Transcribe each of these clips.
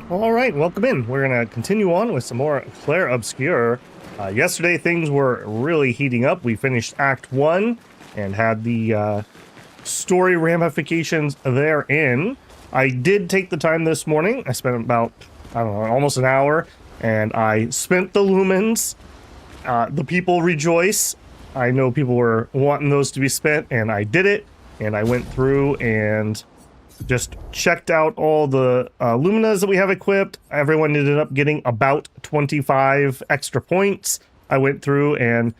All right, welcome in. We're going to continue on with some more Clair Obscur. Yesterday, things were really heating up. We finished Act 1 and had the story ramifications therein. I did take the time this morning. I spent about, I don't know, almost an hour, and I spent the lumens. The people rejoice. I know people were wanting those to be spent, and I did it. And I went through and just checked out all the luminas that we have equipped. Everyone ended up getting about 25 extra points. I went through and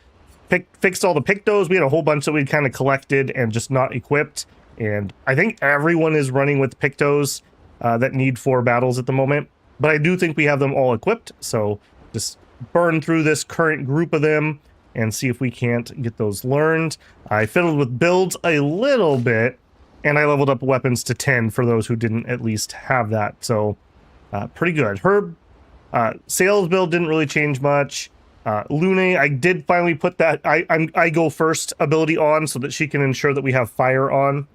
fixed all the pictos. We had a whole bunch that we'd kind of collected and just not equipped. And I think everyone is running with pictos that need 4 battles at the moment. But I do think we have them all equipped. So just burn through this current group of them and see if we can't get those learned. I fiddled with builds a little bit. And I leveled up weapons to 10 for those who didn't at least have that. So, pretty good. Her sales build didn't really change much. Lune, I did finally put that I go first ability on so that she can ensure that we have fire on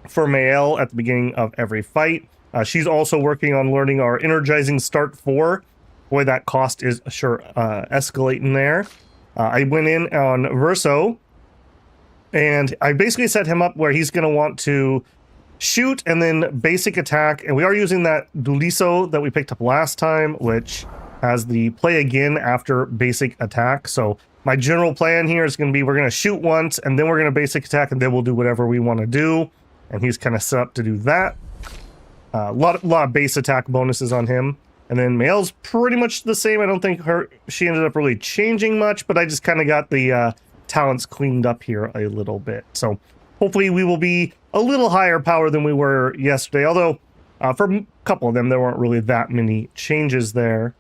for Mael at the beginning of every fight. She's also working on learning our energizing start 4. Boy, that cost is sure escalating there. I went in on Verso. And I basically set him up where he's going to want to shoot and then basic attack. And we are using that Duliso that we picked up last time, which has the play again after basic attack. So my general plan here is going to be we're going to shoot once and then we're going to basic attack and then we'll do whatever we want to do. And he's kind of set up to do that. A lot of base attack bonuses on him. And then Mael's pretty much the same. I don't think she ended up really changing much, but I just kind of got the talents cleaned up here a little bit. So hopefully we will be a little higher power than we were yesterday, although for a couple of them there weren't really that many changes there.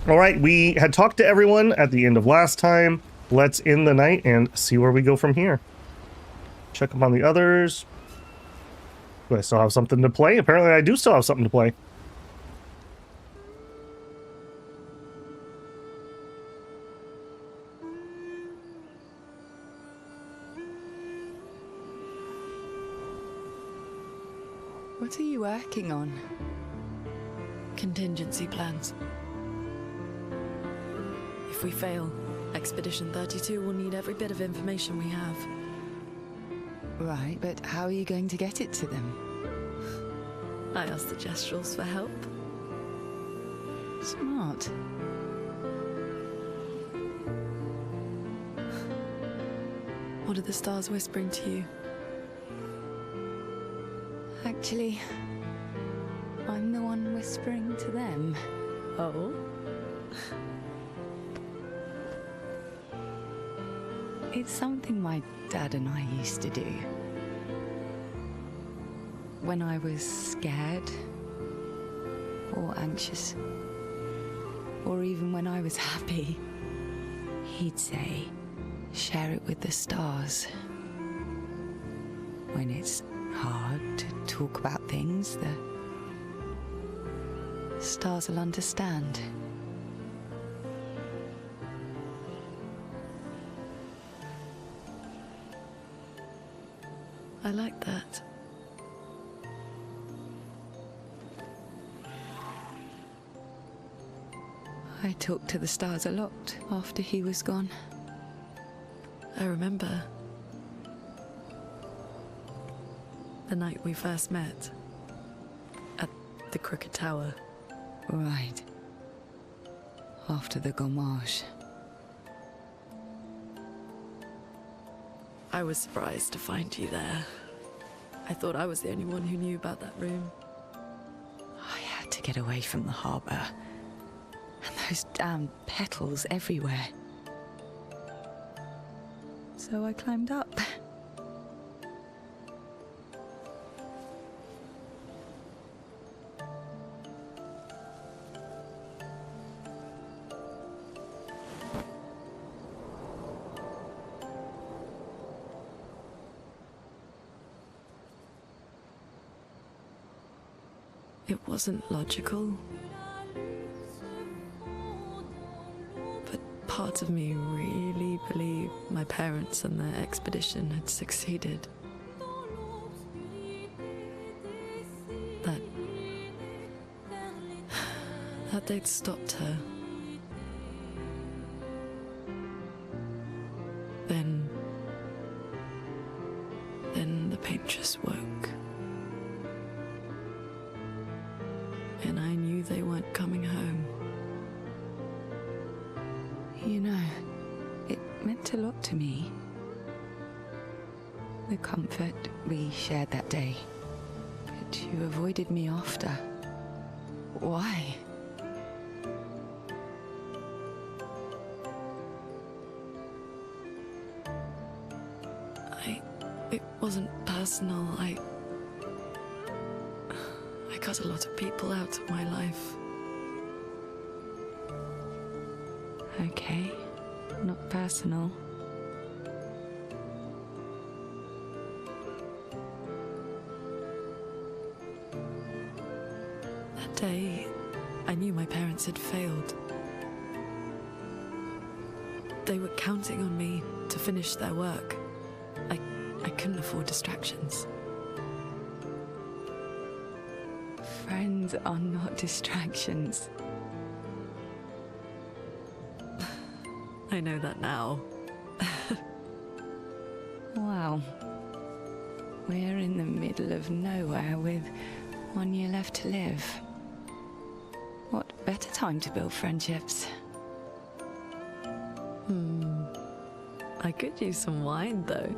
All right, we had talked to everyone at the end of last time. Let's end the night and see where we go from here. Check up on the others. Do I still have something to play? Apparently I do still have something to play. What are you working on? Contingency plans. If we fail, Expedition 32 will need every bit of information we have. Right, but how are you going to get it to them? I asked the Gestrals for help. Smart. What are the stars whispering to you? Actually, I'm the one whispering to them. Oh? It's something my dad and I used to do. When I was scared, or anxious, or even when I was happy, he'd say, share it with the stars. When it's hard to talk about things, the stars will understand. I like that. I talked to the stars a lot after he was gone. I remember the night we first met at the Crooked Tower. Right. After the gommage. I was surprised to find you there. I thought I was the only one who knew about that room. I had to get away from the harbour. And those damn petals everywhere. So I climbed up. It wasn't logical, but part of me really believed my parents and their expedition had succeeded. that they'd stopped her. Then the pain just woke. And I knew they weren't coming home. You know, it meant a lot to me. The comfort we shared that day. But you avoided me after. Why? It wasn't personal. I cut a lot of people out of my life. Okay, not personal. That day, I knew my parents had failed. They were counting on me to finish their work. I couldn't afford distractions. Friends are not distractions. I know that now. Wow. We're in the middle of nowhere with 1 year left to live. What better time to build friendships? I could use some wine, though.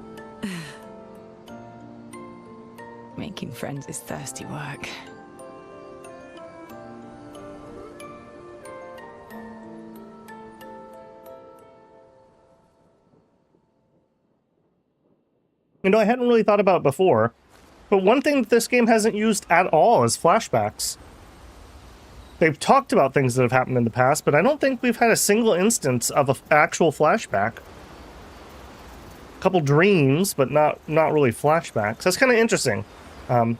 Making friends is thirsty work. You know, I hadn't really thought about it before, but one thing that this game hasn't used at all is flashbacks. They've talked about things that have happened in the past, but I don't think we've had a single instance of an actual flashback. A couple dreams, but not really flashbacks. That's kind of interesting. I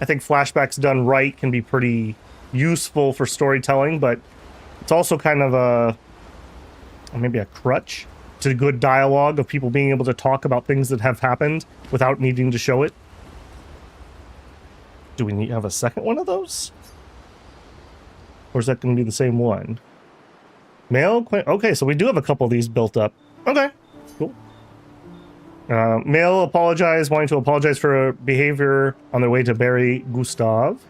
think flashbacks done right can be pretty useful for storytelling, but it's also kind of maybe a crutch to good dialogue of people being able to talk about things that have happened without needing to show it. Do we have a second one of those? Or is that going to be the same one? Male? Okay, so we do have a couple of these built up. Okay, cool. Male wanting to apologize for behavior on their way to bury Gustav.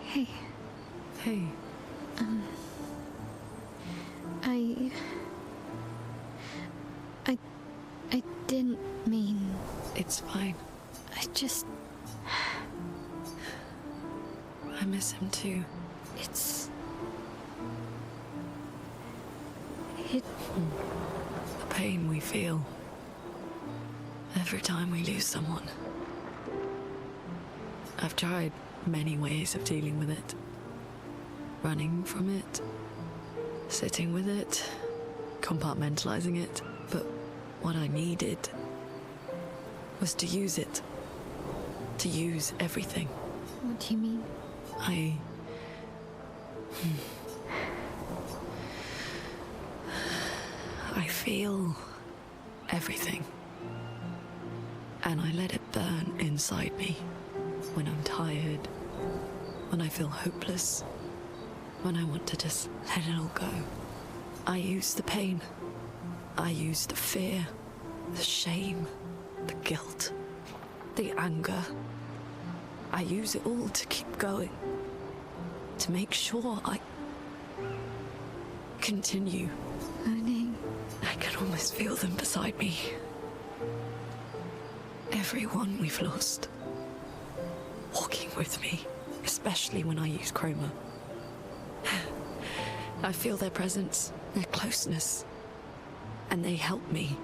Hey. Hey. I didn't mean... It's fine. I miss him too. The pain we feel every time we lose someone. I've tried many ways of dealing with it. Running from it, sitting with it, compartmentalizing it, but what I needed was to use it. To use everything. What do you mean? I feel everything. And I let it burn inside me. When I'm tired, when I feel hopeless, when I want to just let it all go. I use the pain. I use the fear, the shame, the guilt, the anger. I use it all to keep going. To make sure I continue. Learning. I can almost feel them beside me. Everyone we've lost. Walking with me, especially when I use chroma. I feel their presence, their closeness, and they help me.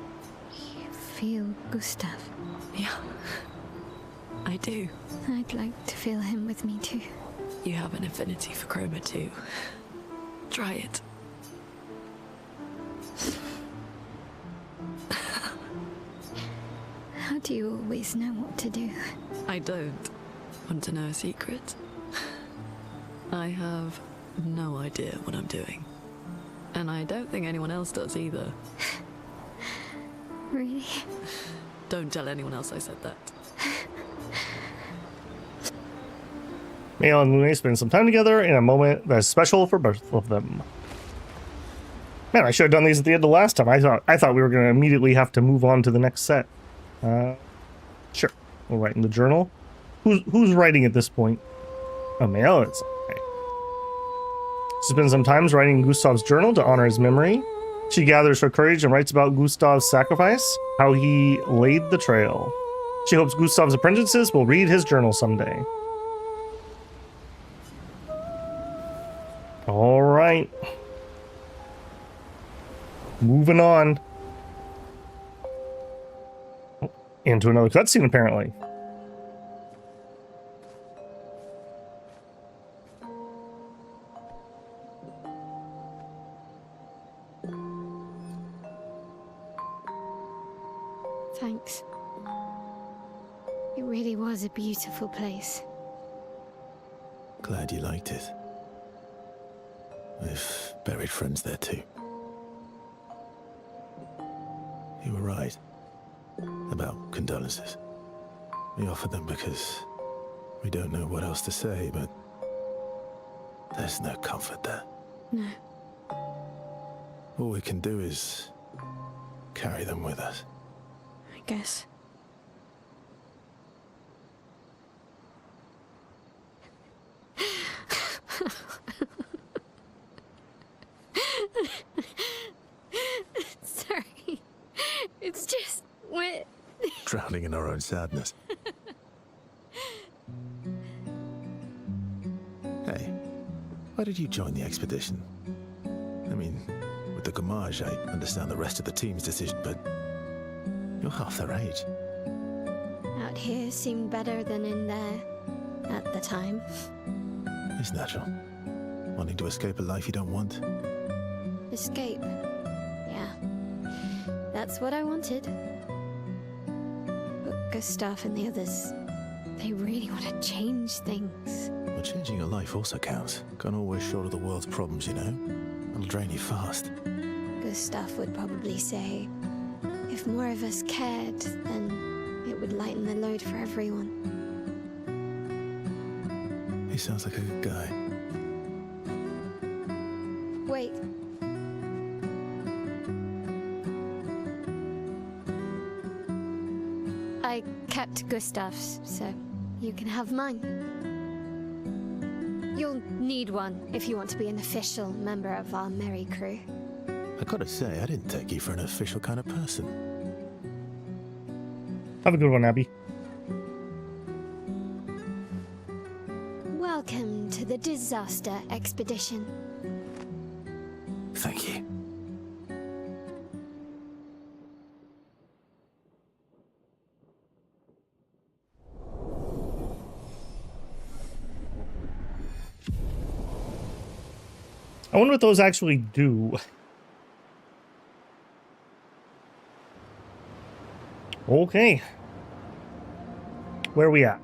You feel Gustav? Yeah, I do. I'd like to feel him with me too. You have an affinity for chroma too. Try it. How do you always know what to do? I don't. Want to know a secret? I have no idea what I'm doing. And I don't think anyone else does either. Really? Don't tell anyone else I said that. Mael and Lune spend some time together in a moment that is special for both of them. Man, I should have done these at the end of last time. I thought we were going to immediately have to move on to the next set. Sure. We'll write in the journal. Who's writing at this point? Oh, Mael is. Okay. She spends some time writing Gustav's journal to honor his memory. She gathers her courage and writes about Gustav's sacrifice, how he laid the trail. She hopes Gustav's apprentices will read his journal someday. All right. Moving on. Into another cutscene, apparently. Thanks. It really was a beautiful place. Glad you liked it. We've buried friends there too. You were right about condolences. We offered them because we don't know what else to say, but there's no comfort there. No. All we can do is carry them with us. I guess. Sorry. It's just wet. Drowning in our own sadness. Hey, why did you join the expedition? I mean, with the Gamage, I understand the rest of the team's decision, but you're half their age. Out here seemed better than in there at the time. It's natural. Wanting to escape a life you don't want. Escape. Yeah. That's what I wanted. But Gustav and the others, they really want to change things. But changing your life also counts. Can't always shoulder the world's problems, you know? It'll drain you fast. Gustav would probably say, if more of us cared, then it would lighten the load for everyone. He sounds like a good guy. Wait. I kept Gustav's, so you can have mine. You'll need one if you want to be an official member of our merry crew. I gotta say, I didn't take you for an official kind of person. Have a good one, Abby. Welcome to the Disaster Expedition. Thank you. I wonder what those actually do. Okay. Where are we at?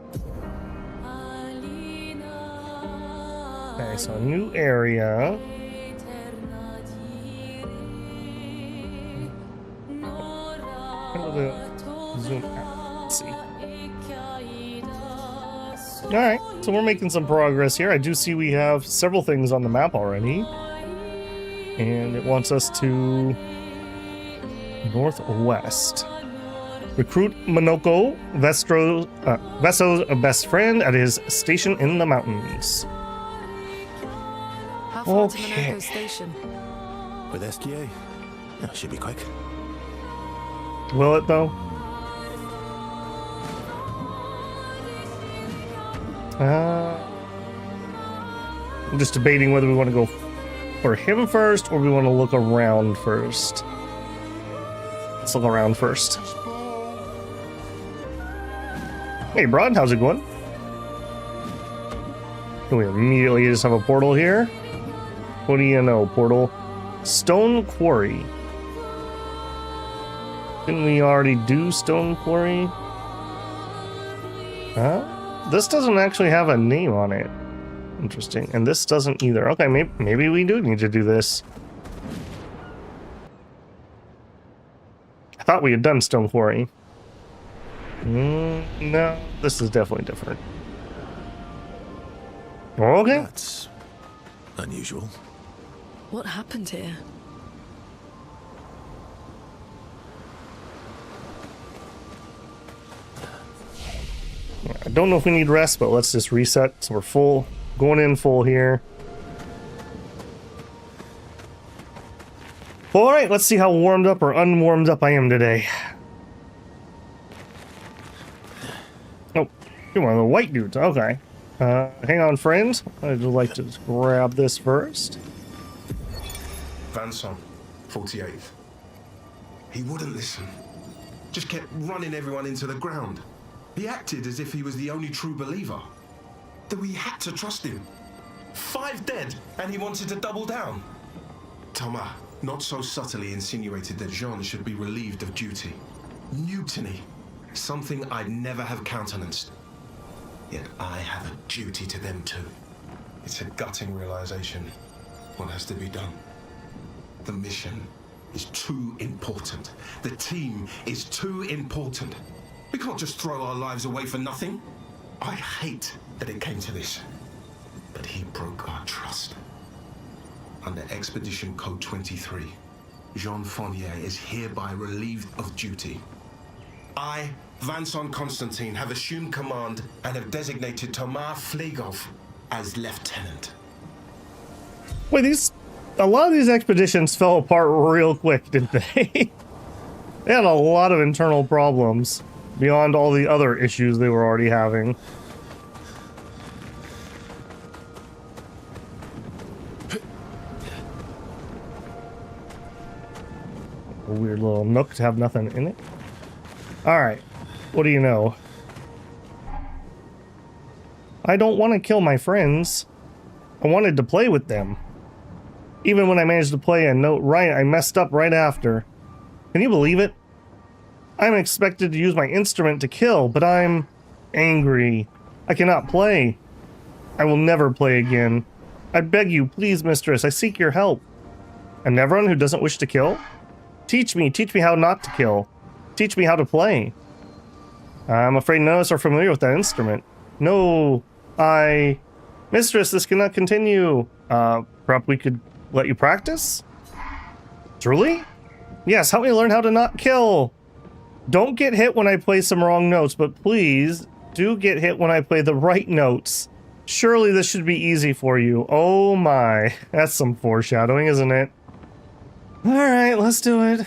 Okay, so a new area. Zoom out. Let's see. Alright, so we're making some progress here. I do see we have several things on the map already. And it wants us to northwest. Recruit Monoko, Vesso's best friend, at his station in the mountains. How far to Okay. Monoko Station? With SGA? That should be quick. Will it, though? I'm just debating whether we want to go for him first or we want to look around first. Let's look around first. Hey, Broad, how's it going? We immediately just have a portal here. What do you know, portal? Stone Quarry. Didn't we already do Stone Quarry? Huh? This doesn't actually have a name on it. Interesting. And this doesn't either. Okay, maybe we do need to do this. I thought we had done Stone Quarry. No, this is definitely different. Okay. That's unusual. What happened here? I don't know if we need rest, but let's just reset so we're full. Going in full here. Alright, let's see how warmed up or unwarmed up I am today. Oh, you're one of the white dudes. Okay. Hang on, friends. I'd like to grab this first. Vanson, 48th. He wouldn't listen. Just kept running everyone into the ground. He acted as if he was the only true believer. That we had to trust him. 5 dead, and he wanted to double down. Thomas, not so subtly insinuated that Jean should be relieved of duty. Mutiny. Something I'd never have countenanced. Yet I have a duty to them too. It's a gutting realization. What has to be done? The mission is too important. The team is too important. We can't just throw our lives away for nothing. I hate that it came to this. But he broke our trust. Under Expedition Code 23, Jean Fournier is hereby relieved of duty. I, Vanson Constantine, have assumed command and have designated Thomas Flegov as lieutenant. Wait, a lot of these expeditions fell apart real quick, didn't they? They had a lot of internal problems beyond all the other issues they were already having. A weird little nook to have nothing in it. Alright, what do you know? I don't want to kill my friends. I wanted to play with them. Even when I managed to play a note right, I messed up right after. Can you believe it? I'm expected to use my instrument to kill, but I'm angry. I cannot play. I will never play again. I beg you, please, mistress, I seek your help. And everyone who doesn't wish to kill? Teach me how not to kill. Teach me how to play. I'm afraid none of us are familiar with that instrument. No, Mistress, this cannot continue. Perhaps we could let you practice? Truly? Yes, help me learn how to not kill. Don't get hit when I play some wrong notes, but please do get hit when I play the right notes. Surely this should be easy for you. Oh my, that's some foreshadowing, isn't it? Alright, let's do it.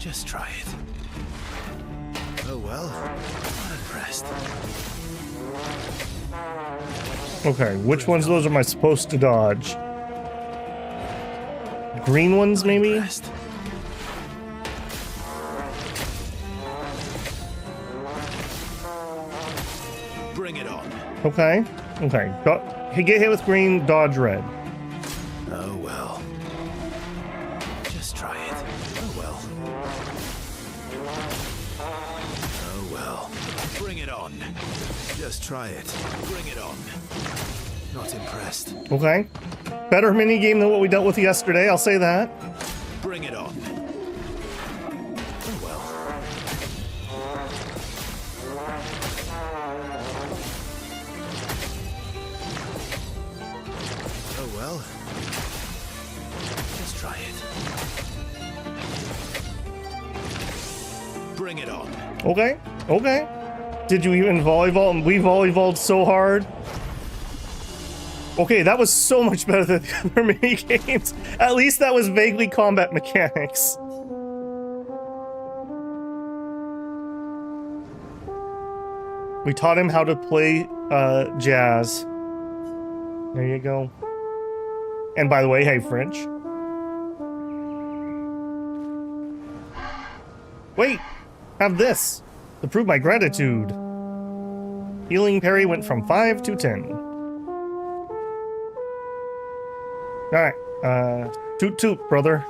Just try it. Oh well, not impressed. Okay, which ones of those am I supposed to dodge? Green ones, maybe? Impressed. Bring it on. Okay, okay. Get hit with green, dodge red. Oh well. Just try it. Oh well. Oh well. Bring it on. Just try it. Bring it on. Not impressed. Okay. Better minigame than what we dealt with yesterday, I'll say that. Bring it on. Oh well. Oh well. Just try it. Bring it on. Okay, okay. Did you even volleyball? And we volleyballed so hard. Okay, that was so much better than the other minigames. At least that was vaguely combat mechanics. We taught him how to play jazz. There you go. And by the way, hey, French. Wait, have this to prove my gratitude. Healing parry went from 5 to 10. Alright, toot toot, brother.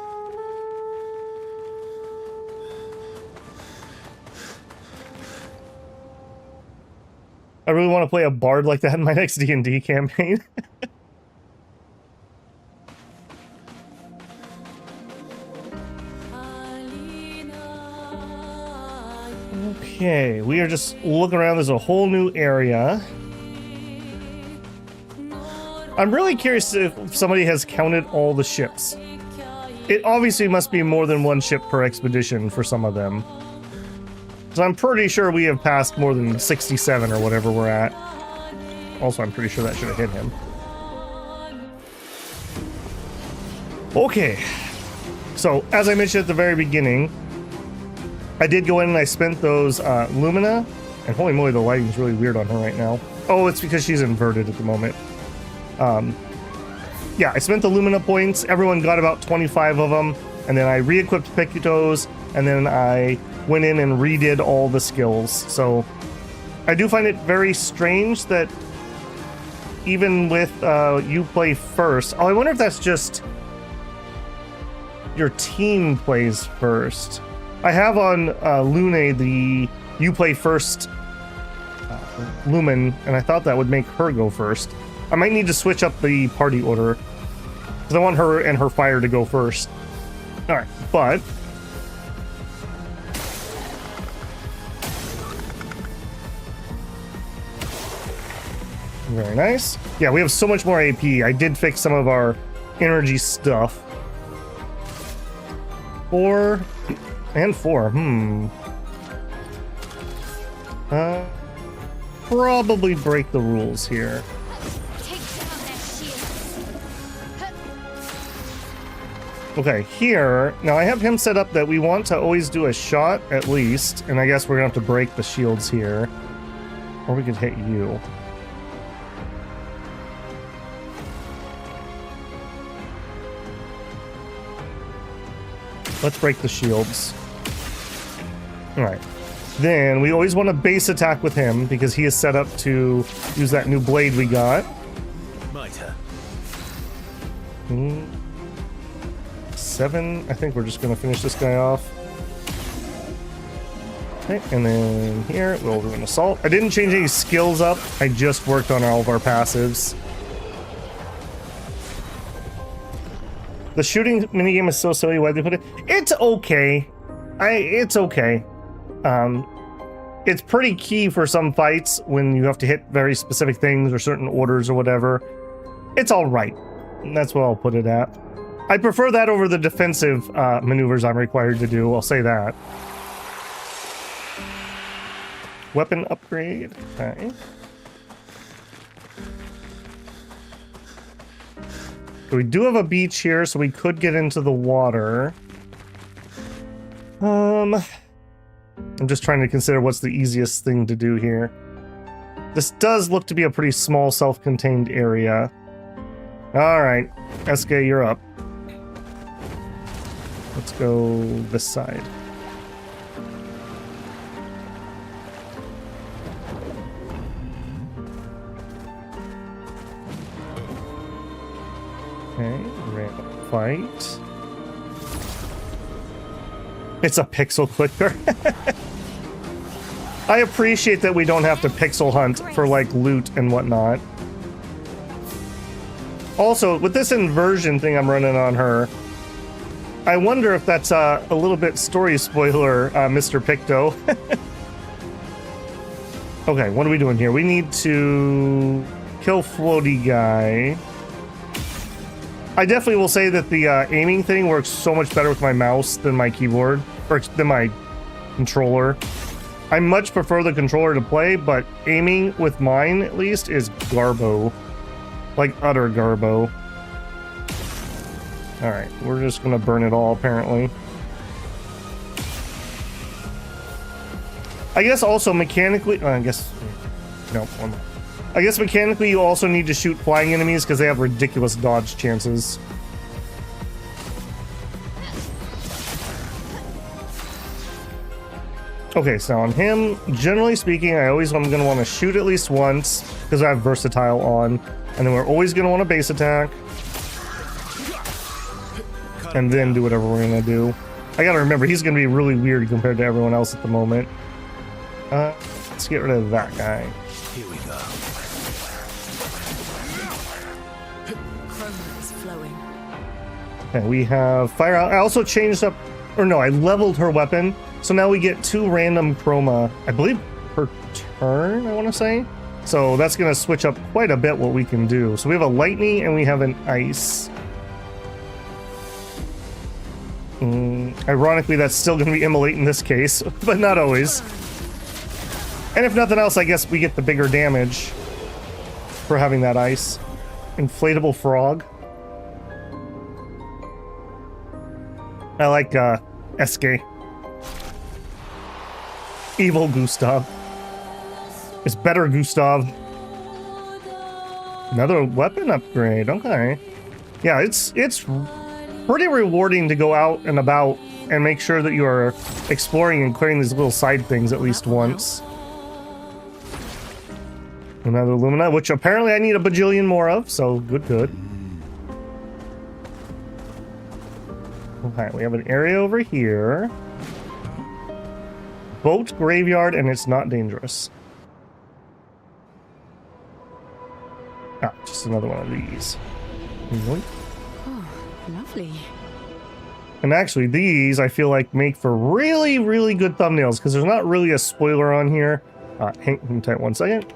I really want to play a bard like that in my next D&D campaign. Okay, we are just looking around. There's a whole new area. I'm really curious if somebody has counted all the ships. It obviously must be more than one ship per expedition for some of them. So I'm pretty sure we have passed more than 67 or whatever we're at. Also, I'm pretty sure that should have hit him. Okay. So, as I mentioned at the very beginning, I did go in and I spent those Lumina. And holy moly, the lighting's really weird on her right now. Oh, it's because she's inverted at the moment. Yeah, I spent the Lumina points. Everyone got about 25 of them. And then I re-equipped Pictos. And then I went in and redid all the skills. So I do find it very strange that even with you play first. Oh, I wonder if that's just your team plays first. I have on Lune the you play first Lumen, and I thought that would make her go first. I might need to switch up the party order because I want her and her fire to go first. All right, but very nice. Yeah, we have so much more AP. I did fix some of our energy stuff. 4 and 4. Probably break the rules here. Okay, here, now I have him set up that we want to always do a shot at least, and I guess we're gonna have to break the shields here. Or we could hit you. Let's break the shields. Alright. Then we always want to base attack with him because he is set up to use that new blade we got. My turn. 7. I think we're just going to finish this guy off. Okay, and then here we'll do an assault. I didn't change any skills up. I just worked on all of our passives. The shooting minigame is so silly. Why'd they put it? It's okay. It's okay. It's pretty key for some fights when you have to hit very specific things or certain orders or whatever. It's all right. That's what I'll put it at. I prefer that over the defensive maneuvers I'm required to do. I'll say that. Weapon upgrade. Okay. We do have a beach here, so we could get into the water. I'm just trying to consider what's the easiest thing to do here. This does look to be a pretty small, self-contained area. Alright, SK, you're up. Let's go this side. Okay, random fight. It's a pixel clicker. I appreciate that we don't have to pixel hunt for like loot and whatnot. Also, with this inversion thing I'm running on her, I wonder if that's a little bit story spoiler, Mr. Picto. Okay, what are we doing here? We need to kill floaty guy. I definitely will say that the aiming thing works so much better with my mouse than my keyboard, or than my controller. I much prefer the controller to play, but aiming with mine, at least, is garbo. Like, utter garbo. Alright, we're just gonna burn it all, apparently. I guess also mechanically... I guess... No, one more. I guess mechanically you also need to shoot flying enemies because they have ridiculous dodge chances. Okay, so on him, generally speaking, I'm going to want to shoot at least once because I have versatile on. And then we're always going to want to base attack. And then do whatever we're going to do. I got to remember, he's going to be really weird compared to everyone else at the moment. Let's get rid of that guy. Here we go. Okay, we have fire out. I also changed up, or no, I leveled her weapon So now we get 2 random chroma, I believe, per turn, I want to say. So that's going to switch up quite a bit what we can do. So we have a lightning and we have an ice. Ironically, that's still going to be immolate in this case, but not always. And if nothing else, I guess we get the bigger damage for having that ice. Inflatable frog. I like SK. Evil Gustav. It's better Gustav. Another weapon upgrade, okay. Yeah, it's pretty rewarding to go out and about and make sure that you are exploring and clearing these little side things at least once. Another Lumina, which apparently I need a bajillion more of, so good. Okay, we have an area over here. Boat graveyard, and it's not dangerous. Ah, just another one of these. Yoink. Oh, lovely. And actually, these, I feel like, make for really, really good thumbnails, because there's not really a spoiler on here. Hang tight 1 second.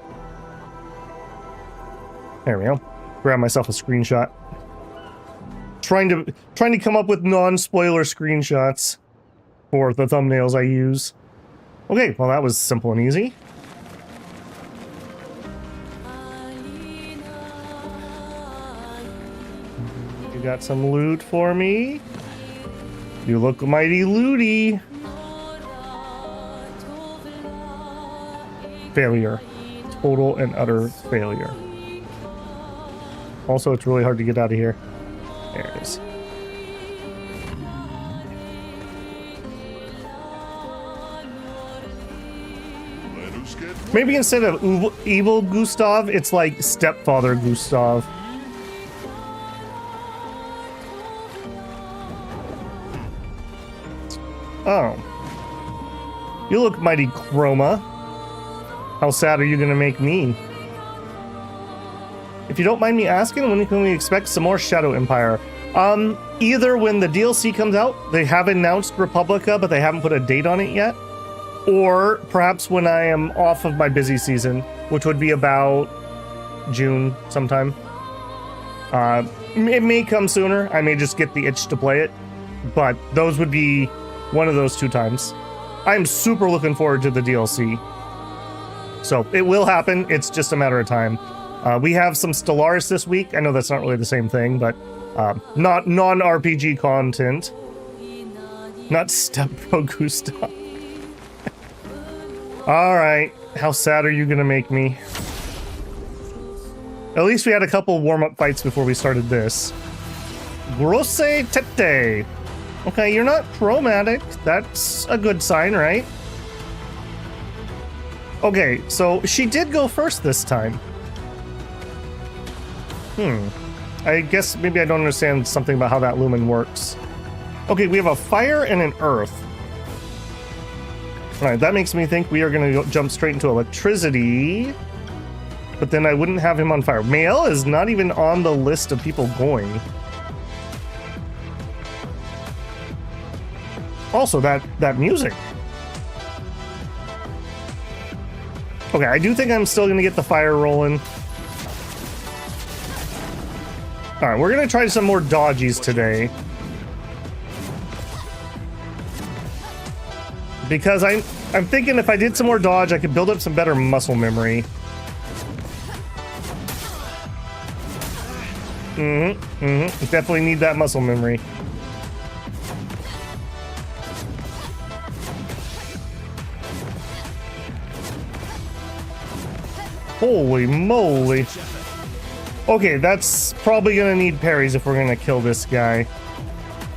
There we go. Grab myself a screenshot. Trying to come up with non-spoiler screenshots for the thumbnails I use. Okay, well that was simple and easy. You got some loot for me? You look mighty looty. Failure. Total and utter failure. Also, it's really hard to get out of here. There it is. Maybe instead of evil Gustav, it's like stepfather Gustav. Oh. You look mighty chroma. How sad are you gonna make me? If you don't mind me asking, when can we expect some more Shadow Empire? Either when the DLC comes out, they have announced Republica, but they haven't put a date on it yet. Or perhaps when I am off of my busy season, which would be about June sometime. It may come sooner. I may just get the itch to play it. But those would be one of those 2 times. I'm super looking forward to the DLC. So it will happen. It's just a matter of time. We have some Stellaris this week. I know that's not really the same thing, but not non-RPG content. Not Stepbro Gustav. Alright, how sad are you gonna make me? At least we had a couple warm-up fights before we started this. Grosse Tete. Okay, you're not chromatic. That's a good sign, right? Okay, so she did go first this time. I guess maybe I don't understand something about how that lumen works. Okay, we have a fire and an earth. Alright, that makes me think we are going to jump straight into electricity. But then I wouldn't have him on fire. Mael is not even on the list of people going. Also, that music. Okay, I do think I'm still going to get the fire rolling. Alright, we're gonna try some more dodgies today. Because I'm thinking if I did some more dodge, I could build up some better muscle memory. Definitely need that muscle memory. Holy moly. Okay, that's probably gonna need parries if we're gonna kill this guy.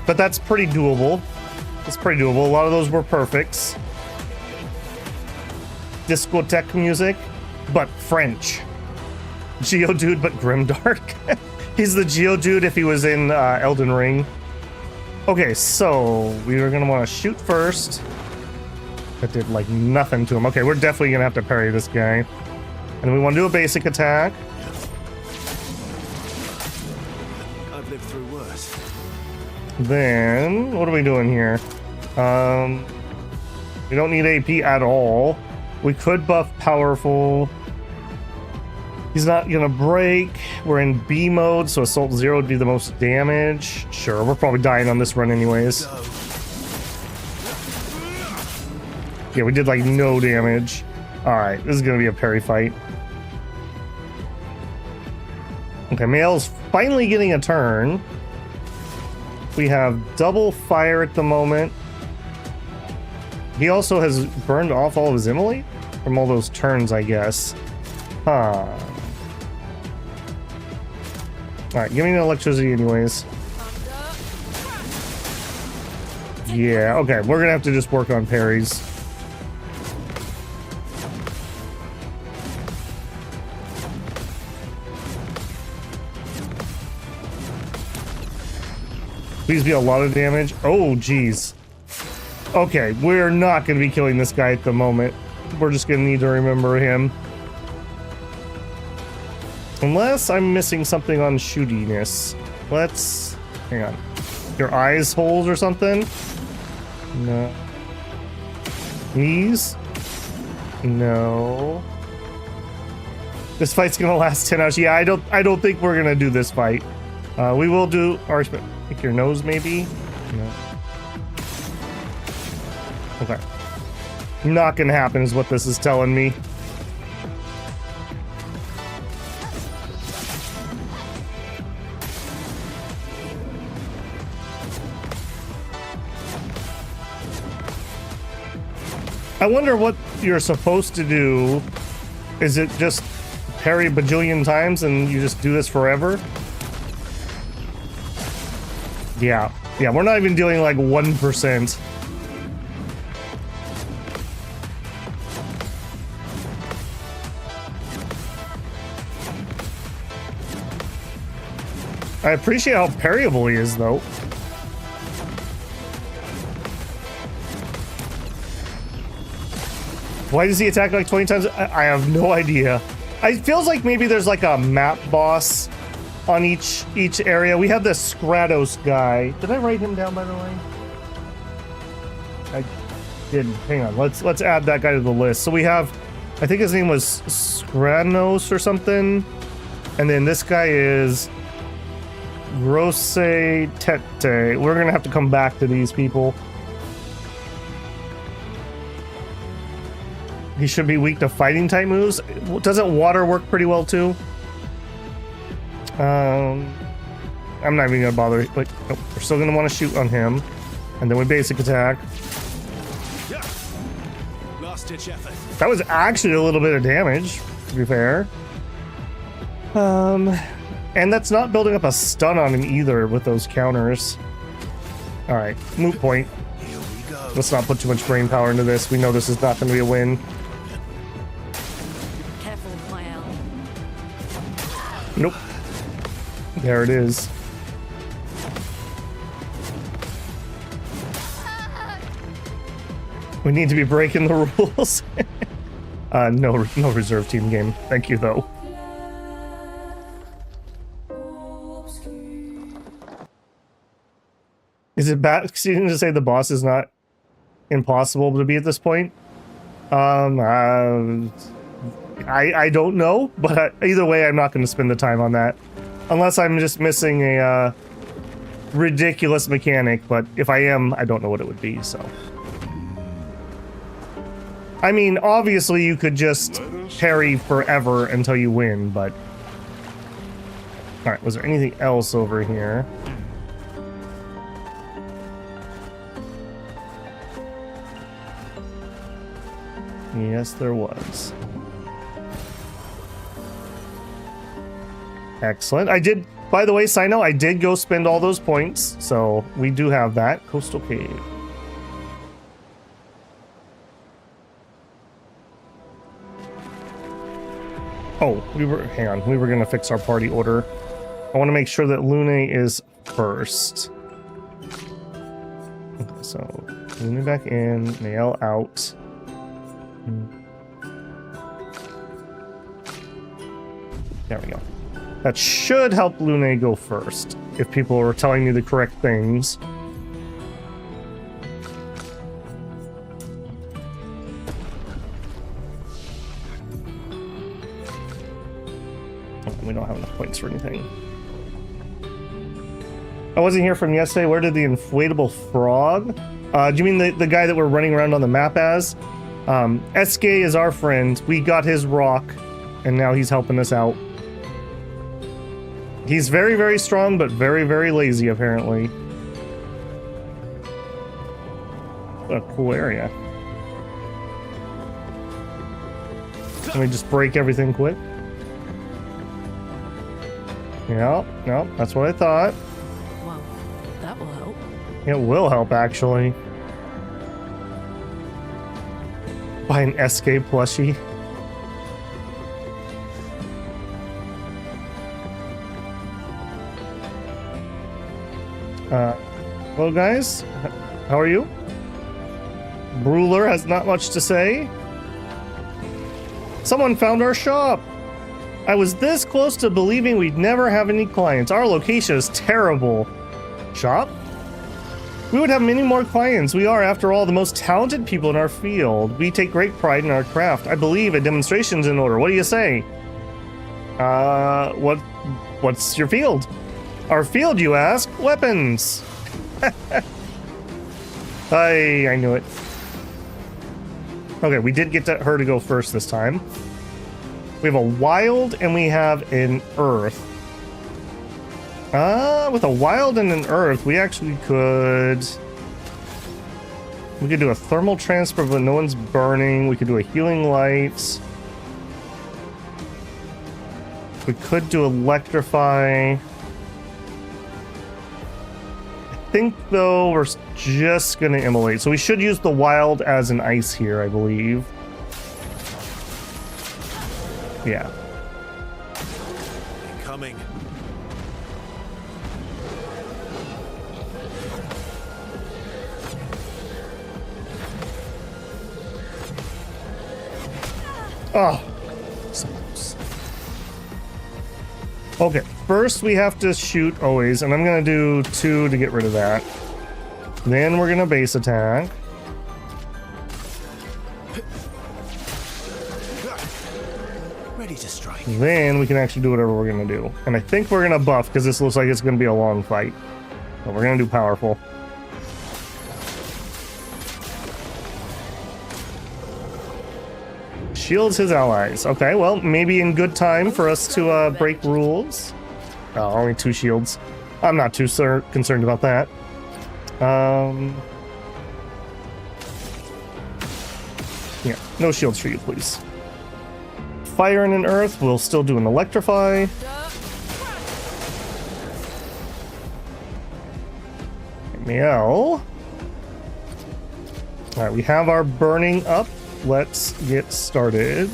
But that's pretty doable. It's pretty doable. A lot of those were perfects. Discotheque music, but French. Geodude, but grimdark. He's the Geodude if he was in Elden Ring. Okay, so we are gonna want to shoot first. That did like nothing to him. Okay, we're definitely gonna have to parry this guy. And we want to do a basic attack. I've lived through worse. Then, what are we doing here? We don't need AP at all. We could buff powerful. He's not gonna break. We're in B mode, so Assault 0 would be the most damage. Sure, we're probably dying on this run anyways. Yeah, we did like no damage. Alright, this is gonna be a parry fight. Okay, Male's finally getting a turn. We have double fire at the moment. He also has burned off all of his immolate from all those turns, I guess. Huh. Alright, give me the electricity anyways. Yeah, okay, we're gonna have to just work on parries. Please be a lot of damage. Oh, jeez. Okay, we're not going to be killing this guy at the moment. We're just going to need to remember him. Unless I'm missing something on shootiness. Let's... hang on. Your eyes holes or something? No. Knees? No. This fight's going to last 10 hours. Yeah, I don't think we're going to do this fight. We will do our... pick your nose, maybe? No. Okay. Not gonna happen is what this is telling me. I wonder what you're supposed to do. Is it just parry a bajillion times and you just do this forever? Yeah, we're not even doing like 1%. I appreciate how parryable he is, though. Why does he attack like 20 times? I have no idea. It feels like maybe there's like a map boss on each area. We have the Stratos guy. Did I write him down, by the way? I didn't. Hang on. Let's add that guy to the list. So we have, I think his name was Skranos or something. And then this guy is Grosse Tete. We're gonna have to come back to these people. He should be weak to fighting type moves. Doesn't water work pretty well too? I'm not even gonna bother. Like, nope, we're still gonna want to shoot on him, and then we basic attack. Last ditch effort. That was actually a little bit of damage, to be fair. And that's not building up a stun on him either with those counters. All right, moot point. Here we go. Let's not put too much brain power into this. We know this is not going to be a win. Careful, my owl. Nope. There it is. We need to be breaking the rules. No reserve team game. Thank you, though. Is it bad exceeding to say the boss is not impossible to be at this point? I don't know, but either way, I'm not going to spend the time on that. Unless I'm just missing a ridiculous mechanic, but if I am, I don't know what it would be, so. I mean, obviously you could just parry forever until you win, but... Alright, was there anything else over here? Yes, there was. Excellent. I did, by the way, side note, I did go spend all those points, so we do have that. Coastal Cave. Oh, hang on, we were gonna fix our party order. I want to make sure that Lune is first. Okay, so Lune back in, Nael out. There we go. That should help Lune go first, if people are telling me the correct things. We don't have enough points for anything. I wasn't here from yesterday. Where did the inflatable frog? Do you mean the guy that we're running around on the map as? SK is our friend. We got his rock, and now he's helping us out. He's very, very strong, but very, very lazy, apparently. What a cool area. Let me just break everything quick. Yeah, no, that's what I thought. Well, that will help. It will help, actually. Buy an SK plushie. Hello guys, how are you? Bruler has not much to say. Someone found our shop. I was this close to believing we'd never have any clients. Our location is terrible. Shop? We would have many more clients. We are, after all, the most talented people in our field. We take great pride in our craft. I believe a demonstration's in order. What do you say? What's your field? Our field, you ask? Weapons. I knew it. Okay, we did get her to go first this time. We have a wild and we have an earth. With a wild and an earth, we actually could... We could do a thermal transfer, but no one's burning. We could do a healing light. We could do electrify. I think, though, we're just going to immolate. So we should use the wild as an ice here, I believe. Yeah. Coming. Oh. So close. Okay, first we have to shoot always, and I'm going to do 2 to get rid of that. Then we're going to base attack. Ready to strike. Then we can actually do whatever we're going to do. And I think we're going to buff, because this looks like it's going to be a long fight. But we're going to do powerful. Shields his allies. Okay, well, maybe in good time for us to break rules. Oh, only 2 shields. I'm not too concerned about that. Yeah, no shields for you, please. Fire and an earth. We'll still do an electrify. Meow. Alright, we have our burning up. Let's get started.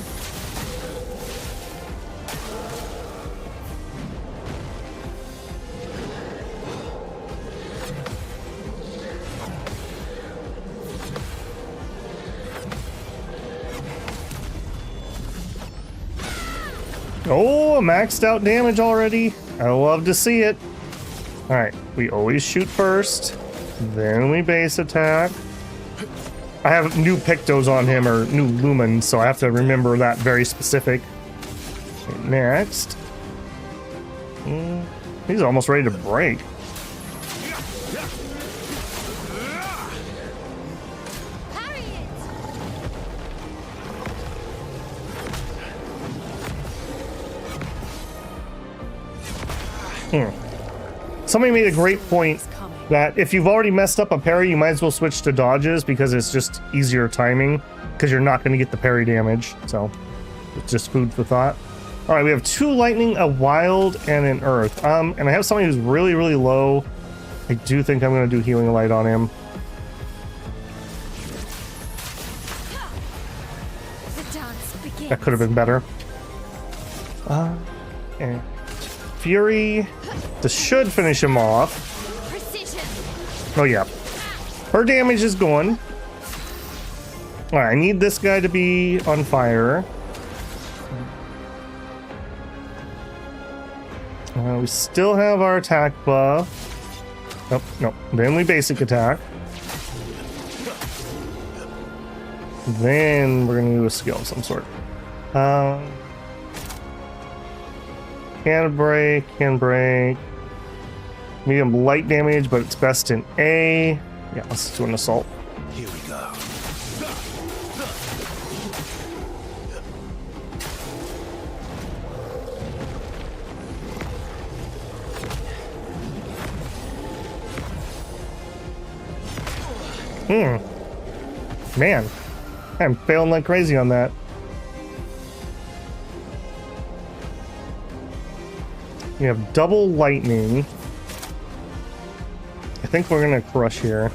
Oh, maxed out damage already. I love to see it. Alright, we always shoot first, then we base attack. I have new Pictos on him, or new Lumens, so I have to remember that very specific. Okay, next. He's almost ready to break. Somebody made a great point that if you've already messed up a parry, you might as well switch to dodges because it's just easier timing because you're not going to get the parry damage. So it's just food for thought. All right, we have 2 lightning, a wild, and an earth. And I have somebody who's really, really low. I do think I'm going to do healing light on him. The dance begins. That could have been better. And Fury. This should finish him off. Oh yeah, her damage is going. All right, I need this guy to be on fire. We still have our attack buff. Nope, nope. Then we basic attack. Then we're gonna do a skill of some sort. Can break, can break. Medium light damage, but it's best in A. Yeah, let's do an assault. Here we go. Man, I'm failing like crazy on that. We have double lightning. I think we're gonna crush here.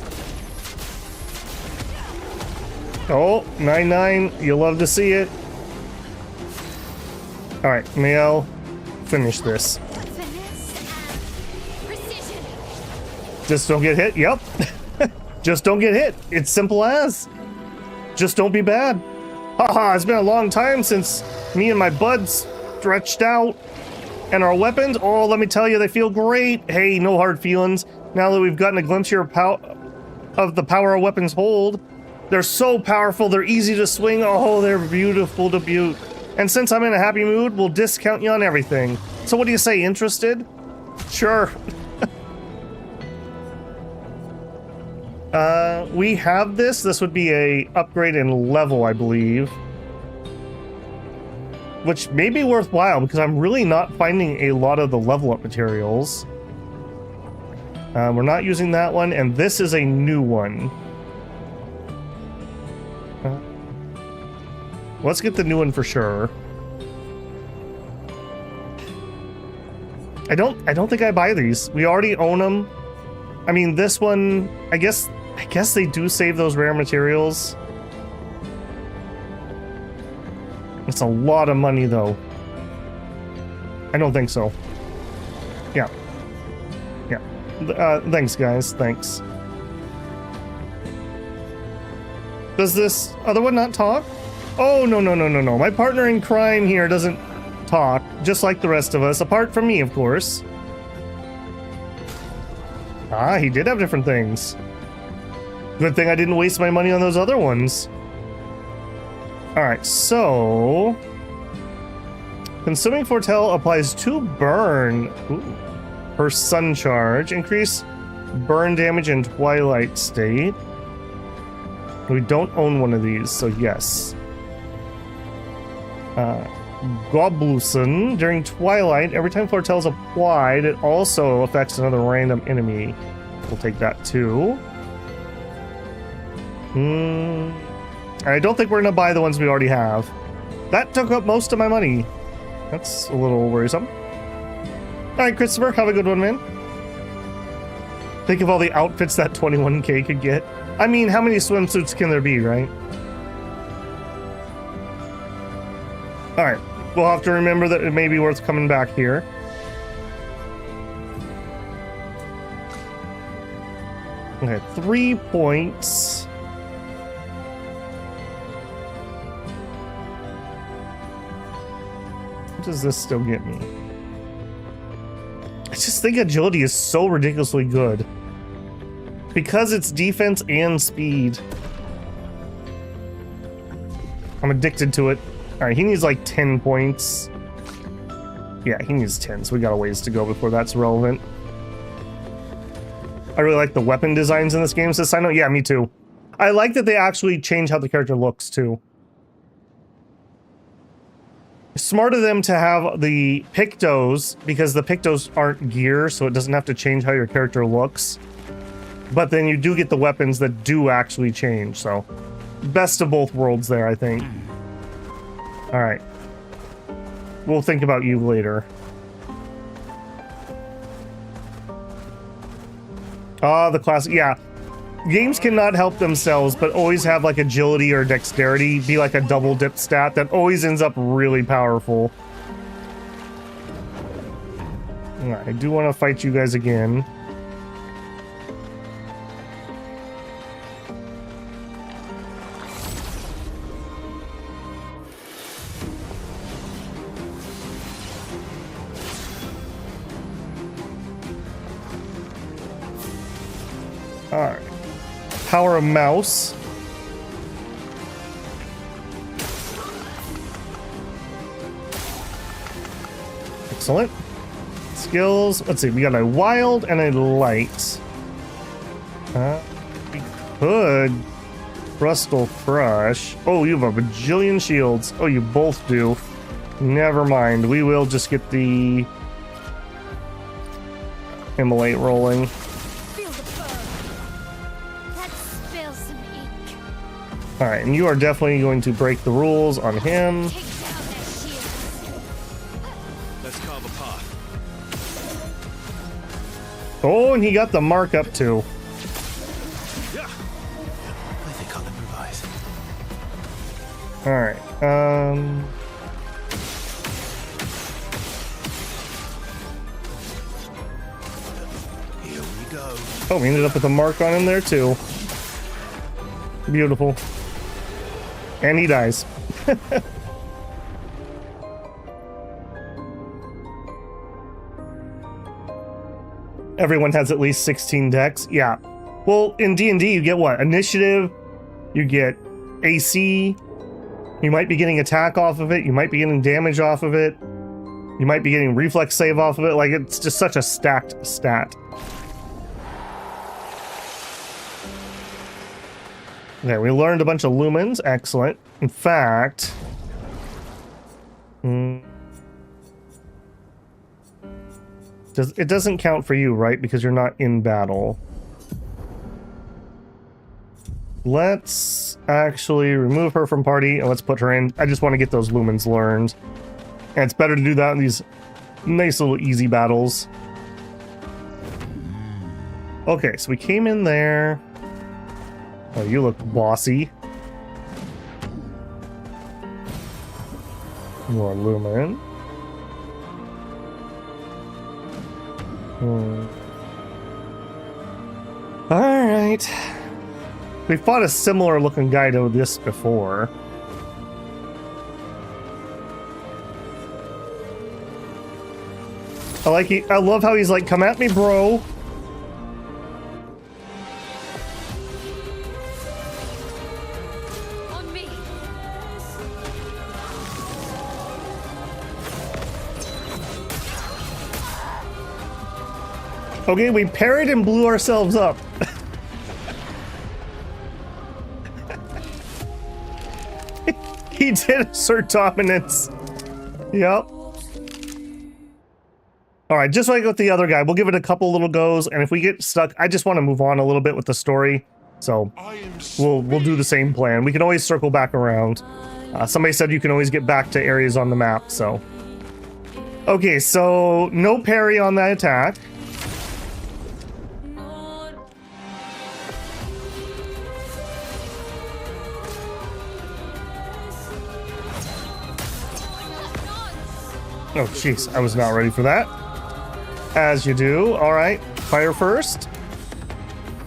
Oh, 9-9. You love to see it. Alright, Mael, finish this. Just don't get hit. Yep. Just don't get hit. It's simple as. Just don't be bad. Haha, it's been a long time since me and my buds stretched out. And our weapons, oh, let me tell you, they feel great. Hey, no hard feelings. Now that we've gotten a glimpse of the power our weapons hold, they're so powerful, they're easy to swing. Oh, they're beautiful to beaut. And since I'm in a happy mood, we'll discount you on everything. So what do you say, interested? Sure. We have this. This would be a upgrade in level, I believe. Which may be worthwhile because I'm really not finding a lot of the level up materials. We're not using that one, and this is a new one. Let's get the new one for sure. I don't think I buy these. We already own them. I mean, this one, I guess they do save those rare materials. It's a lot of money, though. I don't think so. Yeah. Yeah. Thanks, guys. Thanks. Does this other one not talk? Oh, no. My partner in crime here doesn't talk, just like the rest of us, apart from me, of course. Ah, he did have different things. Good thing I didn't waste my money on those other ones. Alright, so... Consuming Foretell applies 2 burn per sun charge. Increase burn damage in Twilight State. We don't own one of these, so yes. Gobluson. During Twilight, every time Foretell is applied, it also affects another random enemy. We'll take that too. I don't think we're gonna buy the ones we already have. That took up most of my money. That's a little worrisome. Alright, Christopher, have a good one, man. Think of all the outfits that 21k could get. I mean, how many swimsuits can there be, right? Alright, we'll have to remember that it may be worth coming back here. Okay, 3 points. What does this still get me? I just think agility is so ridiculously good. Because it's defense and speed. I'm addicted to it. Alright, he needs like 10 points. Yeah, he needs 10, so we got a ways to go before that's relevant. I really like the weapon designs in this game, says Sino. Yeah, me too. I like that they actually change how the character looks, too. Smart of them to have the Pictos, because the Pictos aren't gear, so it doesn't have to change how your character looks. But then you do get the weapons that do actually change, so... Best of both worlds there, I think. Alright. We'll think about you later. Ah, the classic. Yeah. Games cannot help themselves, but always have like agility or dexterity be like a double dip stat that always ends up really powerful. Alright, I do want to fight you guys again. Alright. Power of Mouse. Excellent. Skills. Let's see. We got a wild and a light. We could Crustal Crush. Oh, you have a bajillion shields. Oh, you both do. Never mind. We will just get the Immolate rolling. Feel the burn. Let's spill some ink. Alright, and you are definitely going to break the rules on him. Take down their shields. Let's carve a path. Oh, and he got the mark up too. Yeah. I think I'll improvise. Alright, Here we go. oh, we ended up with a mark on him there too. Beautiful. And he dies. Everyone has at least 16 decks. Yeah. Well, in D&D, you get what? Initiative. You get AC. You might be getting attack off of it. You might be getting damage off of it. You might be getting reflex save off of it. Like, it's just such a stacked stat. Okay, we learned a bunch of lumens. Excellent. In fact... it doesn't count for you, right? Because you're not in battle. Let's actually remove her from party and let's put her in. I just want to get those lumens learned. And it's better to do that in these nice little easy battles. Okay, so we came in there. Oh, you look bossy. More lumen. Alright. We fought a similar looking guy to this before. I love how he's like, come at me, bro. On me. Okay, we parried and blew ourselves up. He did assert dominance. Yep. Alright, just like with the other guy, we'll give it a couple little goes, and if we get stuck, I just want to move on a little bit with the story. So, we'll do the same plan. We can always circle back around. Somebody said you can always get back to areas on the map, so... Okay, so no parry on that attack. Oh, jeez, I was not ready for that. As you do. All right, fire first.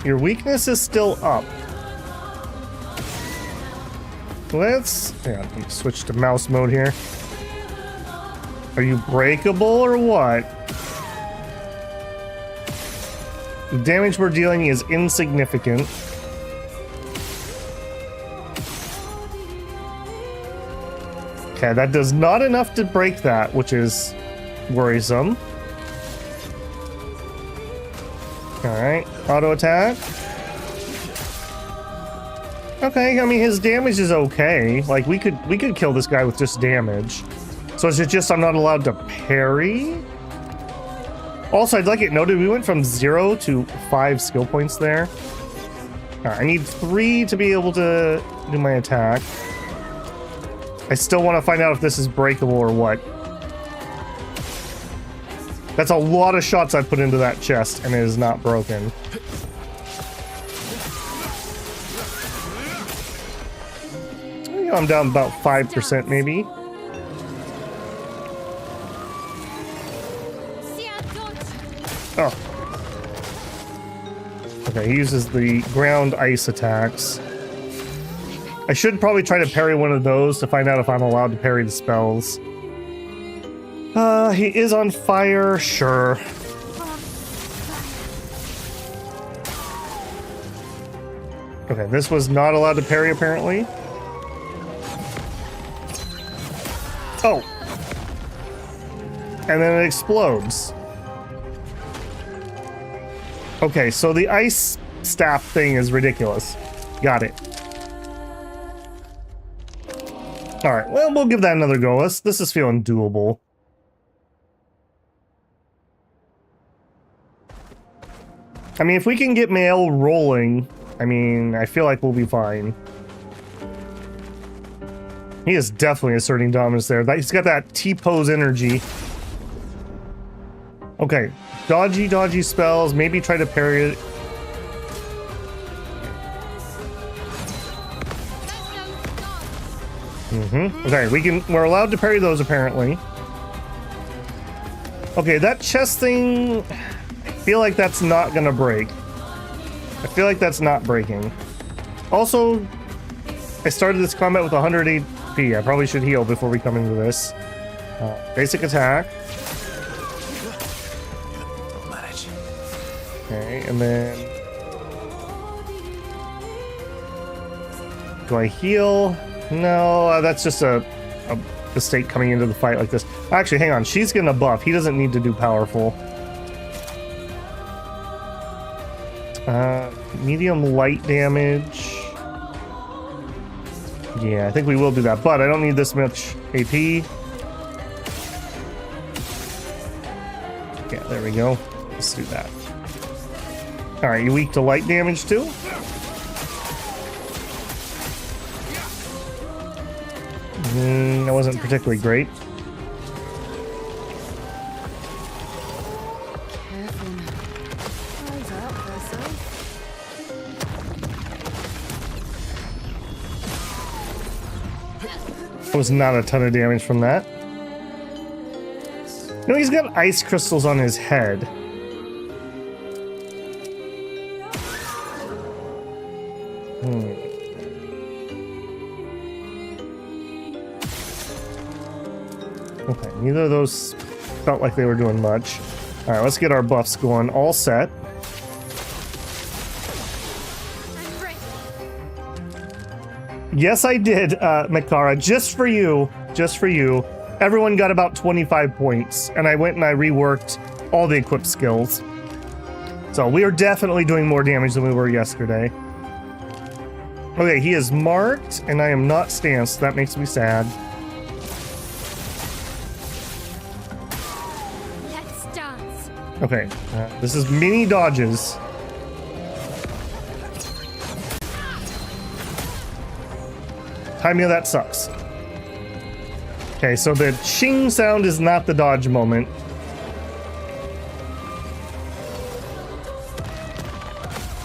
Your weakness is still up. Let me switch to mouse mode here. Are you breakable or what? The damage we're dealing is insignificant. Okay, that does not enough to break that, which is worrisome. Alright, auto attack. Okay, I mean his damage is okay. Like we could kill this guy with just damage. So is it just I'm not allowed to parry? Also, I'd like it noted we went from 0 to 5 skill points there. Alright, I need 3 to be able to do my attack. I still want to find out if this is breakable or what. That's a lot of shots I've put into that chest, and it is not broken. I'm down about 5% maybe. Oh. Okay, he uses the ground ice attacks. I should probably try to parry one of those to find out if I'm allowed to parry the spells. He is on fire, sure. Okay, this was not allowed to parry apparently. Oh. and then it explodes. Okay, so the ice staff thing is ridiculous. Got it. Alright, well, we'll give that another go. This is feeling doable. I mean, if we can get Mael rolling, I mean, I feel like we'll be fine. He is definitely asserting dominance there. He's got that T-pose energy. Okay, dodgy spells. Maybe try to parry it. Okay, we're allowed to parry those apparently. Okay, that chest thing, I feel like that's not gonna break. I feel like that's not breaking. Also, I started this combat with 100 HP. I probably should heal before we come into this. Basic attack. Okay, and then... do I heal? No, that's just a mistake coming into the fight like this. Actually, hang on. She's getting a buff. He doesn't need to do powerful. Medium light damage. Yeah, I think we will do that, but I don't need this much AP. Yeah, there we go. Let's do that. Alright, you weak to light damage too? That wasn't particularly great. That was not a ton of damage from that. No, he's got ice crystals on his head. Okay, neither of those felt like they were doing much. Alright, let's get our buffs going. All set. Yes, I did, Makara. Just for you. Just for you. Everyone got about 25 points, and I went and I reworked all the equipped skills. So we are definitely doing more damage than we were yesterday. Okay, he is marked, and I am not stanced. That makes me sad. Let's dance. Okay, this is mini dodges. Timing of that sucks. Okay, so the ching sound is not the dodge moment.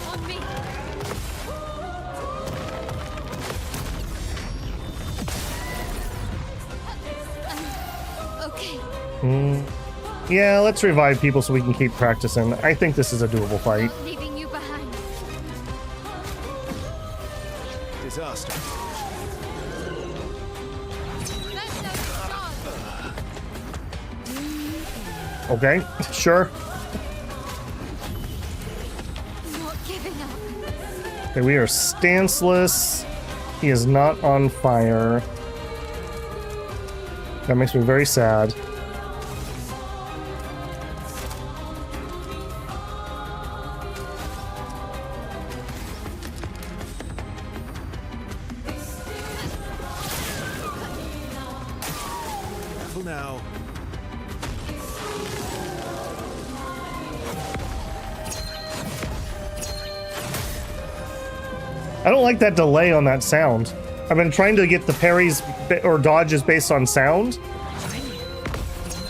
On me. Okay. Yeah, let's revive people so we can keep practicing. I think this is a doable fight. Not leaving you behind. Disaster. Okay, sure. Not giving up. Okay, we are stanceless. He is not on fire. That makes me very sad. Careful now. I don't like that delay on that sound. I've been trying to get the parries or dodges based on sound,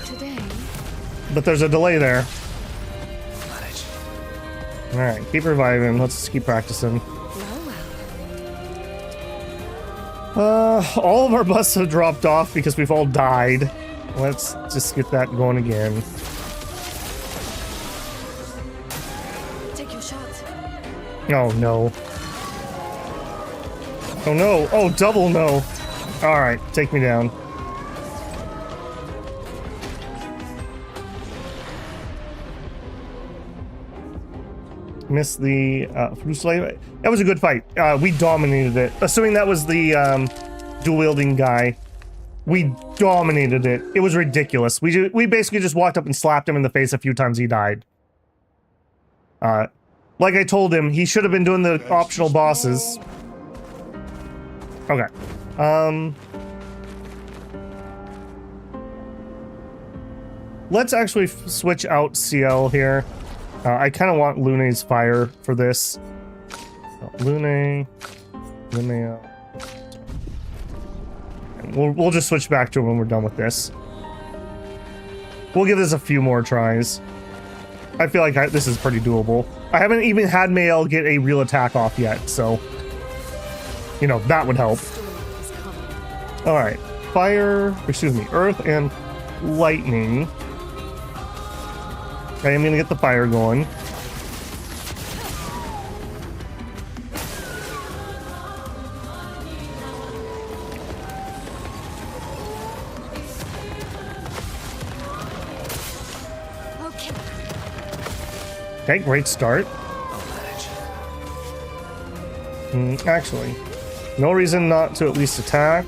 Today, but there's a delay there. Manage. Alright, keep reviving. Let's keep practicing. All of our buffs have dropped off because we've all died. Let's just get that going again. Take your shots. Oh no. Oh no. Oh, double no. Alright, take me down. Missed the Flusle. That was a good fight. We dominated it. Assuming that was the dual wielding guy. We dominated it. It was ridiculous. We basically just walked up and slapped him in the face a few times. He died. Like I told him, he should have been doing the optional bosses. Okay. Let's actually switch out CL here. I kind of want Lune's fire for this. Lune. We'll just switch back to him when we're done with this. We'll give this a few more tries. I feel like this is pretty doable. I haven't even had Mael get a real attack off yet, so... You know, that would help. Alright. Fire... Excuse me. Earth and lightning. Okay, I'm gonna get the fire going. Okay, great start. Actually, no reason not to at least attack.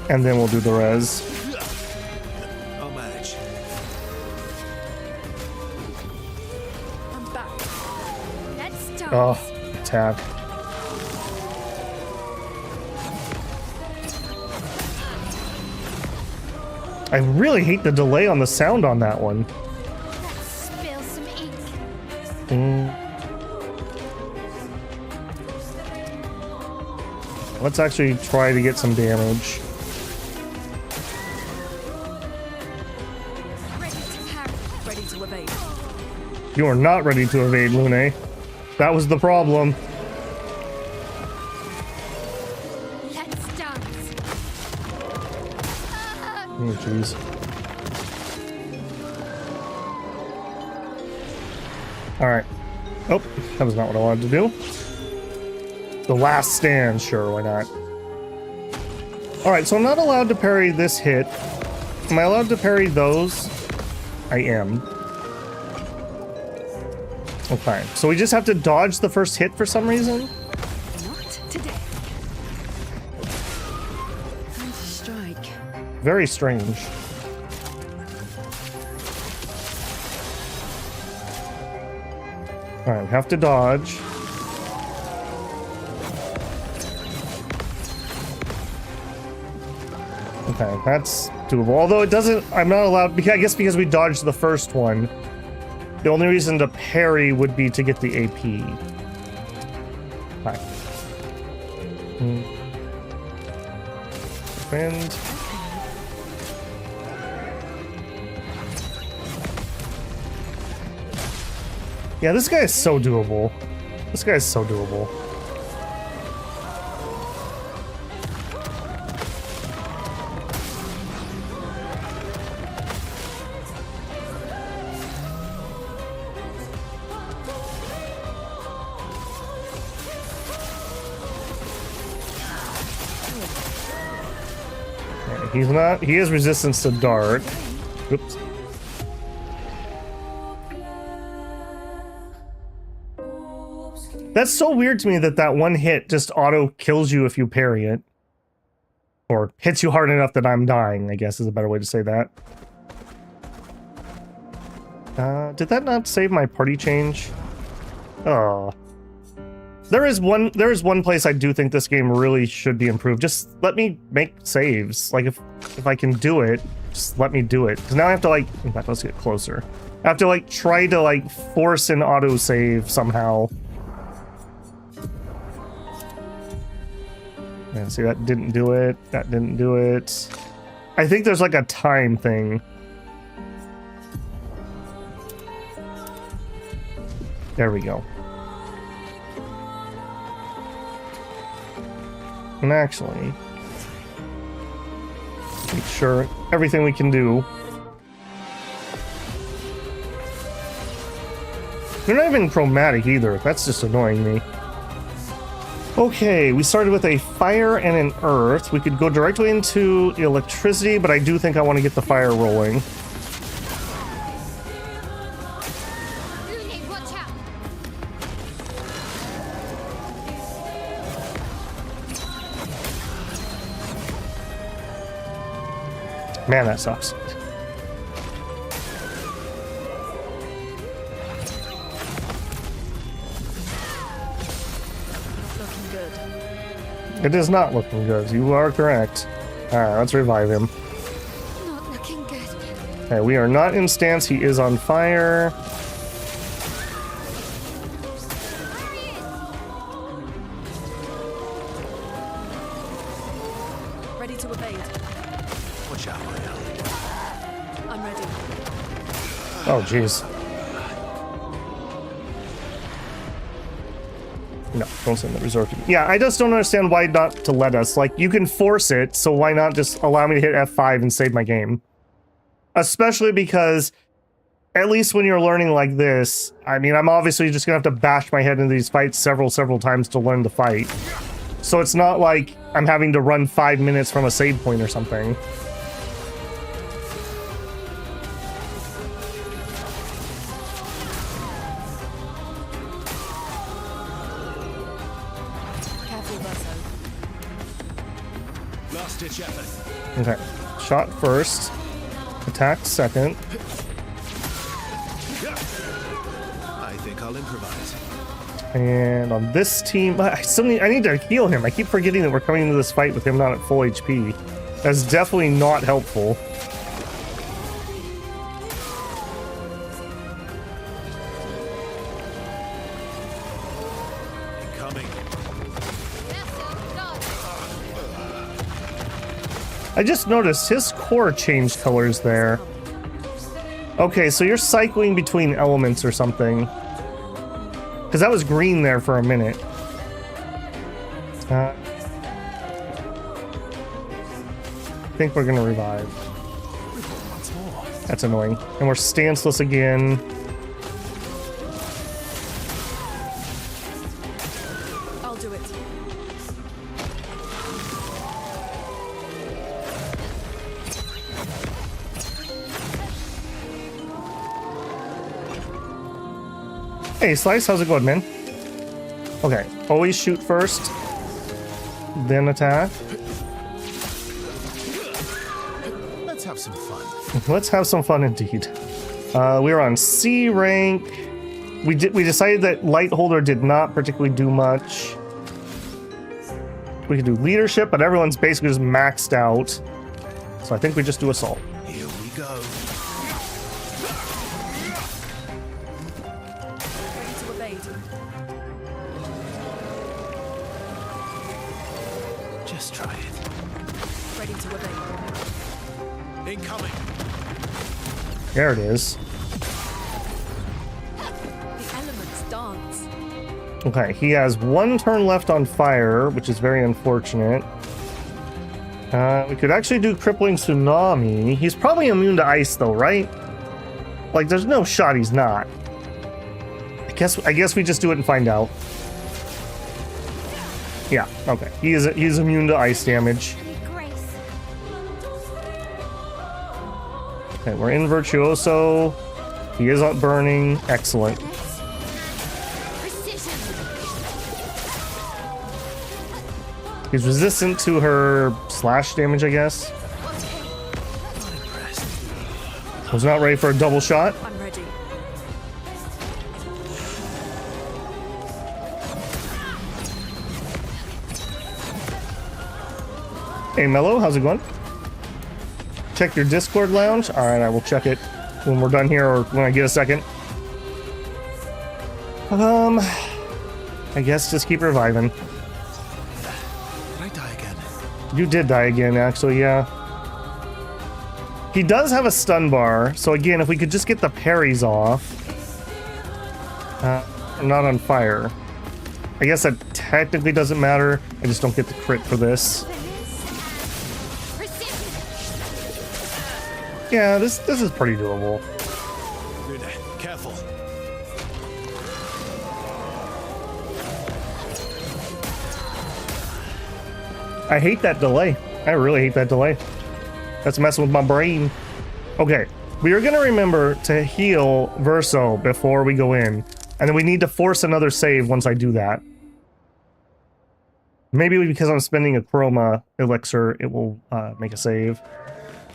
And then we'll do the res. I'll manage. I'm back. Let's start. Oh, attack. I really hate the delay on the sound on that one. Spill some ink. Let's actually try to get some damage. Ready to parry. Ready to evade. You are not ready to evade, Lune. That was the problem. Let's dance. Oh, jeez. Alright. Oh, that was not what I wanted to do. The last stand, sure, why not? Alright, so I'm not allowed to parry this hit. Am I allowed to parry those? I am. Okay, so we just have to dodge the first hit for some reason? Not today. Time to strike. Very strange. Alright, we have to dodge. Okay, that's doable. Although it doesn't... I'm not allowed... I guess because we dodged the first one. The only reason to parry would be to get the AP. Right. Defend. Yeah, this guy is so doable. This guy is so doable. He's not... He has resistance to dark. Oops. That's so weird to me that that one hit just auto kills you if you parry it. Or hits you hard enough that I'm dying, I guess is a better way to say that. Did that not save my party change? Oh. There is one place I do think this game really should be improved. Just let me make saves. Like if I can do it, just let me do it. Because now I have to like, in fact, let's get closer. I have to like try to like force an autosave somehow. Yeah, see, that didn't do it. That didn't do it. I think there's like a time thing. There we go. And actually, make sure everything we can do. They're not even chromatic either. That's just annoying me. Okay, we started with a fire and an earth. We could go directly into electricity, but I do think I want to get the fire rolling. Lune, watch out. Man, that sucks. Looking good. It is not looking good. You are correct. Alright, let's revive him. Not looking good. Okay, we are not in stance. He is on fire. Ready to evade. Watch out, I'm ready. Oh, jeez. No, don't send the resort to me. Yeah, I just don't understand why not to let us. Like, you can force it, so why not just allow me to hit F5 and save my game? Especially because, at least when you're learning like this, I mean, I'm obviously just gonna have to bash my head into these fights several times to learn the fight. So it's not like I'm having to run 5 minutes from a save point or something. Careful, Verso. Last ditch effort. Okay, shot first, attack second. I think I'll improvise. And on this team, I need to heal him. I keep forgetting that we're coming into this fight with him not at full HP. That's definitely not helpful. Incoming. I just noticed his core changed colors there. Okay, so you're cycling between elements or something. Because that was green there for a minute. I think we're gonna revive. That's annoying. And we're stanceless again. I'll do it. Hey, Slice, how's it going, man? Okay, always shoot first, then attack. Let's have some fun. Let's have some fun indeed. We're on C rank. We decided that Light Holder did not particularly do much. We could do leadership, but everyone's basically just maxed out. So I think we just do assault. Here we go. Ready to evade. Just try it. Ready to evade. Incoming. There it is. The elements dance. Okay, he has one turn left on fire, which is very unfortunate. We could actually do Crippling Tsunami. He's probably immune to ice, though, right? Like, there's no shot he's not. I guess we just do it and find out. Yeah, okay. He's immune to ice damage. Grace. Okay, we're in Virtuoso. He is up burning. Excellent. Precision. He's resistant to her slash damage, I guess. Was not ready for a double shot. I'm ready. Hey, Mello, how's it going? Check your Discord lounge. All right, I will check it when we're done here or when I get a second. I guess just keep reviving. Did I die again? You did die again, actually, yeah. He does have a stun bar, so again, if we could just get the parries off. I'm not on fire. I guess that technically doesn't matter. I just don't get the crit for this. Precision. Yeah, this is pretty doable. Luna, careful. I hate that delay. I really hate that delay. That's messing with my brain. Okay, we are gonna remember to heal Verso before we go in. And then we need to force another save once I do that. Maybe because I'm spending a Chroma elixir, it will make a save.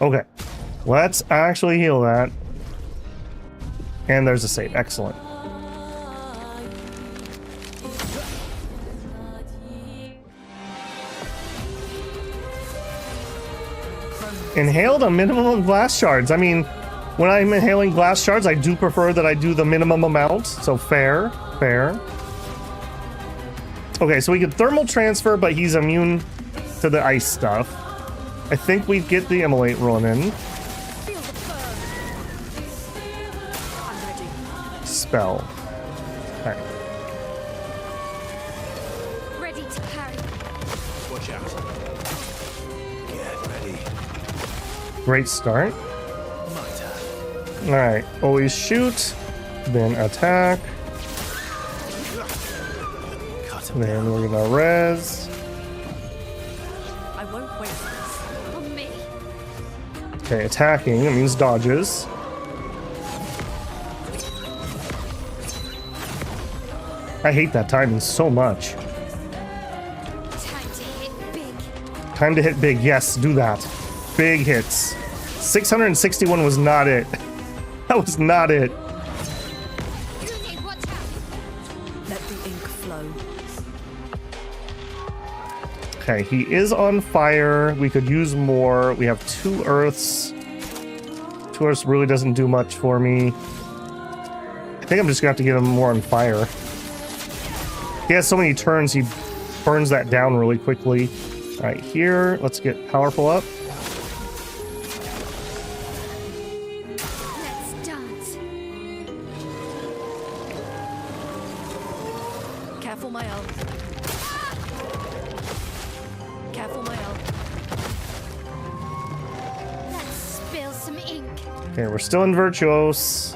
Okay, let's actually heal that. And there's a save. Excellent. Inhaled a minimum of glass shards. I mean, when I'm inhaling glass shards, I do prefer that I do the minimum amount. So fair, fair. Okay, so we can thermal transfer, but he's immune to the ice stuff. I think we get the immolate running. Spell. Okay. Ready to parry. Watch out. Get ready. Great start. My turn. Alright, always shoot, then attack, Cut him then down. we're gonna res. I won't waste this. On me. Okay, attacking, it means dodges. I hate that timing so much. Time to hit big. Time to hit big, yes, do that. Big hits. 661 was not it. That was not it. Grenade, watch out. Let the ink flow. Okay, he is on fire. We could use more. We have 2 earths. 2 earths really doesn't do much for me. I think I'm just gonna have to get him more on fire. He has so many turns, he burns that down really quickly. All right, here, let's get powerful up. Let's dance. Careful, my elf. Careful, my elf. Let's spill some ink. Okay, we're still in Virtuos.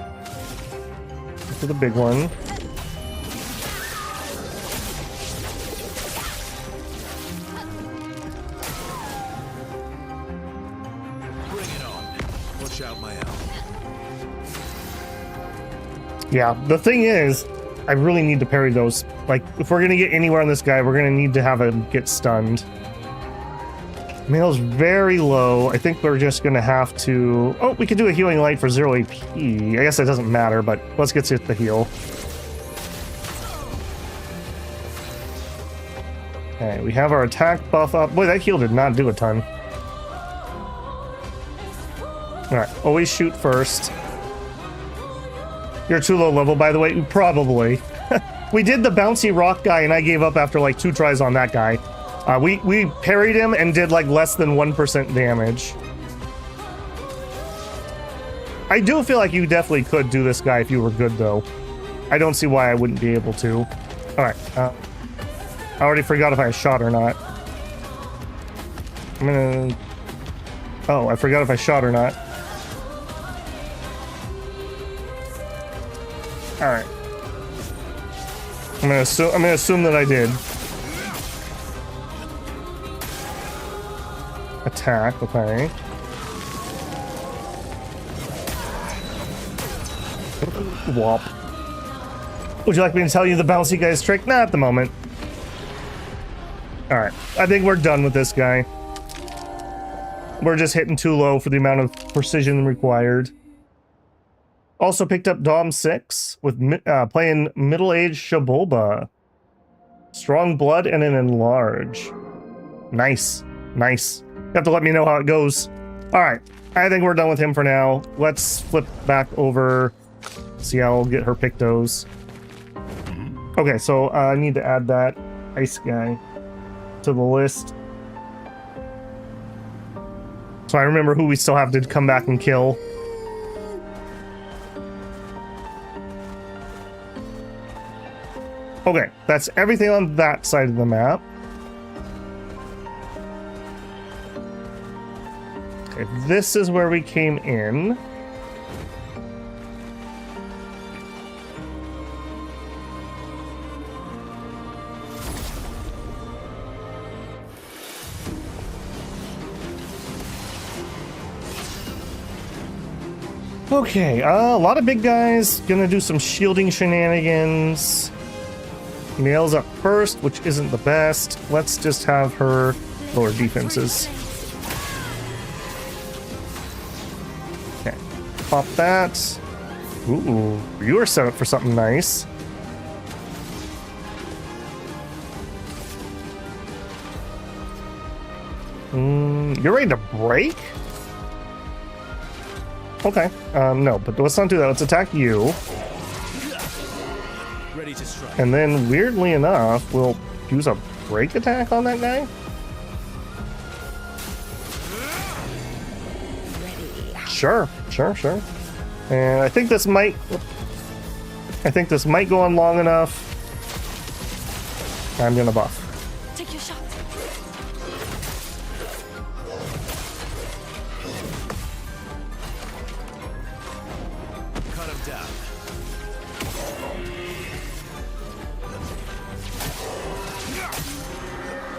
For the big one. Bring it on. Watch out, my elf. Yeah, the thing is, I really need to parry those. Like, if we're gonna get anywhere on this guy, we're gonna need to have him get stunned. Mail's very low. I think we're just gonna have to... Oh, we could do a healing light for 0 AP. I guess it doesn't matter, but let's get to the heal. Okay, we have our attack buff up. Boy, that heal did not do a ton. Alright, always shoot first. You're too low level, by the way. Probably. We did the bouncy rock guy, and I gave up after like 2 tries on that guy. We parried him and did like less than 1% damage. I do feel like you definitely could do this guy if you were good, though. I don't see why I wouldn't be able to. Alright, I already forgot if I shot or not. I'm gonna... Oh, I forgot if I shot or not. Alright. I'm gonna assume that I did. Attack, okay. Whop. Would you like me to tell you the bouncy guy's trick? Not at the moment. Alright, I think we're done with this guy. We're just hitting too low for the amount of precision required. Also picked up Dom 6 with playing middle-aged Shaboba. Strong blood and an enlarge. Nice, nice. You have to let me know how it goes. Alright, I think we're done with him for now. Let's flip back over. See how I'll get her Pictos. Okay, so I need to add that ice guy to the list. So I remember who we still have to come back and kill. Okay, that's everything on that side of the map. Okay, this is where we came in. Okay, a lot of big guys. Gonna do some shielding shenanigans. Nails up first, which isn't the best. Let's just have her lower defenses. pop that. Ooh, you are set up for something nice. You're ready to break? Okay. No, but let's not do that. Let's attack you. Ready to strike. And then, weirdly enough, we'll use a break attack on that guy. Sure. And I think this might go on long enough. I'm gonna buff. Take your shot. Cut him down.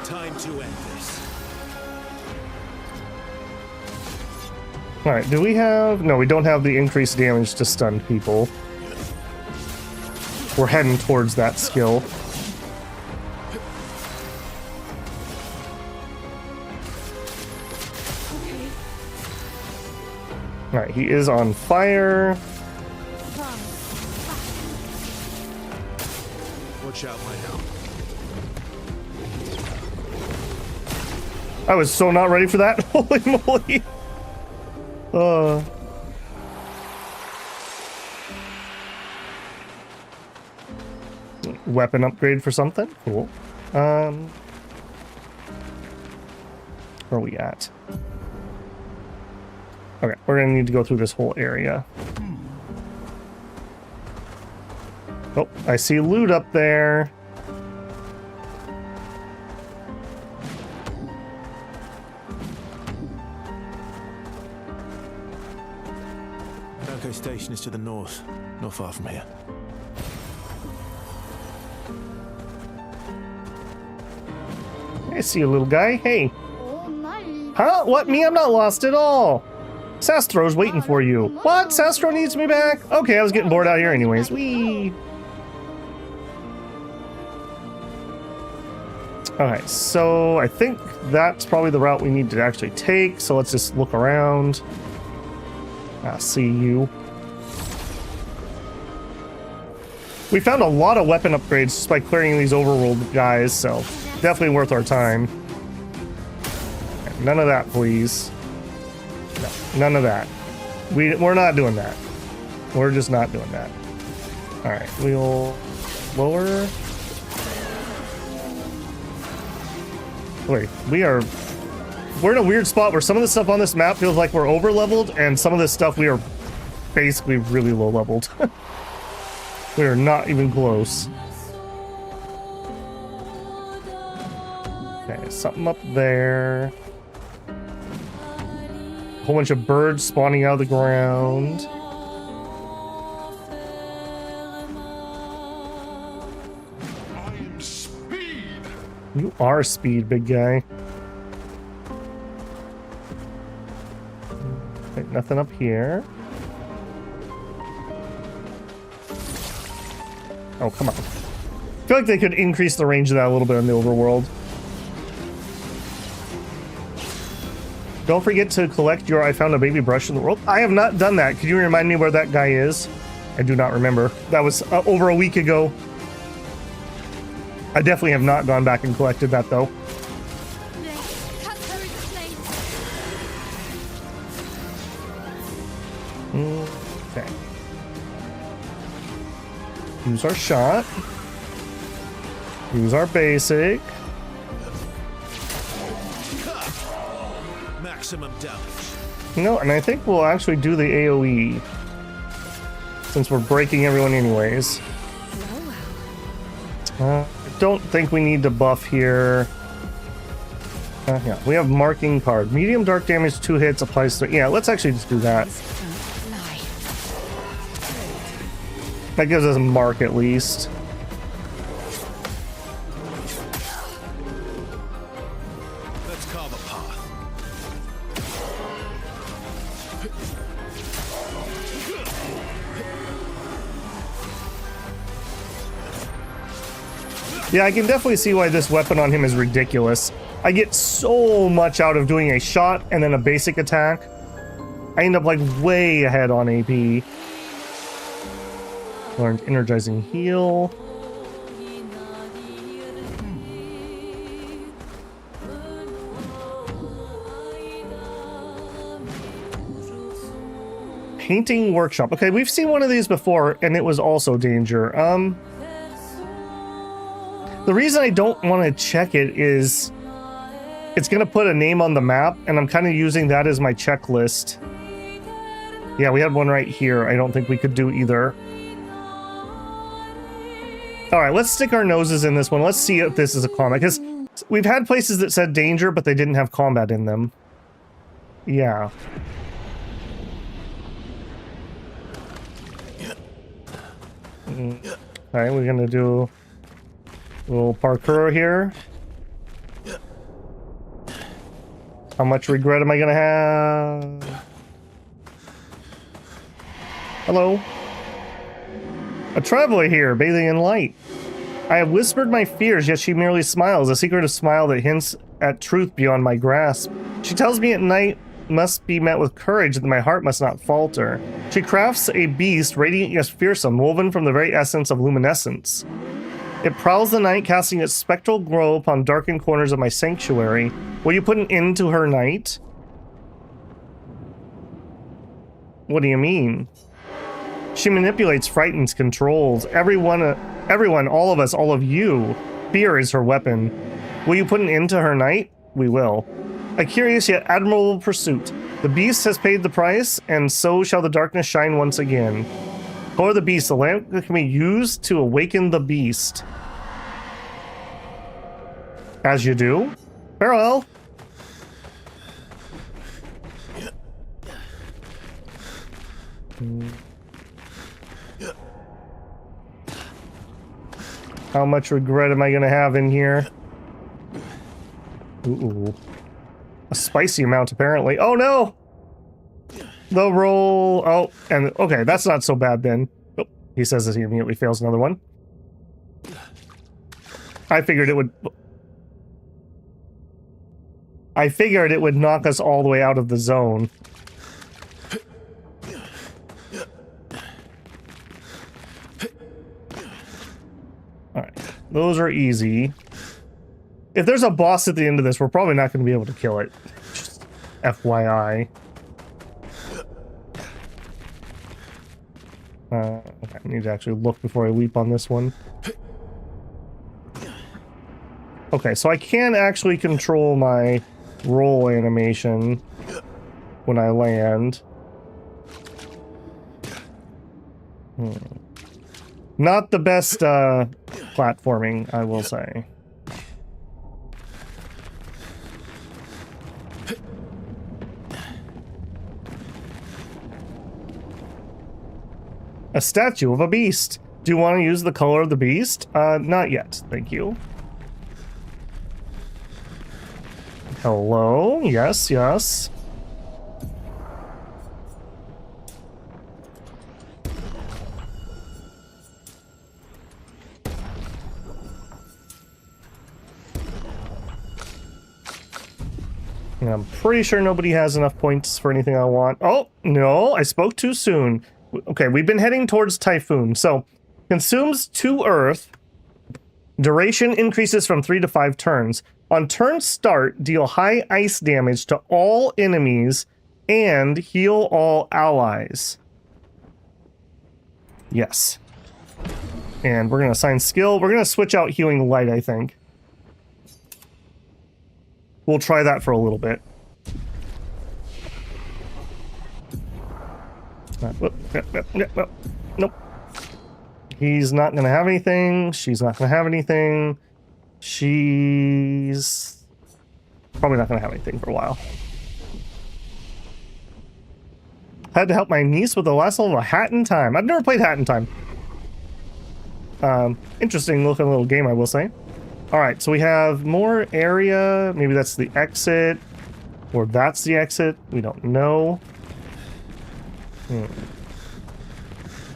Time to end this. Alright, do we have... No, we don't have the increased damage to stun people. We're heading towards that skill. Alright, he is on fire. Watch out, my help. I was so not ready for that. Holy moly. Weapon upgrade for something? Cool. Where are we at? Okay, we're gonna need to go through this whole area. Oh, I see loot up there. Echo Station is to the north, not far from here. I see you, little guy. Hey. Huh? What? Me? I'm not lost at all. Sastro's waiting for you. What? Sastro needs me back? Okay, I was getting bored out here anyways. Whee! Alright, so I think that's probably the route we need to actually take, so let's just look around. I see you. We found a lot of weapon upgrades just by clearing these overworld guys, so definitely worth our time. None of that, please. No, none of that. We're not doing that. We're just not doing that. Alright, we'll lower. Wait, we're in a weird spot where some of the stuff on this map feels like we're over leveled, and some of this stuff we are basically really low leveled. We are not even close. Okay, something up there. A whole bunch of birds spawning out of the ground. I'm speed. You are speed, big guy. Okay, nothing up here. Oh, come on. I feel like they could increase the range of that a little bit in the overworld. Don't forget to collect your I found a baby brush in the world. I have not done that. Could you remind me where that guy is? I do not remember. That was over a week ago. I definitely have not gone back and collected that, though. Okay. Use our shot. Use our basic. Maximum damage. No, and I think we'll actually do the AoE. Since we're breaking everyone anyways. I don't think we need to buff here. Yeah, we have marking card. Medium dark damage, 2 hits, applies to... Yeah, let's actually just do that. That gives us a mark at least. Let's carve a path. Yeah, I can definitely see why this weapon on him is ridiculous. I get so much out of doing a shot and then a basic attack. I end up like way ahead on AP. Learned energizing heal. Painting workshop. Okay, we've seen one of these before, and it was also danger. The reason I don't want to check it is it's going to put a name on the map, and I'm kind of using that as my checklist. Yeah, we had one right here. I don't think we could do either. All right, let's stick our noses in this one. Let's see if this is a combat, because we've had places that said danger, but they didn't have combat in them. Yeah. Alright, we're gonna do a little parkour here. How much regret am I gonna have? Hello. A traveler here, bathing in light. I have whispered my fears, yet she merely smiles, a secretive smile that hints at truth beyond my grasp. She tells me at night must be met with courage, that my heart must not falter. She crafts a beast radiant yet fearsome, woven from the very essence of luminescence. It prowls the night, casting its spectral glow upon darkened corners of my sanctuary. Will you put an end to her night? What do you mean? She manipulates, frightens, controls. Everyone, all of us, all of you. Fear is her weapon. Will you put an end to her night? We will. A curious yet admirable pursuit. The beast has paid the price, and so shall the darkness shine once again. Color the beast, the lamp that can be used to awaken the beast. As you do. Farewell. How much regret am I gonna have in here? Ooh. A spicy amount, apparently. Oh no! The roll. Oh, and okay, that's not so bad then. Oh, he says that he immediately fails another one. I figured it would knock us all the way out of the zone. Alright, those are easy. If there's a boss at the end of this, we're probably not going to be able to kill it. Just FYI. Okay, I need to actually look before I leap on this one. Okay, so I can actually control my roll animation when I land. Not the best platforming, I will say. A statue of a beast. Do you want to use the color of the beast? Not yet, thank you. Hello? Yes, yes. I'm pretty sure nobody has enough points for anything I want. Oh, no, I spoke too soon. Okay, we've been heading towards Typhoon. So, consumes 2 Earth. Duration increases from 3 to 5 turns. On turn start, deal high ice damage to all enemies and heal all allies. Yes. And we're going to assign skill. We're going to switch out healing light, I think. We'll try that for a little bit. Nope. He's not going to have anything. She's not going to have anything. She's probably not going to have anything for a while. Had to help my niece with the last level of Hat in Time. I've never played Hat in Time. Interesting looking little game, I will say. Alright, so we have more area. Maybe that's the exit. Or that's the exit. We don't know.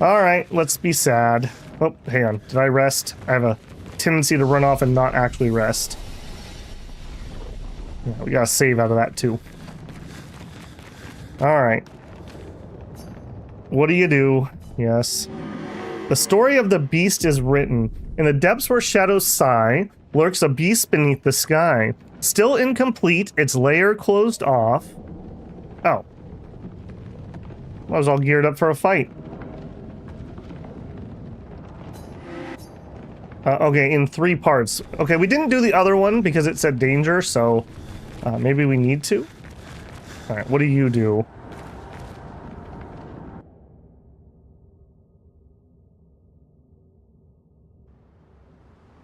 Alright, let's be sad. Oh, hang on. Did I rest? I have a tendency to run off and not actually rest. Yeah, we gotta save out of that too. Alright. What do you do? Yes. The story of the beast is written. In the depths where shadows sigh, lurks a beast beneath the sky. Still incomplete, its lair closed off. Oh. I was all geared up for a fight. Okay, in 3 parts. Okay, we didn't do the other one because it said danger, so maybe we need to. Alright, what do you do?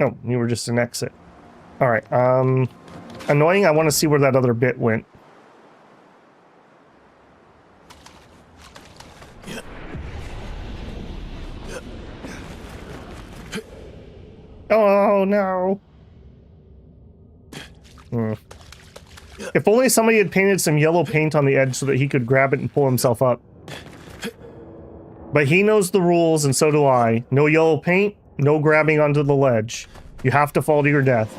Oh, you were just an exit. Alright, annoying, I want to see where that other bit went. Oh, no. If only somebody had painted some yellow paint on the edge so that he could grab it and pull himself up. But he knows the rules, and so do I. No yellow paint, no grabbing onto the ledge. You have to fall to your death.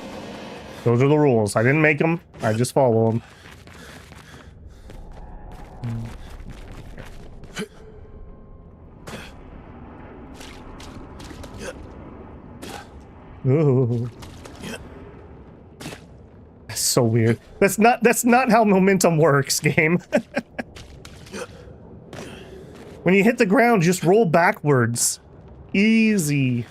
Those are the rules. I didn't make them. I just follow them. Ooh. That's so weird. That's not how momentum works, game. When you hit the ground, just roll backwards. Easy.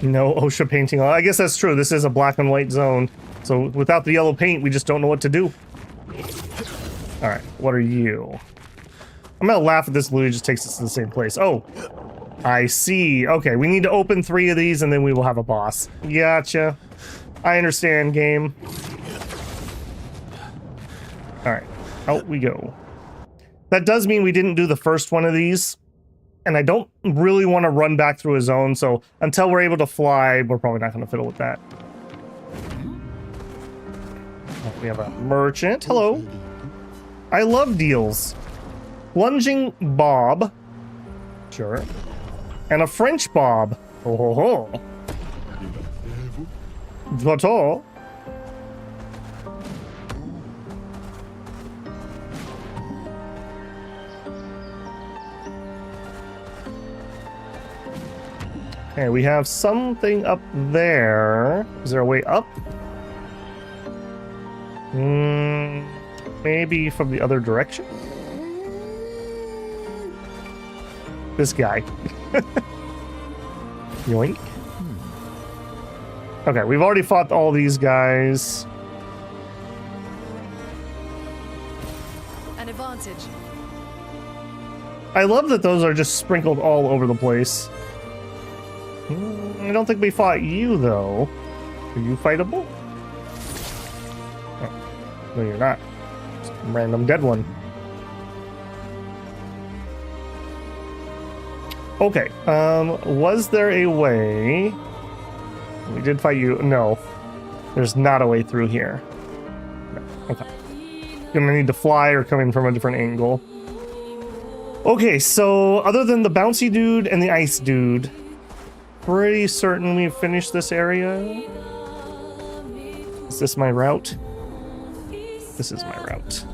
No OSHA painting on. I guess that's true. This is a black and white zone. So without the yellow paint, we just don't know what to do. Alright, what are you? I'm gonna laugh at this loot, it just takes us to the same place. Oh, I see. Okay, we need to open 3 of these and then we will have a boss. Gotcha. I understand, game. Alright, out we go. That does mean we didn't do the first one of these. And I don't really want to run back through a zone, so until we're able to fly, we're probably not going to fiddle with that. Oh, we have a merchant. Hello. I love deals. Lunging Bob. Sure. And a French Bob. Oh ho ho. Vato. Okay, we have something up there. Is there a way up? Maybe from the other direction? This guy. Yoink. Okay, we've already fought all these guys. An advantage. I love that those are just sprinkled all over the place. I don't think we fought you, though. Are you fightable? Oh. No, you're not. Just a random dead one. Okay, was there a way... We did fight you. No. There's not a way through here. No. Okay. Gonna need to fly or come in from a different angle. Okay, so other than the bouncy dude and the ice dude, pretty certain we've finished this area. Is this my route? This is my route.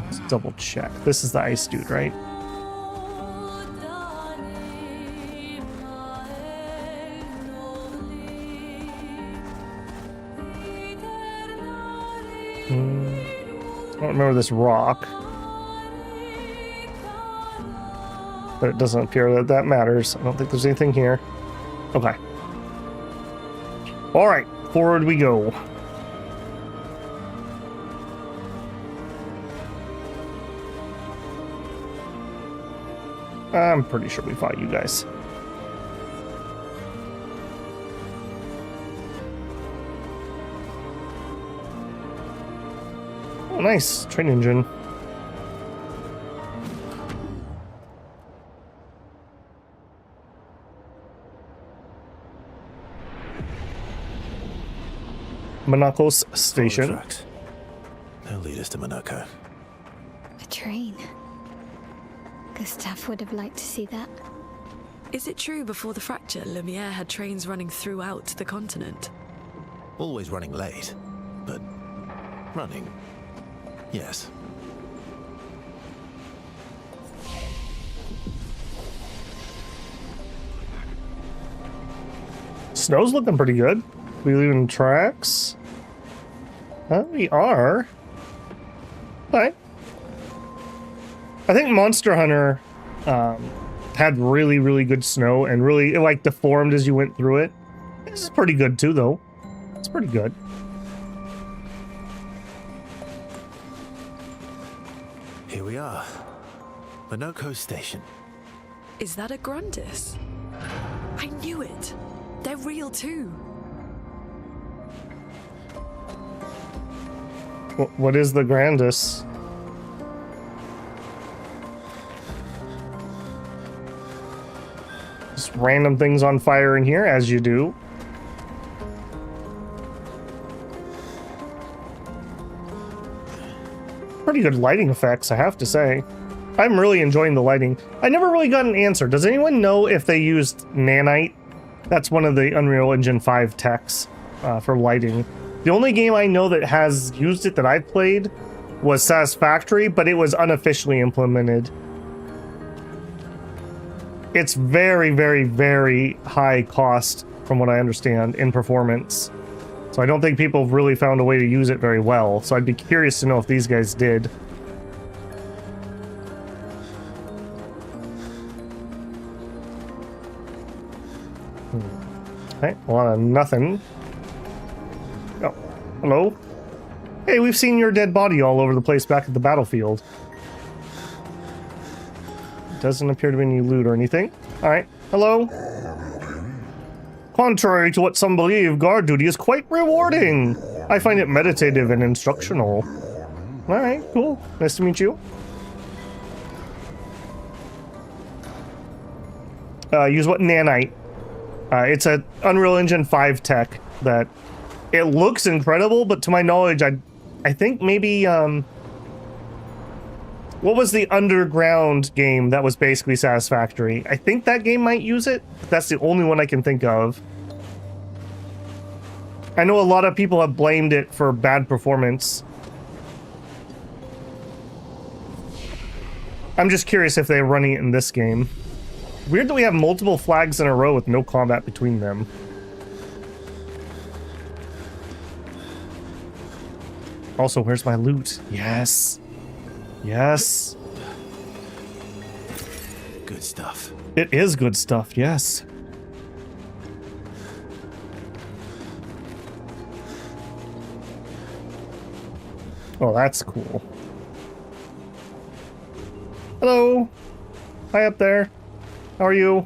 Let's double check. This is the ice dude, right? I don't remember this rock. But it doesn't appear that that matters. I don't think there's anything here. Okay. Alright, forward we go. I'm pretty sure we fought you guys. Oh, nice. Train engine. Monaco's station. Tracks. They'll lead us to Monaco. A train. Gustav would have liked to see that. Is it true before the fracture, Lumiere had trains running throughout the continent? Always running late, but running Yes. Snow's looking pretty good. We leaving tracks? We are. Okay. I think Monster Hunter had really, really good snow and really, it like deformed as you went through it. This is pretty good too, though. It's pretty good. Here we are. Minoko Station. Is that a Grandis? I knew it. They're real too. What is the Grandis? Just random things on fire in here, as you do. Pretty good lighting effects, I have to say. I'm really enjoying the lighting. I never really got an answer. Does anyone know if they used nanite? That's one of the Unreal Engine 5 techs for lighting. The only game I know that has used it that I've played was Satisfactory, but it was unofficially implemented. It's very, very, very high cost, from what I understand, in performance. So I don't think people have really found a way to use it very well. So I'd be curious to know if these guys did. Okay, a lot of nothing. Oh, hello? Hey, we've seen your dead body all over the place back at the battlefield. Doesn't appear to be any loot or anything. Alright, hello? Contrary to what some believe, guard duty is quite rewarding. I find it meditative and instructional. Alright, cool. Nice to meet you. Use what? Nanite. It's a Unreal Engine 5 tech that it looks incredible, but to my knowledge, I think maybe, what was the underground game that was basically Satisfactory? I think that game might use it. That's the only one I can think of. I know a lot of people have blamed it for bad performance. I'm just curious if they're running it in this game. Weird that we have multiple flags in a row with no combat between them. Also, where's my loot? Yes. Yes. Good stuff. It is good stuff, yes. Oh, that's cool. Hello. Hi up there. How are you?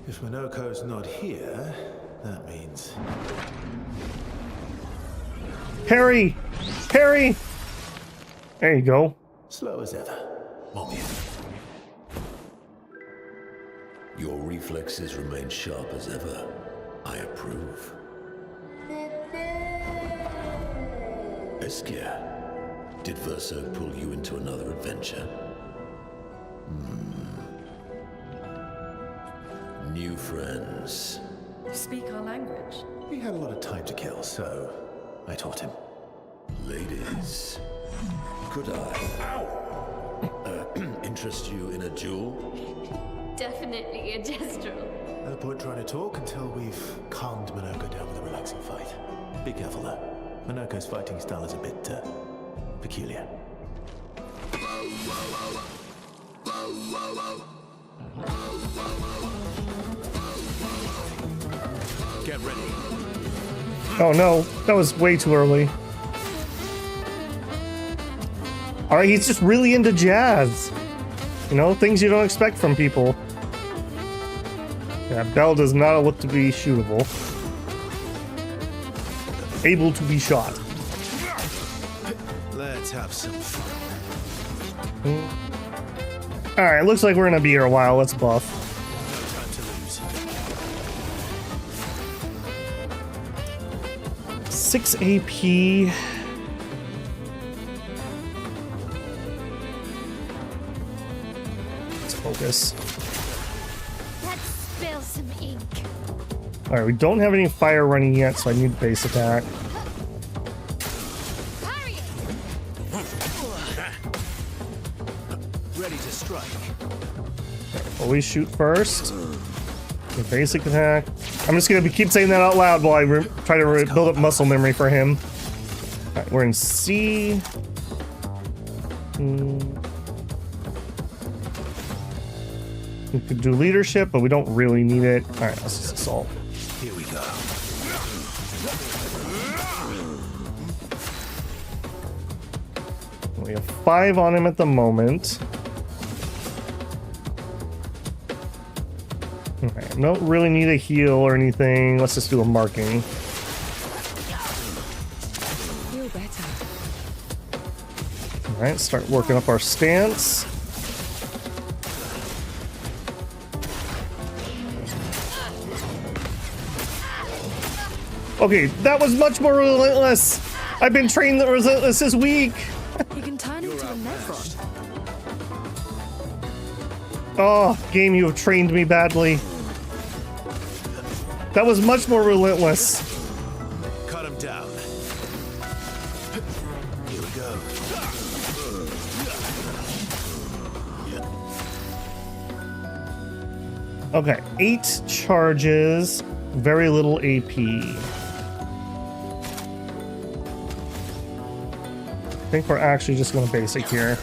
If Minoko's not here, that means... Harry! Harry! There you go. slow as ever. Won't you? Your reflexes remain sharp as ever. I approve. Eskia, did Verso pull you into another adventure? New friends. You speak our language. He had a lot of time to kill, so I taught him. Ladies, could I interest you in a duel? Definitely a gestural. No point trying to talk until we've calmed Minoko down with a relaxing fight. Be careful though. Minoko's fighting style is a bit peculiar. Get ready. Oh no, that was way too early. Alright, he's just really into jazz. You know, things you don't expect from people. Yeah, Bell does not look to be shootable. Able to be shot. Let's have some fun. Alright, looks like we're gonna be here a while. Let's buff. No time to lose. 6 AP. Let's focus. Let's spill some ink. Alright, we don't have any fire running yet, so I need base attack. Always shoot first. The basic attack. I'm just gonna keep saying that out loud while I try to build up muscle memory for him. Alright, we're in C. We could do leadership, but we don't really need it. Alright, let's just assault. Here we go. We have 5 on him at the moment. Okay, don't really need a heal or anything. Let's just do a marking. Feel better. Alright, start working up our stance. Okay, that was much more relentless. I've been trained that relentless this week. You can turn into a Nevron. Oh, game, you have trained me badly. That was much more relentless. Cut him down. Here we go. Okay, 8 charges, very little AP. I think we're actually just going to basic here.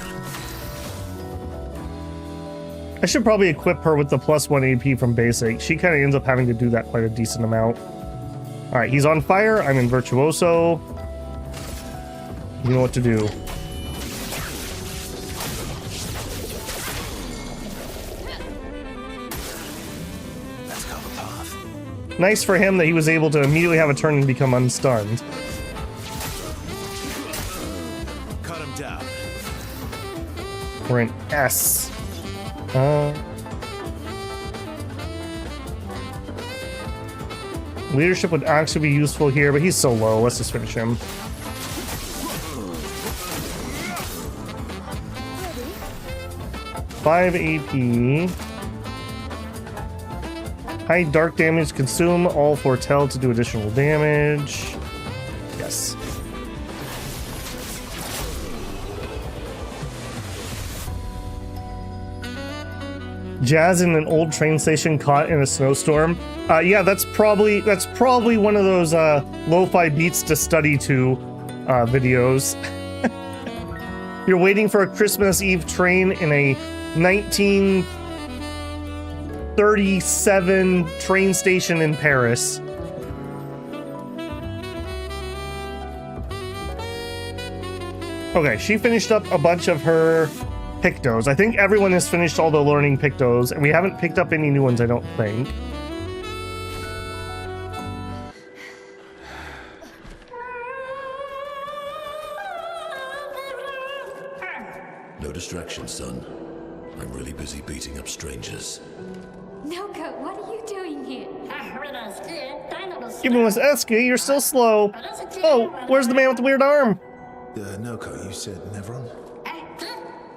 I should probably equip her with the +1 AP from basic. She kind of ends up having to do that quite a decent amount. Alright, he's on fire. I'm in Virtuoso. You know what to do. Let's go the path. Nice for him that he was able to immediately have a turn and become unstunned. Cut him down. We're in S. Leadership would actually be useful here, but he's so low. Let's just finish him. Five AP. High dark damage. Consume all foretell to do additional damage. Yes. Jazz in an old train station caught in a snowstorm. Yeah, that's probably one of those lo-fi beats to study to videos. You're waiting for a Christmas Eve train in a 1937 train station in Paris. Okay, she finished up a bunch of her Pictos. I think everyone has finished all the learning Pictos, and we haven't picked up any new ones, I don't think. No distraction, son. I'm really busy beating up strangers. Noko, what are you doing here? Even with Eski, you're still slow. Oh, where's the man with the weird arm? Noko, you said Nevron?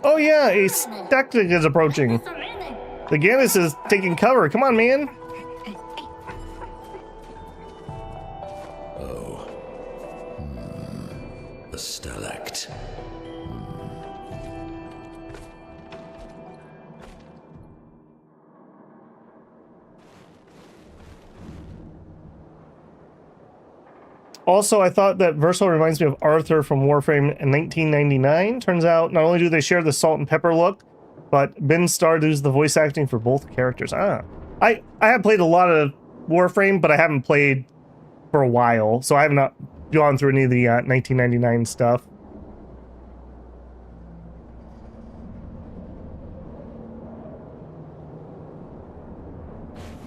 Oh yeah, a tactic is approaching. The Gannis is taking cover. Come on, man. Oh. A stalact. Also, I thought that Verso reminds me of Arthur from Warframe in 1999. Turns out, not only do they share the salt and pepper look, but Ben Stardew's the voice acting for both characters. I have played a lot of Warframe, but I haven't played for a while, so I have not gone through any of the 1999 stuff.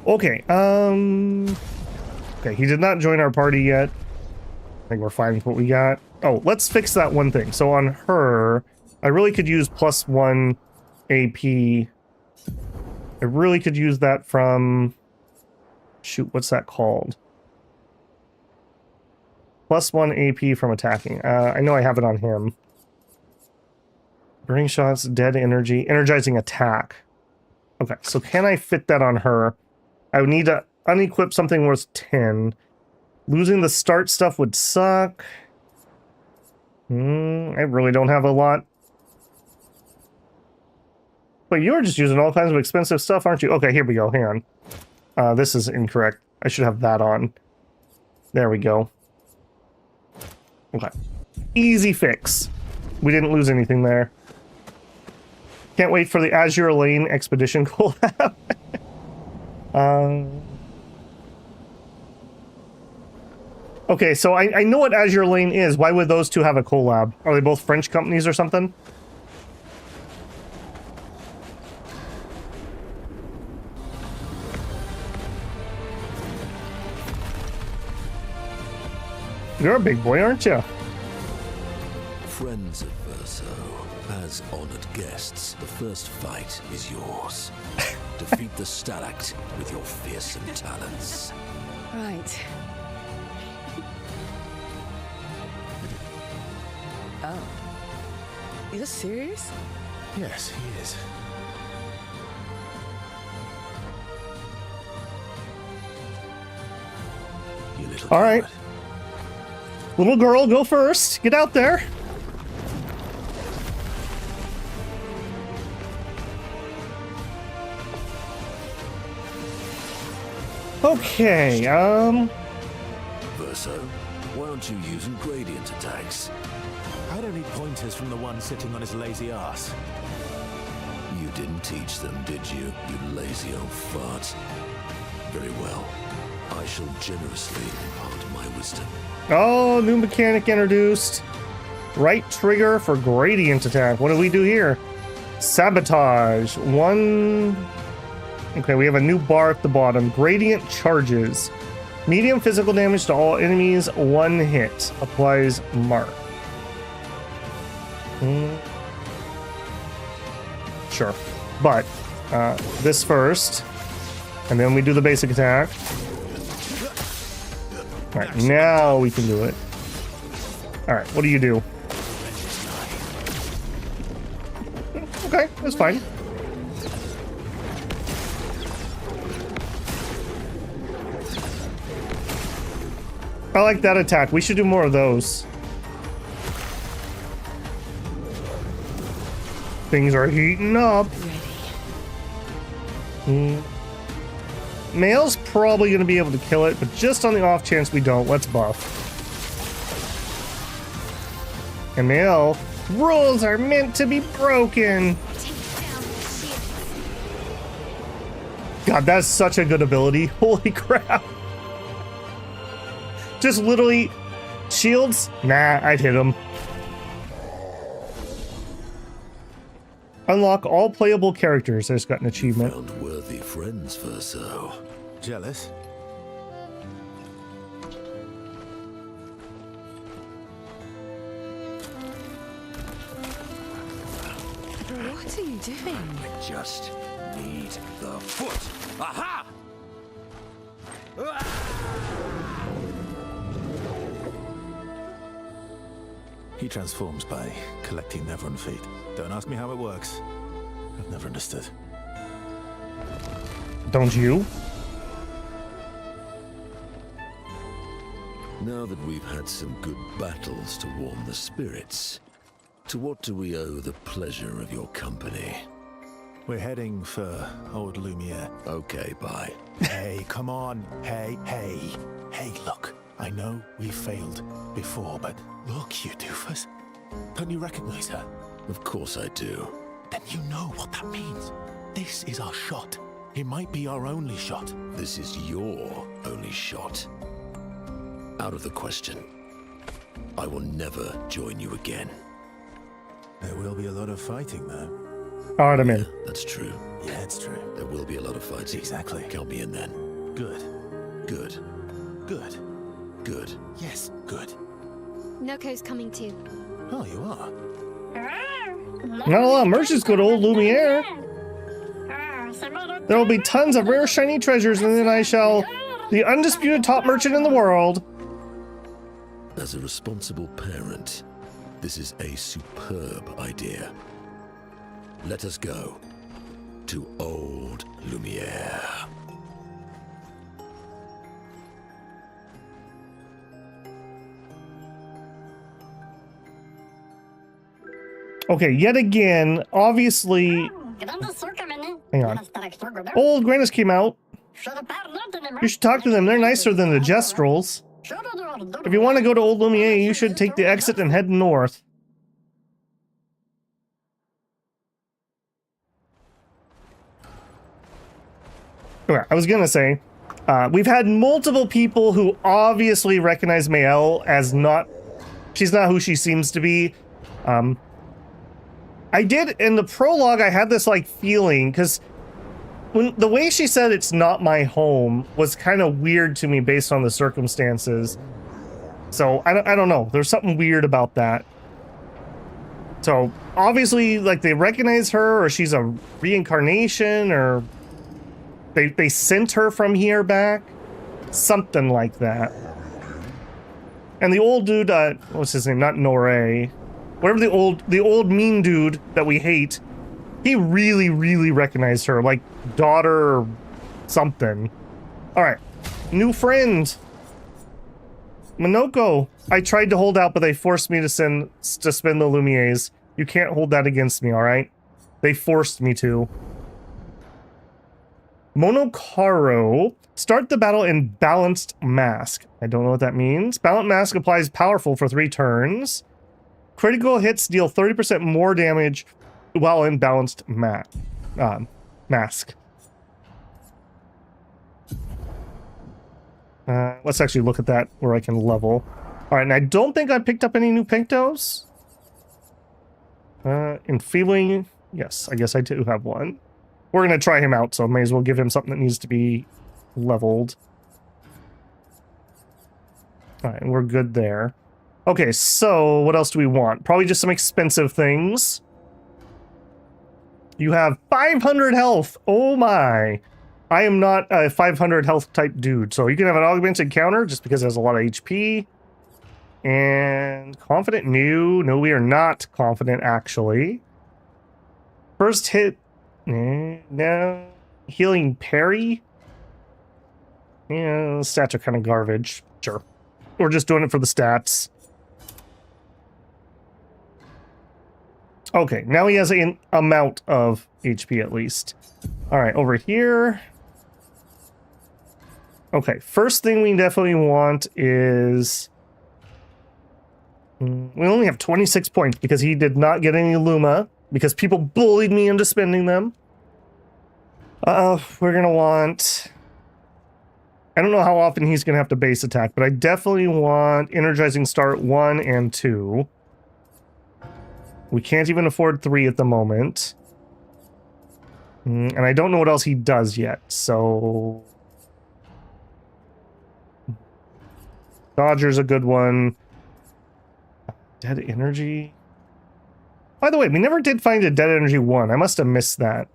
Okay, okay, he did not join our party yet. I think we're fine with what we got. Oh, let's fix that one thing. So on her, I really could use +1 AP. I really could use that from... Shoot, what's that called? +1 AP from attacking. I know I have it on him. Burning shots, dead energy, energizing attack. Okay, so can I fit that on her? I would need to unequip something worth 10. Losing the start stuff would suck. I really don't have a lot. But you're just using all kinds of expensive stuff, aren't you? Okay, here we go. Hang on. This is incorrect. I should have that on. There we go. Okay. Easy fix. We didn't lose anything there. Can't wait for the Azure Lane Expedition collab. Okay, so I know what Azure Lane is. Why would those two have a collab? Are they both French companies or something? You're a big boy, aren't you? Friends of Verso, as honored guests, the first fight is yours. Defeat the Stalact with your fearsome talents. Right. Oh. You're serious? Yes, he is. You little All right. coward. Little girl, go first. Get out there. Okay, Verso, why aren't you using gradient attacks? I don't need pointers from the one sitting on his lazy ass. You didn't teach them, did you, you lazy old fart? Very well. I shall generously impart my wisdom. oh, new mechanic introduced. Right trigger for gradient attack. What do we do here? Sabotage. One... Okay, we have a new bar at the bottom. Gradient charges. Medium physical damage to all enemies. One hit. Applies mark. Sure. But, this first. And then we do the basic attack. Alright, now we can do it. Alright, what do you do? Okay, that's fine. I like that attack. We should do more of those. Things are heating up. Male's probably going to be able to kill it, but just on the off chance we don't, let's buff. And male, rules are meant to be broken. God, that's such a good ability. Holy crap. Just literally shields? Nah, I'd hit him. Unlock all playable characters. I just got an achievement. Found worthy friends, Verso. Jealous? What are you doing? I just need the foot. Aha! He transforms by collecting Neveron feet. Don't ask me how it works. I've never understood. Don't you? Now that we've had some good battles to warm the spirits, to what do we owe the pleasure of your company? We're heading for old Lumiere. Okay, bye. Hey, come on. Hey, hey. Hey, look. I know we failed before, but look, you doofus. Don't you recognize her? Of course I do. Then you know what that means. This is our shot. It might be our only shot. This is your only shot. Out of the question. I will never join you again. There will be a lot of fighting, though. Alright, I'm in. That's true. Yeah, it's true. There will be a lot of fighting. Exactly. Count me in then. Good. Good. Good. Good. Yes, good. Noko's coming too. Oh, you are? Not a lot of merchants go to old Lumiere. There will be tons of rare shiny treasures, and then I shall the undisputed top merchant in the world. As a responsible parent, this is a superb idea. Let us go to old Lumiere. Okay, yet again, obviously Hang on. Old Grannis came out. You should talk to them. They're nicer than the Jestrels. If you want to go to Old Lumiere, you should take the exit and head north. Okay, I was gonna say, we've had multiple people who obviously recognize Mael as not... She's not who she seems to be. I did, in the prologue, I had this, like, feeling, because when the way she said it's not my home was kind of weird to me based on the circumstances. So, I don't know. There's something weird about that. So, obviously, like, they recognize her, or she's a reincarnation, or they sent her from here back. Something like that. And the old dude, what's his name? Not Noré. Whatever the old mean dude that we hate, he really, really recognized her, like daughter or something. All right, new friend, Minoko. I tried to hold out, but they forced me to spin the Lumieres. You can't hold that against me, all right? They forced me to. Monokaro. Start the battle in Balanced Mask. I don't know what that means. Balanced Mask applies powerful for 3 turns. Critical hits deal 30% more damage while in Balanced Mask. Let's actually look at that where I can level. All right, and I don't think I picked up any new Pinktos. Enfeebling. Yes, I guess I do have one. We're going to try him out, so I may as well give him something that needs to be leveled. All right, we're good there. Okay, so what else do we want? Probably just some expensive things. You have 500 health. Oh my. I am not a 500 health type dude. So you can have an augmented counter just because it has a lot of HP. And confident? No, we are not confident actually. First hit. No. Healing parry. Yeah, stats are kind of garbage. Sure. We're just doing it for the stats. Okay, now he has an amount of HP at least. All right, over here. Okay, first thing we definitely want is... we only have 26 points because he did not get any Luma, because people bullied me into spending them. We're gonna want... I don't know how often he's gonna have to base attack, but I definitely want Energizing Start 1 and 2. We can't even afford 3 at the moment. And I don't know what else he does yet, so... Dodger's a good one. Dead Energy? By the way, we never did find a Dead Energy 1. I must have missed that.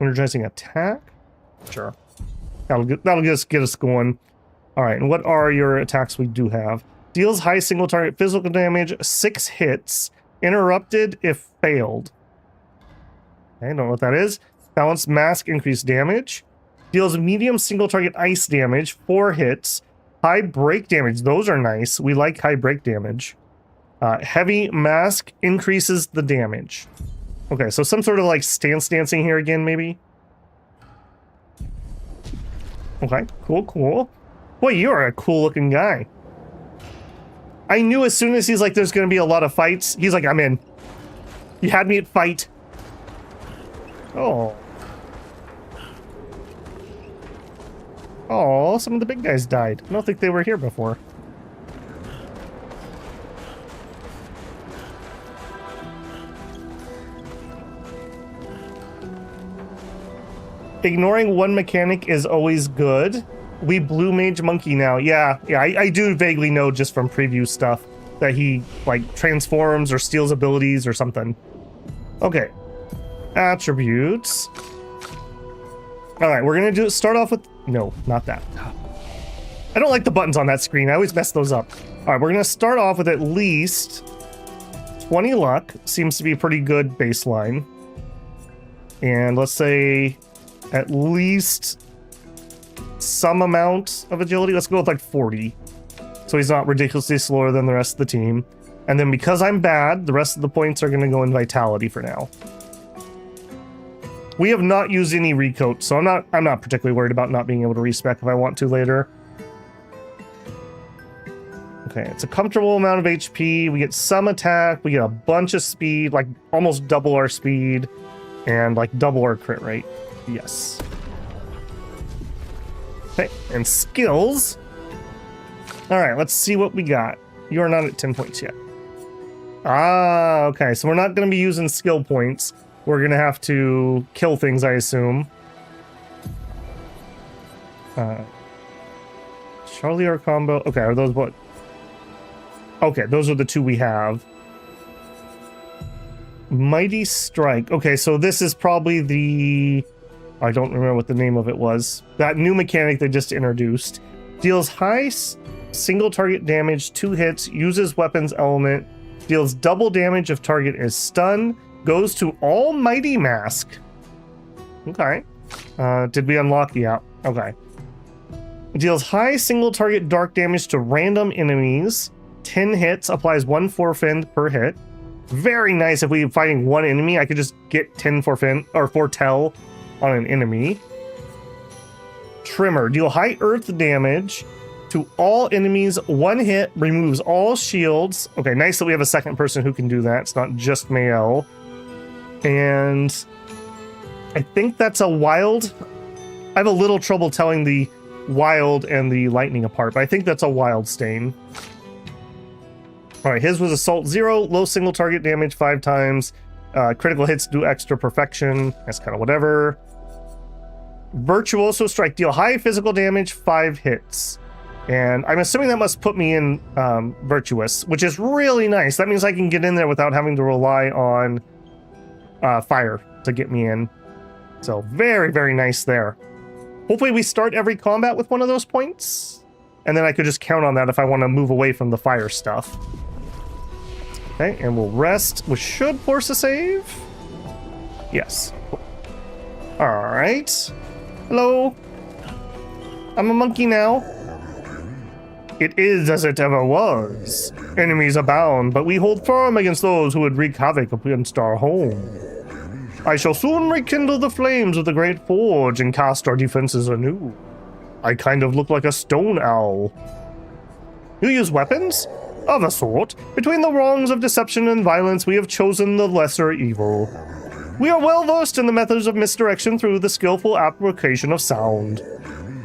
Energizing Attack? Sure. That'll just get us going. Alright, and what are your attacks we do have? Deals high single target physical damage, 6 hits. Interrupted if failed. I don't know what that is. Balanced Mask, increased damage. Deals medium single target ice damage, 4 hits. High break damage, those are nice. We like high break damage. Heavy Mask increases the damage. Okay, so some sort of like stance dancing here again, maybe? Okay, cool. Boy, you are a cool looking guy. I knew as soon as he's like, there's going to be a lot of fights. He's like, I'm in. You had me at fight. Oh. Oh, some of the big guys died. I don't think they were here before. Ignoring one mechanic is always good. We blue mage monkey now. Yeah, I do vaguely know just from preview stuff that he like transforms or steals abilities or something. Okay. Attributes. All right, we're gonna start off with, no, not that. I don't like the buttons on that screen. I always mess those up. All right, we're gonna start off with at least 20 luck. Seems to be a pretty good baseline. And let's say at least some amount of agility. Let's go with like 40. So he's not ridiculously slower than the rest of the team. And then because I'm bad, the rest of the points are going to go in vitality for now. We have not used any recoat, so I'm not particularly worried about not being able to respec if I want to later. Okay, it's a comfortable amount of HP. We get some attack. We get a bunch of speed, like almost double our speed, and like double our crit rate. Yes. Okay, and skills. All right, let's see what we got. You are not at 10 points yet. Ah, okay, so we're not going to be using skill points. We're going to have to kill things, I assume. Charlie or combo. Okay, are those what? Okay, those are the two we have. Mighty Strike. Okay, so this is probably the... I don't remember what the name of it was. That new mechanic they just introduced. Deals high single target damage, 2 hits, uses weapons element, deals double damage if target is stunned, goes to Almighty Mask. Okay. Did we unlock? Yeah. Okay. Deals high single target dark damage to random enemies. 10 hits, applies 1 forefend per hit. Very nice. If we're fighting one enemy, I could just get 10 forefend or foretell on an enemy. Trimmer. Deal high earth damage to all enemies. 1 hit, removes all shields. Okay, nice that we have a second person who can do that. It's not just Mael. And I think that's a wild. I have a little trouble telling the wild and the lightning apart, but I think that's a wild stain. All right, his was Assault 0, low single target damage 5 times. Critical hits do extra perfection. That's kind of whatever. Virtuoso Strike, deal high physical damage, 5 hits. And I'm assuming that must put me in Virtuous, which is really nice. That means I can get in there without having to rely on fire to get me in. So very, very nice there. Hopefully we start every combat with one of those points. And then I could just count on that if I want to move away from the fire stuff. Okay, and we'll rest, which should force a save. Yes. All right. Hello. I'm a monkey now. It is as it ever was. Enemies abound, but we hold firm against those who would wreak havoc against our home. I shall soon rekindle the flames of the great forge and cast our defenses anew. I kind of look like a stone owl. You use weapons? Of a sort. Between the wrongs of deception and violence, we have chosen the lesser evil. We are well versed in the methods of misdirection through the skillful application of sound.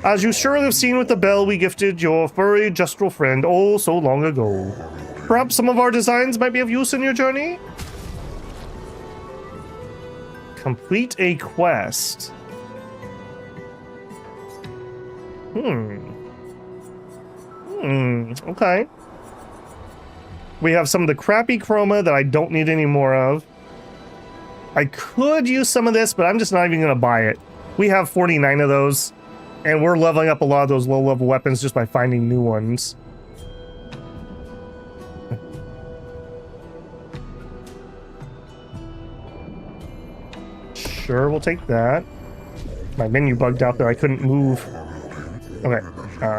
As you surely have seen with the bell we gifted your furry gestural friend oh so long ago. Perhaps some of our designs might be of use in your journey? Complete a quest. Okay. We have some of the crappy chroma that I don't need any more of. I could use some of this, but I'm just not even going to buy it. We have 49 of those, and we're leveling up a lot of those low-level weapons just by finding new ones. Sure, we'll take that. My menu bugged out there. I couldn't move. Okay.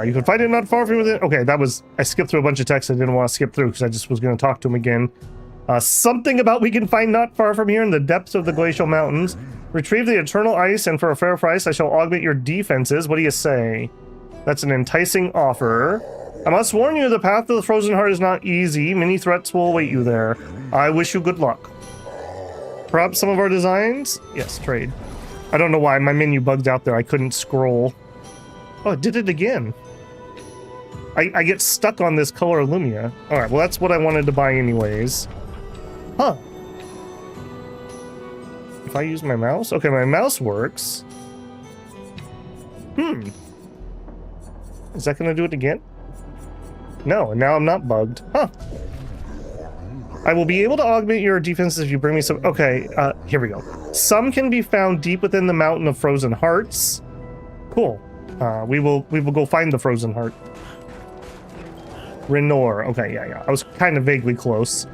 You can find it not far from it. Okay, that was... I skipped through a bunch of text I didn't want to skip through because I just was going to talk to him again. Something about we can find not far from here in the depths of the glacial mountains. Retrieve the eternal ice, and for a fair price, I shall augment your defenses. What do you say? That's an enticing offer. I must warn you, the path to the Frozen Heart is not easy. Many threats will await you there. I wish you good luck. Perhaps some of our designs? Yes, trade. I don't know why my menu bugged out there. I couldn't scroll. Oh, it did it again. I get stuck on this color Lumia. Alright, well that's what I wanted to buy anyways. Huh. If I use my mouse? Okay, my mouse works. Is that gonna do it again? No, and now I'm not bugged. Huh. I will be able to augment your defenses if you bring me some... Okay, here we go. Some can be found deep within the mountain of Frozen Hearts. Cool. We will go find the Frozen Heart. Renor. Okay, yeah. I was kind of vaguely close.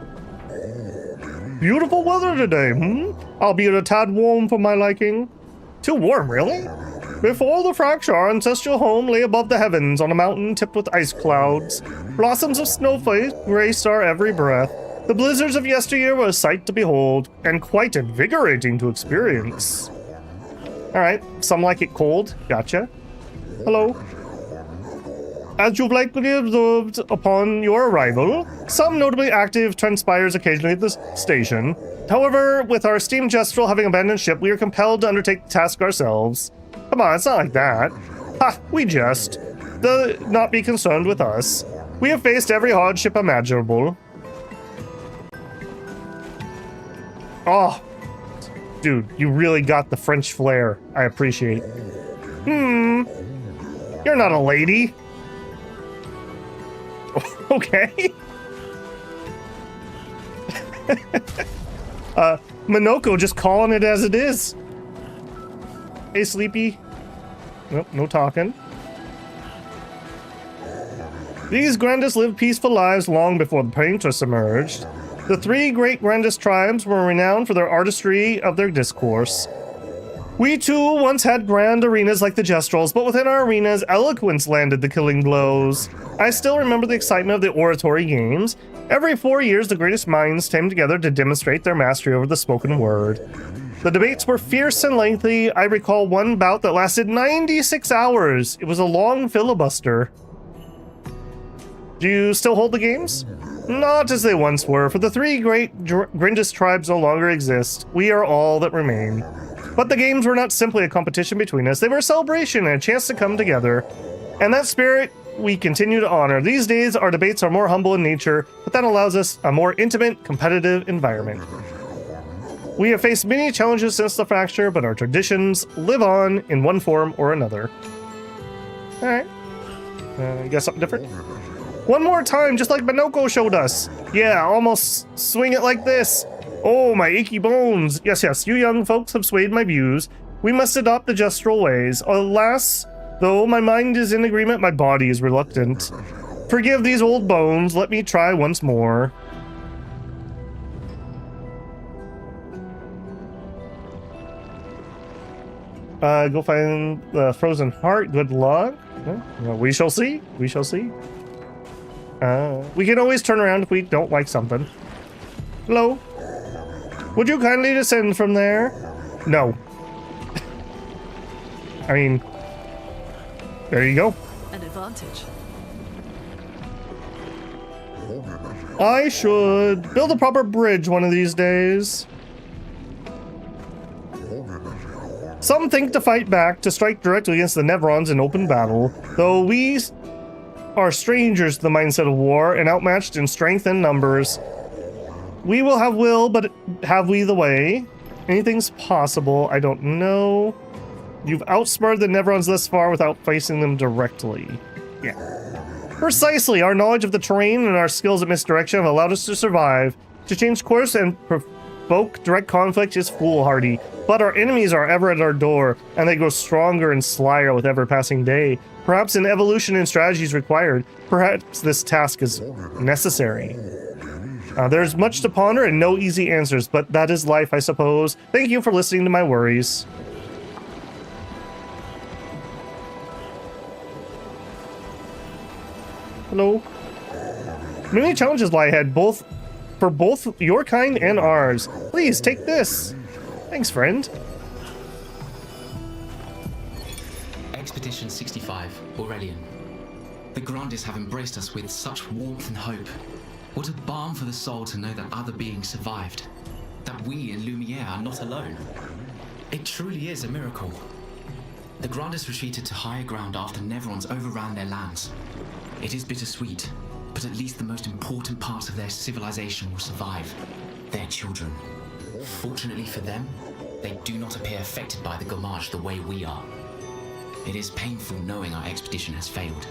Beautiful weather today, albeit a tad warm for my liking. Too warm, really? Before the fracture, our ancestral home lay above the heavens on a mountain tipped with ice clouds. Blossoms of snowflake graced our every breath. The blizzards of yesteryear were a sight to behold, and quite invigorating to experience. Alright, some like it cold. Gotcha. Hello. As you've likely observed upon your arrival, some notably active transpires occasionally at the station. However, with our steam Jestrel having abandoned ship, we are compelled to undertake the task ourselves. Come on, it's not like that. Ha, we jest. Do not be concerned with us. We have faced every hardship imaginable. Oh, dude, you really got the French flair. I appreciate. You're not a lady. Okay. Minoko just calling it as it is. Hey, Sleepy. Nope, no talking. These Grandis lived peaceful lives long before the painters emerged. The three great Grandis tribes were renowned for their artistry of their discourse. We too once had grand arenas like the Jestrels, but within our arenas, eloquence landed the killing blows. I still remember the excitement of the oratory games. Every 4 years, the greatest minds came together to demonstrate their mastery over the spoken word. The debates were fierce and lengthy. I recall one bout that lasted 96 hours. It was a long filibuster. Do you still hold the games? Not as they once were, for the three great Grindis tribes no longer exist. We are all that remain. But the games were not simply a competition between us. They were a celebration and a chance to come together. And that spirit we continue to honor. These days, our debates are more humble in nature, but that allows us a more intimate, competitive environment. We have faced many challenges since the fracture, but our traditions live on in one form or another. Alright. You got something different? One more time, just like Minoko showed us. Yeah, almost swing it like this. Oh, my achy bones. Yes, you young folks have swayed my views. We must adopt the Jestral ways. Alas, though my mind is in agreement, my body is reluctant. Forgive these old bones. Let me try once more. Go find the frozen heart. Good luck. Well, we shall see. We shall see. We can always turn around if we don't like something. Hello? Would you kindly descend from there? No. I mean, there you go. An advantage. I should build a proper bridge one of these days. Some think to fight back, to strike directly against the Nevrons in open battle, though we are strangers to the mindset of war and outmatched in strength and numbers. We will have will, but have we the way? Anything's possible, I don't know. You've outsmarted the Nevrons thus far without facing them directly. Yeah. Precisely, our knowledge of the terrain and our skills at misdirection have allowed us to survive. To change course and provoke direct conflict is foolhardy, but our enemies are ever at our door, and they grow stronger and slyer with ever passing day. Perhaps an evolution in strategy is required. Perhaps this task is necessary. There's much to ponder and no easy answers, but that is life, I suppose. Thank you for listening to my worries. Hello. Many challenges lie ahead, for both your kind and ours. Please, take this. Thanks, friend. Expedition 65, Aurelian. The Grandis have embraced us with such warmth and hope. What a balm for the soul to know that other beings survived. That we in Lumiere are not alone. It truly is a miracle. The Grandis retreated to higher ground after Nevrons overran their lands. It is bittersweet, but at least the most important parts of their civilization will survive. Their children. Fortunately for them, they do not appear affected by the Gomage the way we are. It is painful knowing our expedition has failed.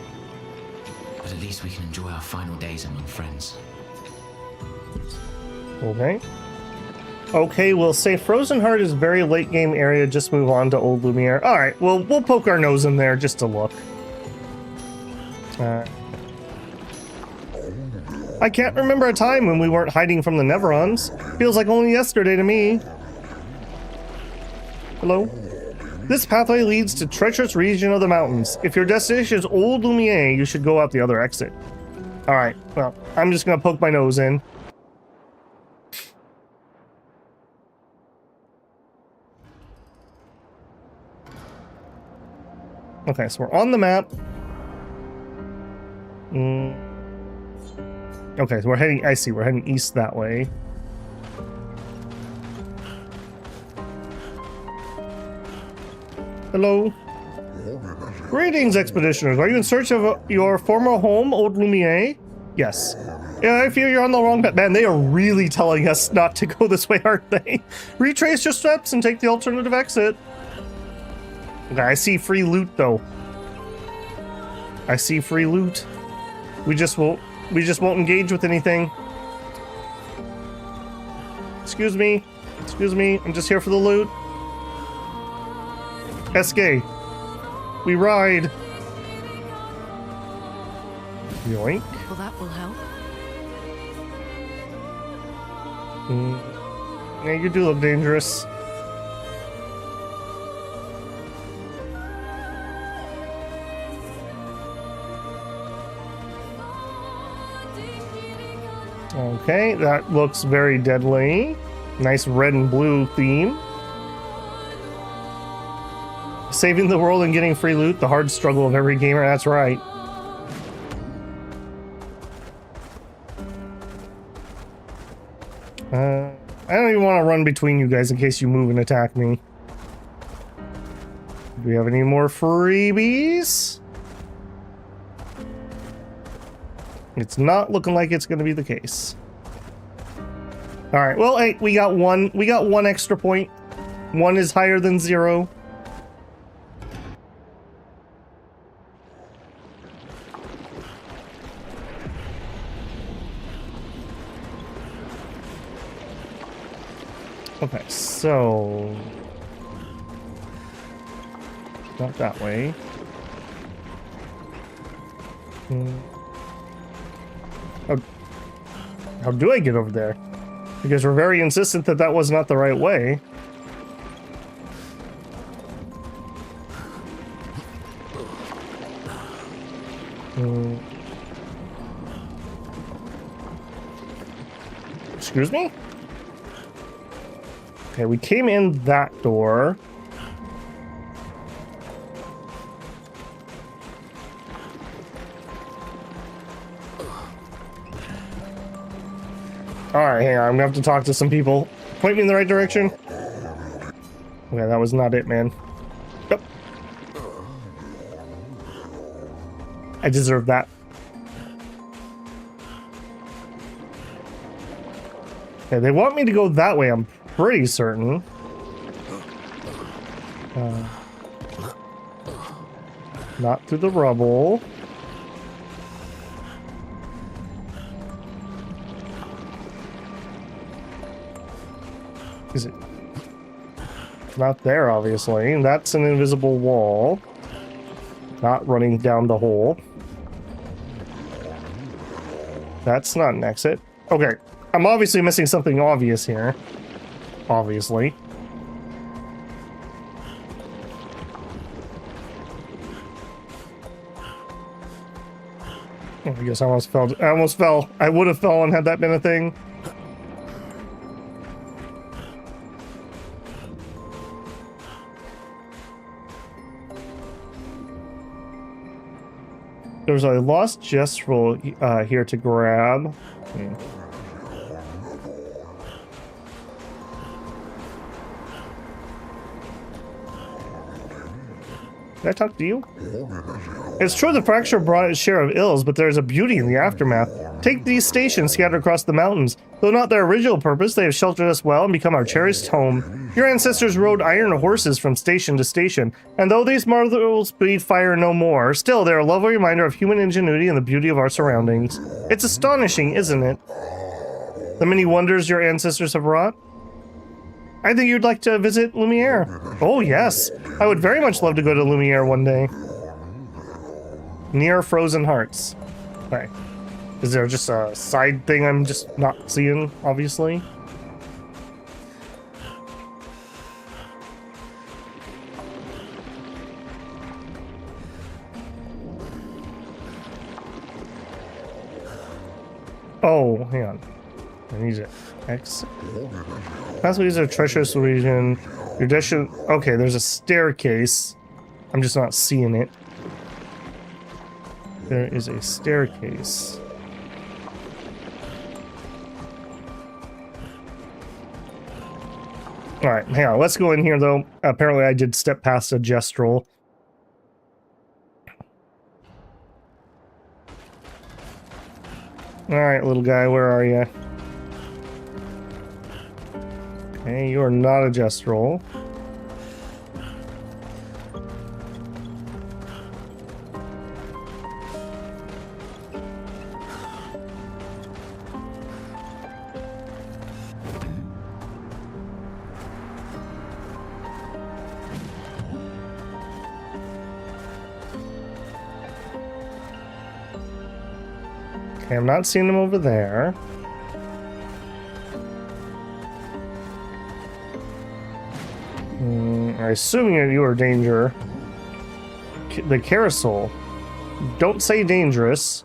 But at least we can enjoy our final days among friends. Okay. Okay, we'll say Frozen Heart is very late game area. Just move on to Old Lumiere. Alright, well, we'll poke our nose in there just to look. I can't remember a time when we weren't hiding from the Nevrons. Feels like only yesterday to me. Hello? This pathway leads to treacherous region of the mountains. If your destination is Old Lumiere, you should go out the other exit. Alright, well, I'm just gonna poke my nose in. Okay, so we're on the map. Okay, so we're heading, I see, we're heading east that way. Hello. Greetings, expeditioners. Are you in search of your former home, Old Lumiere? Yes. Yeah, I fear you're on the wrong path. Man, they are really telling us not to go this way, aren't they? Retrace your steps and take the alternative exit. Okay, I see free loot, though. I see free loot. We just won't engage with anything. Excuse me. Excuse me. I'm just here for the loot. Escape. We ride. Yoink. Well, that will help. Yeah, you do look dangerous. Okay, that looks very deadly. Nice red and blue theme. Saving the world and getting free loot, the hard struggle of every gamer, that's right. I don't even want to run between you guys in case you move and attack me. Do we have any more freebies? It's not looking like it's going to be the case. All right. Well, hey, we got one extra point. One is higher than 0. Okay, so not that way. How do I get over there? Because we're very insistent that that was not the right way. Excuse me? Okay, we came in that door. Alright, hang on. I'm gonna have to talk to some people. Point me in the right direction. Okay, that was not it, man. Yep. I deserve that. Okay, they want me to go that way, I'm pretty certain. Not through the rubble. Is it? Not there, obviously. That's an invisible wall. Not running down the hole. That's not an exit. Okay. I'm obviously missing something obvious here. Obviously. Oh, I guess I almost fell. I almost fell. I would have fallen had that been a thing. There's a lost gestural here to grab. Did I talk to you? It's true the fracture brought its share of ills, but there's a beauty in the aftermath. Take these stations scattered across the mountains. Though not their original purpose, they have sheltered us well and become our cherished home. Your ancestors rode iron horses from station to station, and though these marvels breathe fire no more, still they are a lovely reminder of human ingenuity and the beauty of our surroundings. It's astonishing, isn't it? The many wonders your ancestors have wrought. I think you'd like to visit Lumiere. Oh, yes. I would very much love to go to Lumiere one day. Near Frozen Hearts. Okay. Is there just a side thing I'm just not seeing, obviously? Oh, hang on. I need to exit. Possibly use a treacherous region. Your dash. Okay, there's a staircase. I'm just not seeing it. There is a staircase. Alright, hang on. Let's go in here, though. Apparently, I did step past a gestrel. Alright, little guy, where are you? Okay, you are not a gestrel. Okay, I'm not seeing them over there. I assume you are danger. The carousel. Don't say dangerous.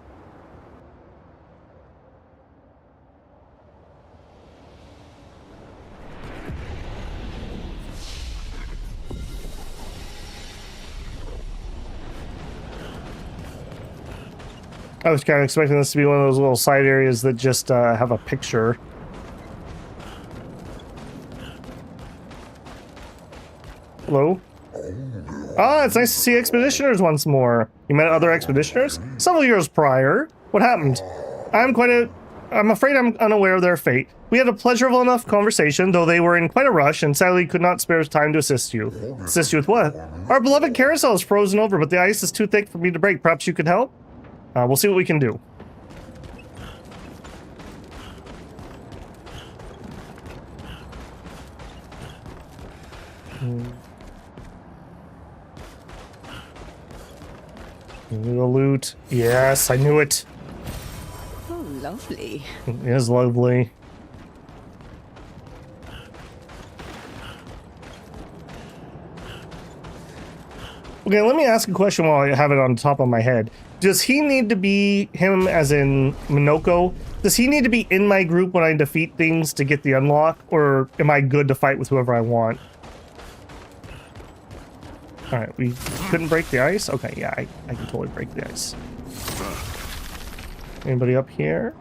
I was kind of expecting this to be one of those little side areas that just have a picture. Hello? Ah, it's nice to see expeditioners once more. You met other expeditioners? Several years prior. What happened? I'm afraid I'm unaware of their fate. We had a pleasurable enough conversation, though they were in quite a rush and sadly could not spare time to assist you. Assist you with what? Our beloved carousel is frozen over, but the ice is too thick for me to break. Perhaps you could help? We'll see what we can do. The loot. Yes, I knew it. Oh, lovely. It is lovely. Okay, let me ask a question while I have it on top of my head. Does he need to be, him as in Minoko, does he need to be in my group when I defeat things to get the unlock? Or am I good to fight with whoever I want? Alright, we couldn't break the ice? Okay, yeah, I can totally break the ice. Anybody up here?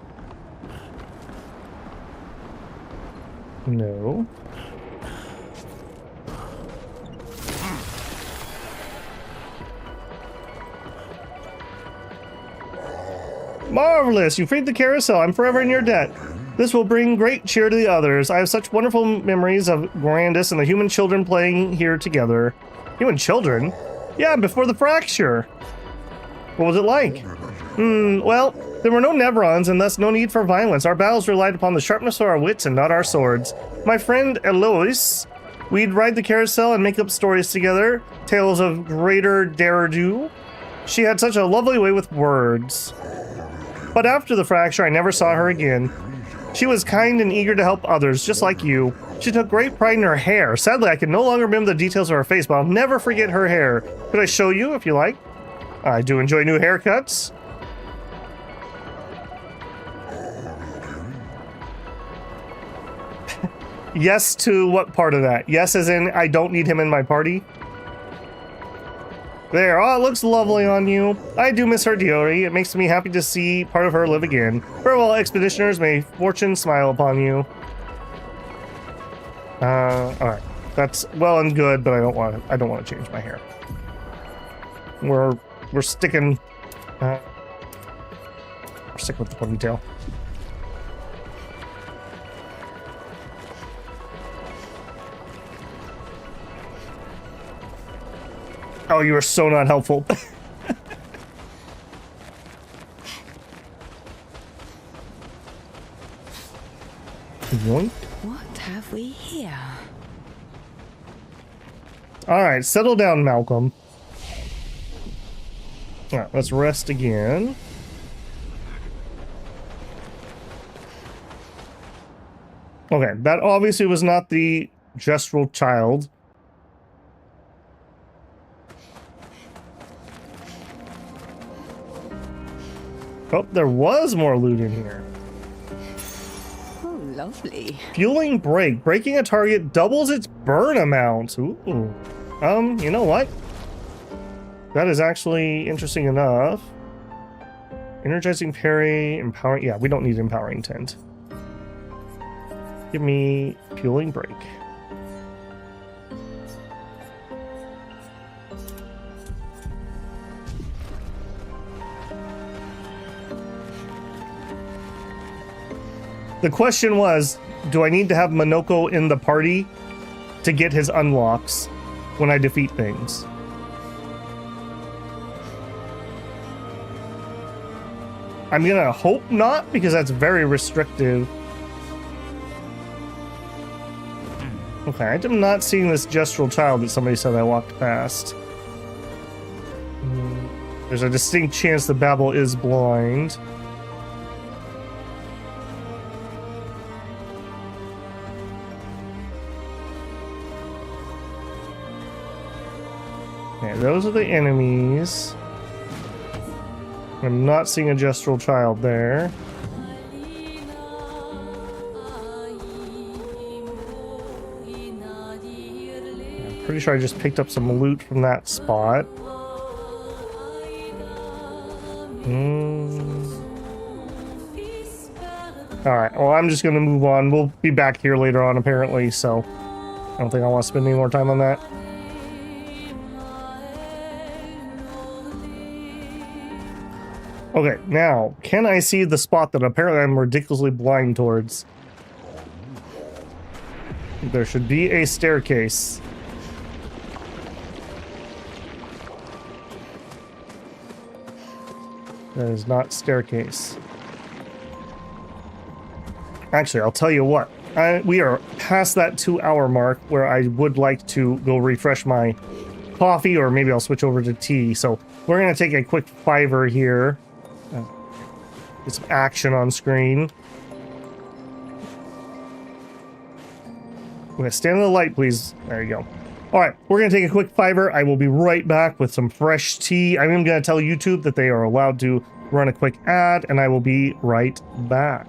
No. Marvelous! You freed the carousel. I'm forever in your debt. This will bring great cheer to the others. I have such wonderful memories of Grandis and the human children playing here together. Human children? Yeah, before the fracture. What was it like? Well, there were no Nevrons and thus no need for violence. Our battles relied upon the sharpness of our wits and not our swords. My friend Eloise, we'd ride the carousel and make up stories together. Tales of greater Deridu. She had such a lovely way with words. But after the fracture, I never saw her again. She was kind and eager to help others, just like you. She took great pride in her hair. Sadly, I can no longer remember the details of her face, but I'll never forget her hair. Could I show you, if you like? I do enjoy new haircuts. Yes to what part of that? Yes as in, I don't need him in my party? There, oh, it looks lovely on you. I do miss her dearly. It makes me happy to see part of her live again. Farewell, expeditioners. May fortune smile upon you. Alright. That's well and good, but I don't want to change my hair. We're sticking we're sticking with the ponytail. Oh, you are so not helpful. Yoink. What have we here? All right, settle down, Malcolm. All right, let's rest again. Okay, that obviously was not the gestural child. Oh, there was more loot in here. Lovely. Fueling break. Breaking a target doubles its burn amount. Ooh. You know what? That is actually interesting enough. Energizing parry, empowering. Yeah, we don't need empowering tint. Give me fueling break. The question was, do I need to have Monoko in the party to get his unlocks when I defeat things? I'm gonna hope not, because that's very restrictive. Okay, I'm not seeing this gestural child that somebody said I walked past. There's a distinct chance that Babel is blind. Okay, those are the enemies. I'm not seeing a gestural child there. I'm pretty sure I just picked up some loot from that spot. Alright, well, I'm just going to move on. We'll be back here later on, apparently, so I don't think I want to spend any more time on that. Okay, now, can I see the spot that apparently I'm ridiculously blind towards? There should be a staircase. That is not staircase. Actually, I'll tell you what. We are past that 2-hour mark where I would like to go refresh my coffee, or maybe I'll switch over to tea. So we're going to take a quick 5-er here. Get some action on screen. Okay, stand in the light, please. There you go. All right, we're going to take a quick 5-er. I will be right back with some fresh tea. I'm going to tell YouTube that they are allowed to run a quick ad, and I will be right back.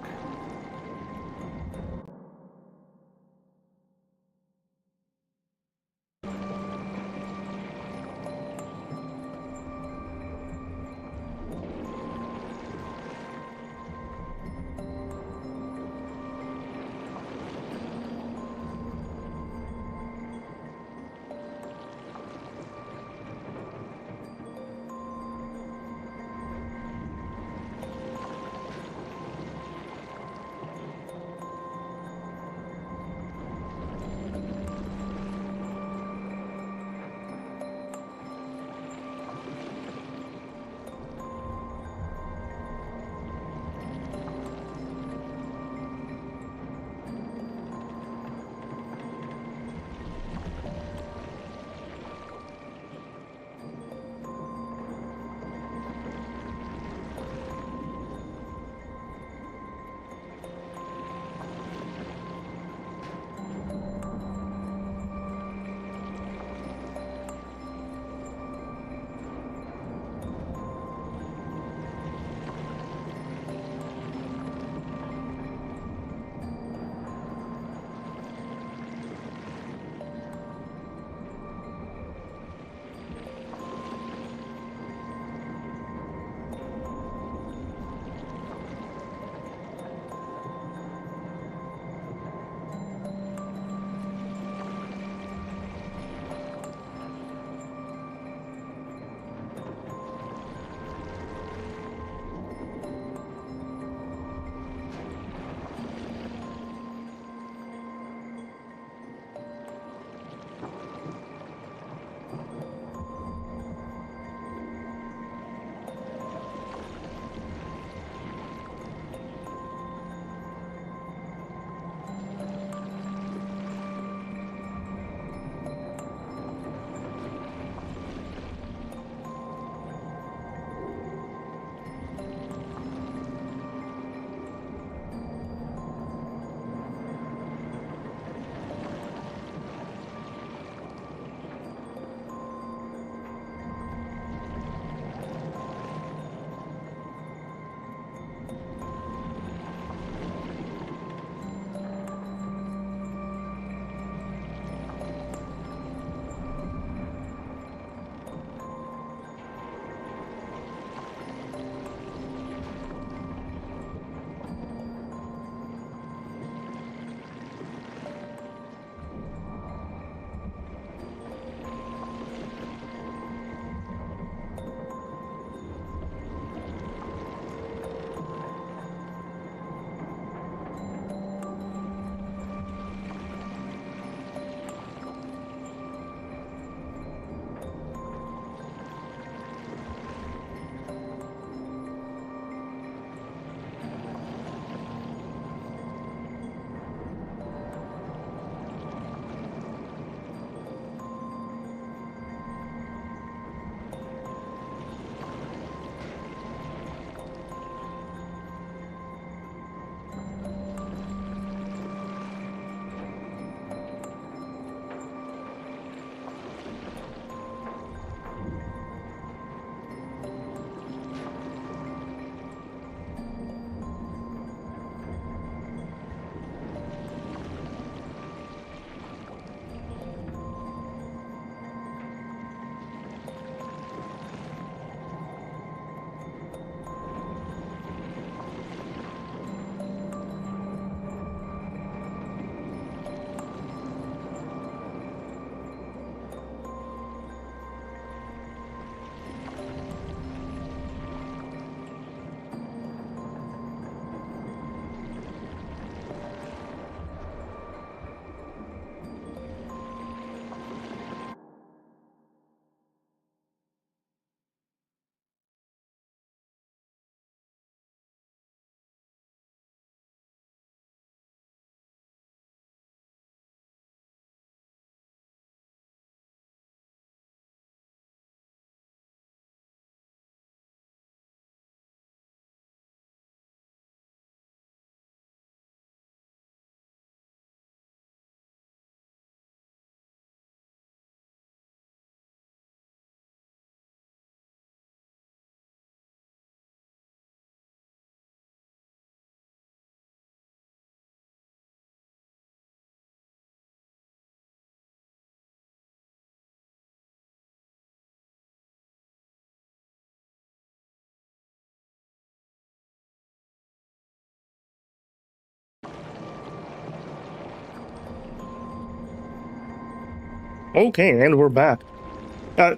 Okay, and we're back.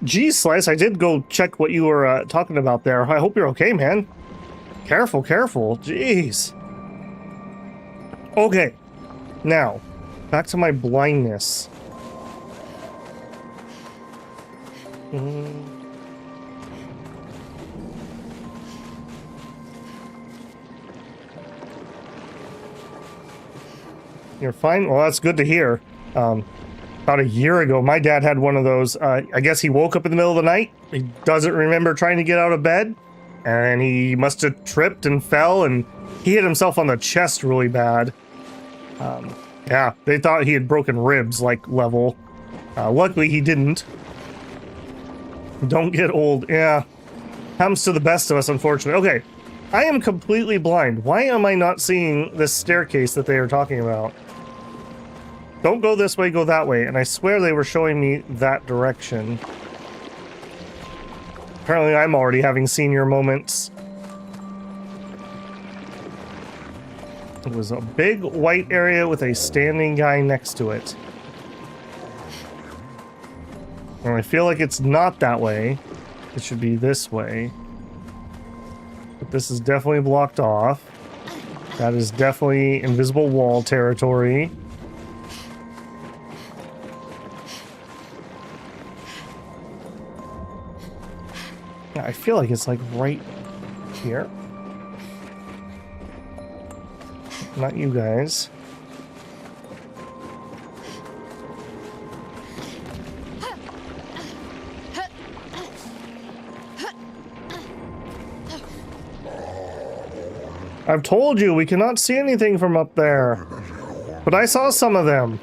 Geez, Slice, I did go check what you were talking about there. I hope you're okay, man. Careful, careful. Jeez. Okay, now, back to my blindness. You're fine? Well, that's good to hear. About a year ago, my dad had one of those. I guess he woke up in the middle of the night. He doesn't remember trying to get out of bed. And he must have tripped and fell, and he hit himself on the chest really bad. Yeah, they thought he had broken ribs, like, level. Luckily, he didn't. Don't get old. Yeah. Happens to the best of us, unfortunately. Okay. I am completely blind. Why am I not seeing this staircase that they are talking about? Don't go this way, go that way. And I swear they were showing me that direction. Apparently I'm already having senior moments. It was a big white area with a standing guy next to it. And I feel like it's not that way. It should be this way. But this is definitely blocked off. That is definitely invisible wall territory. I feel like it's like right here. Not you guys. I've told you we cannot see anything from up there. But I saw some of them.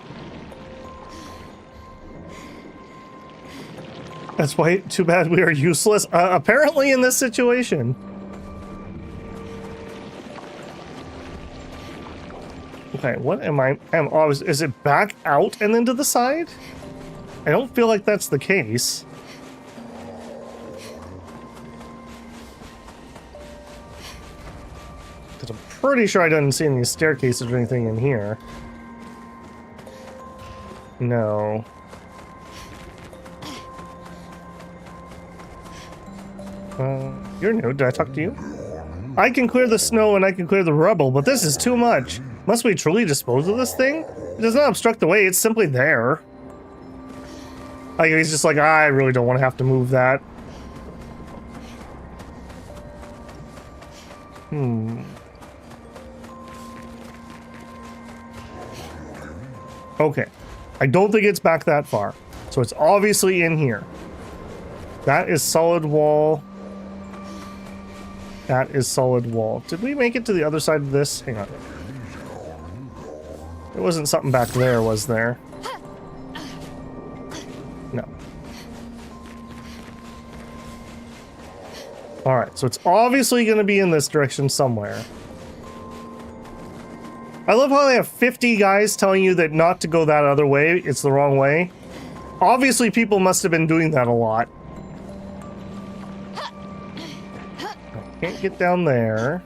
That's why, too bad we are useless, apparently in this situation. Okay, what am I? Is it back out and then to the side? I don't feel like that's the case. Because I'm pretty sure I didn't see any staircases or anything in here. No. You're new. Did I talk to you? I can clear the snow and I can clear the rubble, but this is too much. Must we truly dispose of this thing? It does not obstruct the way, it's simply there. Like, he's just like, I really don't want to have to move that. Okay. I don't think it's back that far. So it's obviously in here. That is solid wall. That is solid wall. Did we make it to the other side of this? Hang on. There wasn't something back there, was there? No. Alright, so it's obviously going to be in this direction somewhere. I love how they have 50 guys telling you that not to go that other way. It's the wrong way. Obviously, people must have been doing that a lot. Can't get down there.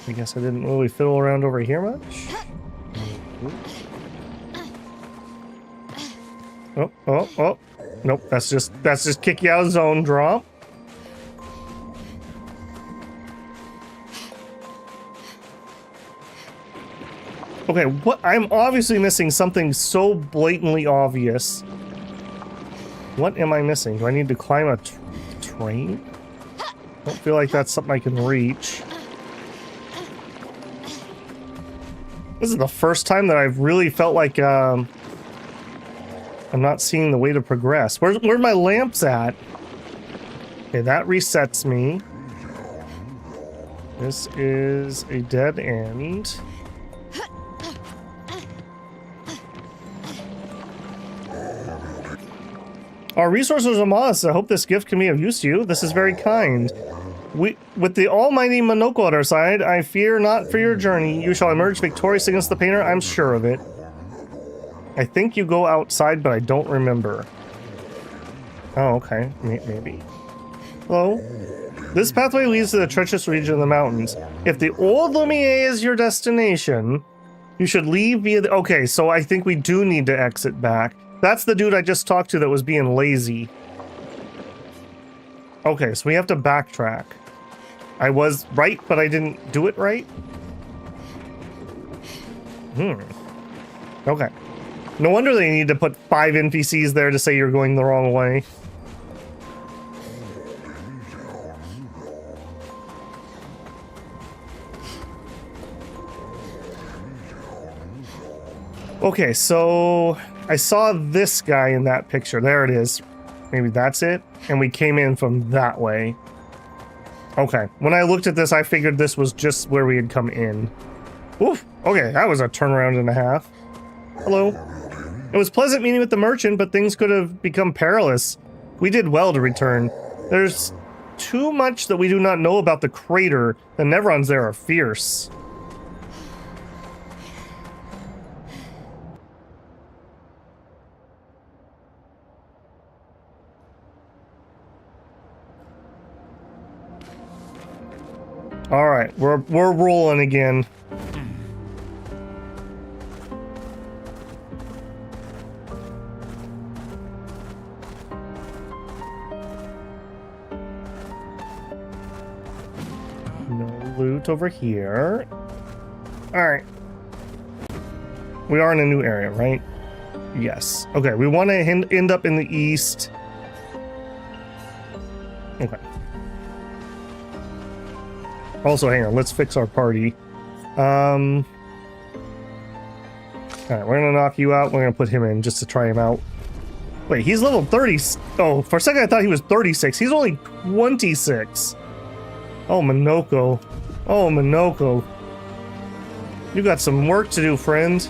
I guess I didn't really fiddle around over here much. Oh. Nope, that's just kick you out of zone drop. Okay, what? I'm obviously missing something so blatantly obvious. What am I missing? Do I need to climb a train? I don't feel like that's something I can reach. This is the first time that I've really felt like I'm not seeing the way to progress. Where my lamps at? Okay, that resets me. This is a dead end. Our resources are modest. I hope this gift can be of use to you. This is very kind. With the almighty Monoko at our side, I fear not for your journey. You shall emerge victorious against the painter, I'm sure of it. I think you go outside, but I don't remember. Oh, okay. Maybe. Hello? This pathway leads to the treacherous region of the mountains. If the Old Lumiere is your destination, You should leave via the... Okay, so I think we do need to exit back. That's the dude I just talked to that was being lazy. Okay, so we have to backtrack. I was right, but I didn't do it right? Okay. No wonder they need to put 5 NPCs there to say you're going the wrong way. Okay, so I saw this guy in that picture. There it is. Maybe that's it. And we came in from that way. Okay, when I looked at this, I figured this was just where we had come in. Oof. Okay, that was a turnaround and a half. Hello. It was pleasant meeting with the merchant, but things could have become perilous. We did well to return. There's too much that we do not know about the crater. The Nevrons there are fierce. All right, we're rolling again. No loot over here. All right. We are in a new area, right? Yes. Okay, we want to end up in the east. Okay. Also, hang on, let's fix our party. Alright, we're gonna knock you out. We're gonna put him in just to try him out. Wait, he's level 30. Oh, for a second I thought he was 36. He's only 26. Oh, Minoko. Oh, Minoko. You got some work to do, friend.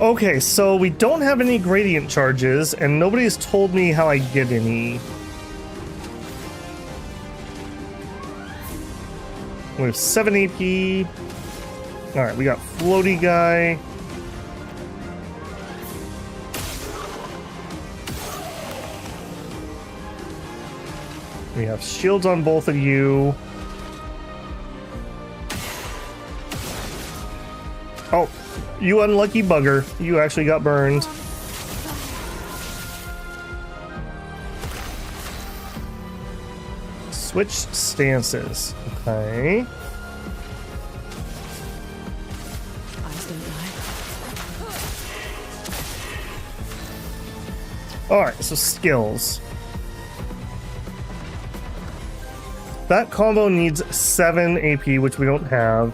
Okay, so we don't have any gradient charges, and nobody's told me how I get any. We have 7 AP. Alright, we got floaty guy. We have shields on both of you. Oh. You unlucky bugger. You actually got burned. Switch stances. Okay. Alright, so skills. That combo needs 7 AP, which we don't have.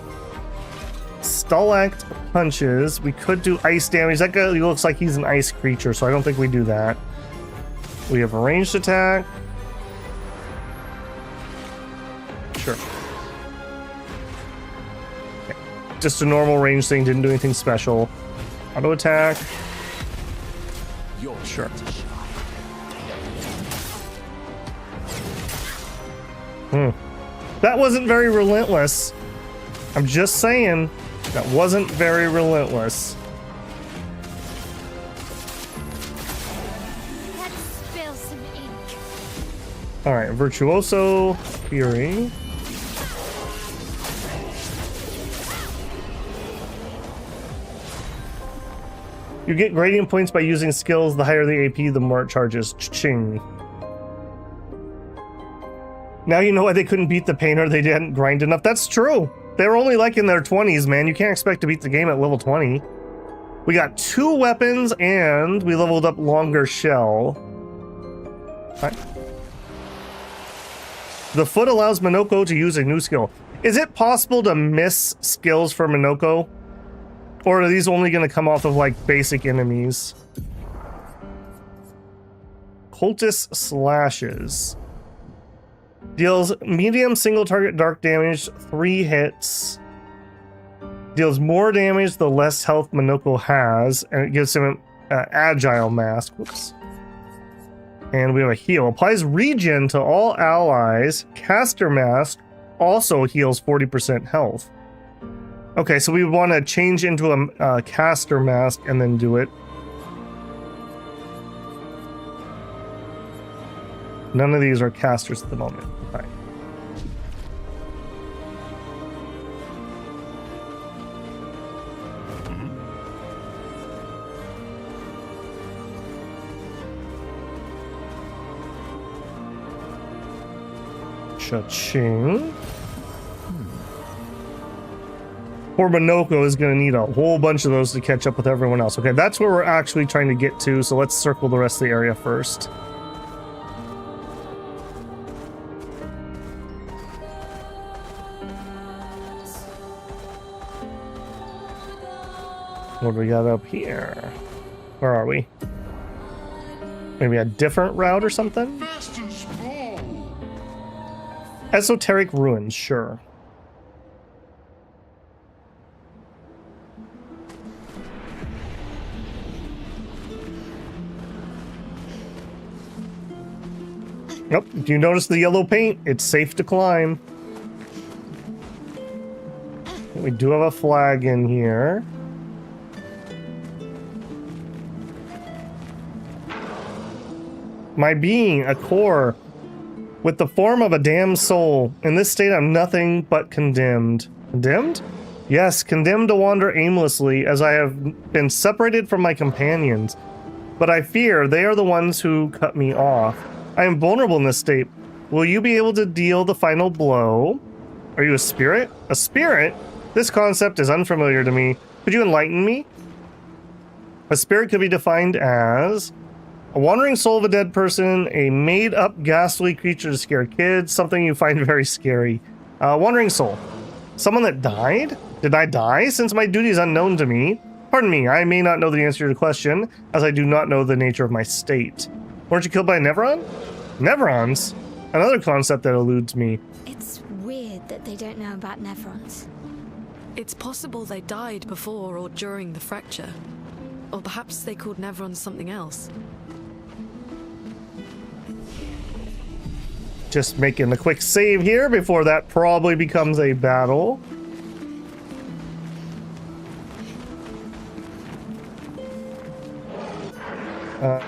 Stalact punches. We could do ice damage. That guy looks like he's an ice creature, so I don't think we do that. We have a ranged attack. Sure. Okay. Just a normal range thing, didn't do anything special. Auto attack. Sure. That wasn't very relentless. I'm just saying. That wasn't very relentless. Let's spill some ink. Alright, Virtuoso Fury. You get gradient points by using skills. The higher the AP, the more it charges. Ching. Now you know why they couldn't beat the painter. They didn't grind enough. That's true. They were only like in their 20s, man. You can't expect to beat the game at level 20. We got 2 weapons and we leveled up Longer Shell. Right. The foot allows Minoko to use a new skill. Is it possible to miss skills for Minoko? Or are these only going to come off of like basic enemies? Cultist Slashes. Deals medium single target dark damage, 3 hits. Deals more damage the less health Minoko has, and it gives him an agile mask. Whoops. And we have a heal. Applies regen to all allies. Caster mask also heals 40% health. Okay, so we want to change into a caster mask and then do it. None of these are casters at the moment. Okay. Cha-ching. Poor Minoko is going to need a whole bunch of those to catch up with everyone else. Okay, that's where we're actually trying to get to, so let's circle the rest of the area first. What do we got up here? Where are we? Maybe a different route or something? Esoteric ruins, sure. Nope. Do you notice the yellow paint? It's safe to climb. We do have a flag in here. My being, a core, with the form of a damned soul. In this state, I'm nothing but condemned. Condemned? Yes, condemned to wander aimlessly, as I have been separated from my companions. But I fear they are the ones who cut me off. I am vulnerable in this state. Will you be able to deal the final blow? Are you a spirit? A spirit? This concept is unfamiliar to me. Could you enlighten me? A spirit could be defined as a wandering soul of a dead person, a made-up ghastly creature to scare kids, something you find very scary. Wandering soul. Someone that died? Did I die? Since my duty is unknown to me. Pardon me, I may not know the answer to your question, as I do not know the nature of my state. Weren't you killed by a Neveron? Neverons? Another concept that eludes me. It's weird that they don't know about Nevrons. It's possible they died before or during the fracture. Or perhaps they called Nevrons something else. Just making a quick save here before that probably becomes a battle.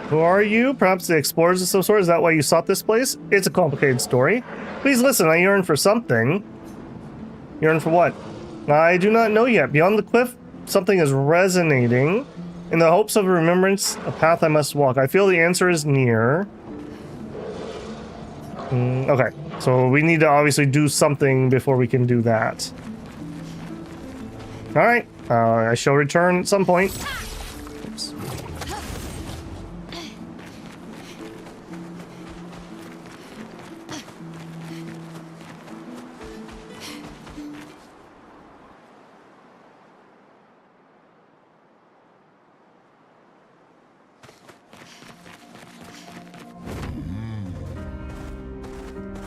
Who are you? Perhaps the explorers of some sort? Is that why you sought this place? It's a complicated story. Please listen, I yearn for something. Yearn for what? I do not know yet. Beyond the cliff, something is resonating. In the hopes of remembrance, a path I must walk. I feel the answer is near. Okay, so we need to obviously do something before we can do that. Alright, I shall return at some point. Oops.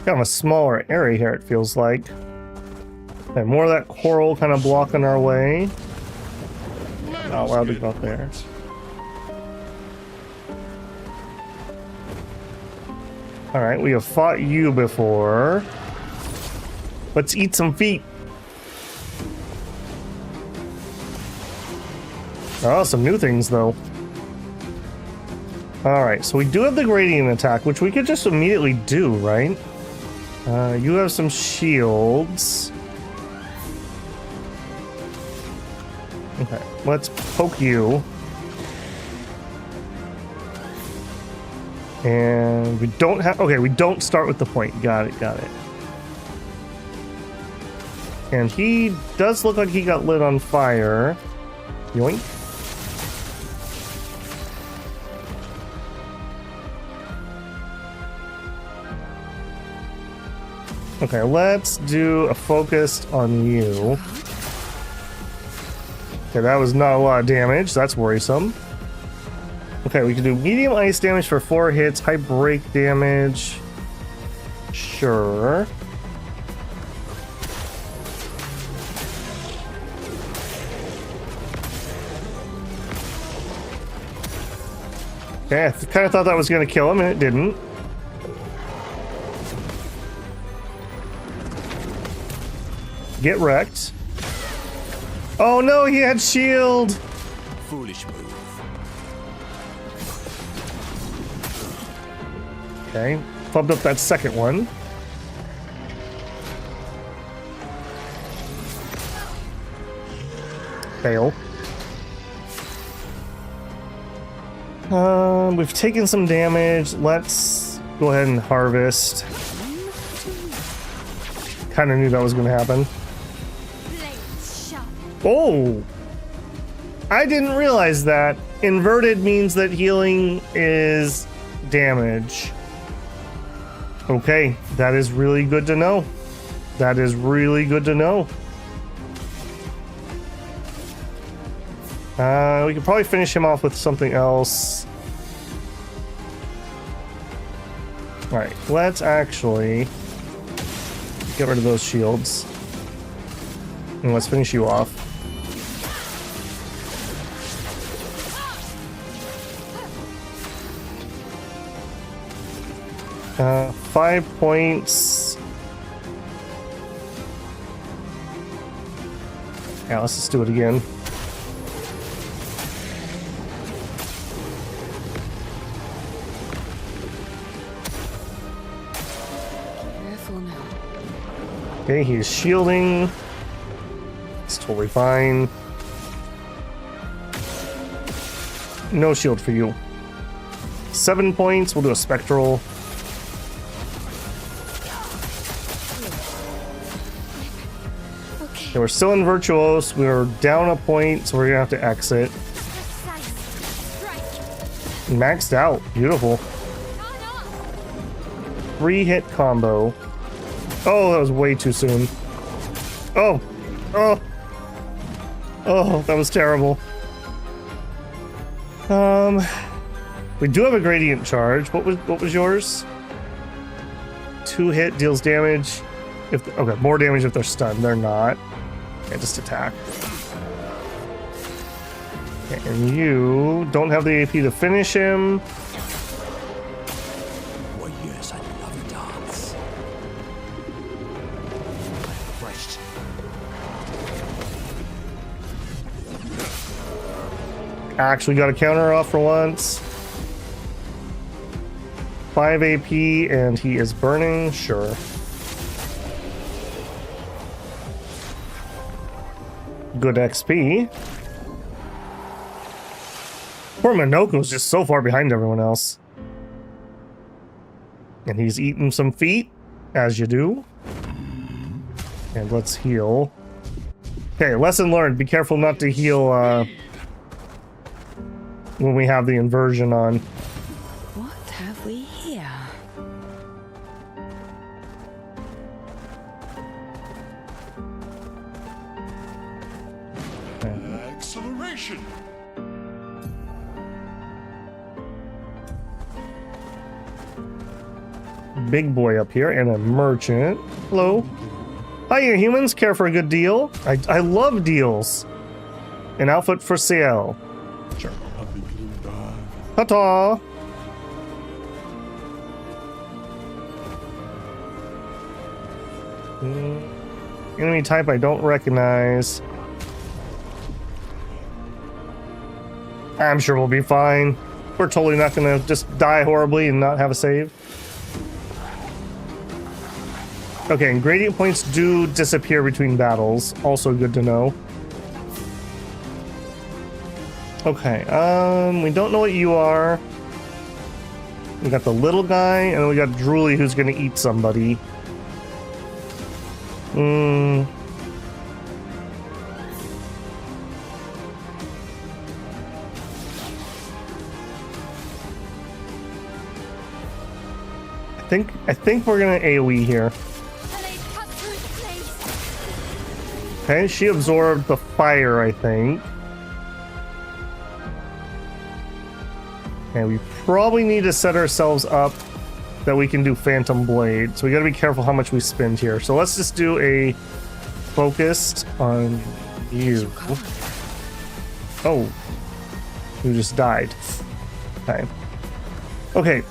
Kind of a smaller area here, it feels like. Okay, more of that coral kind of blocking our way. Not allowed to go up there. Alright, we have fought you before. Let's eat some feet. Oh, some new things though. Alright, so we do have the gradient attack, which we could just immediately do, right? You have some shields. Okay, let's poke you. And we don't have... Okay, we don't start with the point. Got it, got it. And he does look like he got lit on fire. Yoink. Okay, let's do a focus on you. Okay, that was not a lot of damage. That's worrisome. Okay, we can do medium ice damage for 4 hits, high break damage. Sure. Okay, I kind of thought that was going to kill him, and it didn't. Get wrecked. Oh no, he had shield! Foolish move. Okay. Pumped up that second one. Fail. We've taken some damage. Let's go ahead and harvest. Kind of knew that was going to happen. Oh! I didn't realize that. Inverted means that healing is damage. Okay, that is really good to know. That is really good to know. We could probably finish him off with something else. Alright, let's actually get rid of those shields. And let's finish you off. Uh, 5 points. Yeah, let's just do it again. Careful now. Okay, he's shielding. It's totally fine. No shield for you. 7 points. We'll do a spectral. Okay, we're still in Virtuos. We're down a point, so we're gonna have to exit. Maxed out. Beautiful. 3-hit combo. Oh, that was way too soon. Oh. Oh. Oh, that was terrible. We do have a gradient charge. What was yours? 2-hit deals damage. Okay, more damage if they're stunned. They're not. Yeah, just attack. Okay, and you don't have the AP to finish him. Why, yes, I love a dance. Refreshed. Actually got a counter off for once. 5 AP and he is burning. Sure. Good XP. Poor Minoko's just so far behind everyone else. And he's eating some feet, as you do. And let's heal. Okay, lesson learned. Be careful not to heal when we have the inversion on. What have we here? Acceleration. Big boy up here and a merchant. Hello. Hi, you humans. Care for a good deal? I love deals. An outfit for sale. Sure. Ta-ta. Enemy type I don't recognize. I'm sure we'll be fine. We're totally not gonna just die horribly and not have a save. Okay, and gradient points do disappear between battles. Also good to know. Okay, we don't know what you are. We got the little guy, and then we got Drooly who's gonna eat somebody. I think we're gonna AoE here. Okay, she absorbed the fire, I think. And we probably need to set ourselves up that we can do Phantom Blade. So we gotta be careful how much we spend here. So let's just do a focused on you. Oh, you just died. Okay. Okay,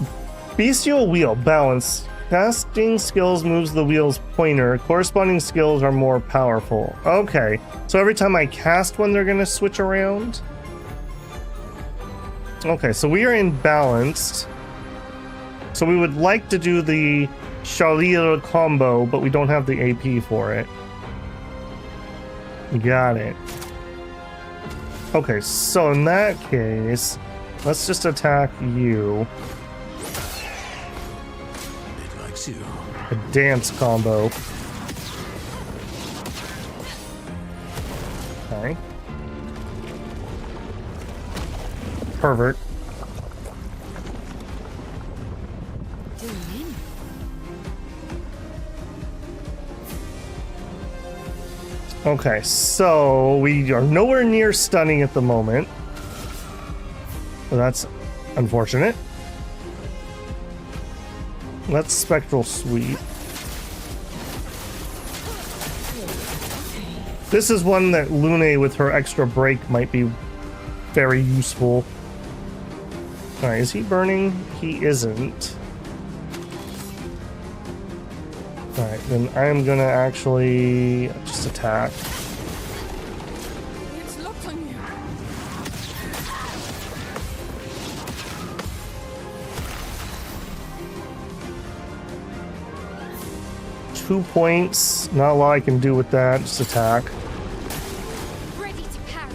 Bestial Wheel, balance. Casting skills moves the wheel's pointer. Corresponding skills are more powerful. Okay, so every time I cast one, they're gonna switch around. Okay, so we are in balanced. So we would like to do the Charlier combo, but we don't have the AP for it. Got it. Okay, so in that case, let's just attack you. It likes you. A dance combo. Okay. Pervert. Okay, so we are nowhere near stunning at the moment. So that's unfortunate. Let's Spectral Sweep. This is one that Lune with her extra break might be very useful. Alright, is he burning? He isn't. Alright, then I'm gonna actually just attack. It's locked on you. 2 points. Not a lot I can do with that. Just attack. Ready to parry.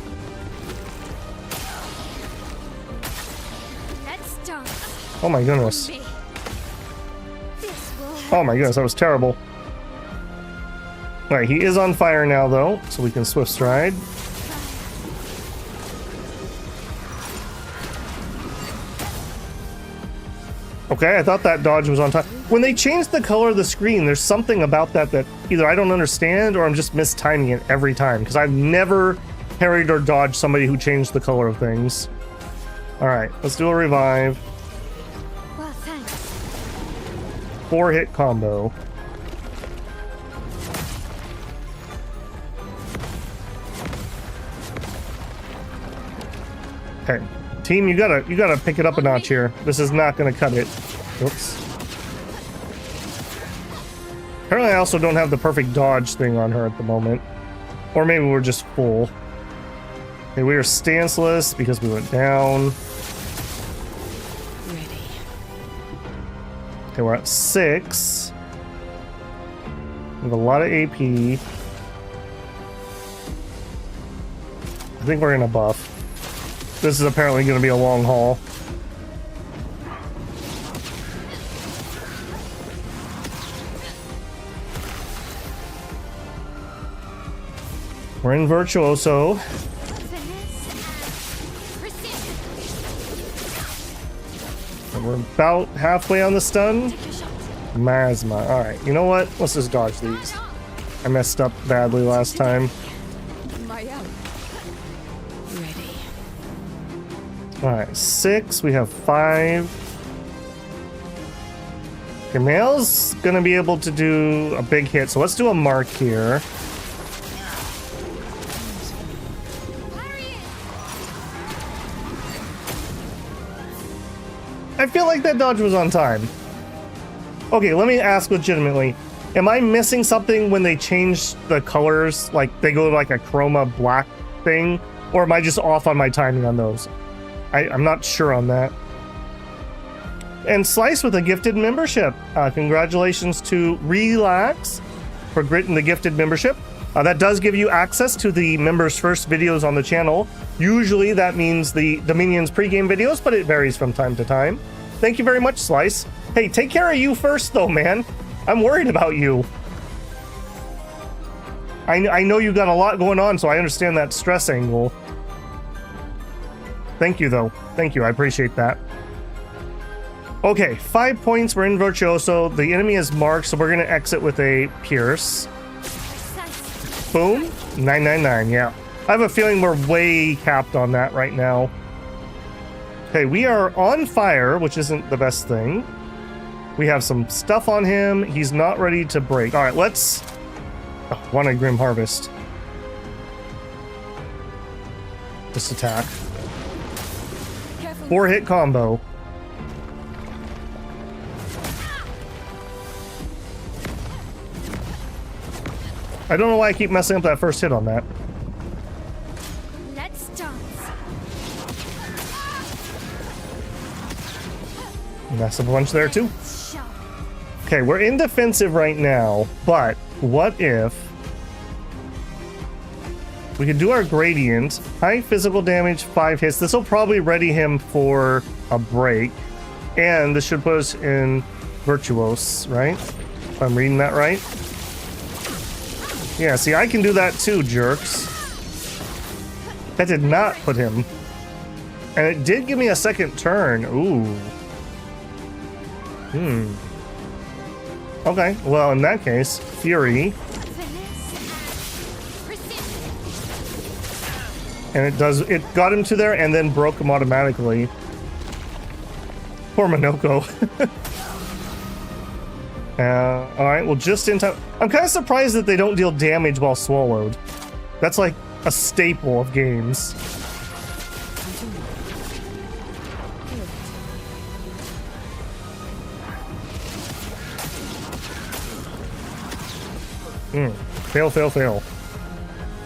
Let's dance. Oh my goodness. Me. This will Oh my goodness, that was terrible. Alright, he is on fire now though, so we can Swift Stride. Okay, I thought that dodge was on time. When they changed the color of the screen, there's something about that that either I don't understand or I'm just mistiming it every time, because I've never parried or dodged somebody who changed the color of things. Alright, let's do a revive. well, thanks. 4-hit combo. Okay, team, you gotta pick it up a notch here. This is not gonna cut it. Whoops. Apparently, I also don't have the perfect dodge thing on her at the moment, or maybe we're just full. Okay, we are stanceless because we went down. Ready. Okay, we're at 6. We have a lot of AP. I think we're gonna buff. This is apparently going to be a long haul. We're in Virtuoso. Finesse and precision. And we're about halfway on the stun. Take a shot. Masma. Alright, you know what? Let's just dodge these. I messed up badly last time. My out. Ready. Alright, 6. We have 5. Okay, Male's gonna be able to do a big hit, so let's do a mark here. I feel like that dodge was on time. Okay, let me ask legitimately. Am I missing something when they change the colors? Like, they go to like a chroma black thing? Or am I just off on my timing on those? I'm not sure on that. And Slice with a gifted membership. Congratulations to Relax for gritting the gifted membership. That does give you access to the members' first videos on the channel. Usually that means the Dominions pregame videos, but it varies from time to time. Thank you very much, Slice. Hey, take care of you first though, man. I'm worried about you. I know you got a lot going on, so I understand that stress angle. Thank you, though. Thank you. I appreciate that. Okay, 5 points. We're in Virtuoso. The enemy is marked, so we're going to exit with a Pierce. Boom. 999, yeah. I have a feeling we're way capped on that right now. Okay, we are on fire, which isn't the best thing. We have some stuff on him. He's not ready to break. All right, let's... Oh, want a Grim Harvest. Just attack. 4-hit combo. I don't know why I keep messing up that first hit on that. Let's dance. Mess up a bunch there too. Okay, we're in defensive right now, but what if we could do our gradient, high physical damage, 5 hits. This will probably ready him for a break, and this should put us in virtuose, right? If I'm reading that right. Yeah, see, I can do that too, jerks. That did not put him. And it did give me a second turn. Ooh. Okay, well, in that case, Fury. And it got him to there and then broke him automatically. Poor Minoko. Alright, well, just in time. I'm kind of surprised that they don't deal damage while swallowed. That's like a staple of games. Fail, fail, fail.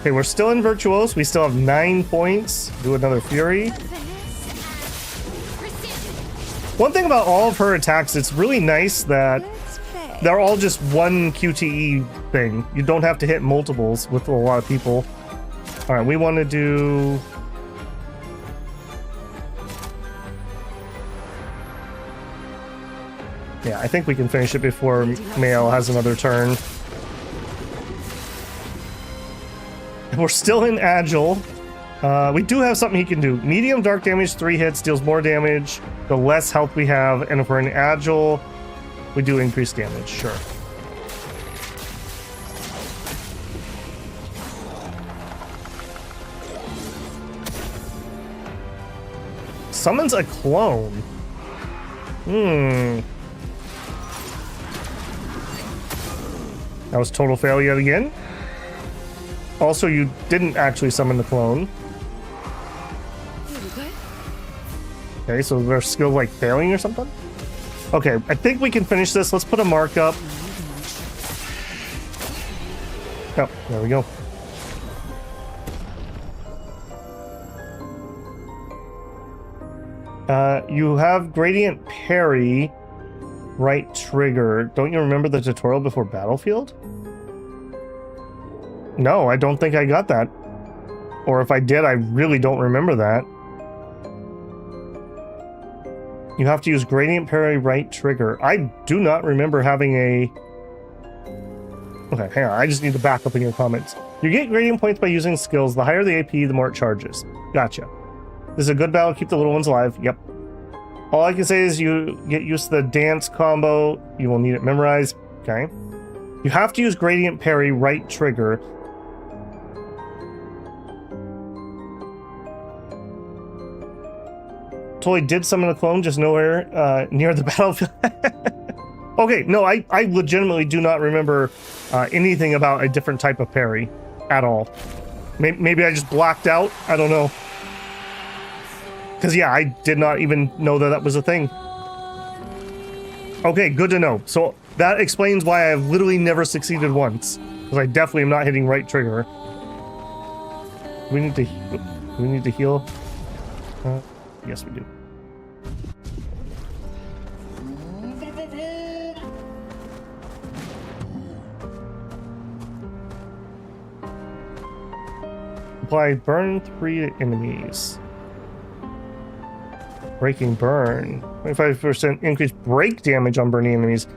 Okay, we're still in Virtuose. We still have 9 points. Do another Fury. One thing about all of her attacks, it's really nice that they're all just one QTE thing. You don't have to hit multiples with a lot of people. Alright, we want to do... Yeah, I think we can finish it before Mael has another turn. We're still in Agile. We do have something he can do. Medium dark damage, 3 hits, deals more damage the less health we have. And if we're in Agile, we do increase damage, sure. Summons a clone. That was total fail yet again. Also, you didn't actually summon the clone. Okay, so their skill like failing or something? Okay, I think we can finish this. Let's put a mark up. Oh, there we go. You have gradient parry, right trigger. Don't you remember the tutorial before Battlefield? No, I don't think I got that. Or if I did, I really don't remember that. You have to use gradient parry right trigger. I do not remember having a... Okay, hang on. I just need to back up in your comments. You get gradient points by using skills. The higher the AP, the more it charges. Gotcha. This is a good battle. Keep the little ones alive. Yep. All I can say is you get used to the dance combo. You will need it memorized. Okay. You have to use gradient parry right trigger. Totally did summon a clone, just nowhere near the battlefield. Okay, no, I legitimately do not remember anything about a different type of parry at all. Maybe I just blacked out. I don't know. Because, yeah, I did not even know that that was a thing. Okay, good to know. So that explains why I've literally never succeeded once. Because I definitely am not hitting right trigger. We need to heal. Yes, we do. Apply burn 3 to enemies. Breaking burn. 25% increased break damage on burning enemies.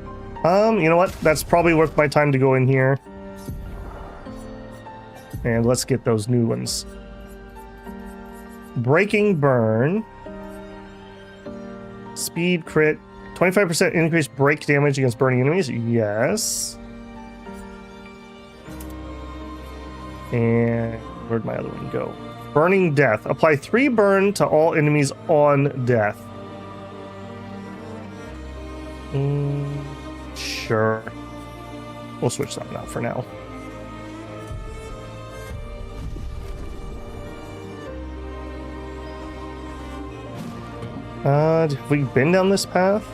You know what? That's probably worth my time to go in here. And let's get those new ones. Breaking burn. Speed crit. 25% increased break damage against burning enemies. Yes. And where'd my other one go? Burning death. Apply 3 burn to all enemies on death. Sure. We'll switch something out for now. Have we been down this path?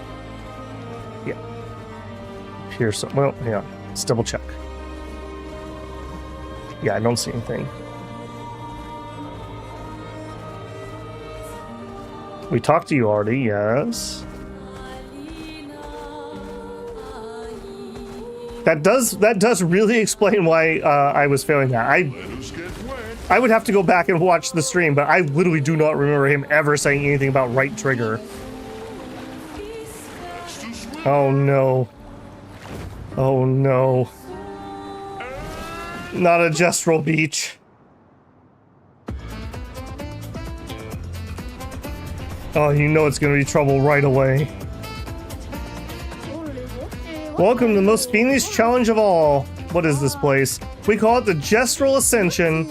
Yeah. Here, so well, yeah. Let's double check. Yeah, I don't see anything. We talked to you already, yes. That does really explain why I was failing that. I would have to go back and watch the stream, but I literally do not remember him ever saying anything about right trigger. Oh no. Oh no. Not a Gestural Beach. Oh, you know it's gonna be trouble right away. Welcome to the most fiendish challenge of all. What is this place? We call it the Gestural Ascension.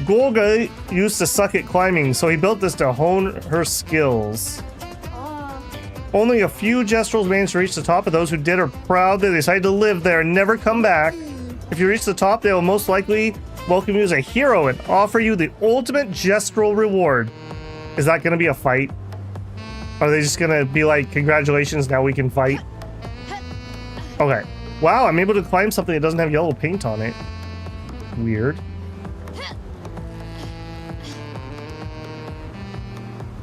Golga used to suck at climbing, so he built this to hone her skills. Only a few Gestrals managed to reach the top, of those who did are proud they decided to live there and never come back. If you reach the top, they will most likely welcome you as a hero and offer you the ultimate Gestral reward. Is that going to be a fight? Are they just going to be like, congratulations, now we can fight? Okay. Wow, I'm able to climb something that doesn't have yellow paint on it. Weird.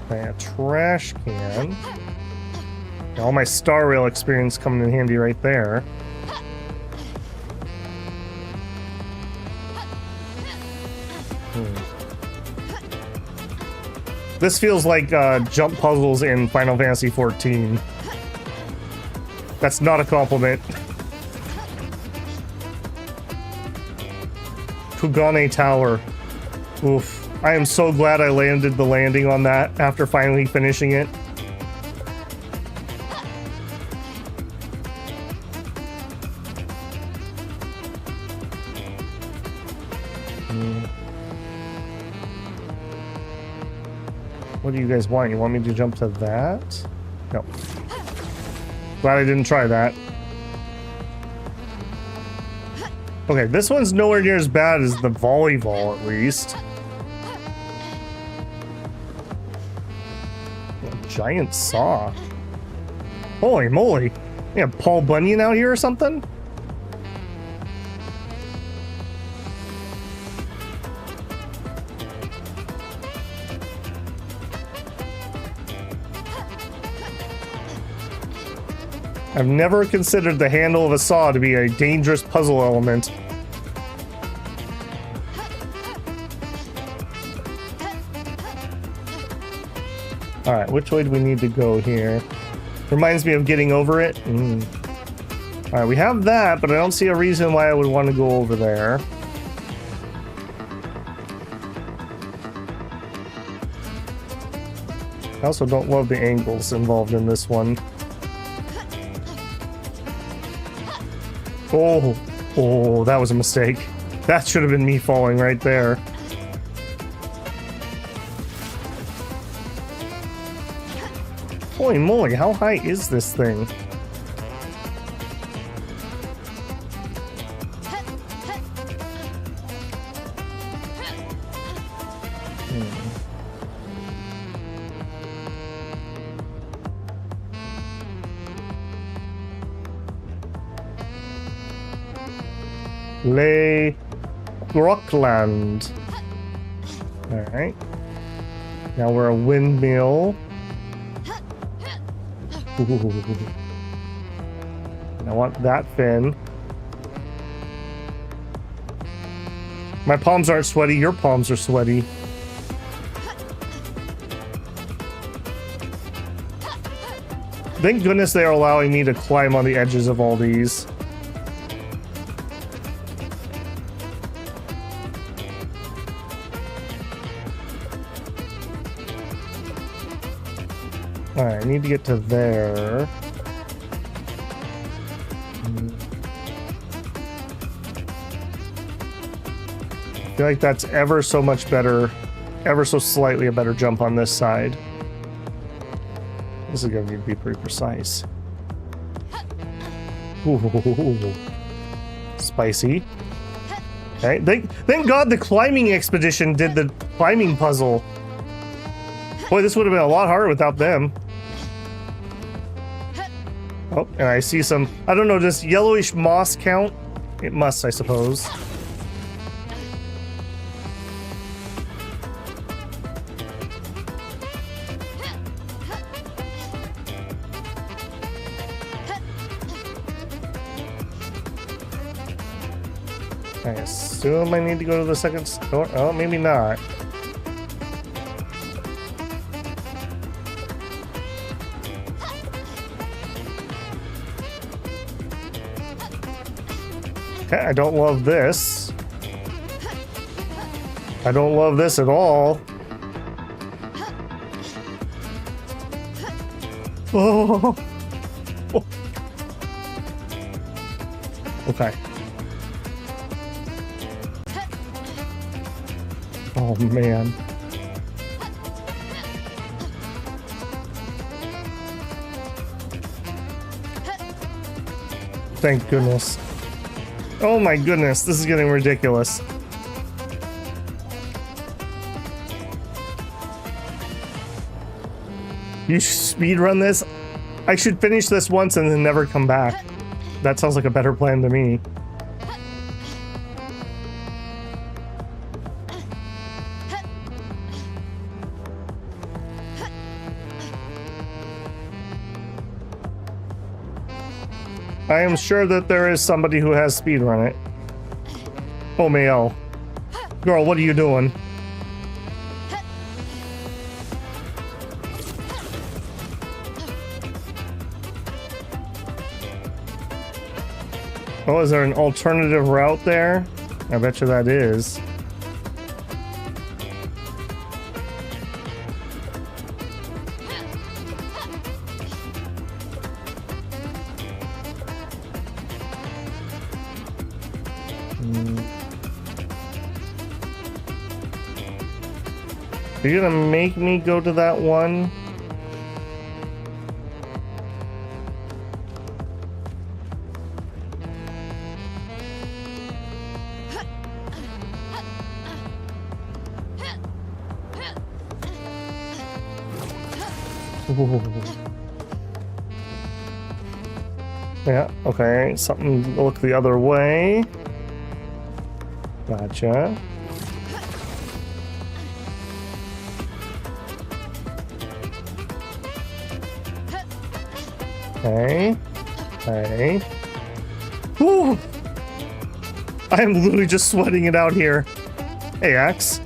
Okay, a trash can. All my Star Rail experience coming in handy right there. This feels like jump puzzles in Final Fantasy XIV. That's not a compliment. Kugane Tower. Oof. I am so glad I landed the landing on that after finally finishing it. What do you guys want? You want me to jump to that? No. Glad I didn't try that. Okay, this one's nowhere near as bad as the volleyball, at least. A giant saw. Holy moly. You have Paul Bunyan out here or something? I've never considered the handle of a saw to be a dangerous puzzle element. Alright, which way do we need to go here? Reminds me of getting over it. Alright, we have that, but I don't see a reason why I would want to go over there. I also don't love the angles involved in this one. Oh, that was a mistake. That should have been me falling right there. Holy moly, how high is this thing? Le Grockland. Alright. Now we're a windmill. Ooh. I want that fin. My palms aren't sweaty, your palms are sweaty. Thank goodness they are allowing me to climb on the edges of all these. Alright, I need to get to there. I feel like that's ever so much better, ever so slightly a better jump on this side. This is going to need to be pretty precise. Ooh, spicy. Okay, thank God the climbing expedition did the climbing puzzle. Boy, this would have been a lot harder without them. Oh, and I see some, I don't know, does yellowish moss count? It must, I suppose. I assume I need to go to the second store. Oh, maybe not. Okay, I don't love this. I don't love this at all. Oh. Oh. Okay. Oh man. Thank goodness. Oh my goodness, this is getting ridiculous. You speedrun this? I should finish this once and then never come back. That sounds like a better plan to me. I am sure that there is somebody who has speedrun it. Oh, Mael. Girl, what are you doing? Oh, is there an alternative route there? I bet you that is. Are you gonna make me go to that one? Ooh. Yeah, okay. Something look the other way. Gotcha. Okay. Okay. Woo! I am literally just sweating it out here. Hey, Axe.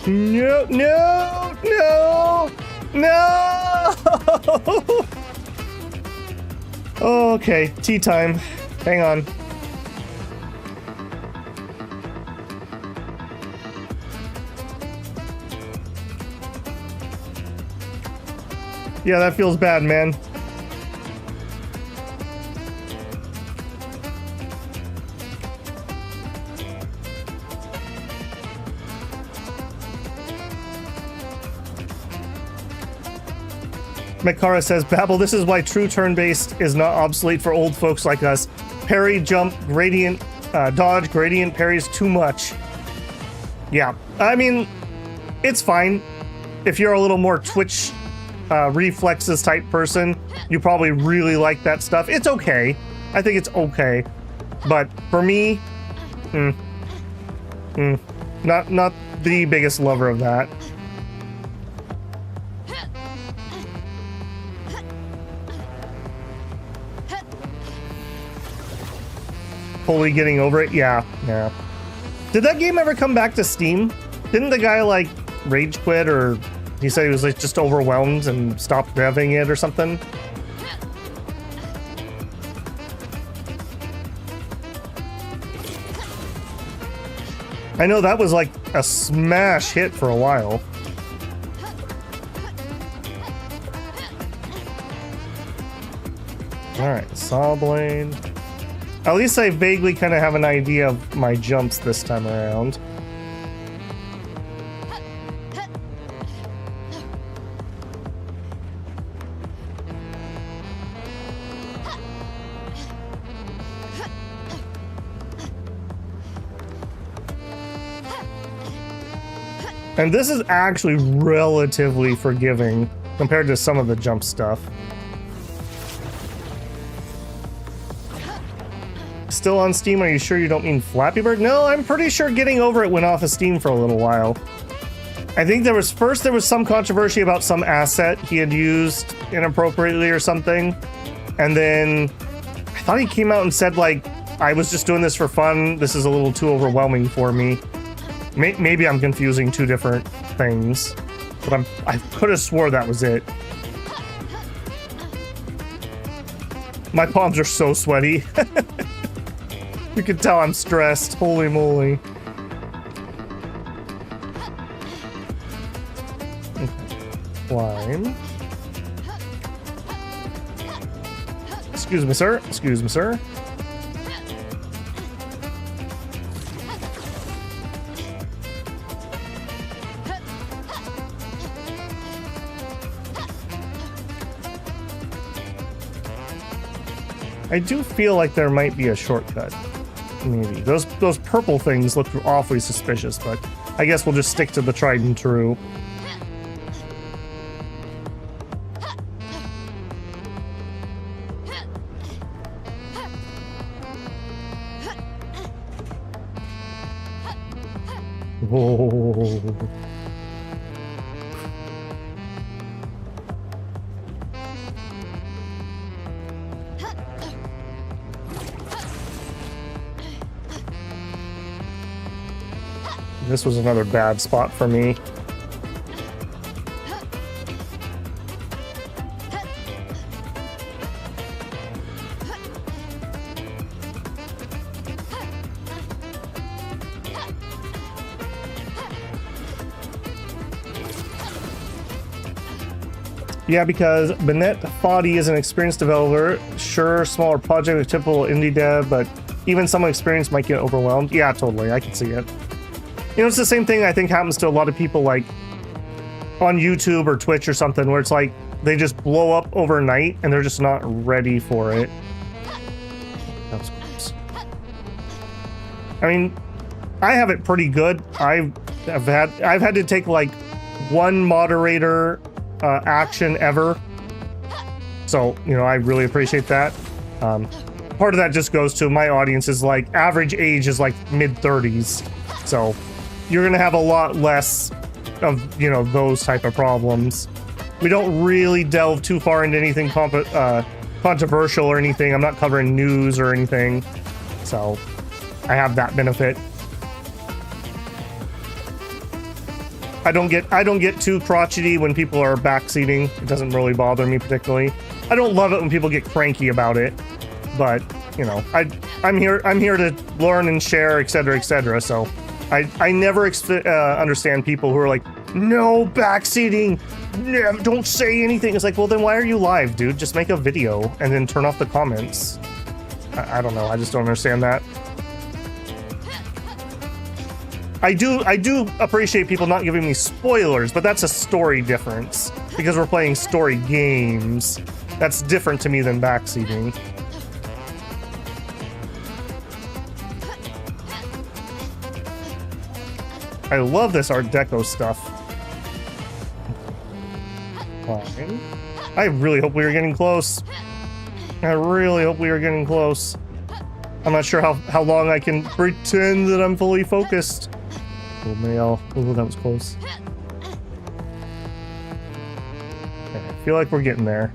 No, no, no, no! Okay, tea time. Hang on. Yeah, that feels bad, man. Makara says, Babel, this is why true turn-based is not obsolete for old folks like us. Parry, jump, gradient, dodge, gradient, parries too much. Yeah, I mean, it's fine. If you're a little more twitch reflexes type person, you probably really like that stuff. It's okay. I think it's okay. But for me, not the biggest lover of that. Fully getting over it? Yeah. Did that game ever come back to Steam? Didn't the guy like rage quit, or he said he was like just overwhelmed and stopped revving it or something? I know that was like a smash hit for a while. Alright, saw blade. At least I vaguely kind of have an idea of my jumps this time around. And this is actually relatively forgiving compared to some of the jump stuff. Still on Steam? Are you sure you don't mean Flappy Bird? No, I'm pretty sure Getting Over It went off of Steam for a little while. I think there was some controversy about some asset he had used inappropriately or something, And then I thought he came out and said, like, I was just doing this for fun. This is a little too overwhelming for me. Maybe I'm confusing two different things, but I could have swore that was it. My palms are so sweaty. You can tell I'm stressed. Holy moly. Okay. Climb. Excuse me, sir. Excuse me, sir. I do feel like there might be a shortcut. Maybe. Those purple things look awfully suspicious, but I guess we'll just stick to the tried and true. Whoa. This was another bad spot for me. Yeah, because Bennett Foddy is an experienced developer. Sure, smaller project with typical indie dev, but even someone experienced might get overwhelmed. Yeah, totally. I can see it. You know, it's the same thing I think happens to a lot of people, like on YouTube or Twitch or something, where it's like they just blow up overnight and they're just not ready for it. That was close. I mean, I have it pretty good. I've had to take like one moderator action ever, so you know, I really appreciate that. Part of that just goes to my audience is like average age is like mid-30s, so you're gonna have a lot less of, you know, those type of problems. We don't really delve too far into anything controversial or anything. I'm not covering news or anything, so I have that benefit. I don't get too crotchety when people are backseating. It doesn't really bother me particularly. I don't love it when people get cranky about it, but you know, I'm here to learn and share, etc., etc. So I never understand people who are like, no backseating, no, don't say anything. It's like, well, then why are you live, dude? Just make a video and then turn off the comments. I don't know. I just don't understand that. I do appreciate people not giving me spoilers, but that's a story difference because we're playing story games. That's different to me than backseating. I love this Art Deco stuff. Fine. I really hope we are getting close. I really hope we are getting close. I'm not sure how long I can pretend that I'm fully focused. Oh, mail. Oh, that was close. Okay, I feel like we're getting there.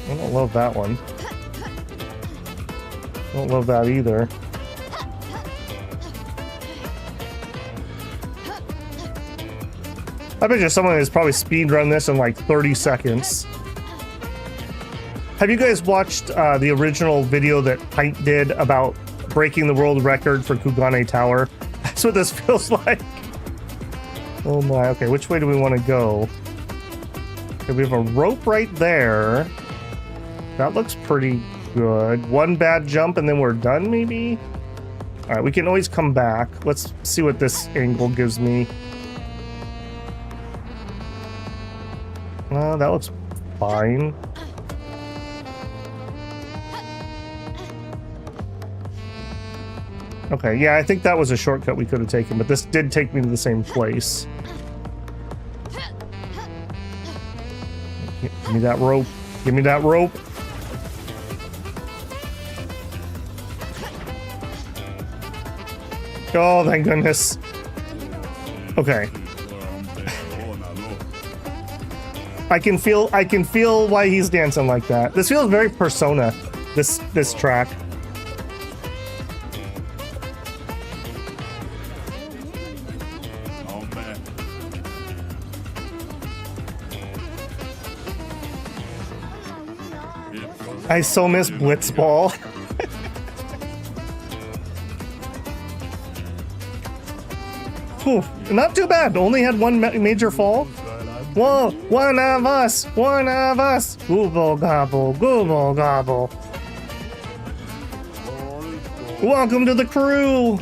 I don't love that one. I don't love that either. I bet you someone has probably speedrun this in like 30 seconds. Have you guys watched the original video that Pint did about breaking the world record for Kugane Tower? That's what this feels like. Oh my, okay, which way do we want to go? Okay, we have a rope right there. That looks pretty good. One bad jump and then we're done, maybe? Alright, we can always come back. Let's see what this angle gives me. That looks fine. Okay, yeah, I think that was a shortcut we could have taken, but this did take me to the same place. Give me that rope. Give me that rope. Oh, thank goodness. Okay. I can feel why he's dancing like that. This feels very Persona, this track. I so miss Blitzball. Whew, not too bad. Only had one major fall. Whoa, one of us. Google gobble, Google gobble. Welcome to the crew.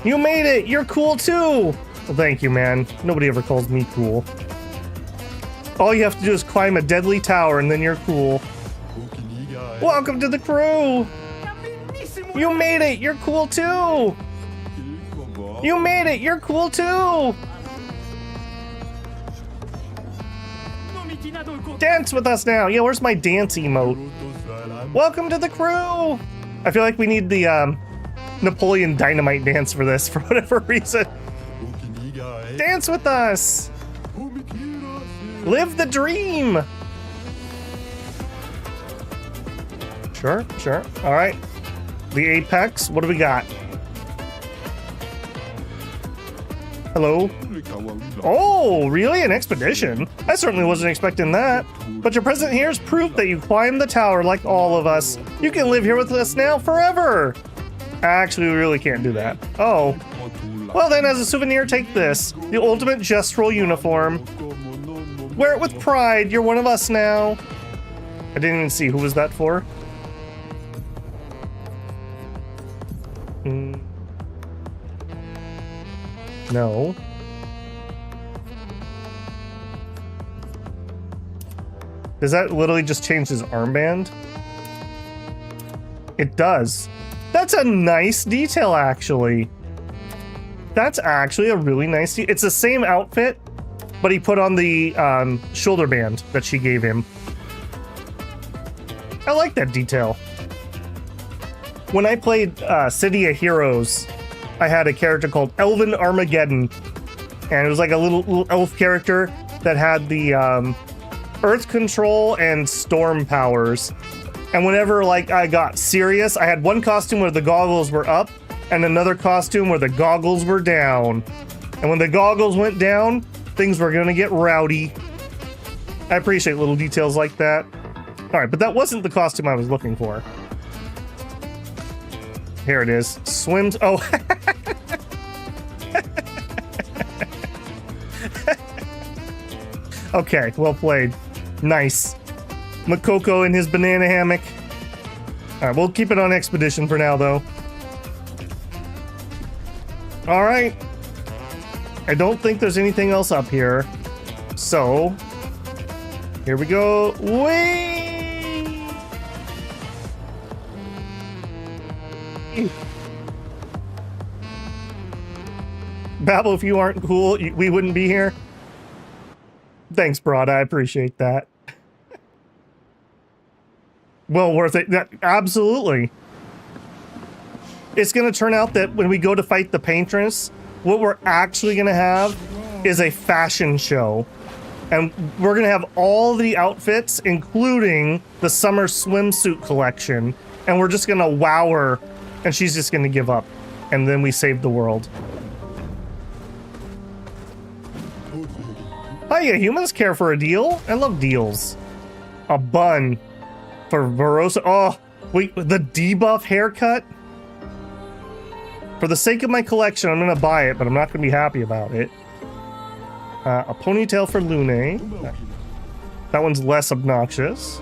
You made it. You're cool too. Well, thank you, man. Nobody ever calls me cool. All you have to do is climb a deadly tower and then you're cool. Welcome to the crew. You made it. You're cool too. You made it. You're cool too. Dance with us now. Yeah, where's my dance emote? Welcome to the crew. I feel like we need the Napoleon Dynamite dance for this for whatever reason. Dance with us. Live the dream. Sure. All right. The apex. What do we got? Hello. Oh, really? An expedition? I certainly wasn't expecting that. But your presence here is proof that you climbed the tower like all of us. You can live here with us now forever. Actually, we really can't do that. Oh. Well then, as a souvenir, take this. The ultimate gestural uniform. Wear it with pride. You're one of us now. I didn't even see who was that for. No. Does that literally just change his armband? It does. That's a nice detail, actually. That's actually a really nice detail. It's the same outfit, but he put on the shoulder band that she gave him. I like that detail. When I played City of Heroes, I had a character called Elven Armageddon, and it was like a little elf character that had the earth control and storm powers. And whenever like I got serious, I had one costume where the goggles were up and another costume where the goggles were down. And when the goggles went down, things were gonna get rowdy. I appreciate little details like that. All right, but that wasn't the costume I was looking for. Here it is. Swims. Oh. Okay, well played. Nice. Makoko in his banana hammock. All right, we'll keep it on expedition for now, though. All right. I don't think there's anything else up here. So, here we go. Whee! Babel, if you aren't cool, we wouldn't be here. Thanks, Broad. I appreciate that. Well worth it. Absolutely. It's going to turn out that when we go to fight the Paintress, what we're actually going to have is a fashion show. And we're going to have all the outfits, including the summer swimsuit collection. And we're just going to wow her, and she's just going to give up. And then we save the world. Hiya, humans care for a deal. I love deals. A bun for Verosa. Oh, wait, the debuff haircut? For the sake of my collection, I'm going to buy it, but I'm not going to be happy about it. A ponytail for Lune. That one's less obnoxious.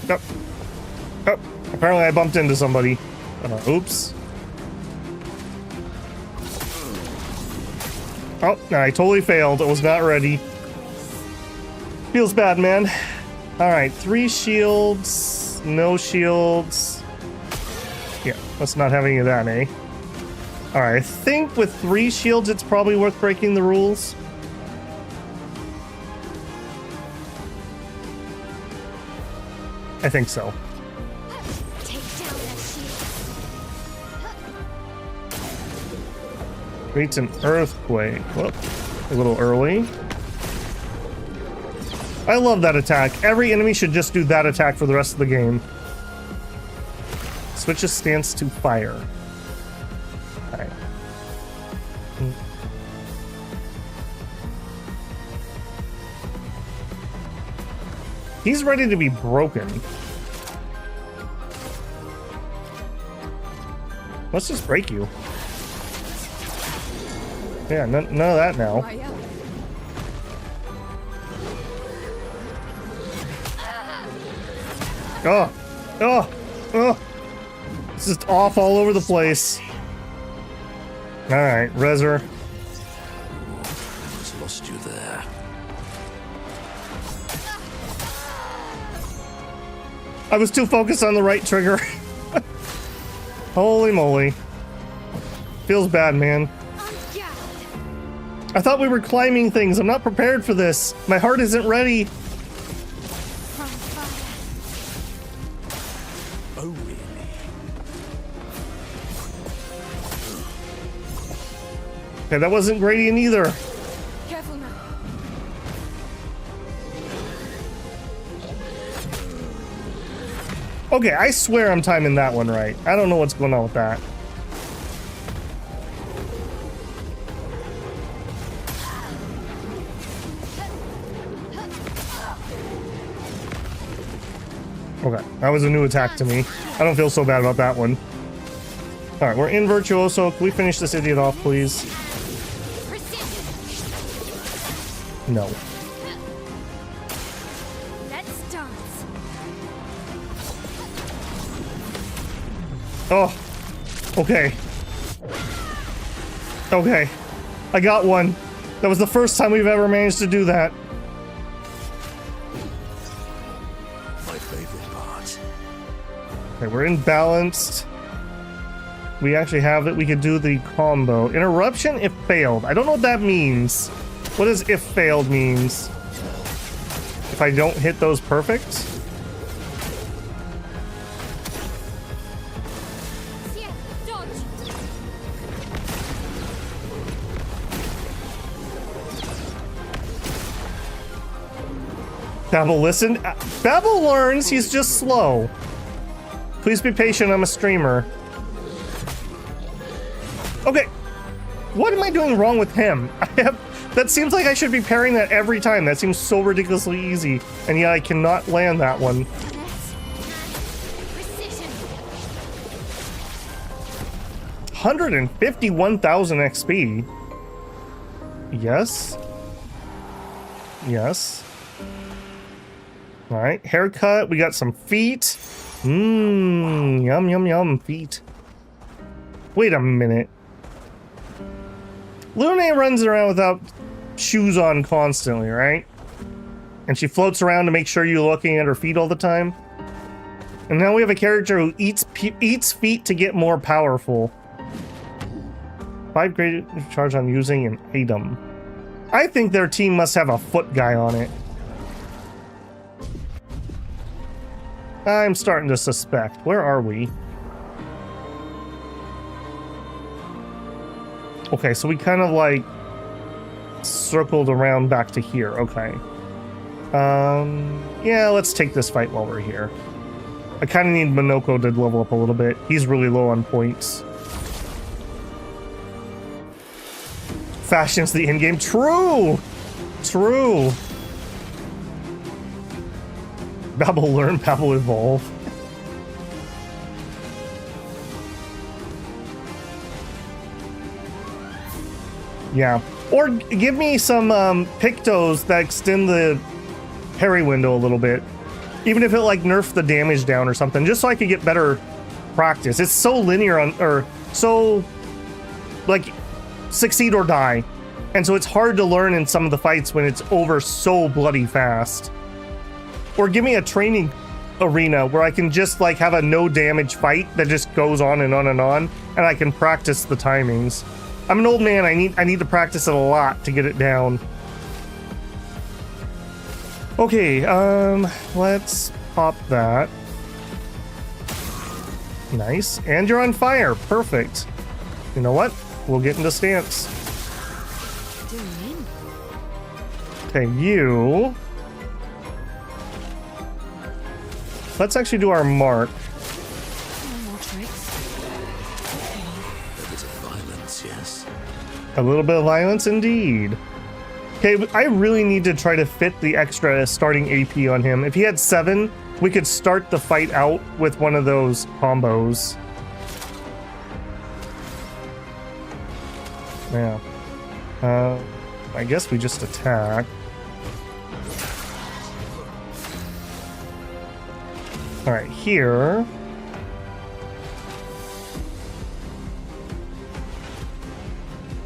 Oh. Oh, apparently I bumped into somebody. Oops. Oh, no, I totally failed. I was not ready. Feels bad, man. Alright, 3 shields. No shields. Yeah, let's not have any of that, eh? Alright, I think with 3 shields, it's probably worth breaking the rules. I think so. Take down that shield. Creates an earthquake. Whoop. A little early. I love that attack. Every enemy should just do that attack for the rest of the game. Switches stance to fire. Alright. He's ready to be broken. Let's just break you. Yeah, none of that now. Oh, oh, oh. It's just off all over the place. Alright, Rezer. Almost lost you there. I was too focused on the right trigger. Holy moly. Feels bad, man. I thought we were climbing things. I'm not prepared for this. My heart isn't ready. Oh, really? Okay, that wasn't gradient either. Careful now. Okay, I swear I'm timing that one right. I don't know what's going on with that. Okay, that was a new attack to me. I don't feel so bad about that one. Alright, we're in Virtuoso. Can we finish this idiot off, please? No. Let's dance. Oh. Okay. Okay. I got one. That was the first time we've ever managed to do that. My favorite part. Okay, we're imbalanced. We actually have it. We could do the combo. Interruption if failed. I don't know what that means. What does if failed means? If I don't hit those perfect? Yeah, dodge. Babel, listen. Babel learns. He's just slow. Please be patient. I'm a streamer. Okay. What am I doing wrong with him? That seems like I should be parrying that every time. That seems so ridiculously easy. And yet I cannot land that one. Precision. 151,000 XP. Yes. Yes. Alright, haircut. We got some feet. Mmm, yum, yum, yum, feet. Wait a minute. Lune runs around without shoes on constantly, right? And she floats around to make sure you're looking at her feet all the time. And now we have a character who eats feet to get more powerful. 5 graded charge on using an item. I think their team must have a foot guy on it. I'm starting to suspect. Where are we? Okay, so we kind of like circled around back to here. Okay. Yeah, let's take this fight while we're here. I kind of need Monoko to level up a little bit. He's really low on points. Fashion's the in-game. True! True. Babel learn, Babel evolve. Yeah. Or give me some Pictos that extend the parry window a little bit. Even if it like nerfed the damage down or something, just so I could get better practice. It's so linear on, or so like succeed or die. And so it's hard to learn in some of the fights when it's over so bloody fast. Or give me a training arena where I can just like have a no damage fight that just goes on and on and on, and I can practice the timings. I'm an old man. I need to practice it a lot to get it down. Okay, let's pop that. Nice. And you're on fire. Perfect. You know what? We'll get into stance. Okay, you. Let's actually do our mark. Yes. A little bit of violence indeed. Okay, I really need to try to fit the extra starting AP on him. If he had 7, we could start the fight out with one of those combos. Yeah. I guess we just attack. Alright, here.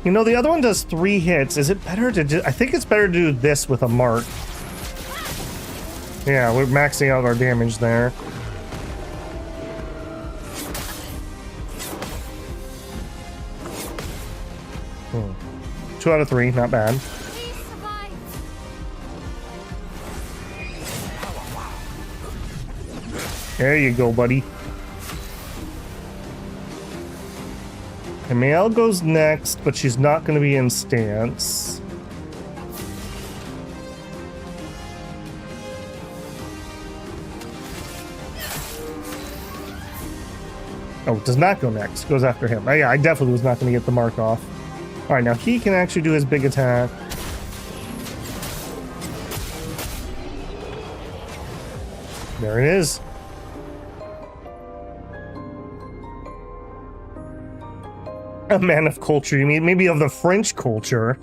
You know, the other one does 3 hits. Is it better to do... I think it's better to do this with a mark. Yeah, we're maxing out our damage there. Hmm. 2 out of 3, not bad. There you go, buddy. Emil goes next, but she's not going to be in stance. Oh, it does not go next. Goes after him. Oh, yeah, I definitely was not going to get the mark off. All right, now he can actually do his big attack. There it is. A man of culture, you mean? Maybe of the French culture.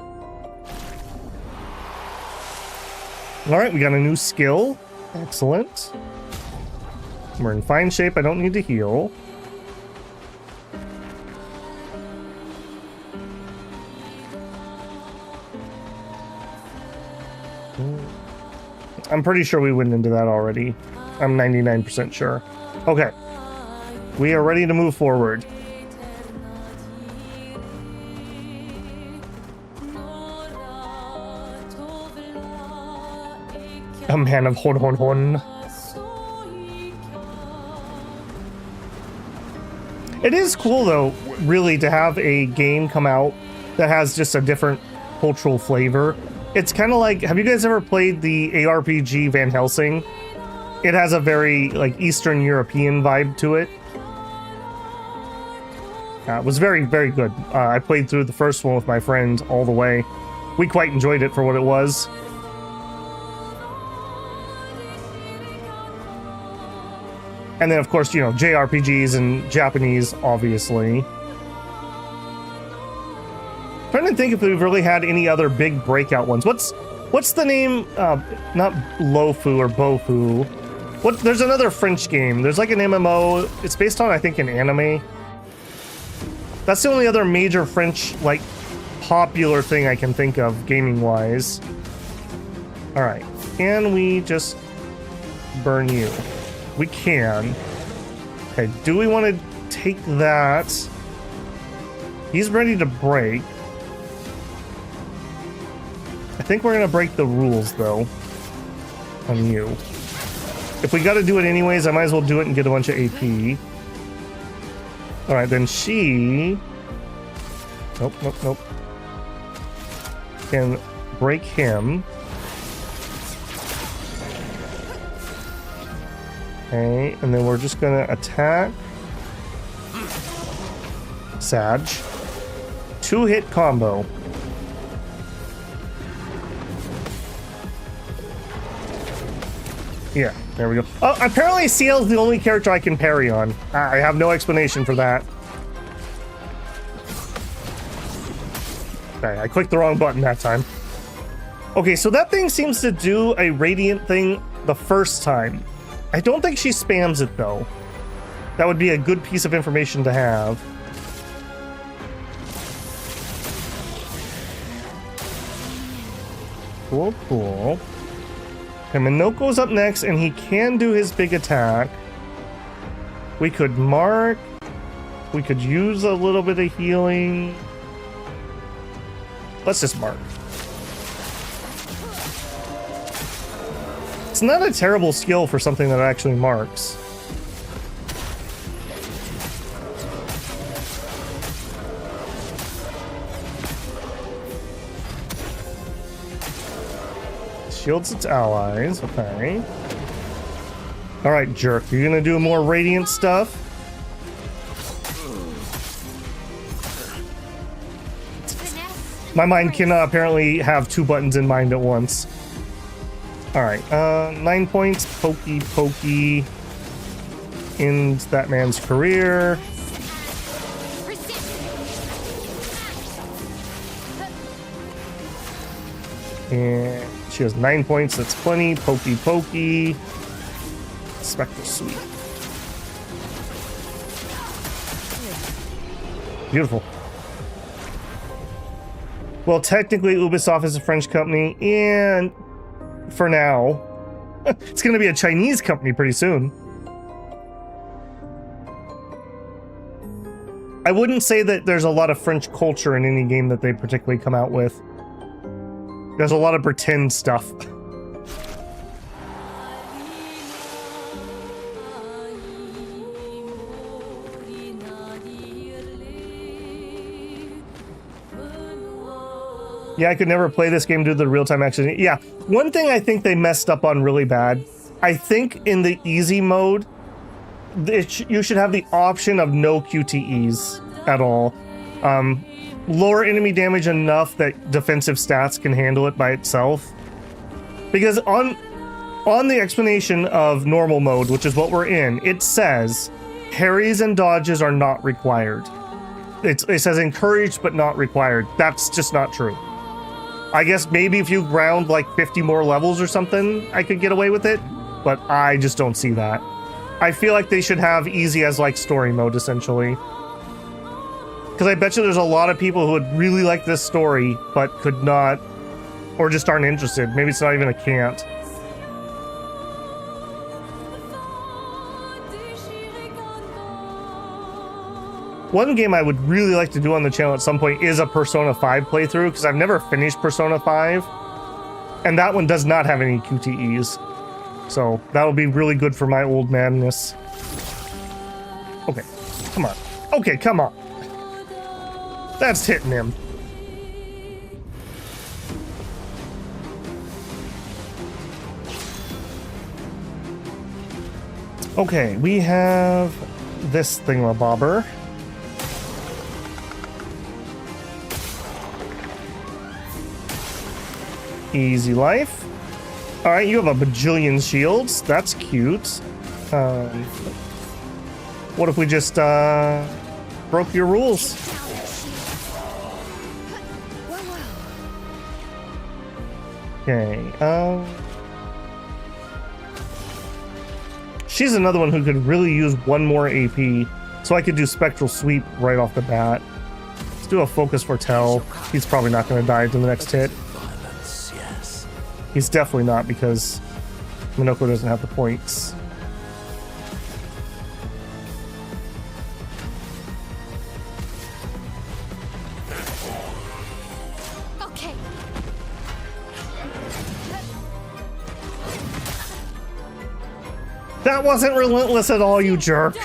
Alright, we got a new skill. Excellent. We're in fine shape. I don't need to heal. I'm pretty sure we went into that already. I'm 99% sure. Okay. We are ready to move forward. A man of Hon Hon Hon. It is cool, though, really, to have a game come out that has just a different cultural flavor. It's kind of like, have you guys ever played the ARPG Van Helsing? It has a very, like, Eastern European vibe to it. It was very, very good. I played through the first one with my friend all the way. We quite enjoyed it for what it was. And then, of course, you know, JRPGs and Japanese, obviously. Trying to think if we've really had any other big breakout ones. What's the name? Not Lofu or Bofu. There's another French game. There's like an MMO. It's based on, I think, an anime. That's the only other major French, like, popular thing I can think of, gaming-wise. Alright. Can we just burn you? We can. Okay, do we want to take that? He's ready to break. I think we're gonna break the rules, though, on you. If we gotta do it anyways, I might as well do it and get a bunch of AP. Alright, then she... Nope, nope, nope. Can break him. Okay, and then we're just gonna attack Sag. 2-hit combo. Yeah, there we go. Oh, apparently CL's the only character I can parry on. I have no explanation for that. Okay, I clicked the wrong button that time. Okay, so that thing seems to do a radiant thing the first time. I don't think she spams it, though. That would be a good piece of information to have. Cool, cool. Okay, Minoko's up next, and he can do his big attack. We could mark. We could use a little bit of healing. Let's just mark. It's not a terrible skill for something that actually marks. Shields its allies, okay. Alright, jerk, you're gonna do more radiant stuff? My mind cannot apparently have two buttons in mind at once. Alright, 9 points, pokey. Ends that man's career. And she has 9 points, that's plenty. Pokey. Spectral Sweep. Beautiful. Well, technically, Ubisoft is a French company, and for now, it's going to be a Chinese company pretty soon. I wouldn't say that there's a lot of French culture in any game that they particularly come out with. There's a lot of pretend stuff. Yeah, I could never play this game due to the real-time action. Yeah, one thing I think they messed up on really bad, I think in the easy mode, you should have the option of no QTEs at all. Lower enemy damage enough that defensive stats can handle it by itself. Because on the explanation of normal mode, which is what we're in, it says parries and dodges are not required. It says encouraged but not required. That's just not true. I guess maybe if you ground like 50 more levels or something, I could get away with it, but I just don't see that. I feel like they should have easy as like story mode, essentially. Because I bet you there's a lot of people who would really like this story, but could not, or just aren't interested. Maybe it's not even a can't. One game I would really like to do on the channel at some point is a Persona 5 playthrough, because I've never finished Persona 5, and that one does not have any QTEs. So that'll be really good for my old madness. Okay, come on. Okay, come on. That's hitting him. Okay, we have this thingamabobber. Easy life. Alright, you have a bajillion shields. That's cute. What if we just broke your rules? Okay, she's another one who could really use one more AP, so I could do Spectral Sweep right off the bat. Let's do a Focus Foretell. He's probably not going to die to the next hit. He's definitely not, because Minoko doesn't have the points. Okay. That wasn't relentless at all, you jerk.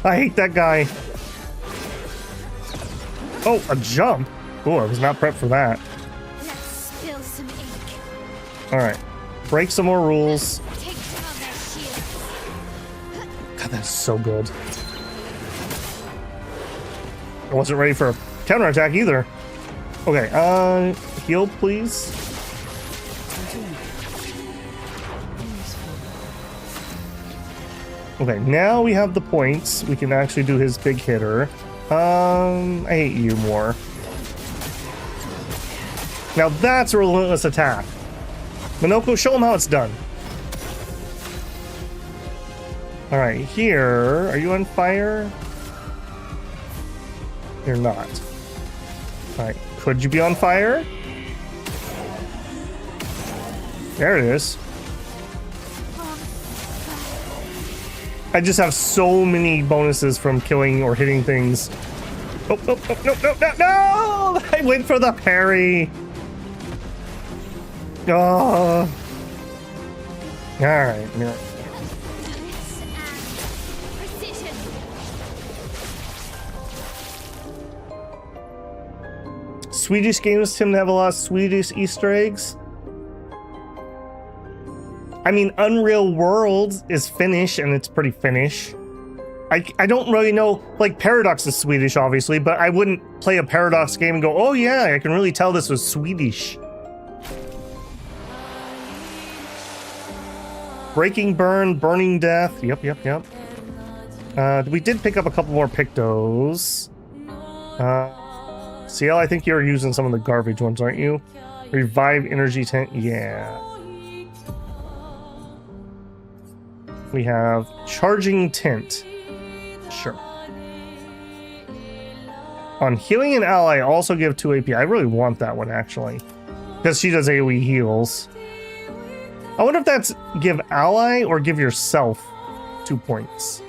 I hate that guy. Oh, a jump. Oh, I was not prepped for that. Let's spill some ink. Alright. Break some more rules. Take down their shields. God, that's so good. I wasn't ready for a counterattack either. Okay, heal, please. Okay, now we have the points. We can actually do his big hitter. I hate you more. Now that's a relentless attack. Minoko, show him how it's done. Alright, here. Are you on fire? You're not. Alright, could you be on fire? There it is. I just have so many bonuses from killing or hitting things. Oh, no, I went for the parry. Oh. Alright, yeah. Precision. Swedish games tend to have a lot of Swedish Easter eggs. I mean, Unreal World is Finnish, and it's pretty Finnish. I don't really know, like, Paradox is Swedish, obviously, but I wouldn't play a Paradox game and go, oh yeah, I can really tell this was Swedish. Breaking Burn, Burning Death, yep. We did pick up a couple more Pictos. CL, I think you're using some of the garbage ones, aren't you? Revive Energy Tent, yeah. We have Charging Tent. Sure. On Healing an Ally, also give 2 AP. I really want that one, actually. Because she does AoE heals. I wonder if that's give ally or give yourself 2 points.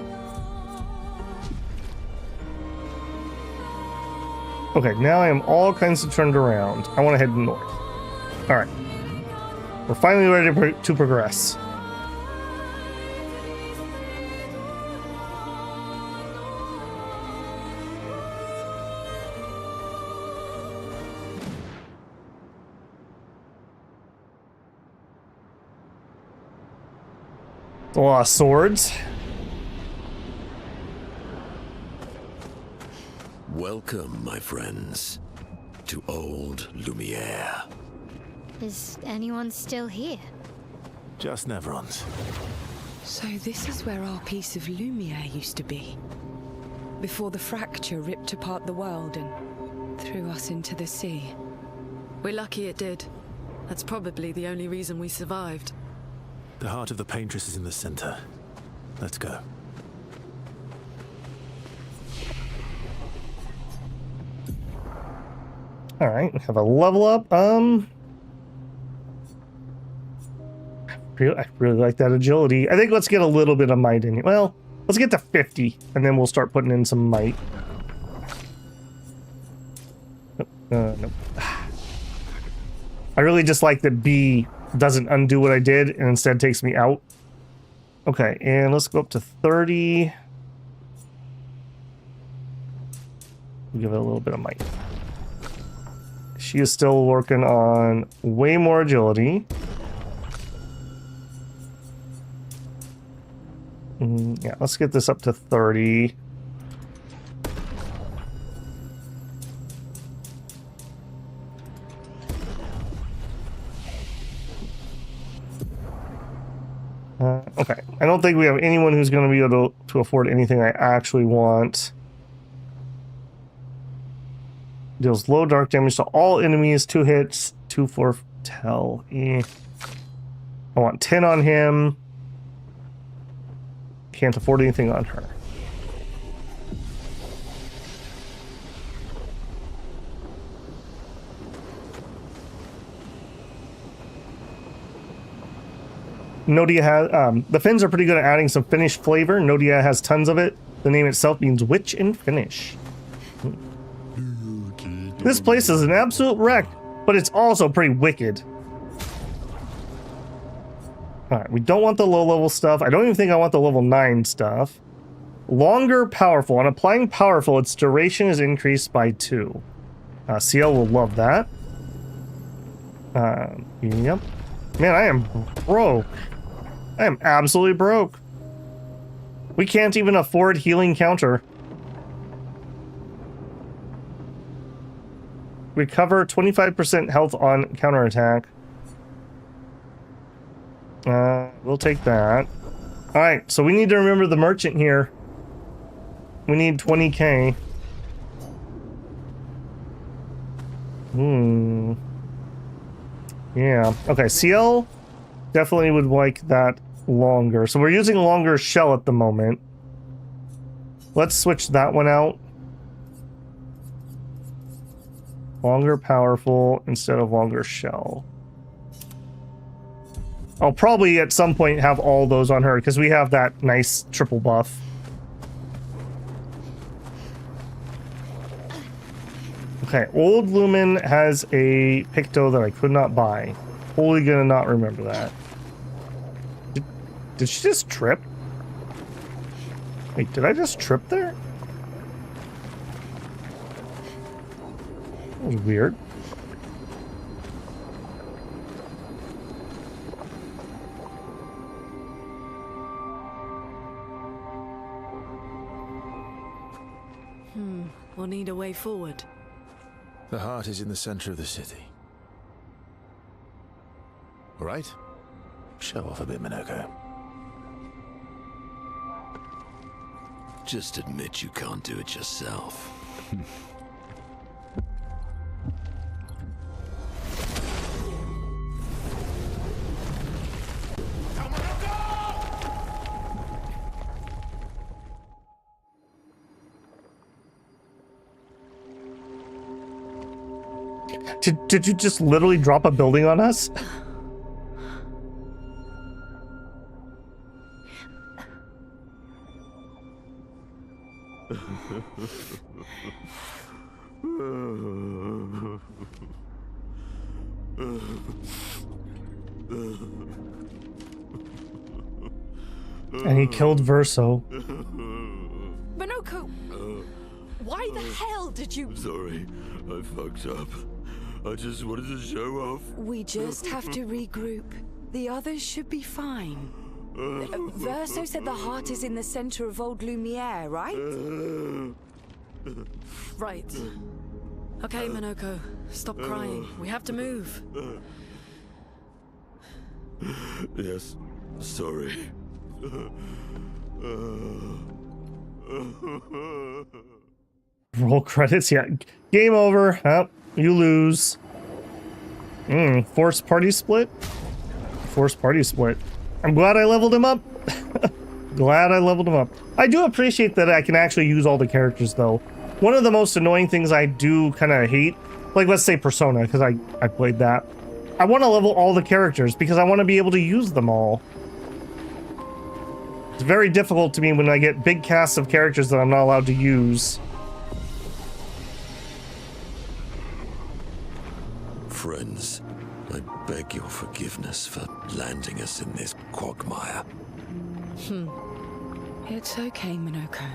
Okay, now I am all kinds of turned around. I want to head north. Alright. We're finally ready to progress. A lot of swords. Welcome, my friends, to Old Lumiere. Is anyone still here? Just Nevrons. So this is where our piece of Lumiere used to be. Before the fracture ripped apart the world and threw us into the sea. We're lucky it did. That's probably the only reason we survived. The heart of the Paintress is in the center. Let's go. All right, we have a level up. I really like that agility. I think let's get a little bit of might in it. Well, let's get to 50, and then we'll start putting in some might. Nope. I really just like that B doesn't undo what I did and instead takes me out. Okay, and let's go up to 30. We'll give it a little bit of might. She is still working on way more agility. Yeah, let's get this up to 30. Okay, I don't think we have anyone who's going to be able to afford anything I actually want. Deals low dark damage to all enemies, 2 hits, 2 for tell. I want 10 on him. Can't afford anything on her. Nodia has, the Finns are pretty good at adding some Finnish flavor. Nodia has tons of it. The name itself means witch in Finnish. This place is an absolute wreck, but it's also pretty wicked. Alright, we don't want the low-level stuff. I don't even think I want the level 9 stuff. Longer Powerful. On applying Powerful, its duration is increased by 2. CL will love that. Yep. Man, I am broke. I am absolutely broke. We can't even afford healing counter. Recover 25% health on counterattack. We'll take that. Alright, so we need to remember the merchant here. We need 20k. Yeah. Okay, CL definitely would like that longer. So we're using longer shell at the moment. Let's switch that one out. Longer powerful instead of longer shell. I'll probably at some point have all those on her because we have that nice triple buff. Okay, Old Lumen has a Picto that I could not buy. Totally gonna not remember that. Did she just trip? Wait, did I just trip there? That was weird. We'll need a way forward. The heart is in the center of the city. All right? Show off a bit, Minoko. Just admit you can't do it yourself. Did you just literally drop a building on us? And he killed Verso. Minoko! Why the hell did you... Sorry, I fucked up. I just wanted to show off. We just have to regroup. The others should be fine. Verso said the heart is in the center of Old Lumiere, right? Right. Okay, Minoko, stop crying. We have to move. Yes, sorry. Roll credits, yeah. Game over. Oh, you lose. Forced party split? Forced party split. I'm glad I leveled him up. Glad I leveled him up. I do appreciate that I can actually use all the characters, though. One of the most annoying things I do kind of hate, like let's say Persona, because I played that. I want to level all the characters because I want to be able to use them all. It's very difficult to me when I get big casts of characters that I'm not allowed to use. Friends, I beg your forgiveness for landing us in this quagmire. It's okay, Minoko.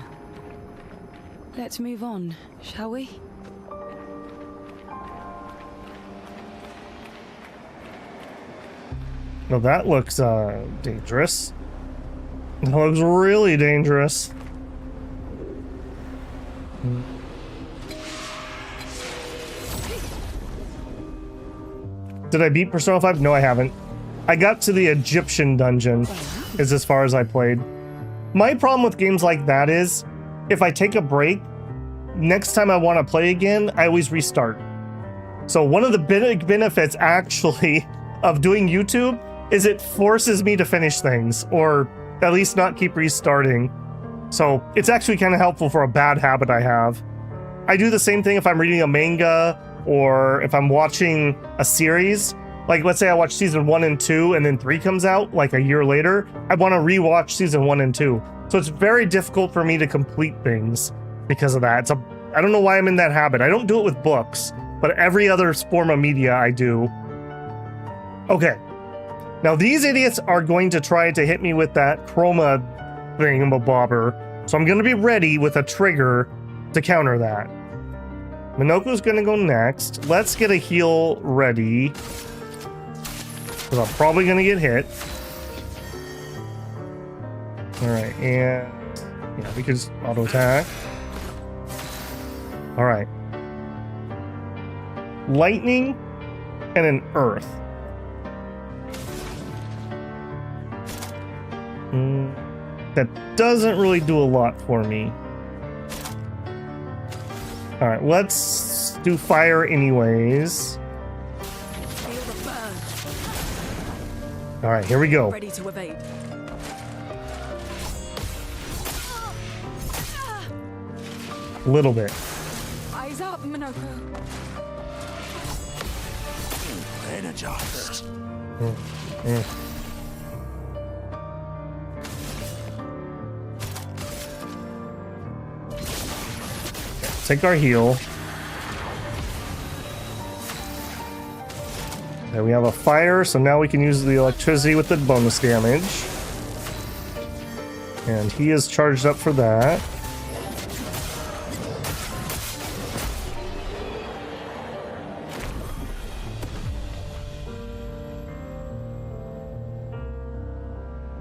Let's move on, shall we? Well, that looks dangerous. That looks really dangerous. Did I beat Persona 5? No, I haven't. I got to the Egyptian dungeon, is as far as I played. My problem with games like that is, if I take a break, next time I want to play again, I always restart. So one of the big benefits, actually, of doing YouTube is it forces me to finish things, or at least not keep restarting. So it's actually kind of helpful for a bad habit I have. I do the same thing if I'm reading a manga, or if I'm watching a series. Like, let's say I watch season 1 and 2, and then 3 comes out, like a year later. I want to rewatch season 1 and 2. So it's very difficult for me to complete things because of that. I don't know why I'm in that habit. I don't do it with books, but every other form of media I do. Okay. Now these idiots are going to try to hit me with that chroma thingamabobber. So I'm going to be ready with a trigger to counter that. Minoko's going to go next. Let's get a heal ready, because I'm probably going to get hit. Alright, and yeah, we can just auto attack. Alright. Lightning and an earth. That doesn't really do a lot for me. Alright, let's do fire anyways. Alright, here we go. Ready to evade. A little bit. Eyes up, Minoko. Energized. Take our heal. There we have a fire, so now we can use the electricity with the bonus damage. And he is charged up for that.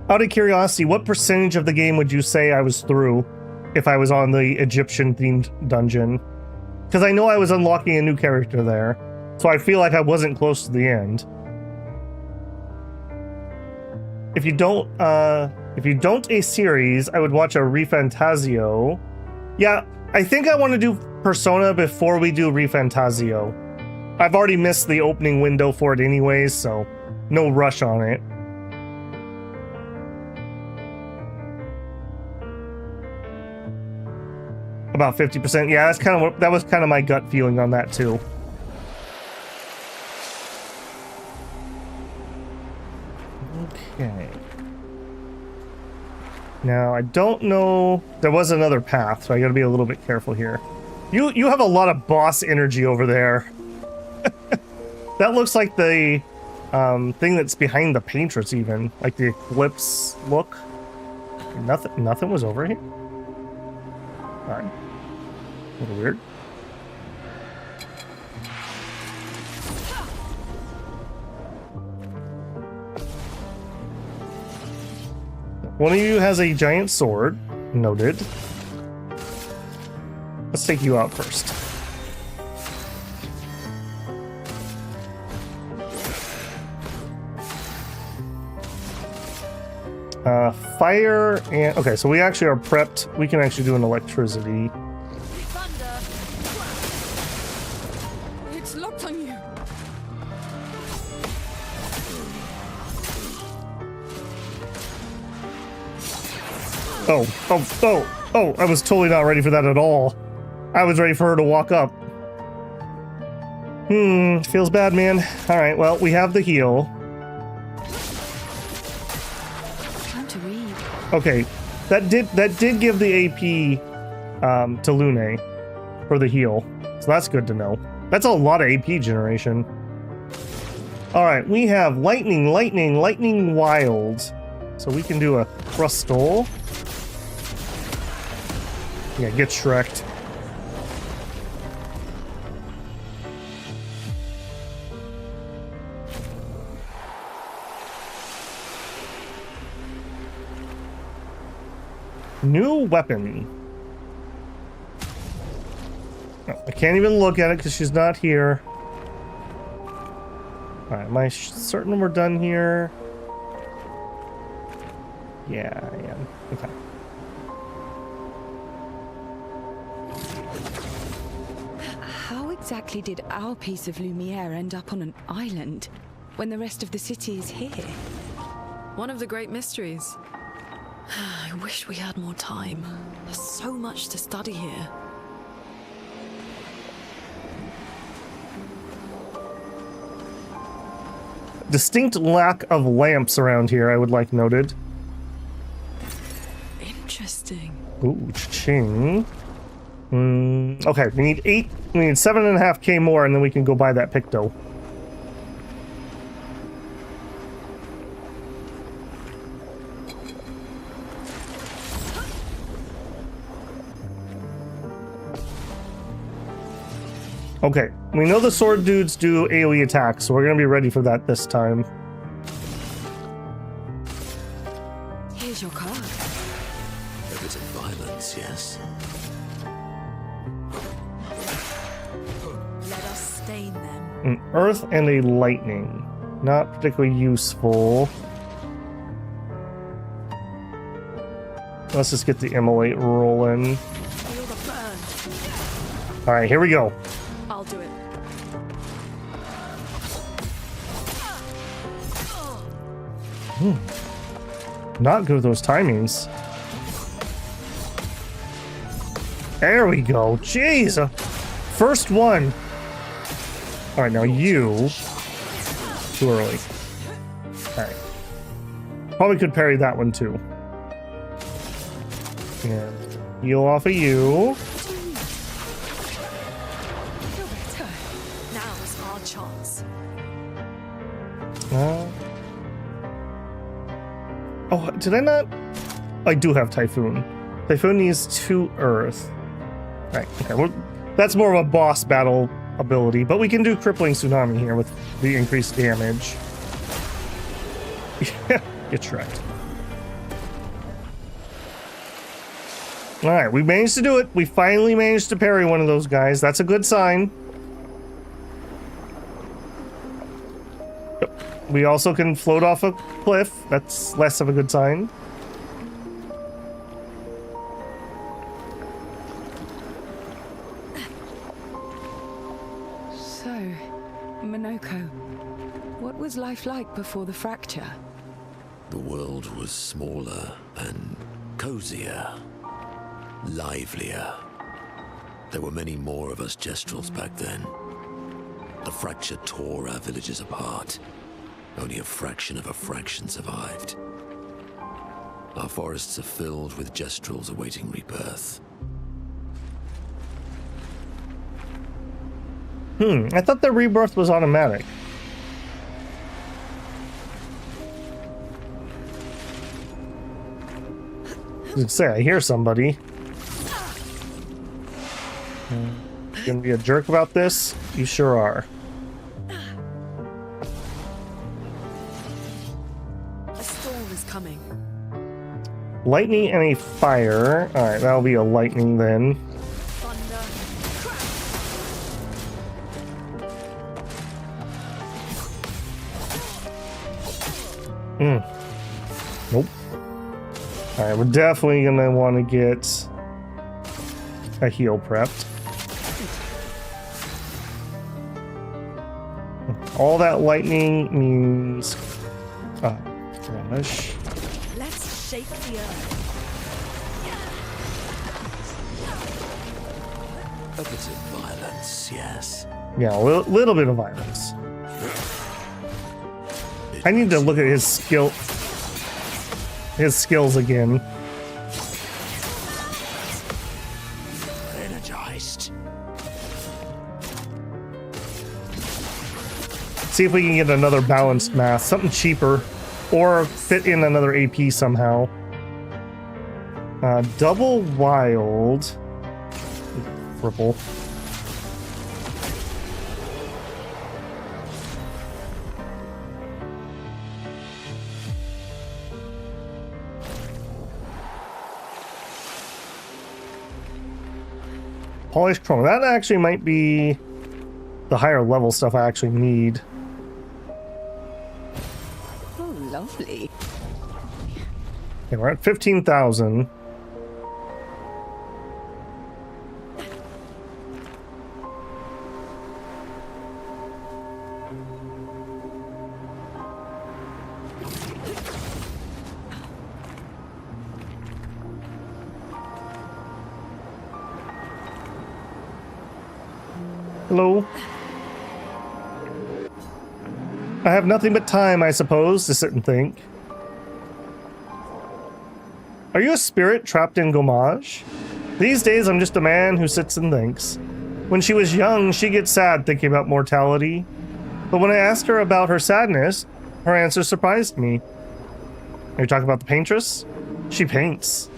Out of curiosity, what percentage of the game would you say I was through if I was on the Egyptian-themed dungeon? Because I know I was unlocking a new character there, so I feel like I wasn't close to the end. If you don't a series, I would watch a Refantasio. Yeah, I think I want to do Persona before we do Refantasio. I've already missed the opening window for it anyways, so no rush on it. About 50%. Yeah, that was kind of my gut feeling on that too. Okay. Now I don't know. There was another path, so I got to be a little bit careful here. You have a lot of boss energy over there. That looks like the thing that's behind the paintress, even like the eclipse look. Nothing was over here. All right. A little weird. One of you has a giant sword. Noted. Let's take you out first. Fire and... Okay, so we actually are prepped. We can actually do an electricity. It's locked on you. Oh, I was totally not ready for that at all. I was ready for her to walk up. Feels bad, man. Alright, well, we have the heal. Time to read. Okay, that did give the AP to Lune for the heal. So that's good to know. That's a lot of AP generation. Alright, we have lightning, wild. So we can do a crustal. Yeah, get Shrek'd. New weapon. Oh, I can't even look at it because she's not here. Alright, am I certain we're done here? Yeah, I am. Okay. How exactly did our piece of Lumiere end up on an island when the rest of the city is here? One of the great mysteries. I wish we had more time. There's so much to study here. Distinct lack of lamps around here, I would like noted. Interesting. Ooh, cha-ching. Okay, we need 7.5K more, and then we can go buy that Picto. Okay, we know the sword dudes do AoE attacks, so we're gonna be ready for that this time. Here's your card. A bit of violence, yes? Let us stain them. An earth and a lightning. Not particularly useful. Let's just get the immolate rolling. Feel the burn. Alright, here we go. I'll do it. Not good with those timings. There we go. Jeez. First one. Alright, now you. Too early. Alright. Probably could parry that one too. And heal off of you. Now's our chance. Oh, did I not? I do have Typhoon. Typhoon needs 2 Earth. Right, okay. Well, that's more of a boss battle ability, but we can do Crippling Tsunami here with the increased damage. Get shreked. Alright, we managed to do it. We finally managed to parry one of those guys. That's a good sign. We also can float off a cliff. That's less of a good sign. So, Minoko, what was life like before the fracture? The world was smaller and cozier, livelier. There were many more of us Gestrels back then. The fracture tore our villages apart. Only a fraction of a fraction survived. Our forests are filled with Gestrels awaiting rebirth. I thought the rebirth was automatic. I was gonna say, I hear somebody. You gonna be a jerk about this? You sure are. A storm is coming. Lightning and a fire. Alright, that'll be a lightning then. Thunder. Nope. Alright, we're definitely gonna want to get a heal prepped. All that lightning means... Oh, gosh. Let's shake the earth. A bit of violence, yes. Yeah, a little bit of violence. I need to look at his skills again. Energized. See if we can get another balanced math, something cheaper, or fit in another AP somehow. Double wild. Triple. Polished chrome. That actually might be the higher level stuff I actually need. Oh, lovely. Okay, we're at 15,000. Hello. I have nothing but time, I suppose, to sit and think. Are you a spirit trapped in Gomage? These days, I'm just a man who sits and thinks. When she was young, she gets sad thinking about mortality. But when I asked her about her sadness, her answer surprised me. Are you talking about the paintress? She paints.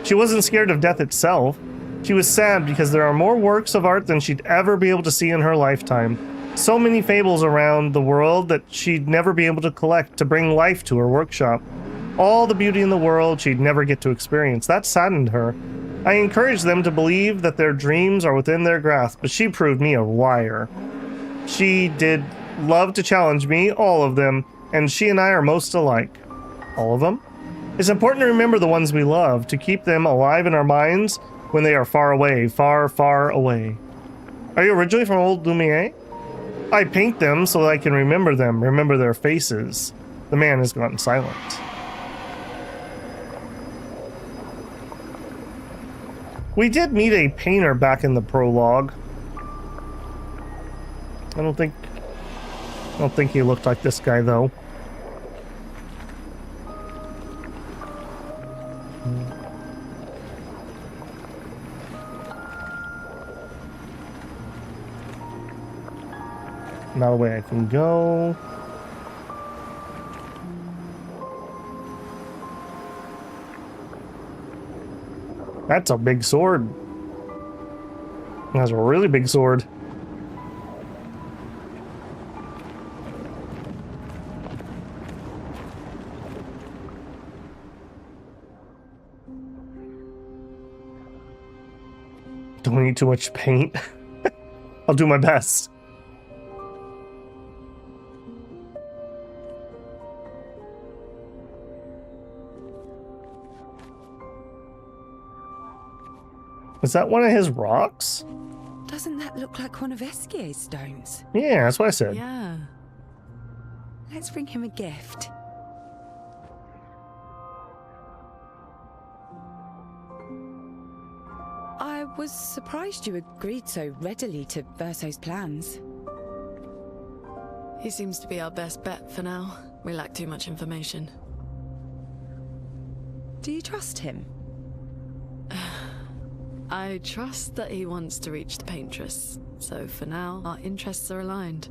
She wasn't scared of death itself. She was sad because there are more works of art than she'd ever be able to see in her lifetime. So many fables around the world that she'd never be able to collect to bring life to her workshop. All the beauty in the world she'd never get to experience. That saddened her. I encouraged them to believe that their dreams are within their grasp, but she proved me a liar. She did love to challenge me, all of them, and she and I are most alike. All of them? It's important to remember the ones we love, to keep them alive in our minds when they are far away, far, far away. Are you originally from Old Lumiere? I paint them so that I can remember them, remember their faces. The man has gone silent. We did meet a painter back in the prologue. I don't think he looked like this guy though. Not a way I can go. That's a big sword. That's a really big sword. Don't need too much paint. I'll do my best. Is that one of his rocks? Doesn't that look like one of Eskier's stones? Yeah, that's what I said. Yeah. Let's bring him a gift. I was surprised you agreed so readily to Verso's plans. He seems to be our best bet for now. We lack too much information. Do you trust him? I trust that he wants to reach the Paintress, so for now, our interests are aligned.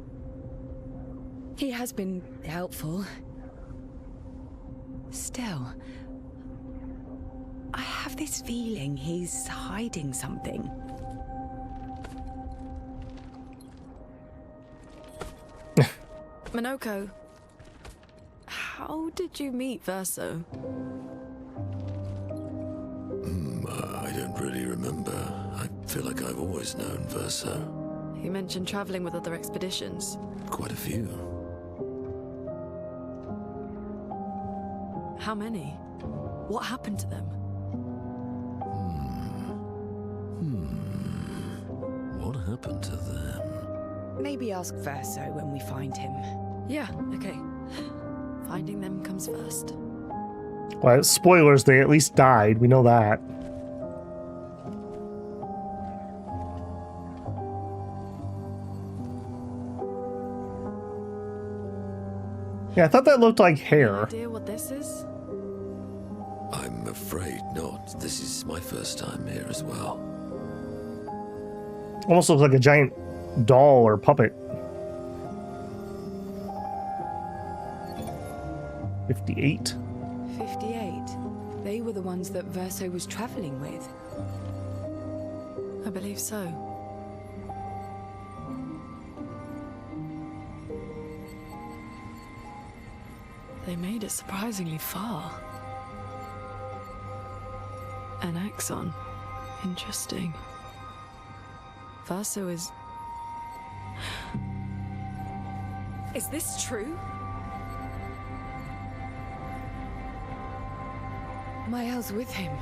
He has been helpful. Still, I have this feeling he's hiding something. Minoko, how did you meet Verso? I don't really remember. I feel like I've always known Verso. You mentioned traveling with other expeditions. Quite a few. How many? What happened to them? What happened to them? Maybe ask Verso when we find him. Yeah, okay. Finding them comes first. Well, spoilers, they at least died. We know that. Yeah, I thought that looked like hair. Any idea what this is? I'm afraid not. This is my first time here as well. Almost looks like a giant doll or puppet. 58. 58. They were the ones that Verso was traveling with. I believe so. They made it surprisingly far. An axon. Interesting. Verso is... Is this true? Mael's with him.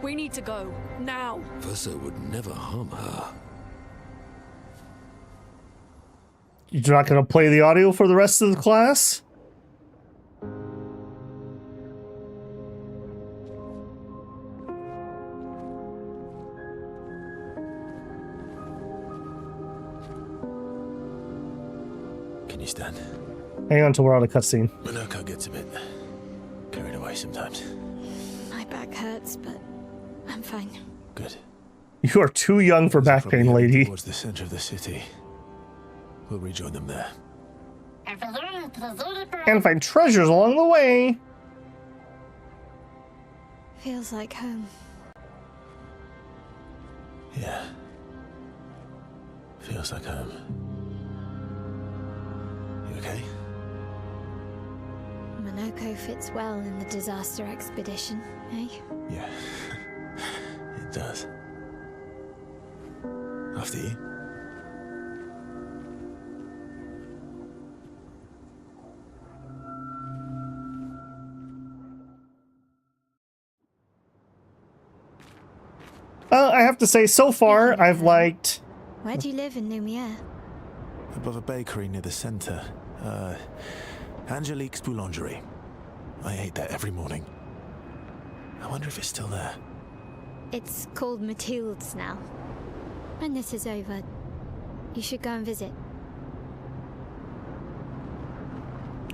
We need to go. Now! Verso would never harm her. You're not going to play the audio for the rest of the class? Can you stand? Hang on till we're on a cutscene. Minoko gets a bit carried away sometimes. My back hurts, but I'm fine. Good. You are too young for back Probably pain, heading lady. towards the center of the city. We'll rejoin them there. And find treasures along the way. Feels like home. Yeah. Feels like home. You okay? Minoko fits well in the disaster expedition, eh? Yeah. It does. After you. I have to say, so far, I've liked... Where do you live in Lumiere? Above a bakery near the center. Angelique's Boulangerie. I ate there every morning. I wonder if it's still there. It's called Mathilde's now. When this is over, you should go and visit.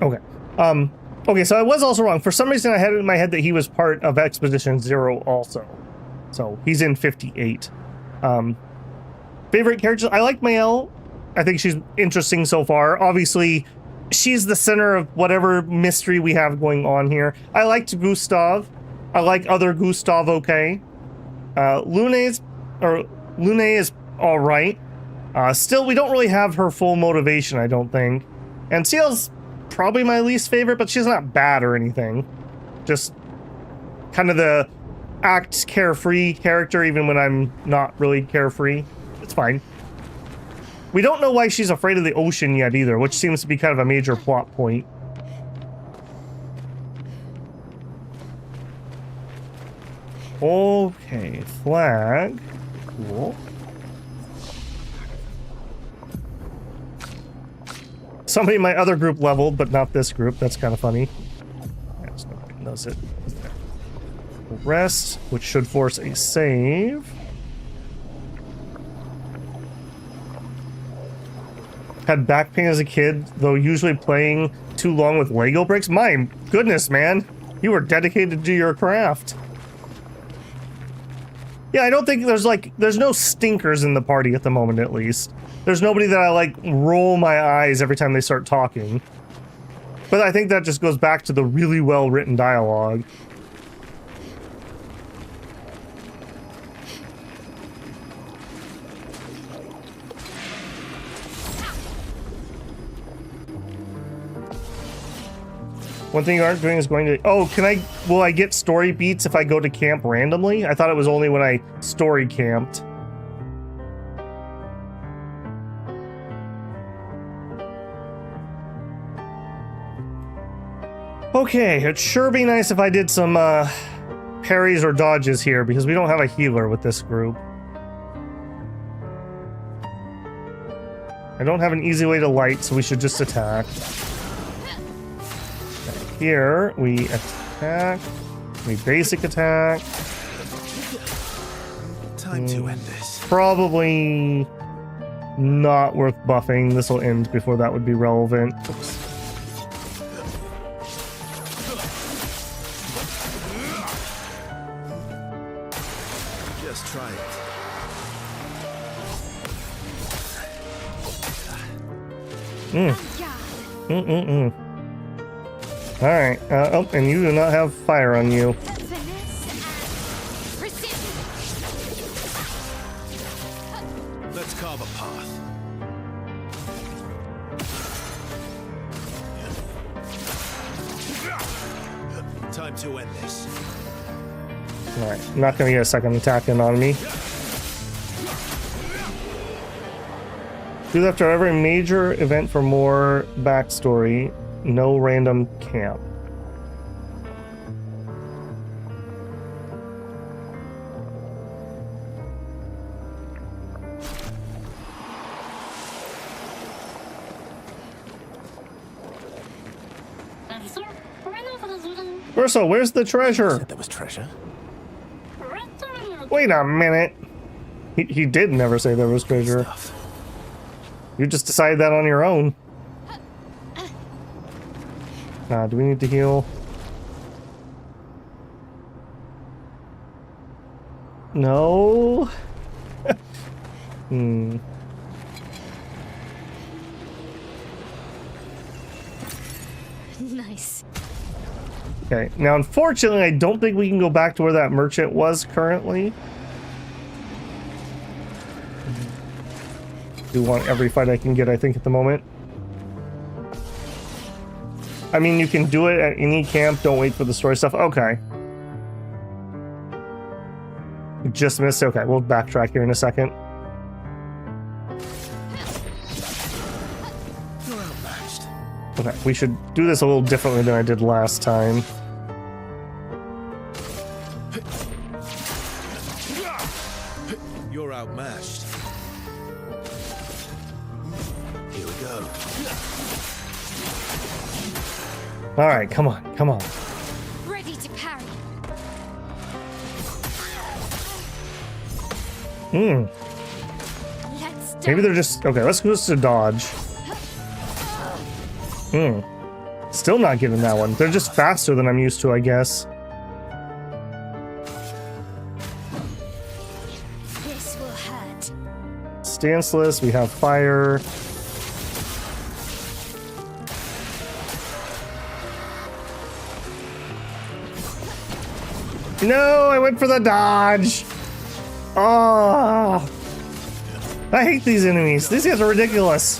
Okay. Okay, so I was also wrong. For some reason, I had it in my head that he was part of Expedition Zero also. So, he's in 58. Favorite characters? I like Mael. I think she's interesting so far. Obviously, she's the center of whatever mystery we have going on here. I liked Gustav. I like other Gustav, okay. Lune is all right. Still, we don't really have her full motivation, I don't think. And Ciel's probably my least favorite, but she's not bad or anything. Just kind of the act carefree character, even when I'm not really carefree. It's fine. We don't know why she's afraid of the ocean yet either, which seems to be kind of a major plot point. Okay, flag. Cool. Somebody in my other group leveled, but not this group. That's kind of funny. Yes, nobody knows it. Rest, which should force a save. Had back pain as a kid, though usually playing too long with Lego bricks. My goodness, man. You were dedicated to your craft. Yeah, I don't think there's no stinkers in the party at the moment, at least. There's nobody that I, like, roll my eyes every time they start talking. But I think that just goes back to the really well-written dialogue. One thing you aren't doing is going to... Oh, will I get story beats if I go to camp randomly? I thought it was only when I story camped. Okay, it'd sure be nice if I did some parries or dodges here, because we don't have a healer with this group. I don't have an easy way to light, so we should just attack. Here, we attack, we basic attack. Time to end this. Probably not worth buffing. This will end before that would be relevant. Oops. Just try it. Alright, oh, and you do not have fire on you. Let's carve a path. Time to end this. Alright, I'm not gonna get a second attack in on me. Do after every major event for more backstory. No random camp. Urso, where's the treasure? Said there was treasure. Wait a minute. He did never say there was treasure. Stuff. You just decided that on your own. Do we need to heal? No? Nice. Okay, now unfortunately I don't think we can go back to where that merchant was currently. Do want every fight I can get, I think, at the moment. I mean, you can do it at any camp, don't wait for the story stuff. Okay. Just missed. Okay, we'll backtrack here in a second. You're outmatched. Okay, we should do this a little differently than I did last time. You're outmatched. Here we go. All right, come on, come on. Ready to parry. Let's Maybe they're just... Okay, let's go to dodge. Still not getting that one. They're just faster than I'm used to, I guess. This will hurt. Stanceless, we have fire. No, I went for the dodge. Oh, I hate these enemies. These guys are ridiculous.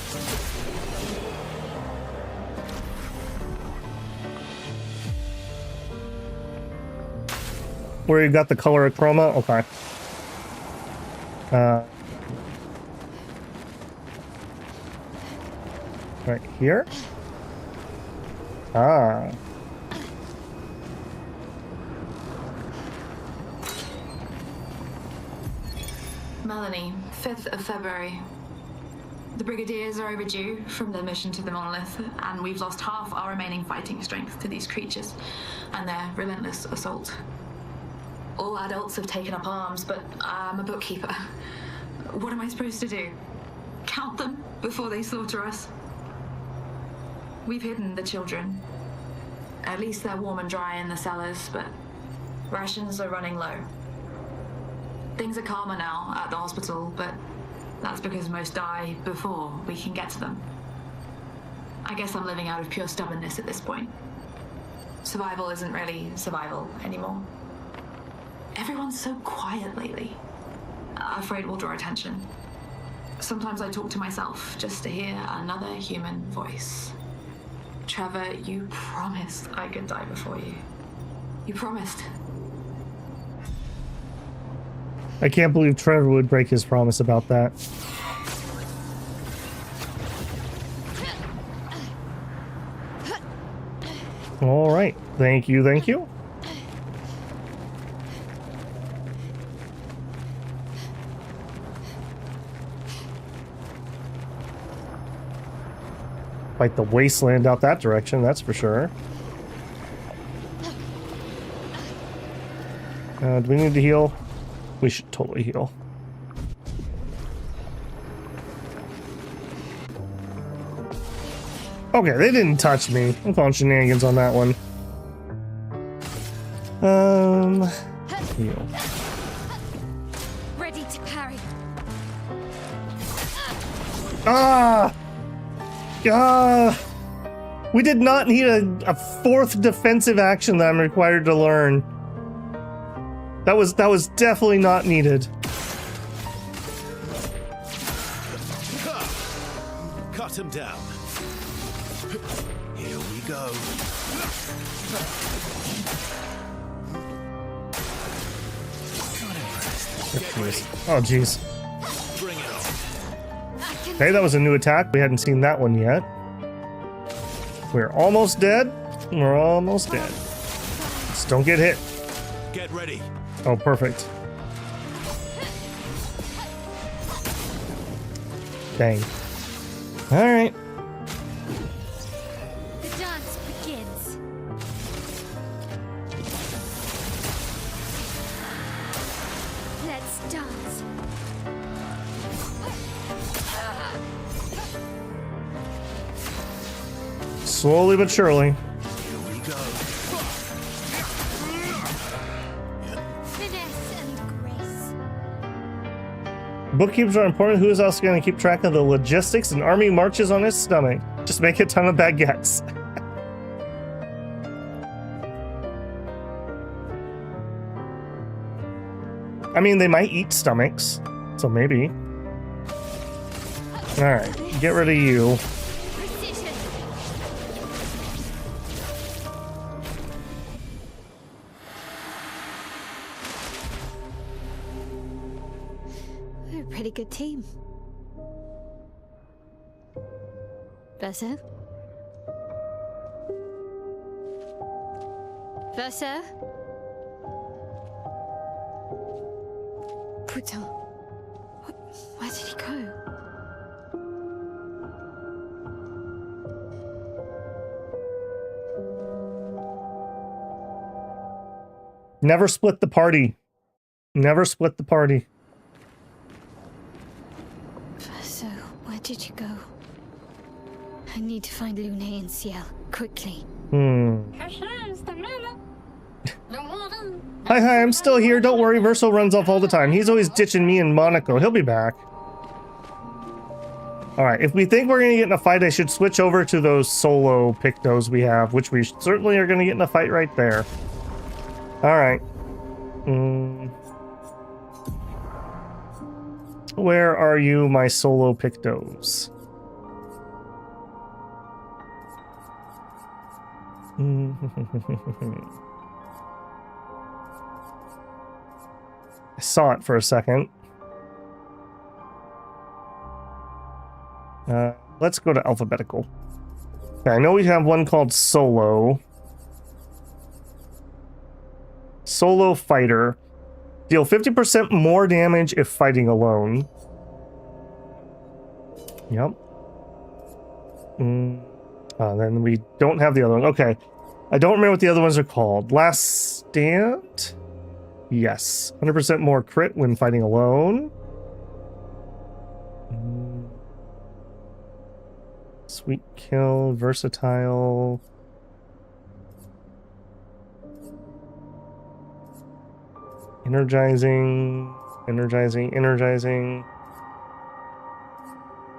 Where you got the color chroma? Okay. Right here? Ah. Melanie, 5th of February. The Brigadiers are overdue from their mission to the Monolith, and we've lost half our remaining fighting strength to these creatures and their relentless assault. All adults have taken up arms, but I'm a bookkeeper. What am I supposed to do? Count them before they slaughter us? We've hidden the children. At least they're warm and dry in the cellars, but rations are running low. Things are calmer now at the hospital, but that's because most die before we can get to them. I guess I'm living out of pure stubbornness at this point. Survival isn't really survival anymore. Everyone's so quiet lately. Afraid we'll draw attention. Sometimes I talk to myself just to hear another human voice. Trevor, you promised I could die before you. You promised. I can't believe Trevor would break his promise about that. All right. Thank you. Thank you. Fight the wasteland out that direction, that's for sure. Do we need to heal? We should totally heal. Okay, they didn't touch me. I'm calling shenanigans on that one. Heal. Ready to parry. Ah! We did not need a fourth defensive action that I'm required to learn. That was definitely not needed. Cut him down. Here we go. Oh, jeez. Bring it on. Okay, that was a new attack. We hadn't seen that one yet. We're almost dead. We're almost dead. Just don't get hit. Get ready. Oh, perfect. Dang. All right. The dance begins. Let's dance. Slowly but surely. Here we go. Finesse and grace. Bookkeepers are important. Who is else going to keep track of the logistics? An army marches on his stomach. Just make a ton of baguettes. I mean, they might eat stomachs, so maybe. All right, get rid of you. Precision. We're a pretty good team. Verso? Verso? Putain. Where did he go? Never split the party. Never split the party. Verso, where did you go? I need to find Lune and Ciel, quickly. Hi, I'm still here. Don't worry, Verso runs off all the time. He's always ditching me and Monaco. He'll be back. Alright, if we think we're going to get in a fight, I should switch over to those solo pictos we have, which we certainly are going to get in a fight right there. Alright. Where are you, my solo pictos? I saw it for a second. Let's go to alphabetical. Okay, I know we have one called Solo. Solo Fighter. Deal 50% more damage if fighting alone. Yep. Then we don't have the other one. Okay. I don't remember what the other ones are called. Last Stand? Yes. 100% more crit when fighting alone. Sweet Kill, Versatile. Energizing.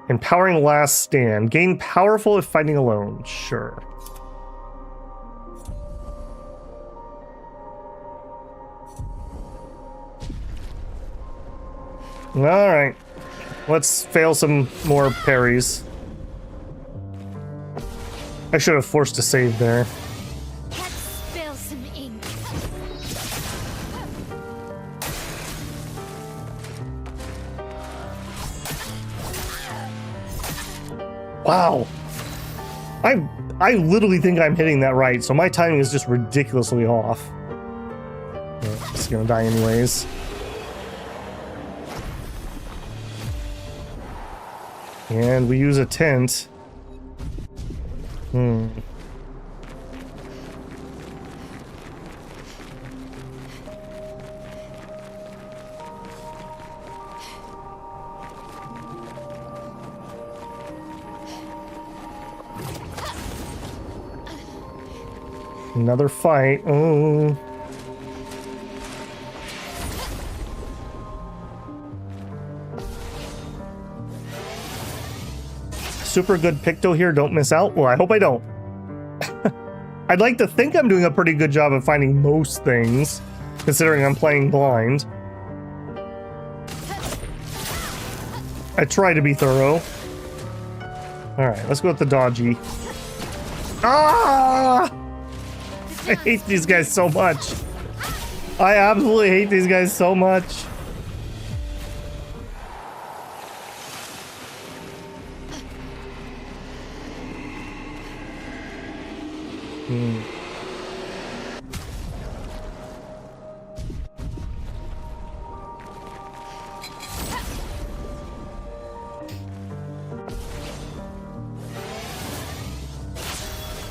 Empowering Last Stand. Gain powerful if fighting alone. Sure. Alright. Let's fail some more parries. I should have forced a save there. Let's spill some ink. Wow. I literally think I'm hitting that right, so my timing is just ridiculously off. Yeah, it's gonna die anyways. And we use a tent. Another fight. Oh. Super good picto here, don't miss out. Well, I hope I don't. I'd like to think I'm doing a pretty good job of finding most things, considering I'm playing blind. I try to be thorough. Alright, let's go with the dodgy. Ah! I hate these guys so much. I absolutely hate these guys so much.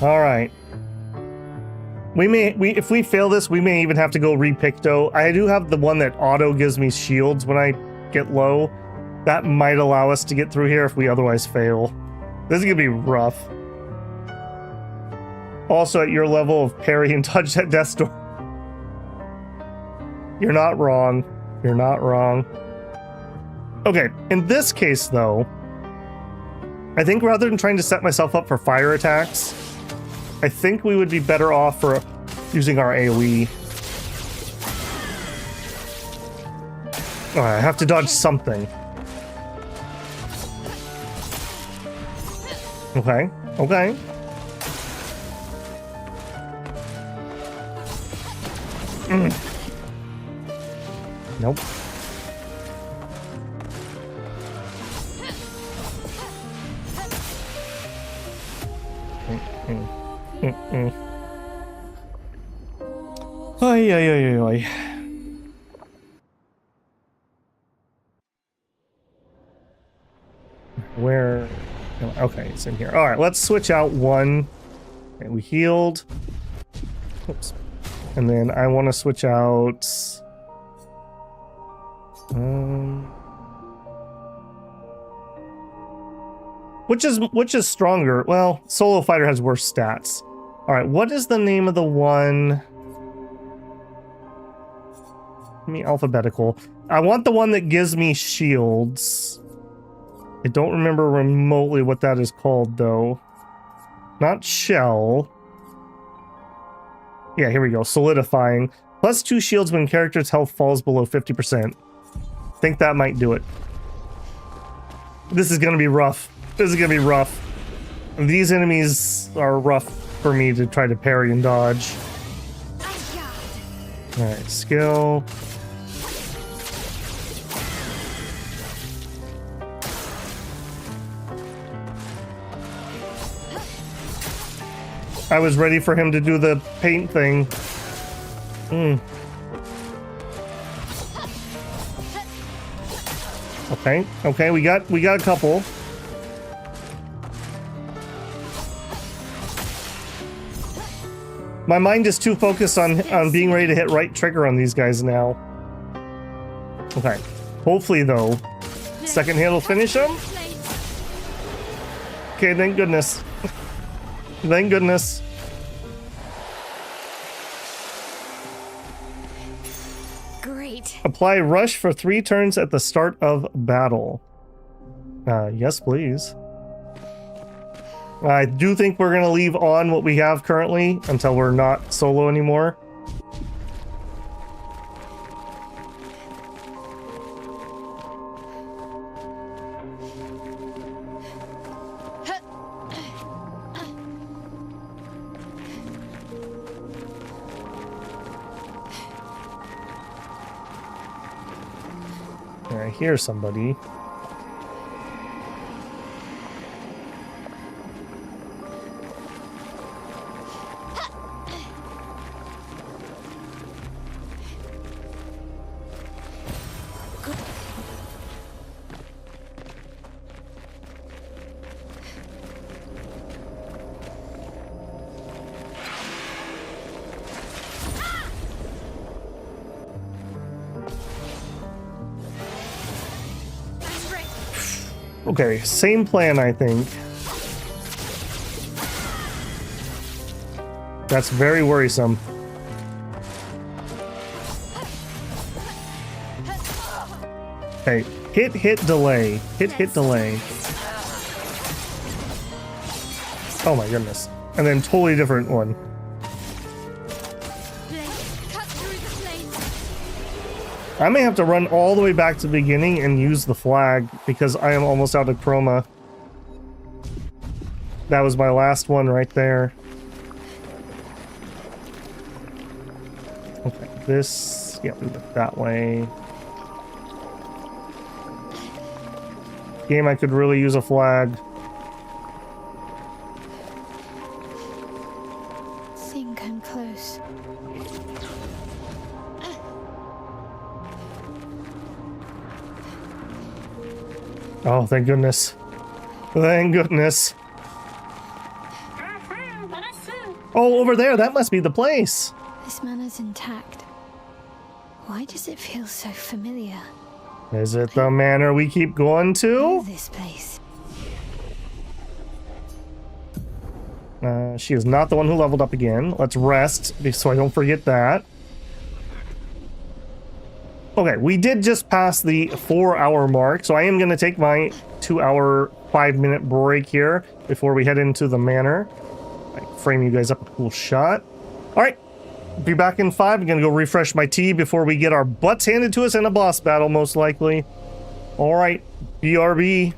All right. If we fail this, we may even have to go re-picto. I do have the one that auto gives me shields when I get low. That might allow us to get through here if we otherwise fail. This is gonna be rough. Also, at your level of parry and touch that death door. You're not wrong. You're not wrong. Okay, in this case though, I think rather than trying to set myself up for fire attacks, I think we would be better off for using our AoE. Oh, I have to dodge something. Okay, okay. Nope. Ay, ay, ay, ay, ay. Where? Okay, it's in here. All right, let's switch out one. Okay, we healed. Oops. And then I want to switch out. Which is stronger? Well, Solo Fighter has worse stats. All right, what is the name of the one? Give me alphabetical. I want the one that gives me shields. I don't remember remotely what that is called though. Not shell. Yeah, here we go. Solidifying. +2 shields when character's health falls below 50%. Think that might do it. This is gonna be rough. This is gonna be rough. These enemies are rough for me to try to parry and dodge. Alright, skill. I was ready for him to do the paint thing. Okay, we got a couple. My mind is too focused on being ready to hit right trigger on these guys now. Okay. Hopefully though, second hit will finish them. Okay, thank goodness. Thank goodness. Great. Apply rush for 3 turns at the start of battle. Yes, please. I do think we're gonna leave on what we have currently until we're not solo anymore. I hear somebody. Okay, same plan, I think. That's very worrisome. Okay, hit, delay. Hit, delay. Oh my goodness. And then totally different one. I may have to run all the way back to the beginning and use the flag because I am almost out of chroma. That was my last one right there. Okay, this, yeah, move it that way. Game, I could really use a flag. Think I'm close. Oh, thank goodness. Thank goodness. Oh, over there, that must be the place. This manor's intact. Why does it feel so familiar? Is it the manor we keep going to? This place. She is not the one who leveled up again. Let's rest so I don't forget that. Okay, we did just pass the 4-hour mark, so I am going to take my 2-hour, 5-minute break here before we head into the manor. I frame you guys up a cool shot. All right, be back in 5. I'm going to go refresh my tea before we get our butts handed to us in a boss battle, most likely. All right, BRB.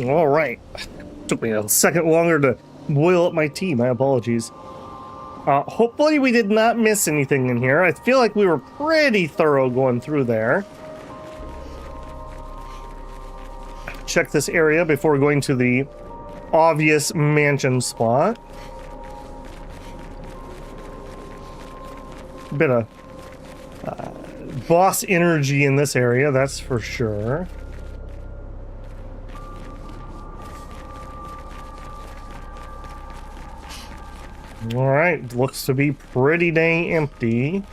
All right. Took me a second longer to boil up my tea. My apologies. Hopefully we did not miss anything in here. I feel like we were pretty thorough going through there. Check this area before going to the obvious mansion spot. Bit of boss energy in this area, that's for sure. All right, looks to be pretty dang empty.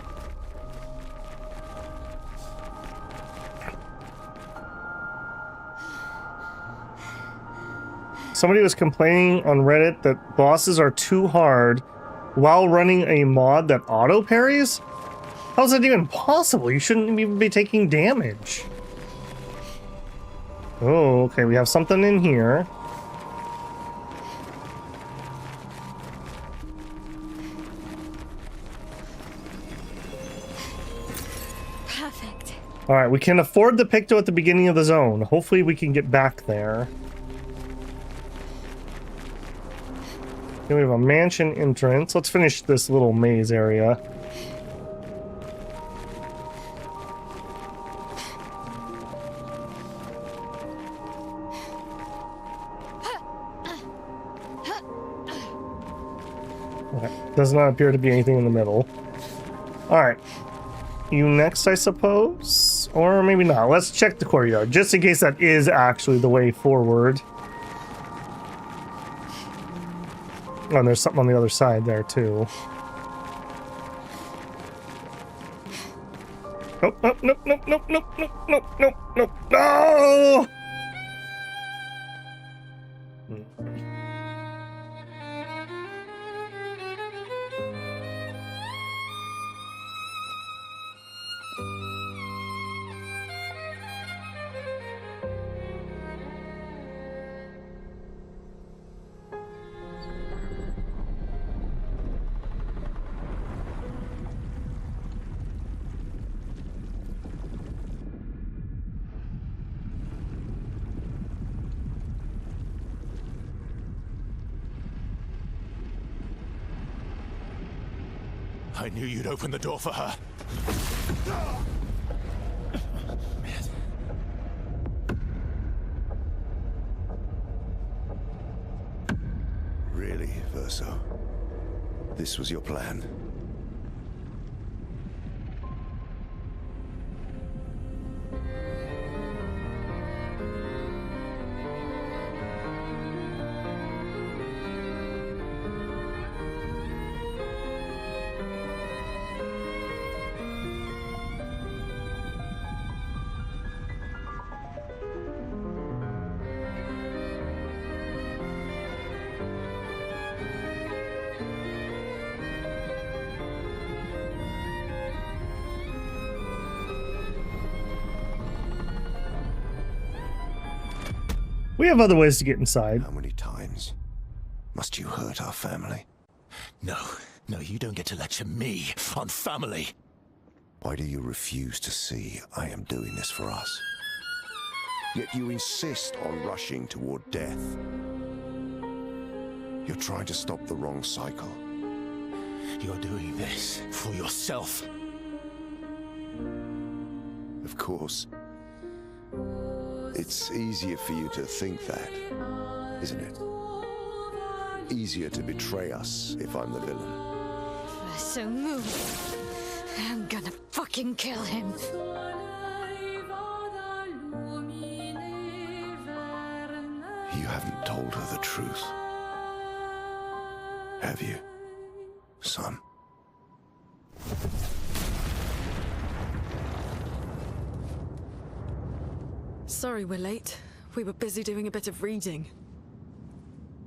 Somebody was complaining on Reddit that bosses are too hard while running a mod that auto parries? How is that even possible? You shouldn't even be taking damage. Oh, okay, we have something in here. Perfect. All right, we can afford the Picto at the beginning of the zone. Hopefully we can get back there. Here we have a mansion entrance. Let's finish this little maze area. Okay, does not appear to be anything in the middle. Alright. You next, I suppose? Or maybe not. Let's check the courtyard, just in case that is actually the way forward. Oh, and there's something on the other side there, too. Nope, nope, nope, nope, nope, nope, nope, nope, nope, nope, no! I knew you'd open the door for her. Really, Verso? This was your plan? We have other ways to get inside. How many times must you hurt our family? No, you don't get to lecture me on family. Why do you refuse to see I am doing this for us? Yet you insist on rushing toward death. You're trying to stop the wrong cycle. You're doing this for yourself. Of course. It's easier for you to think that, isn't it? Easier to betray us if I'm the villain. So move. I'm gonna fucking kill him. You haven't told her the truth. Have you, son? Sorry we're late. We were busy doing a bit of reading.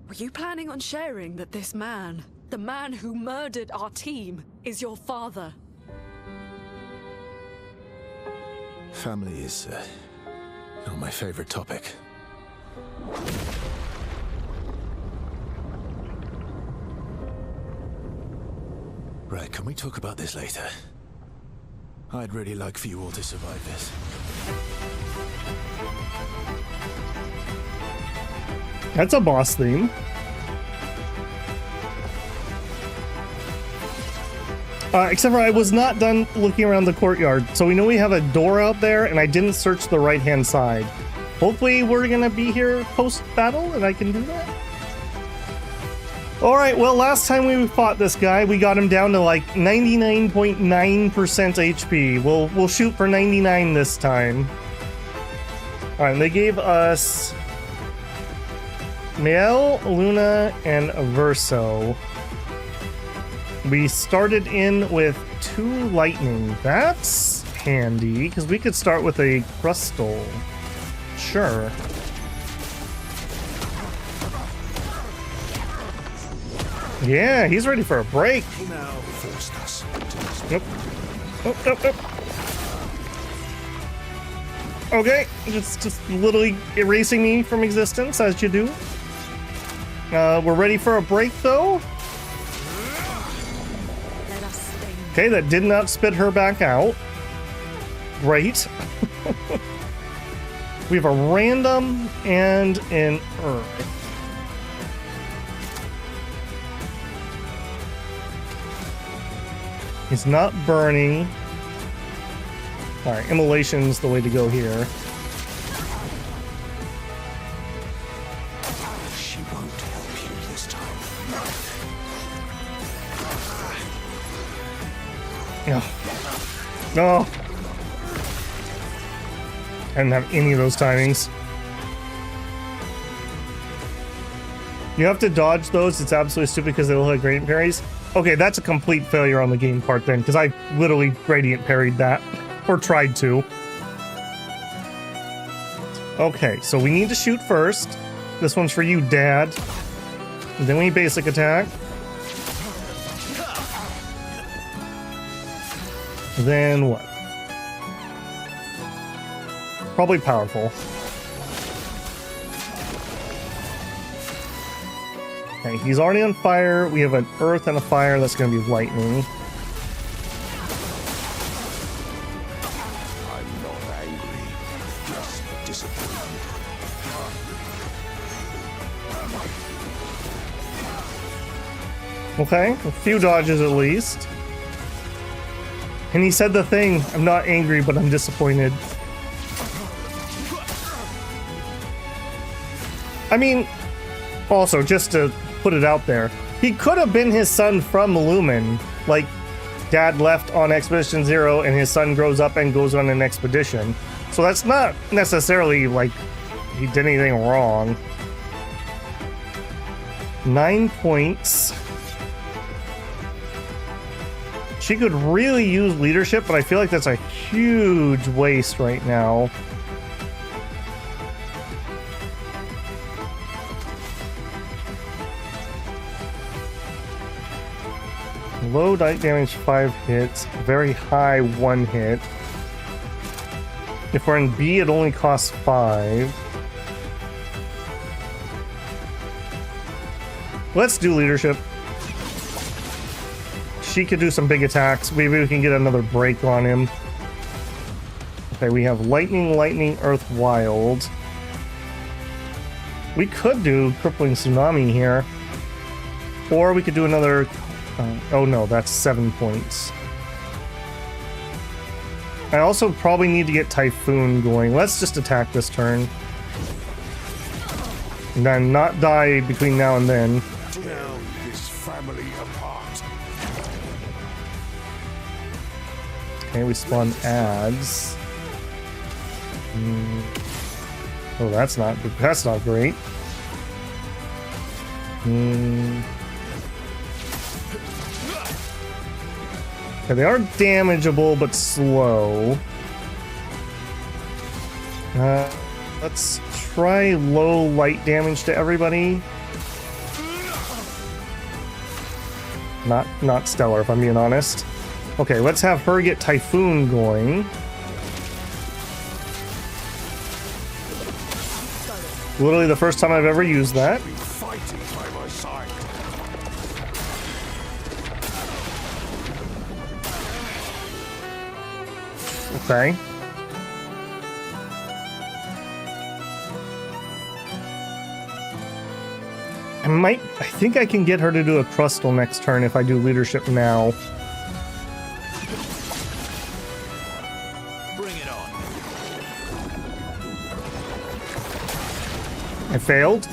Were you planning on sharing that this man, the man who murdered our team, is your father? Family is not my favorite topic. Right, can we talk about this later? I'd really like for you all to survive this. That's a boss theme. Except for I was not done looking around the courtyard. So we know we have a door out there, and I didn't search the right-hand side. Hopefully we're gonna be here post-battle, and I can do that. Alright, well, last time we fought this guy, we got him down to like 99.9% HP. We'll shoot for 99 this time. Alright, and they gave us Miel, Luna, and Verso. We started in with 2 lightning. That's handy, because we could start with a crystal. Sure. Yeah, he's ready for a break. Nope. Nope, nope, nope. Okay, just literally erasing me from existence, as you do. We're ready for a break, though. Okay, that did not spit her back out. Great. We have a random and an earth. He's not burning. Alright, immolation's the way to go here. She won't help you this time. No. No. I didn't have any of those timings. You have to dodge those. It's absolutely stupid because they look like gradient parries. Okay, that's a complete failure on the game part then, because I literally gradient parried that. Or tried to. Okay, so we need to shoot first. This one's for you, Dad. And then we basic attack. Then what? Probably powerful. Okay, he's already on fire. We have an earth and a fire. That's going to be lightning. I'm not angry, just disappointed. Okay, a few dodges at least. And he said the thing, I'm not angry, but I'm disappointed. I mean, also, just to put it out there, he could have been his son from Lumen. Like, Dad left on Expedition 0 and his son grows up and goes on an expedition. So that's not necessarily like he did anything wrong. 9 points. She could really use leadership, but I feel like that's a huge waste right now. Low die damage 5 hits, very high 1 hit. If we're in B, it only costs 5. Let's do leadership. She could do some big attacks. Maybe we can get another break on him. Okay, we have lightning, lightning, earth, wild. We could do crippling tsunami here. Or we could do another... oh no, that's 7 points. I also probably need to get Typhoon going. Let's just attack this turn. And then not die between now and then. Tear this family apart. Okay, we spawn ads. Oh, that's not great. Okay, they are damageable, but slow. Let's try low light damage to everybody. Not stellar, if I'm being honest. Okay, let's have her get Typhoon going. Literally the first time I've ever used that. Fighting by my side. Okay. I think I can get her to do a crustal next turn if I do leadership now. Bring it on. I failed.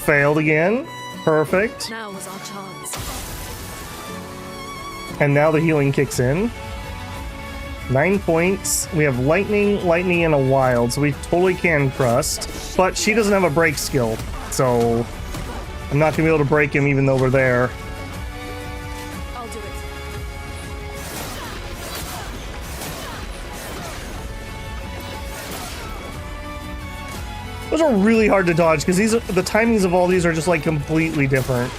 Failed again. Perfect. Now was our chance. And now the healing kicks in. 9 points. We have lightning, and a wild, so we totally can crust. But she doesn't have a break skill, so I'm not gonna be able to break him even though we're there. I'll do it. Those are really hard to dodge because the timings of all these are just like completely different.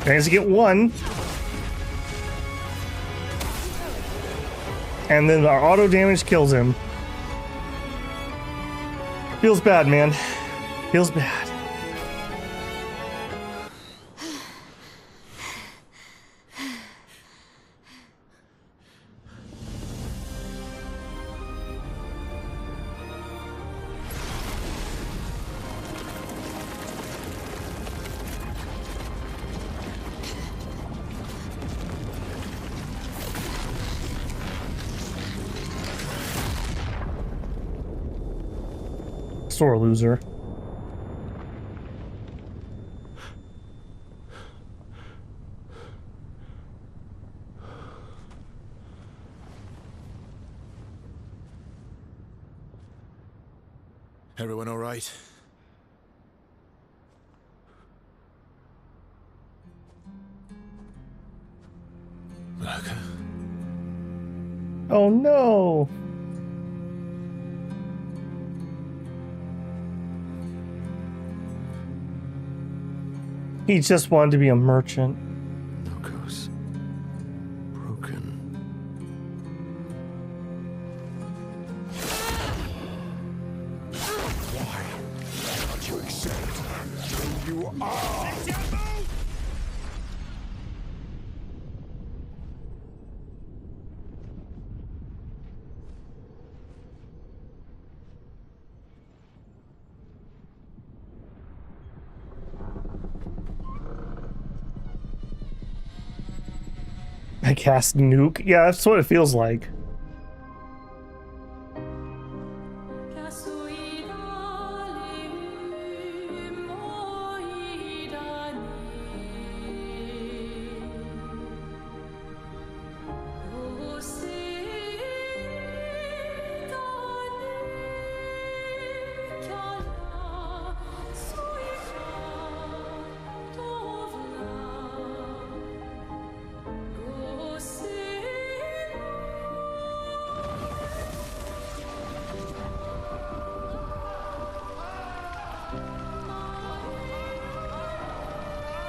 Managed to get one. And then our auto damage kills him. Feels bad, man. Feels bad. Sore loser. Everyone all right? Lurker? Oh no! He just wanted to be a merchant. Locos. Broken. Why can't you accept who you are? I cast nuke. Yeah, that's what it feels like.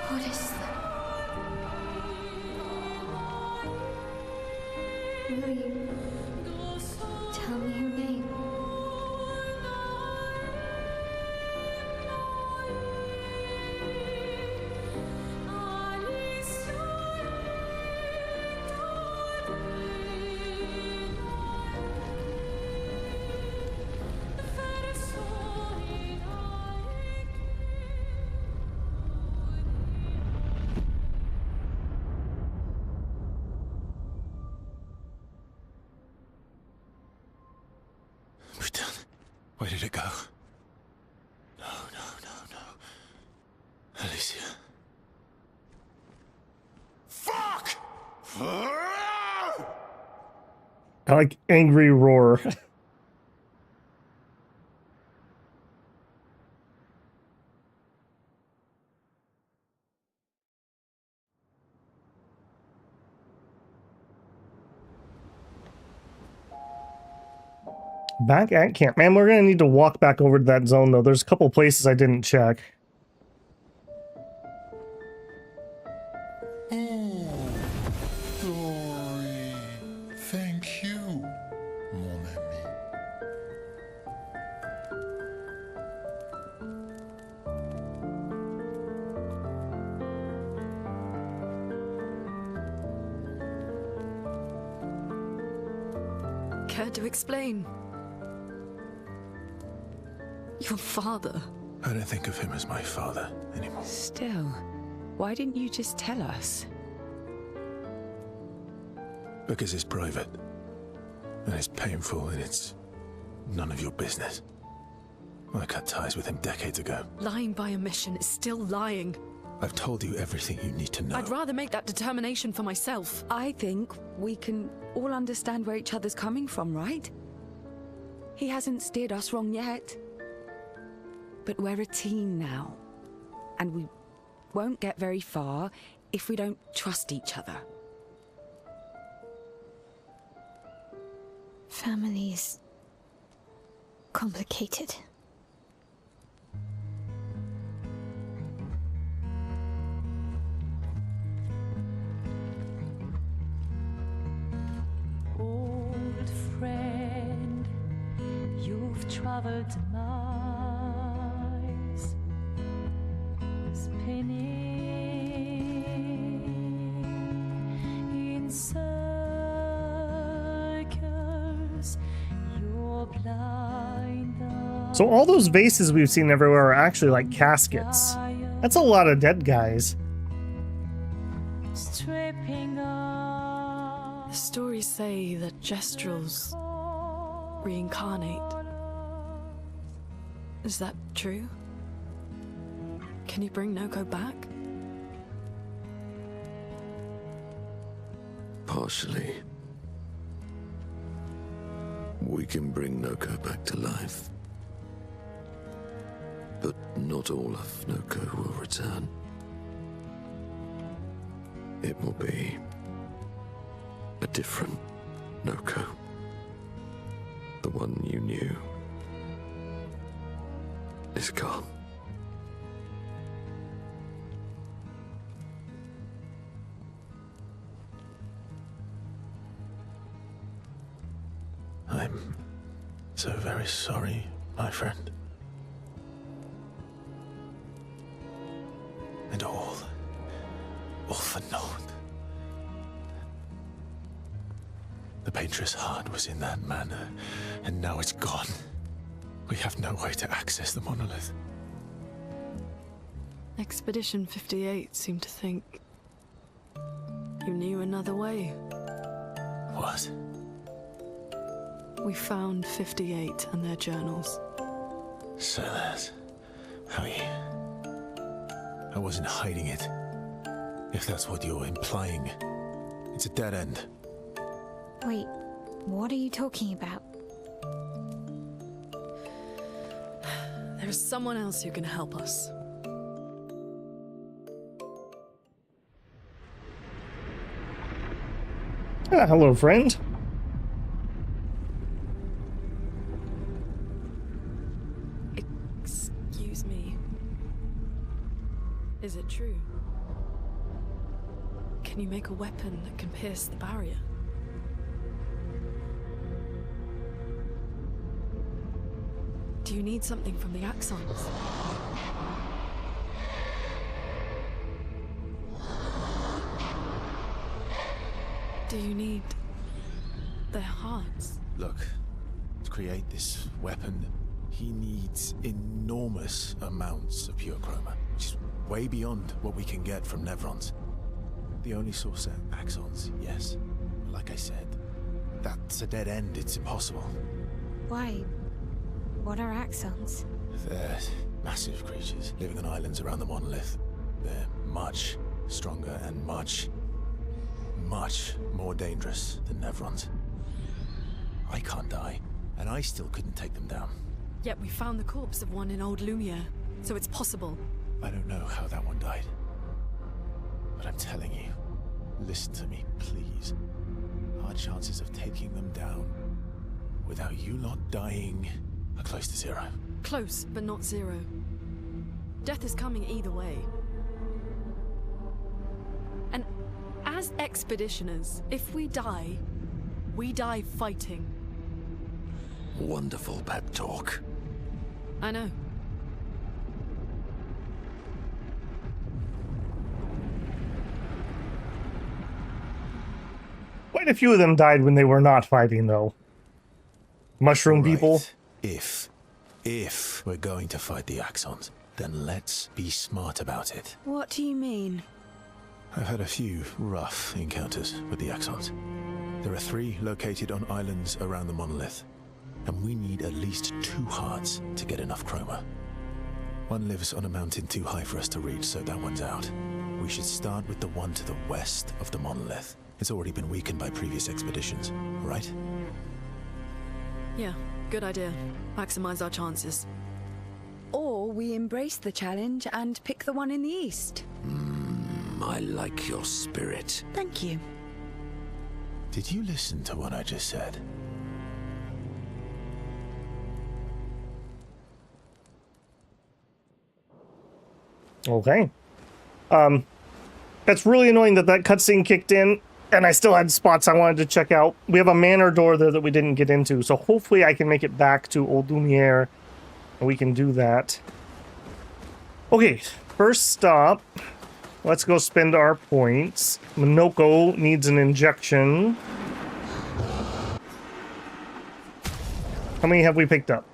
What is that? Will you tell me her name? We're done. Where did it go? No, no, no, no. Alicia. Fuck! I like angry roar. Back at camp. Man, we're gonna need to walk back over to that zone though. There's a couple places I didn't check. Glory. Thank you, mon ami. Care to explain? Your father. I don't think of him as my father anymore. Still, why didn't you just tell us? Because it's private. And it's painful and it's none of your business. I cut ties with him decades ago. Lying by omission is still lying. I've told you everything you need to know. I'd rather make that determination for myself. I think we can all understand where each other's coming from, right? He hasn't steered us wrong yet. But we're a team now. And we won't get very far if we don't trust each other. Family's complicated. Old friend, you've traveled miles, spinning in circles. You're blind. So all those vases we've seen everywhere are actually like caskets. That's a lot of dead guys. Stripping off. The stories say that Gestrels reincarnate. Is that true? Can you bring Noko back? Partially. We can bring Noko back to life. But not all of Noko will return. It will be a different Noko. The one you knew is gone. I'm so very sorry, my friend. And all for naught. The Painter's heart was in that manor, and now it's gone. We have no way to access the monolith. Expedition 58 seemed to think you knew another way. What? We found 58 and their journals. So that's how you... I wasn't hiding it. If that's what you're implying. It's a dead end. Wait, what are you talking about? There's someone else who can help us. Hello, friend. Excuse me. Is it true? Can you make a weapon that can pierce the barrier? Do you need something from the Axons? Do you need their hearts? Look, to create this weapon, he needs enormous amounts of pure chroma, which is way beyond what we can get from Nevrons. The only source are Axons, yes. But like I said, that's a dead end. It's impossible. Why? What are Axons? They're massive creatures living on islands around the monolith. They're much stronger and much more dangerous than Nevrons. I can't die, and I still couldn't take them down. Yet we found the corpse of one in Old Lumiere, so it's possible. I don't know how that one died. But I'm telling you, listen to me, please. Our chances of taking them down without you not dying are close to zero. Close, but not zero. Death is coming either way. And as expeditioners, if we die fighting. Wonderful pep talk. I know. Quite a few of them died when they were not fighting, though. Mushroom Right. people. If If we're going to fight the Axons, then let's be smart about it. What do you mean? I've had a few rough encounters with the Axons. There are 3 located on islands around the monolith, and we need at least 2 hearts to get enough chroma. One lives on a mountain too high for us to reach, so that one's out. We should start with the one to the west of the monolith. It's already been weakened by previous expeditions, right? Yeah, good idea. Maximize our chances. Or we embrace the challenge and pick the one in the east. I like your spirit. Thank you. Did you listen to what I just said? Okay. That's really annoying that cutscene kicked in, and I still had spots I wanted to check out. We have a manor door there that we didn't get into, so hopefully I can make it back to Old Lumiere, and we can do that. Okay, first stop. Let's go spend our points. Minoko needs an injection. How many have we picked up?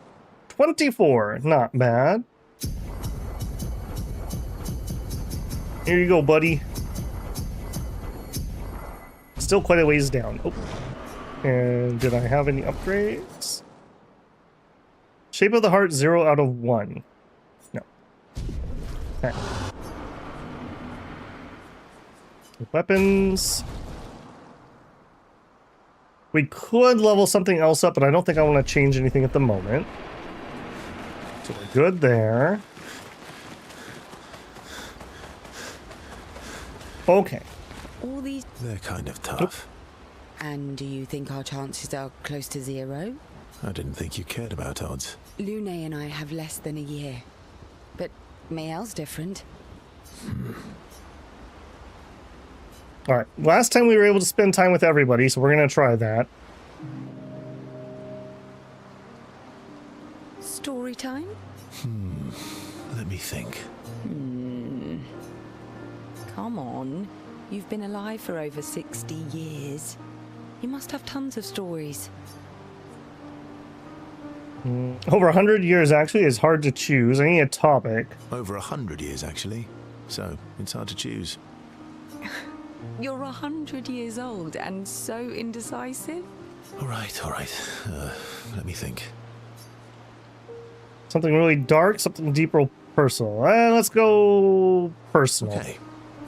24. Not bad. Here you go, buddy. Still quite a ways down. Oh. And did I have any upgrades? Shape of the heart, 0 out of 1. No. Okay. Weapons. We could level something else up, but I don't think I want to change anything at the moment. So we're good there. Okay. All these... They're kind of tough. And do you think our chances are close to 0? I didn't think you cared about odds. Lune and I have less than a year. But Mael's different. Alright, last time we were able to spend time with everybody, so we're going to try that. Story time? Let me think. Come on. You've been alive for over 60 years. You must have tons of stories. Over 100 years, actually, is hard to choose. I need a topic. Over 100 years, actually. So, it's hard to choose. You're 100 years old and so indecisive? All right. Let me think. Something really dark, something deeper or personal. Let's go personal. Okay.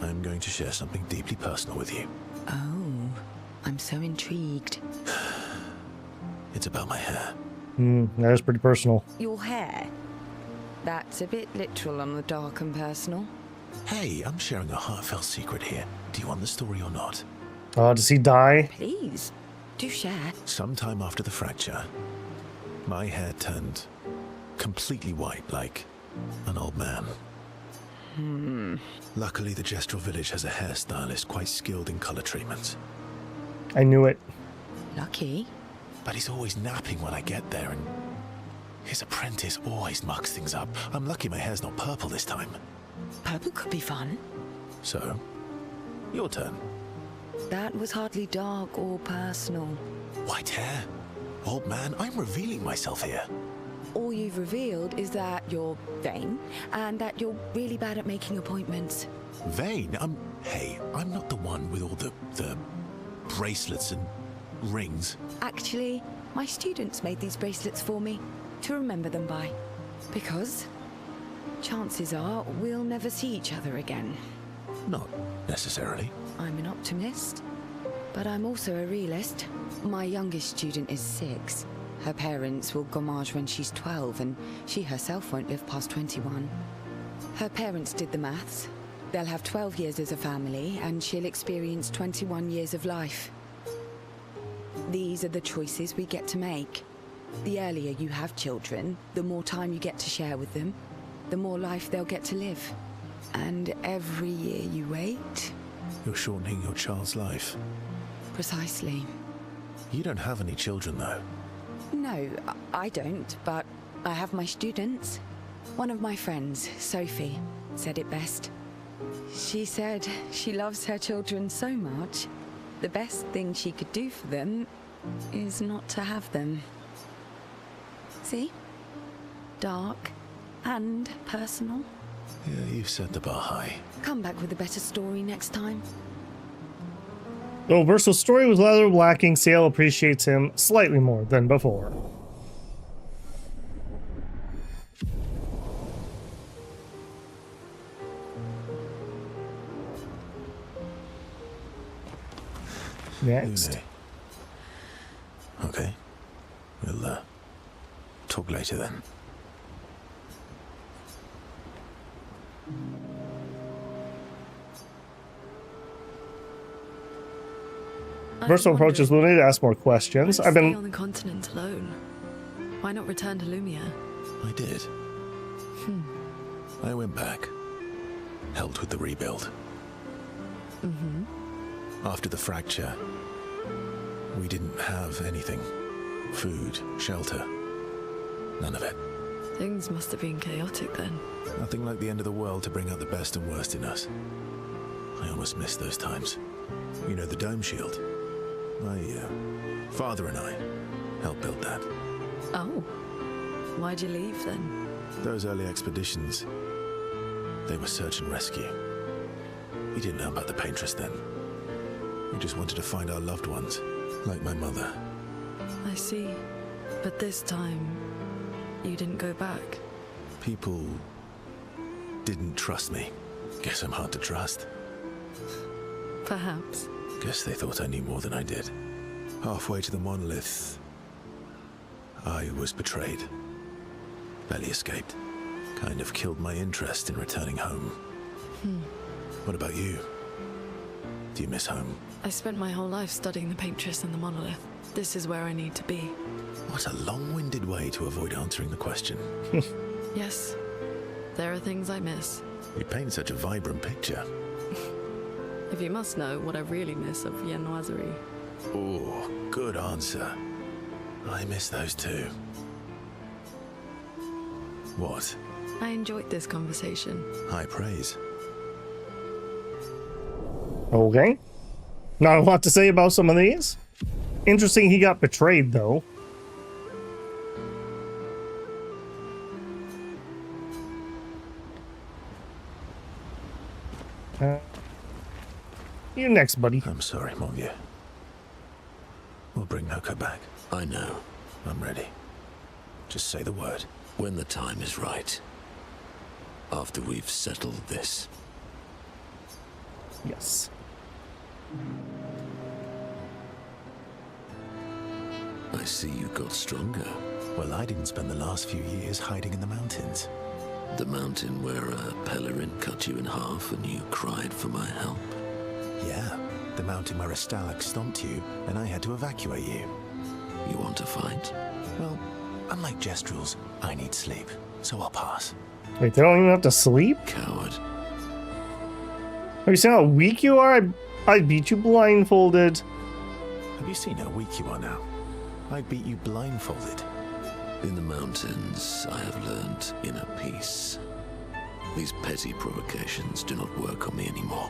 I'm going to share something deeply personal with you. Oh, I'm so intrigued. It's about my hair. That is pretty personal. Your hair? That's a bit literal on the dark and personal. Hey, I'm sharing a heartfelt secret here. Do you want the story or not? Does he die? Please, do share. Sometime after the fracture, my hair turned completely white, like an old man. Luckily, the Gestural village has a hairstylist quite skilled in color treatments. I knew it. Lucky. But he's always napping when I get there, and his apprentice always mucks things up. I'm lucky my hair's not purple this time. Purple could be fun. So, your turn. That was hardly dark or personal. White hair? Old man, I'm revealing myself here. All you've revealed is that you're vain, and that you're really bad at making appointments. Vain? Hey, I'm not the one with all the bracelets and rings. Actually, my students made these bracelets for me, to remember them by. Because chances are we'll never see each other again. Not necessarily. I'm an optimist, but I'm also a realist. My youngest student is 6. Her parents will gommage when she's 12, and she herself won't live past 21. Her parents did the maths. They'll have 12 years as a family, and she'll experience 21 years of life. These are the choices we get to make. The earlier you have children, the more time you get to share with them, the more life they'll get to live. And every year you wait... You're shortening your child's life. Precisely. You don't have any children, though. No, I don't, but I have my students. One of my friends, Sophie, said it best. She said she loves her children so much, the best thing she could do for them is not to have them. See? dark and personal. Yeah, you've set the bar high. Come back with a better story next time. Though Versal's story was rather lacking, Sale appreciates him slightly more than before. Next. Lune. Okay. We'll talk later then. Versal approaches Luna to ask more questions. I've been on the continent alone. Why not return to Lumia? I did. I went back. Helped with the rebuild. After the fracture, we didn't have anything. Food, shelter. None of it. Things must have been chaotic then. Nothing like the end of the world to bring out the best and worst in us. I almost missed those times. You know, the dome shield. My father and I helped build that. Oh. Why'd you leave then? Those early expeditions, they were search and rescue. We didn't know about the Paintress then. We just wanted to find our loved ones, like my mother. I see. But this time, you didn't go back. People didn't trust me. Guess I'm hard to trust. Perhaps. Guess they thought I knew more than I did. Halfway to the monolith, I was betrayed. Barely escaped. Kind of killed my interest in returning home. What about you? Do you miss home? I spent my whole life studying the Paintress and the monolith. This is where I need to be. What a long-winded way to avoid answering the question. Yes, there are things I miss. You paint such a vibrant picture. If you must know what I really miss of Viennoiserie. Oh, good answer. I miss those too. What? I enjoyed this conversation. High praise. okay. Not a lot to say about some of these. Interesting he got betrayed, though. You next, buddy. I'm sorry, mon vieux. We'll bring Noko back. I know. I'm ready. Just say the word. When the time is right. After we've settled this. Yes. I see you got stronger. Well, I didn't spend the last few years hiding in the mountains. The mountain where a Pellerin cut you in half and you cried for my help. Yeah, the mountain where a Stalag stomped you and I had to evacuate you. You want to fight? Well, unlike Gestrels, I need sleep, so I'll pass. Wait, they don't even have to sleep? Coward. Have you seen how weak you are? I beat you blindfolded. Have you seen how weak you are now? I beat you blindfolded. In the mountains, I have learned inner peace. These petty provocations do not work on me anymore.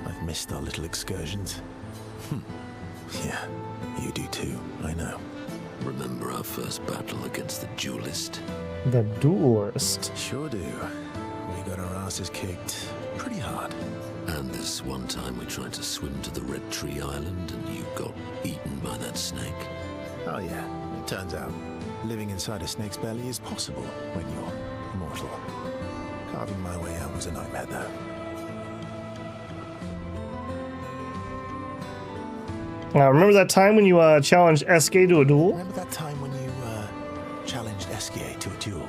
I've missed our little excursions. Yeah, you do too, I know. Remember our first battle against the duelist? The duelist. Sure do. We got our asses kicked pretty hard. And this one time we tried to swim to the Red Tree Island and you got eaten by that snake? Oh yeah, it turns out living inside a snake's belly is possible when you're mortal. Carving my way out was a nightmare though. Remember that time when you challenged Eske to a duel? Remember that time when you challenged Eske to a duel?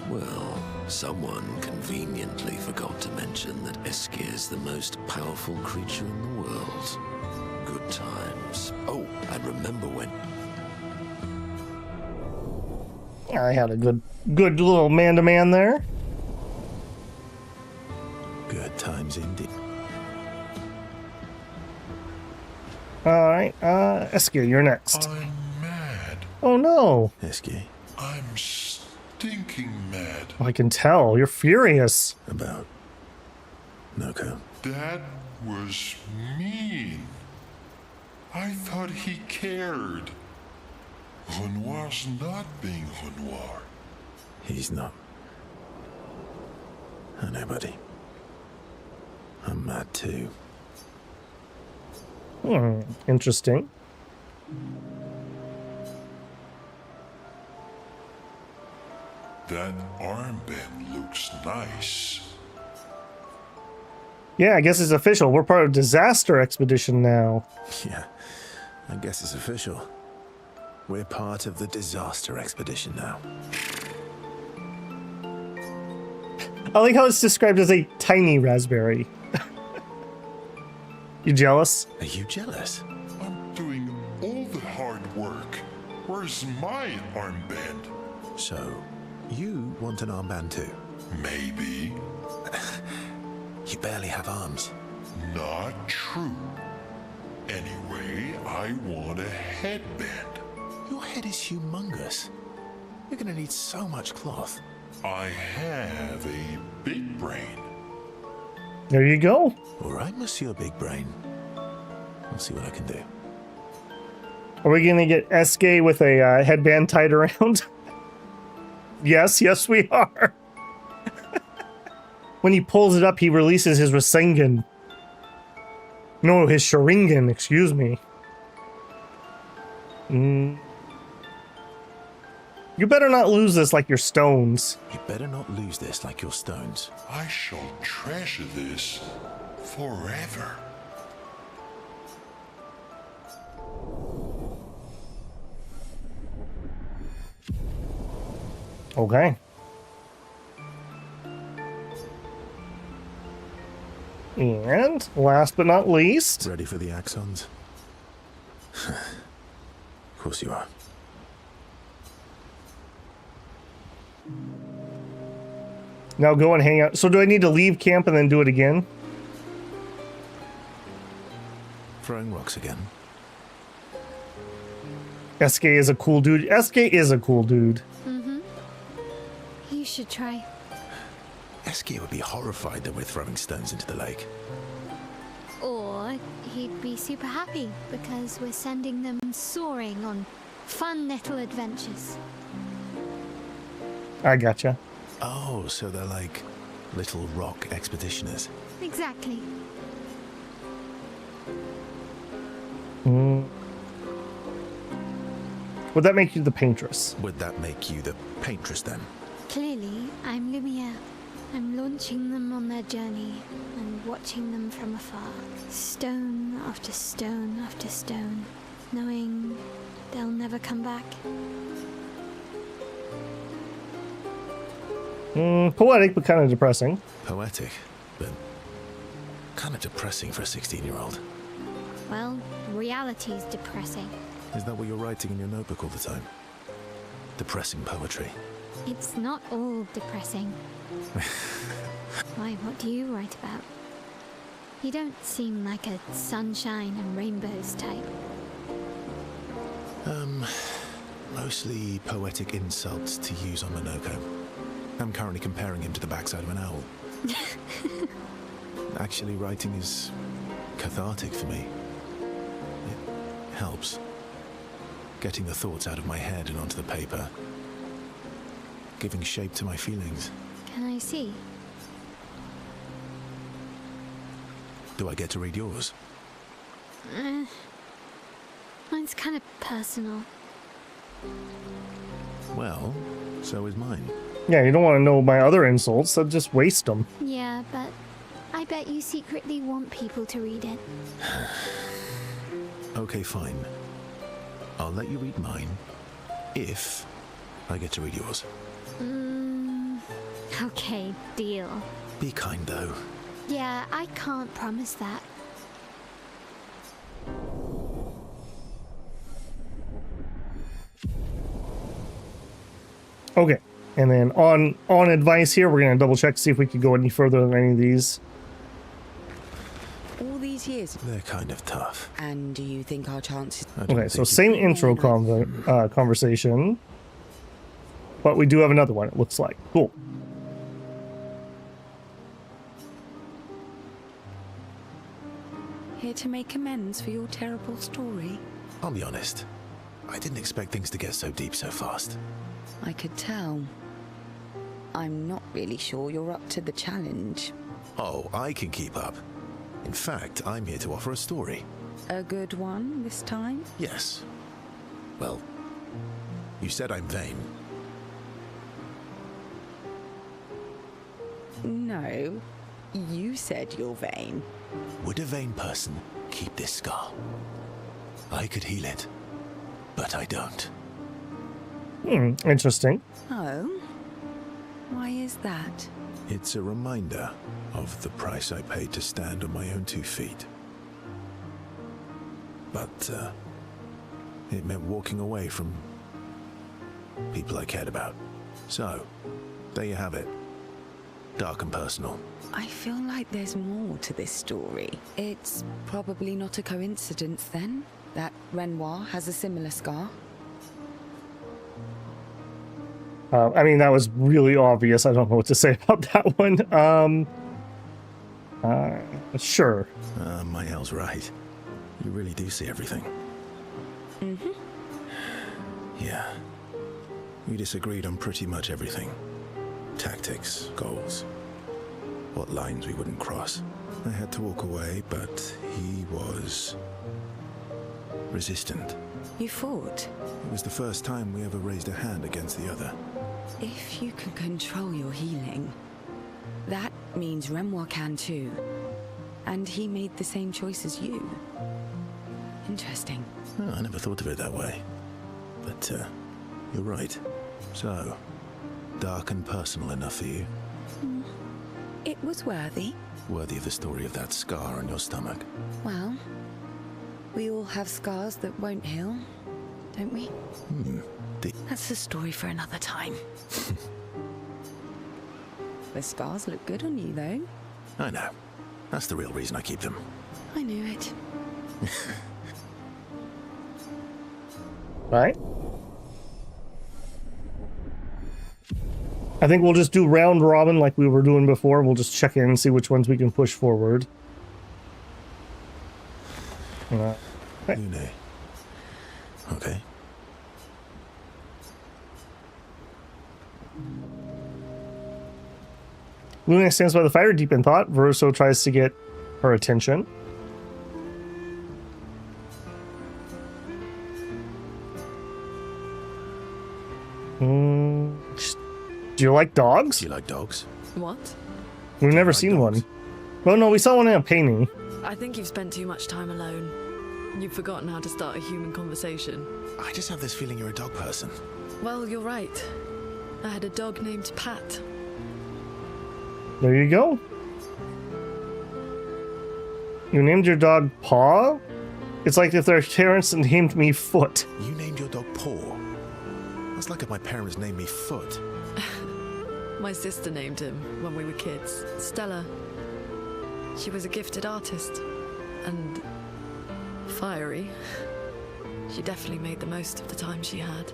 Well, someone conveniently forgot to mention that Eske is the most powerful creature in the world. Good times. Oh, and remember when... I had a good little man-to-man there. Good times indeed. Alright, Eske, you're next. I'm mad. Oh no. Eske. I'm stinking mad. Oh, I can tell. You're furious. About Noko. That was mean. I thought he cared. Renoir's not being Renoir. He's not. I know, buddy. I'm mad too. Interesting. That armband looks nice. Yeah, I guess it's official. We're part of Disaster Expedition now. Yeah, I guess it's official. We're part of the Disaster Expedition now. I like how it's described as a tiny raspberry. You jealous? Are you jealous? I'm doing all the hard work. Where's my armband? So, you want an armband too? Maybe. You barely have arms. Not true. Anyway, I want a headband. Your head is humongous. You're gonna need so much cloth. I have a big brain. There you go. All right, Monsieur Big Brain. I'll see what I can do. Are we gonna get SK with a headband tied around? Yes, we are. When he pulls it up, he releases his Rasengan. No, his Sharingan, excuse me. You better not lose this like your stones. You better not lose this like your stones. I shall treasure this forever. Okay. And last but not least... Ready for the axons? Of course you are. Now go and hang out. So do I need to leave camp and then do it again? Throwing rocks again. SK is a cool dude. SK is a cool dude. Mm-hmm. You should try. SK would be horrified that we're throwing stones into the lake. Or he'd be super happy because we're sending them soaring on fun little adventures. I gotcha. Oh, so they're like little rock expeditioners. Exactly. Would that make you the paintress? Would that make you the paintress then? Clearly, I'm Lumiere. I'm launching them on their journey and watching them from afar. Stone after stone after stone, knowing they'll never come back. Poetic, but kind of depressing. Poetic, but kind of depressing for a 16-year-old. Well, reality's depressing. Is that what you're writing in your notebook all the time? Depressing poetry. It's not all depressing. Why, what do you write about? You don't seem like a sunshine and rainbows type. Mostly poetic insults to use on Monoko. I'm currently comparing him to the backside of an owl. Actually, writing is cathartic for me. It helps. Getting the thoughts out of my head and onto the paper. Giving shape to my feelings. Can I see? Do I get to read yours? Mine's kind of personal. Well, so is mine. Yeah, you don't want to know my other insults, so just waste them. Yeah, but I bet you secretly want people to read it. Okay, fine. I'll let you read mine, if I get to read yours. Okay, deal. Be kind, though. Yeah, I can't promise that. Okay, and then on advice here, we're going to double check to see if we could go any further than any of these. All these years. They're kind of tough. And do you think our chances... Okay, so same intro conversation, but we do have another one, it looks like. Cool. Here to make amends for your terrible story? I'll be honest. I didn't expect things to get so deep so fast. I could tell. I'm not really sure you're up to the challenge. Oh, I can keep up. In fact, I'm here to offer a story. A good one this time? Yes. Well, you said I'm vain. No, you said you're vain. Would a vain person keep this scar? I could heal it, but I don't. Interesting. Oh? Why is that? It's a reminder of the price I paid to stand on my own 2 feet. But, it meant walking away from people I cared about. So, there you have it. Dark and personal. I feel like there's more to this story. It's probably not a coincidence, then, that Renoir has a similar scar. I mean, that was really obvious. I don't know what to say about that one. Sure. Mael's right. You really do see everything. Mm-hmm. Yeah. We disagreed on pretty much everything. Tactics, goals, what lines we wouldn't cross. I had to walk away, but he was resistant. You fought? It was the first time we ever raised a hand against the other. If you can control your healing, that means Renoir can too. And he made the same choice as you. Interesting. Oh, I never thought of it that way. But, you're right. So, dark and personal enough for you? It was worthy. Worthy of the story of that scar on your stomach. Well, we all have scars that won't heal, don't we? That's a story for another time. The scars look good on you, though. I know. That's the real reason I keep them. I knew it. Right. I think we'll just do round robin like we were doing before. We'll just check in and see which ones we can push forward. Lune. Okay. Luna stands by the fire, deep in thought. Verso tries to get her attention. Do you like dogs? Do you like dogs? What? We've never seen one. Well, no, we saw one in a painting. I think you've spent too much time alone. You've forgotten how to start a human conversation. I just have this feeling you're a dog person. Well, you're right. I had a dog named Pat. There you go. You named your dog Paw? It's like if their parents named me Foot. You named your dog Paw? That's like if my parents named me Foot. My sister named him when we were kids. Stella. She was a gifted artist. And fiery. She definitely made the most of the time she had.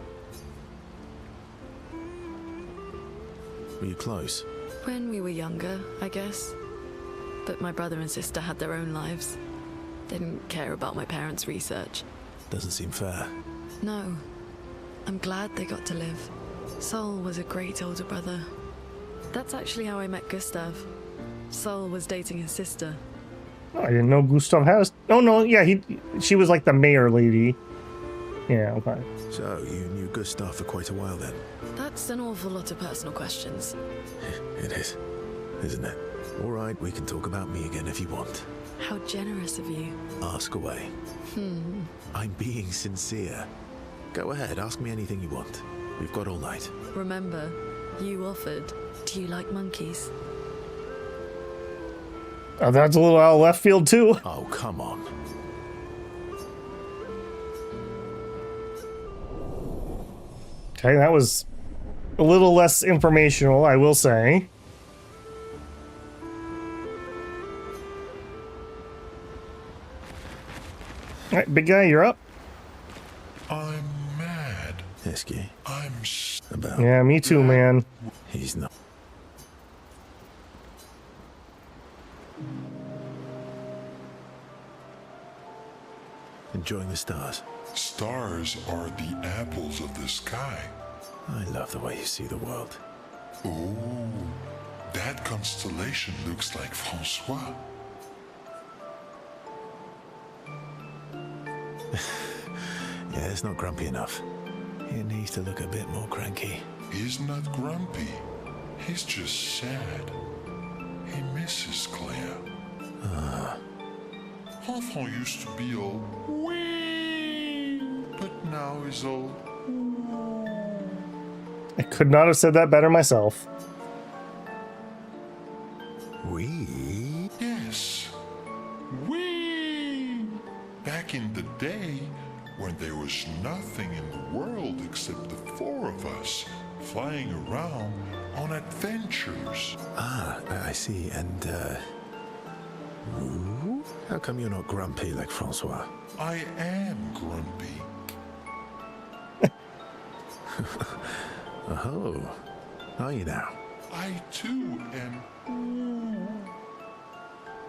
Were you close? When we were younger, I guess. But my brother and sister had their own lives. They didn't care about my parents' research. Doesn't seem fair. No. I'm glad they got to live. Sol was a great older brother. That's actually how I met Gustav. Sol was dating his sister. Oh, I didn't know Gustav has. Oh no, yeah, she was like the mayor lady. Yeah, okay. So you knew Gustav for quite a while then? That's an awful lot of personal questions. It is, isn't it? All right, we can talk about me again if you want. How generous of you. Ask away. I'm being sincere. Go ahead, ask me anything you want. We've got all night. Remember, you offered. Do you like monkeys? Oh, that's a little out of left field too. Oh, come on. Okay, that was a little less informational, I will say. All right, big guy, you're up. I'm mad. Esky. I'm about. Yeah, me too, man. He's not. Enjoying the stars. Stars are the apples of the sky. I love the way you see the world. Oh, that constellation looks like Francois. Yeah, it's not grumpy enough. He needs to look a bit more cranky. He's not grumpy. He's just sad. He misses Claire. Enfant used to be all wee, but now he's all. I could not have said that better myself. We? Yes. Wee! Back in the day, when there was nothing in the world except the four of us flying around on adventures. Ah, I see. And, Woo? How come you're not grumpy like Francois? I am grumpy. Oh, are you now? I too am.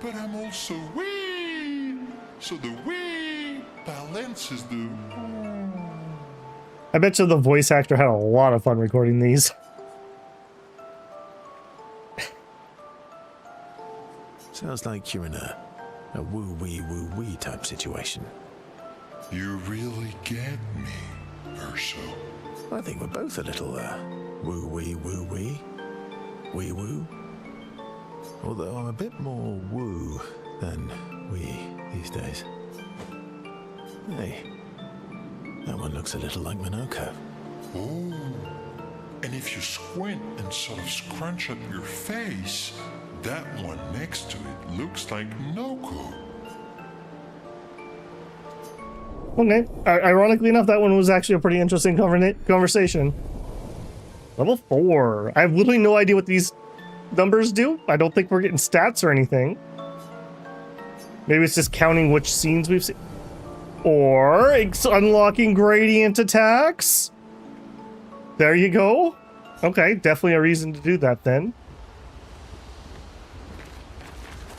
But I'm also wee. So the wee balances the. I bet you the voice actor had a lot of fun recording these. Sounds like you're in a woo-wee type situation. You really get me, Urso. I think we're both a little, woo-wee. Wee-woo. Although I'm a bit more woo than wee these days. Hey, that one looks a little like Minoko. Oh, and if you squint and sort of scrunch up your face, that one next to it looks like Noko. Okay. Ironically enough, that one was actually a pretty interesting conversation. Level 4. I have literally no idea what these numbers do. I don't think we're getting stats or anything. Maybe it's just counting which scenes we've seen. Or it's unlocking gradient attacks. There you go. Okay, definitely a reason to do that then.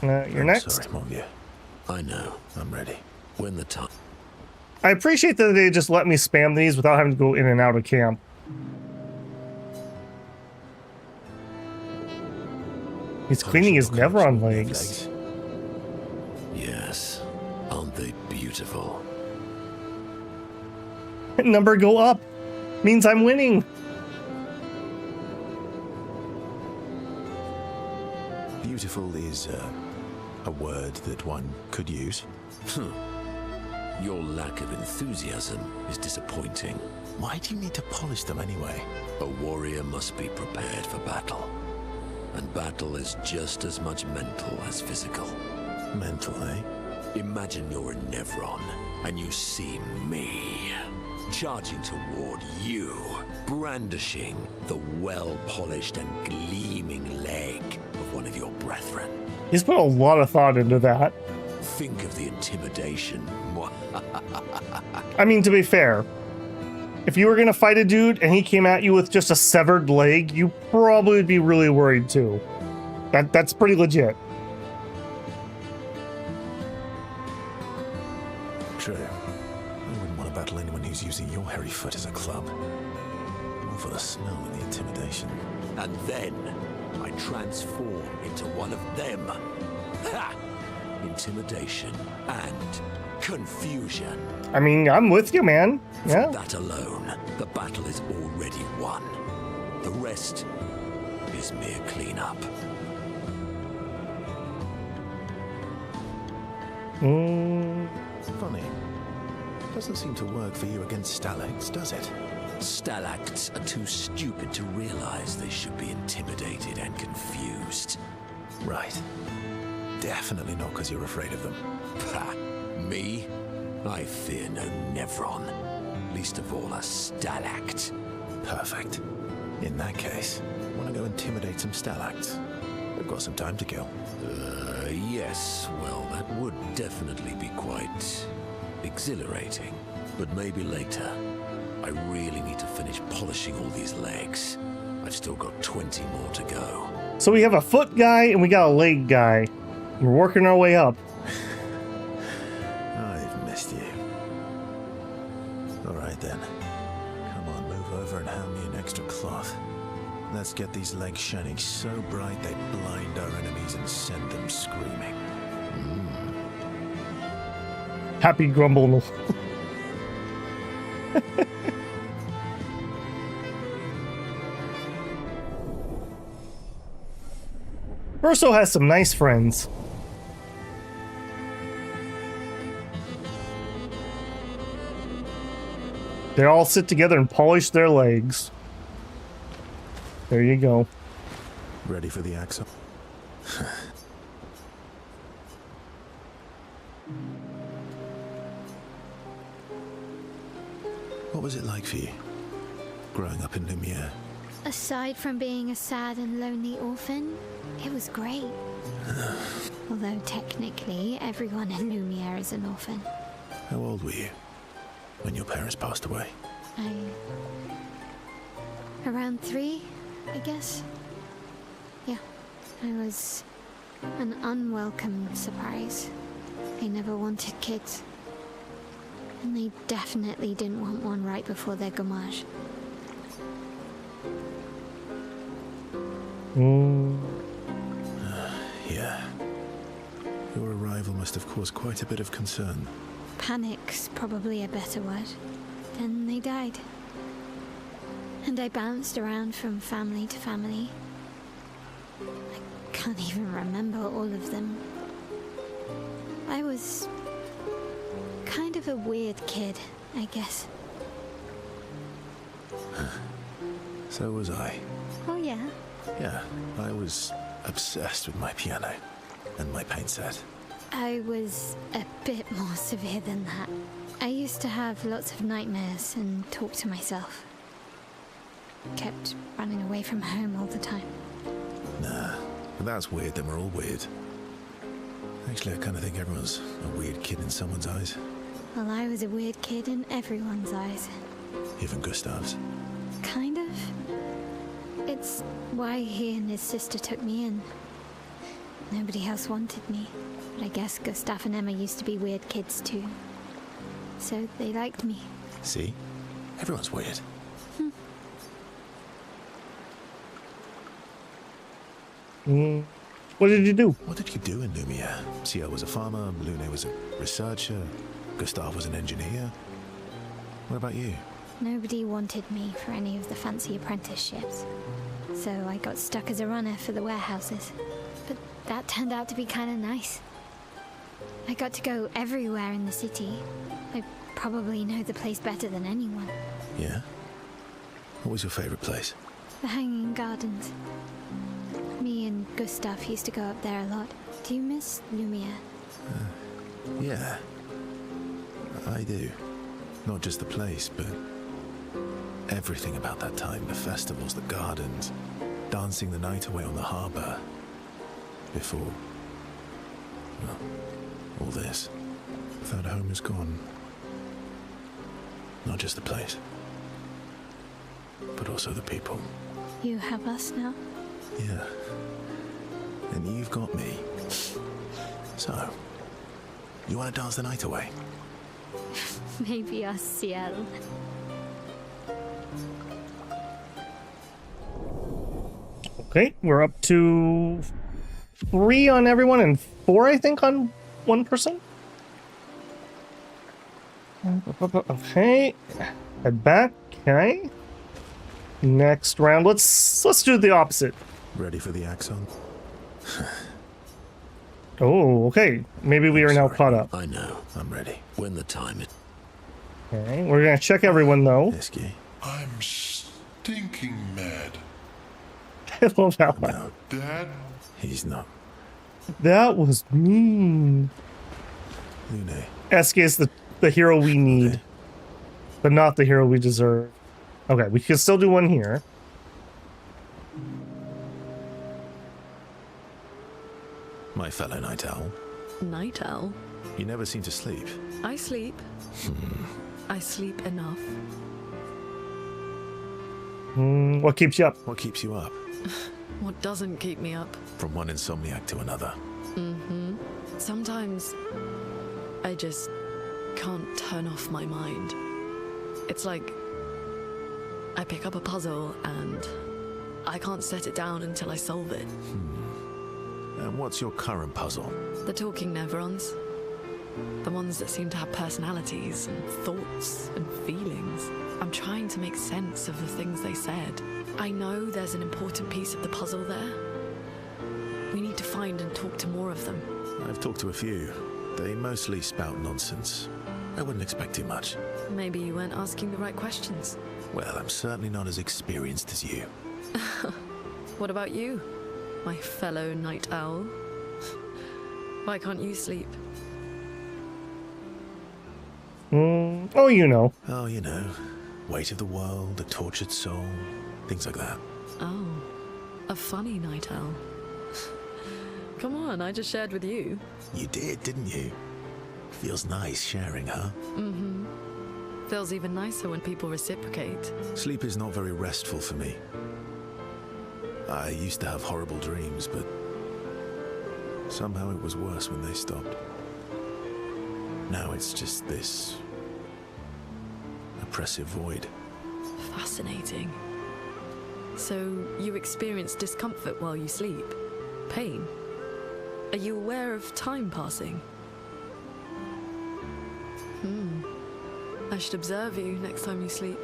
You're next. Sorry, Mongia. I know. I'm ready. When the time. I appreciate that they just let me spam these without having to go in and out of camp. He's cleaning his Nevron legs. Yes. Aren't they beautiful? Number go up. Means I'm winning. Beautiful is a word that one could use. Your lack of enthusiasm is disappointing. Why do you need to polish them anyway? A warrior must be prepared for battle. And battle is just as much mental as physical. Mental, eh? Imagine you're a Nevron, and you see me, charging toward you, brandishing the well-polished and gleaming leg of one of your brethren. He's put a lot of thought into that. Think of the intimidation. I mean, to be fair, if you were gonna fight a dude and he came at you with just a severed leg, you probably would be really worried too. That's pretty legit. True. I wouldn't want to battle anyone who's using your hairy foot as a club. All for the smell and the intimidation. And then I transform into one of them. Ha! Intimidation and confusion. I mean, I'm with you, man. Yeah. For that alone, the battle is already won. The rest is mere cleanup. Funny. Doesn't seem to work for you against stalacts, does it? Stalacts are too stupid to realize they should be intimidated and confused. Right. Definitely not because you're afraid of them. Pah! Me? I fear no Nevron. Least of all a stalact. Perfect. In that case, want to go intimidate some stalacts? We've got some time to kill. Yes. Well, that would definitely be quite exhilarating. But maybe later. I really need to finish polishing all these legs. I've still got 20 more to go. So we have a foot guy and we got a leg guy. We're working our way up. I've missed you. All right then. Come on, move over and hand me an extra cloth. Let's get these legs shining so bright they blind our enemies and send them screaming. Happy grumble. Urso has some nice friends. They all sit together and polish their legs. There you go. Ready for the axle? What was it like for you, growing up in Lumiere? Aside from being a sad and lonely orphan, it was great. Although technically, everyone in Lumiere is an orphan. How old were you when your parents passed away? Around 3, I guess. Yeah, I was an unwelcome surprise. They never wanted kids. And they definitely didn't want one right before their gommage. Yeah. Your arrival must have caused quite a bit of concern. Panic's probably a better word. Then they died. And I bounced around from family to family. I can't even remember all of them. I was kind of a weird kid, I guess. So was I. Oh yeah? Yeah, I was obsessed with my piano and my paint set. I was a bit more severe than that. I used to have lots of nightmares and talk to myself. Kept running away from home all the time. Nah, if that's weird, then we're all weird. Actually, I kind of think everyone's a weird kid in someone's eyes. Well, I was a weird kid in everyone's eyes. Even Gustav's. Kind of. It's why he and his sister took me in. Nobody else wanted me. But I guess Gustav and Emma used to be weird kids too. So they liked me. See? Everyone's weird. What did you do? What did you do in Lumiere? Ciel was a farmer, Lune was a researcher, Gustav was an engineer. What about you? Nobody wanted me for any of the fancy apprenticeships. So I got stuck as a runner for the warehouses. But that turned out to be kind of nice. I got to go everywhere in the city. I probably know the place better than anyone. Yeah? What was your favorite place? The Hanging Gardens. Me and Gustav used to go up there a lot. Do you miss Lumiere? Yeah. I do. Not just the place, but everything about that time. The festivals, the gardens, dancing the night away on the harbour. Before, well, all this. That home is gone. Not just the place, but also the people. You have us now? Yeah. And you've got me. So, you want to dance the night away? Maybe us, Ciel. Okay, we're up to 3 on everyone and 4, I think, on one person. Okay, head back. Okay. Next round, let's do the opposite. Ready for the axon? Oh, okay. Maybe we are now caught up. I know. I'm ready. When the time is... Okay, we're gonna check everyone though. I'm stinking mad. I love that one. No, Dad? he's not. That was mean. Lune. Eske is the hero we need, but not the hero we deserve. Okay, we can still do one here. My fellow night owl. Night owl? You never seem to sleep. I sleep. I sleep enough. What keeps you up? What keeps you up? What doesn't keep me up? From one insomniac to another. Mm-hmm. Sometimes I just can't turn off my mind. It's like I pick up a puzzle and I can't set it down until I solve it. And what's your current puzzle? The talking neurons. The ones that seem to have personalities and thoughts and feelings. I'm trying to make sense of the things they said. I know there's an important piece of the puzzle there. We need to find and talk to more of them. I've talked to a few. They mostly spout nonsense. I wouldn't expect too much. Maybe you weren't asking the right questions. Well, I'm certainly not as experienced as you. What about you, my fellow night owl? Why can't you sleep? Oh, you know. Oh, you know. Weight of the world, a tortured soul, things like that. Oh, a funny night owl. Come on, I just shared with you. You did, didn't you? Feels nice sharing, huh? Mm-hmm. Feels even nicer when people reciprocate. Sleep is not very restful for me. I used to have horrible dreams, but somehow it was worse when they stopped. Now it's just this oppressive void. Fascinating. So you experience discomfort while you sleep? Pain? Are you aware of time passing? I should observe you next time you sleep.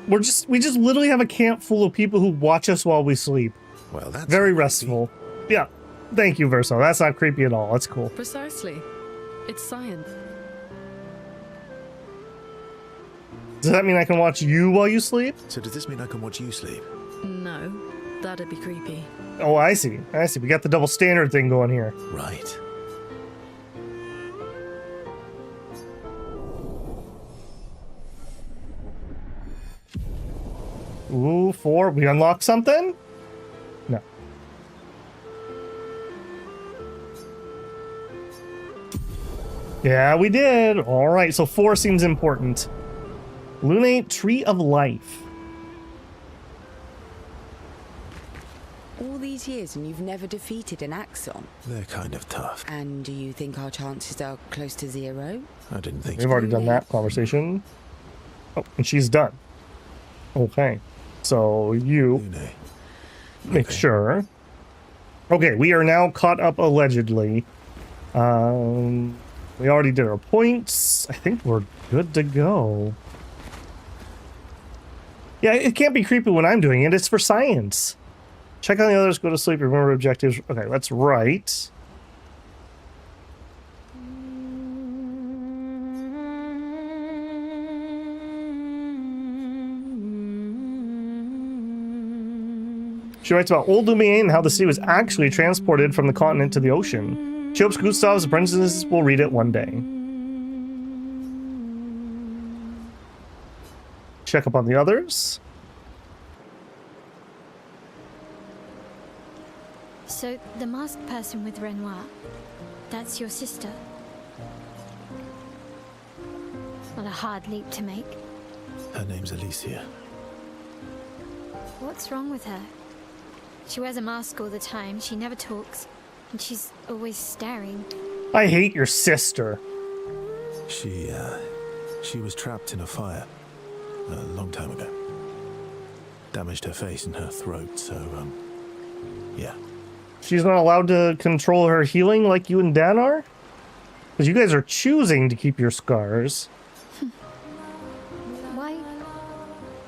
We just literally have a camp full of people who watch us while we sleep. Well, that's very restful. Yeah. Thank you, Verso. That's not creepy at all. That's cool. Precisely. It's science. Does that mean I can watch you while you sleep? So does this mean I can watch you sleep? No, that'd be creepy. Oh, I see. I see. We got the double standard thing going here. Right. Ooh, 4. We unlocked something? No. Yeah, we did. All right, so 4 seems important. Lunate Tree of Life. All these years and you've never defeated an Axon? They're kind of tough. And do you think our chances are close to 0? I didn't think We've already done that conversation. Oh, and she's done. Okay. So you make sure. Okay, we are now caught up allegedly. We already did our points. I think we're good to go. Yeah, it can't be creepy when I'm doing it. It's for science. Check on the others, go to sleep, remember objectives. Okay, that's right. She writes about old Lumiere and how the sea was actually transported from the continent to the ocean. She hopes Gustav's apprentices will read it one day. Check up on the others. So, the masked person with Renoir, that's your sister? Not a hard leap to make. Her name's Alicia. What's wrong with her? She wears a mask all the time, she never talks, and she's always staring. I hate your sister. She was trapped in a fire a long time ago. Damaged her face and her throat, so, yeah. She's not allowed to control her healing like you and Dan are? Because you guys are choosing to keep your scars. Why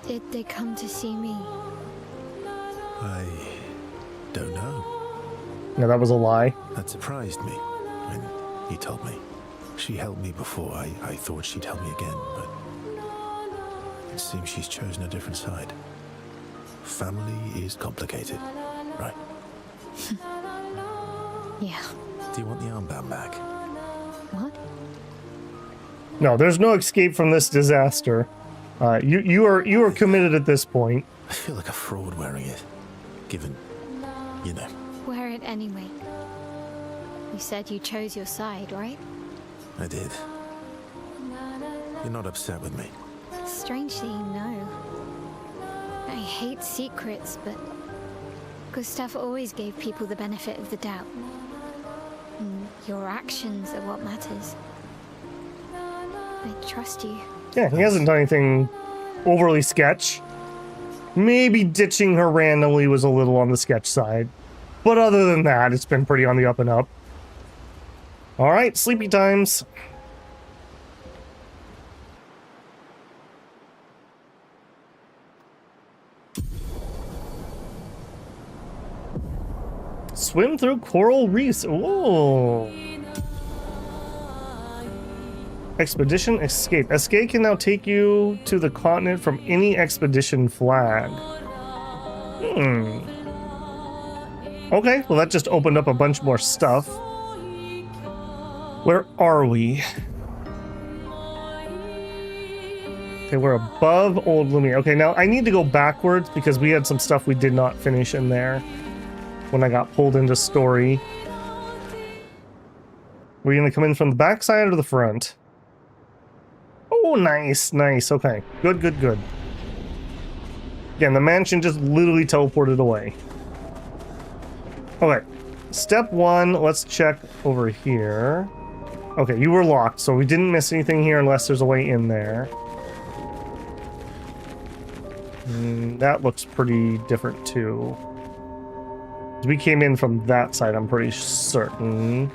did they come to see me? I don't know. No, that was a lie. That surprised me when he told me. She helped me before. I thought she'd help me again, but it seems she's chosen a different side. Family is complicated, right? Yeah. Do you want the armband back? What? No, there's no escape from this disaster. You are committed at this point. I feel like a fraud wearing it, given, you know. Wear it anyway. You said you chose your side, right? I did. You're not upset with me? Strangely, no. I hate secrets, but Gustav always gave people the benefit of the doubt. And your actions are what matters. I trust you. Yeah, he hasn't done anything overly sketch. Maybe ditching her randomly was a little on the sketch side. But other than that, it's been pretty on the up and up. Alright, sleepy times. Swim through coral reefs. Ooh. Expedition escape. Escape can now take you to the continent from any expedition flag. Okay, well that just opened up a bunch more stuff. Where are we? Okay, we're above Old Lumia. Okay, now I need to go backwards because we had some stuff we did not finish in there when I got pulled into story. We're gonna come in from the back side or the front? Oh, nice, nice. Okay, good, good, good. Again, the mansion just literally teleported away. Okay, step one, let's check over here. Okay, you were locked, so we didn't miss anything here unless there's a way in there. That looks pretty different too. We came in from that side, I'm pretty certain.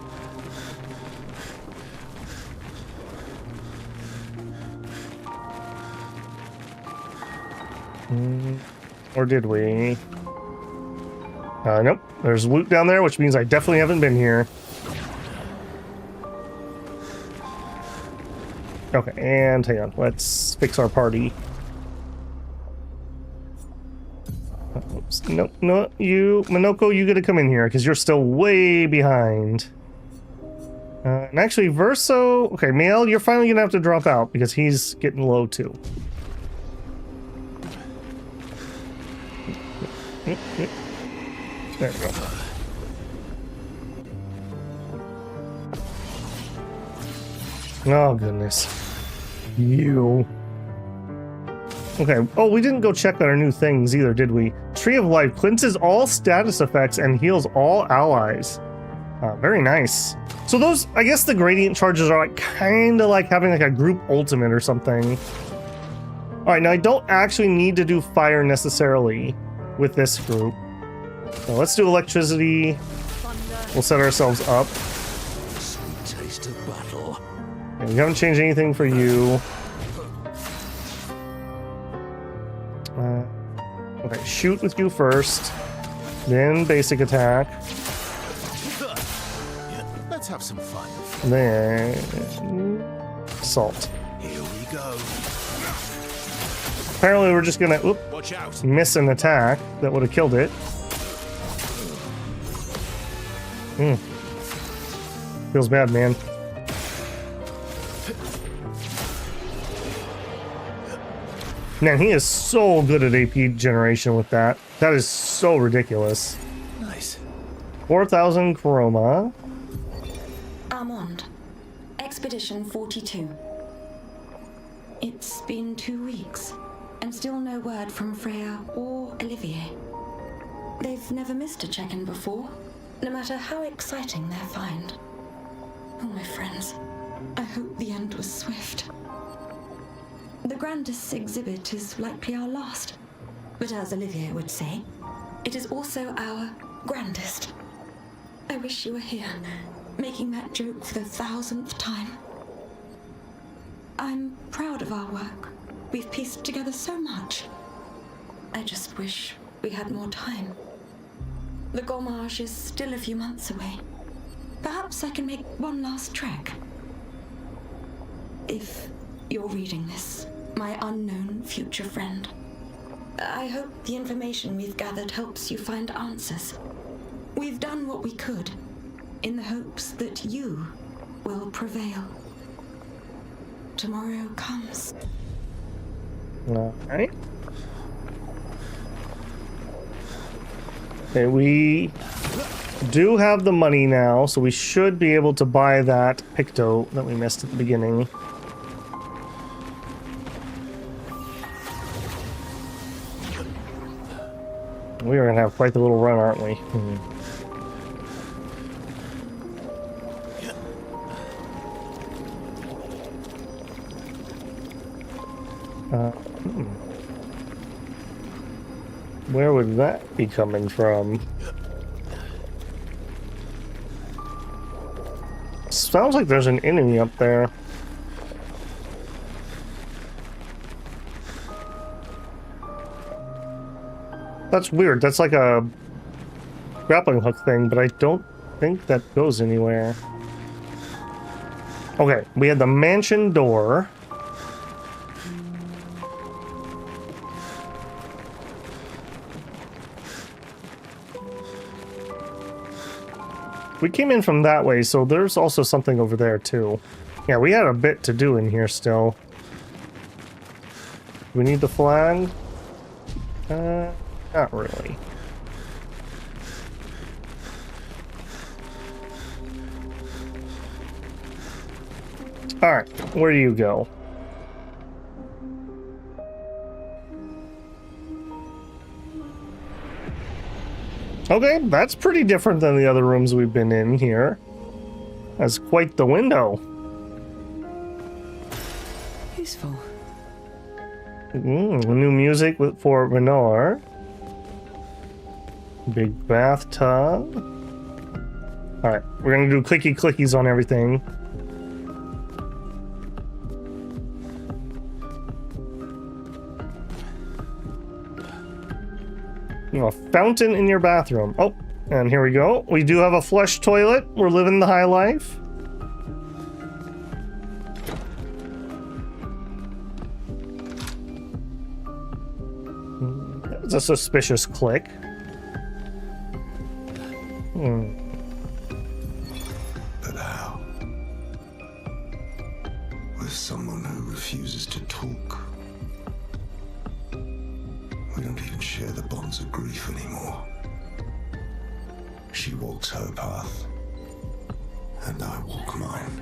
Or did we? Nope. There's loot down there, which means I definitely haven't been here. Okay, and hang on. Let's fix our party. Oops. Nope, no, you, Minoko, you gotta come in here, because you're still way behind. And actually, Verso... Okay, Mael, you're finally gonna have to drop out, because he's getting low, too. There we go. Oh, goodness. You. Okay. Oh, we didn't go check on our new things either, did we? Tree of Life cleanses all status effects and heals all allies. Very nice. So those, I guess the gradient charges are like kind of like having like a group ultimate or something. All right, now I don't actually need to do fire necessarily with this group. So let's do electricity. We'll set ourselves up. Sweet taste of battle. And we haven't changed anything for you. Okay, shoot with you first. Then basic attack. Yeah, let's have some fun. Then assault. Here we go. Apparently we're just gonna Watch out. miss an attack that would have killed it. Feels bad, man. Man, he is so good at AP generation with that. That is so ridiculous. Nice. 4,000 chroma. Armand, Expedition 42. It's been 2 weeks, and still no word from Freya or Olivier. They've never missed a check-in before, no matter how exciting their find. Oh, my friends, I hope the end was swift. The grandest exhibit is likely our last, but as Olivier would say, it is also our grandest. I wish you were here, making that joke for the 1000th time. I'm proud of our work. We've pieced together so much. I just wish we had more time. The Gommage is still a few months away. Perhaps I can make one last trek. If you're reading this, my unknown future friend, I hope the information we've gathered helps you find answers. We've done what we could, in the hopes that you will prevail. Tomorrow comes. All right. Okay, we do have the money now, so we should be able to buy that Picto that we missed at the beginning. We are going to have quite the little run, aren't we? Where would that be coming from? Sounds like there's an enemy up there. That's weird. That's like a grappling hook thing, but I don't think that goes anywhere. Okay, we had the mansion door. We came in from that way, so there's also something over there too. Yeah, we had a bit to do in here still. We need the flag? Not really. Alright, where do you go? Okay, that's pretty different than the other rooms we've been in here. That's quite the window. Useful. New music for Renor. Big bathtub. Alright, we're gonna do clicky clickies on everything. You have a fountain in your bathroom. Oh, and here we go. We do have a flush toilet. We're living the high life. That was a suspicious click. But how? With someone who refuses to talk. We don't even share the bonds of grief anymore. She walks her path, and I walk mine.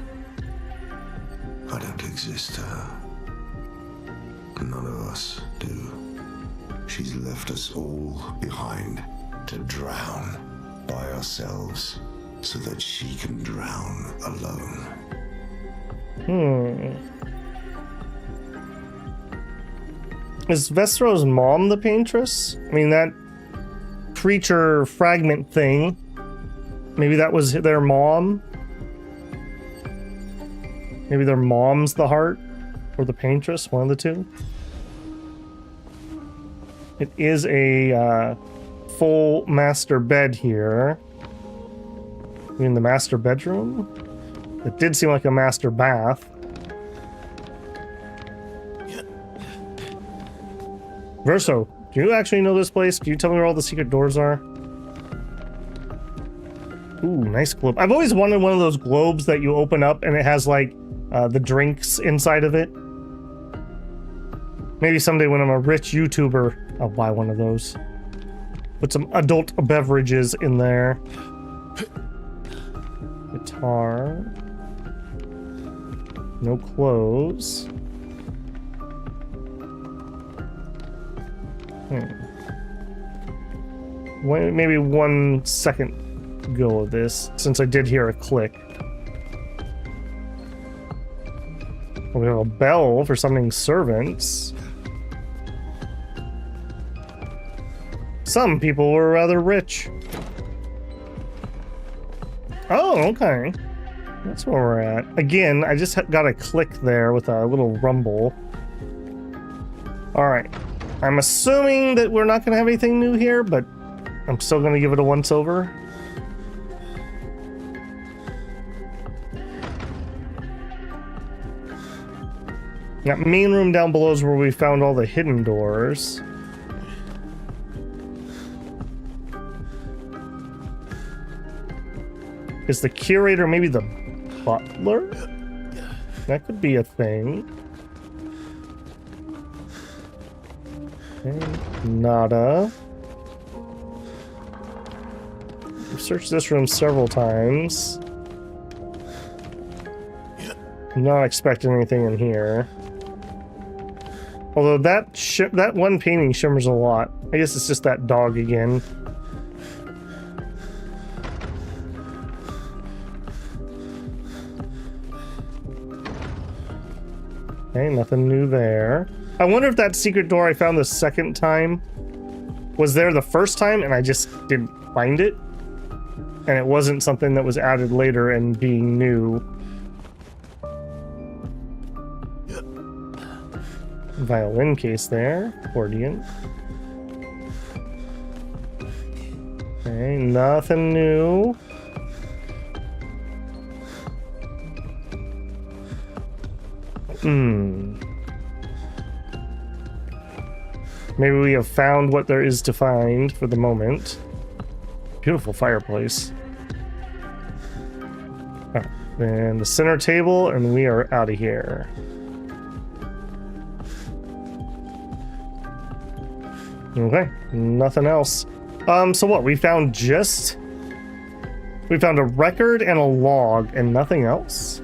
I don't exist to her. None of us do. She's left us all behind to drown by ourselves so that she can drown alone. Is Vestro's mom the paintress? I mean, that creature fragment thing. Maybe that was their mom? Maybe their mom's the heart? Or the paintress? One of the two? It is a full master bed here. You mean the master bedroom? It did seem like a master bath. Verso, do you actually know this place? Can you tell me where all the secret doors are? Ooh, nice globe. I've always wanted one of those globes that you open up and it has like the drinks inside of it. Maybe someday when I'm a rich YouTuber, I'll buy one of those. Put some adult beverages in there. Guitar. No clothes. Maybe 1 second go of this, since I did hear a click. We have a bell for summoning servants. Some people were rather rich. Oh, okay. That's where we're at. Again, I just got a click there with a little rumble. Alright. I'm assuming that we're not going to have anything new here, but I'm still going to give it a once over. That main room down below is where we found all the hidden doors. Is the curator maybe the butler? That could be a thing. Okay, nada. We've searched this room several times. Not expecting anything in here. Although that one painting shimmers a lot. I guess it's just that dog again. Okay, nothing new there. I wonder if that secret door I found the second time was there the first time and I just didn't find it. And it wasn't something that was added later and being new. Violin case there. Accordion. Okay, nothing new. Maybe we have found what there is to find for the moment. Beautiful fireplace. Oh, then the center table, and we are out of here. Okay, nothing else. So what? We found a record and a log and nothing else?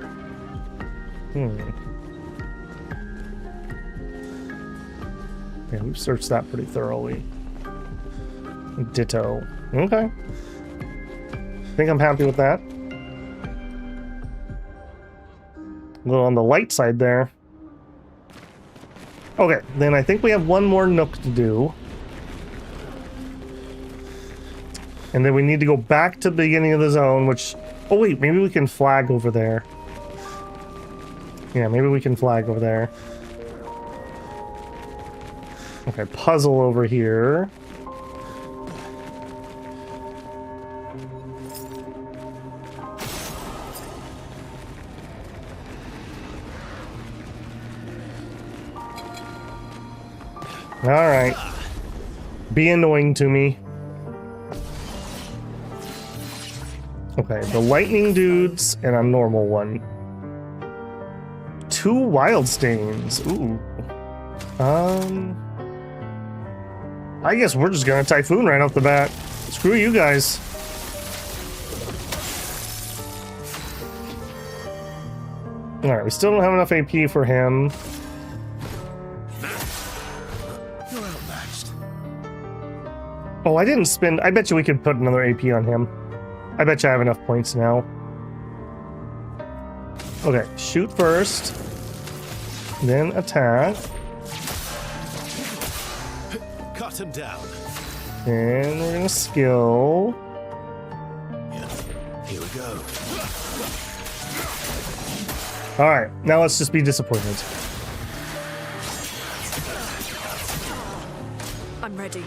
Yeah, we've searched that pretty thoroughly. Ditto. Okay. I think I'm happy with that. A little on the light side there. Okay, then I think we have one more nook to do. And then we need to go back to the beginning of the zone, which... Oh wait, maybe we can flag over there. Yeah, maybe we can flag over there. Okay, puzzle over here. Alright. Be annoying to me. Okay, the lightning dudes, and a normal one. 2 wild stains. Ooh. I guess we're just gonna Typhoon right off the bat. Screw you guys. Alright, we still don't have enough AP for him. You're outmatched. Oh, I didn't spend... I bet you we could put another AP on him. I bet you I have enough points now. Okay, shoot first. Then attack. Cut him down. And we're gonna skill. Yeah. Here we go. Alright, now let's just be disappointed. I'm ready.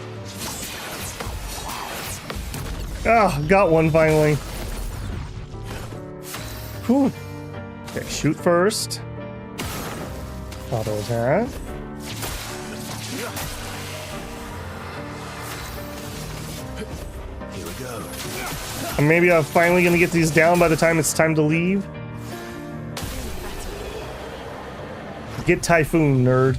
Ah, got one finally. Whew. Okay, shoot first. Auto attack. Here we go. And maybe I'm finally gonna get these down by the time it's time to leave. Get Typhoon, nerd.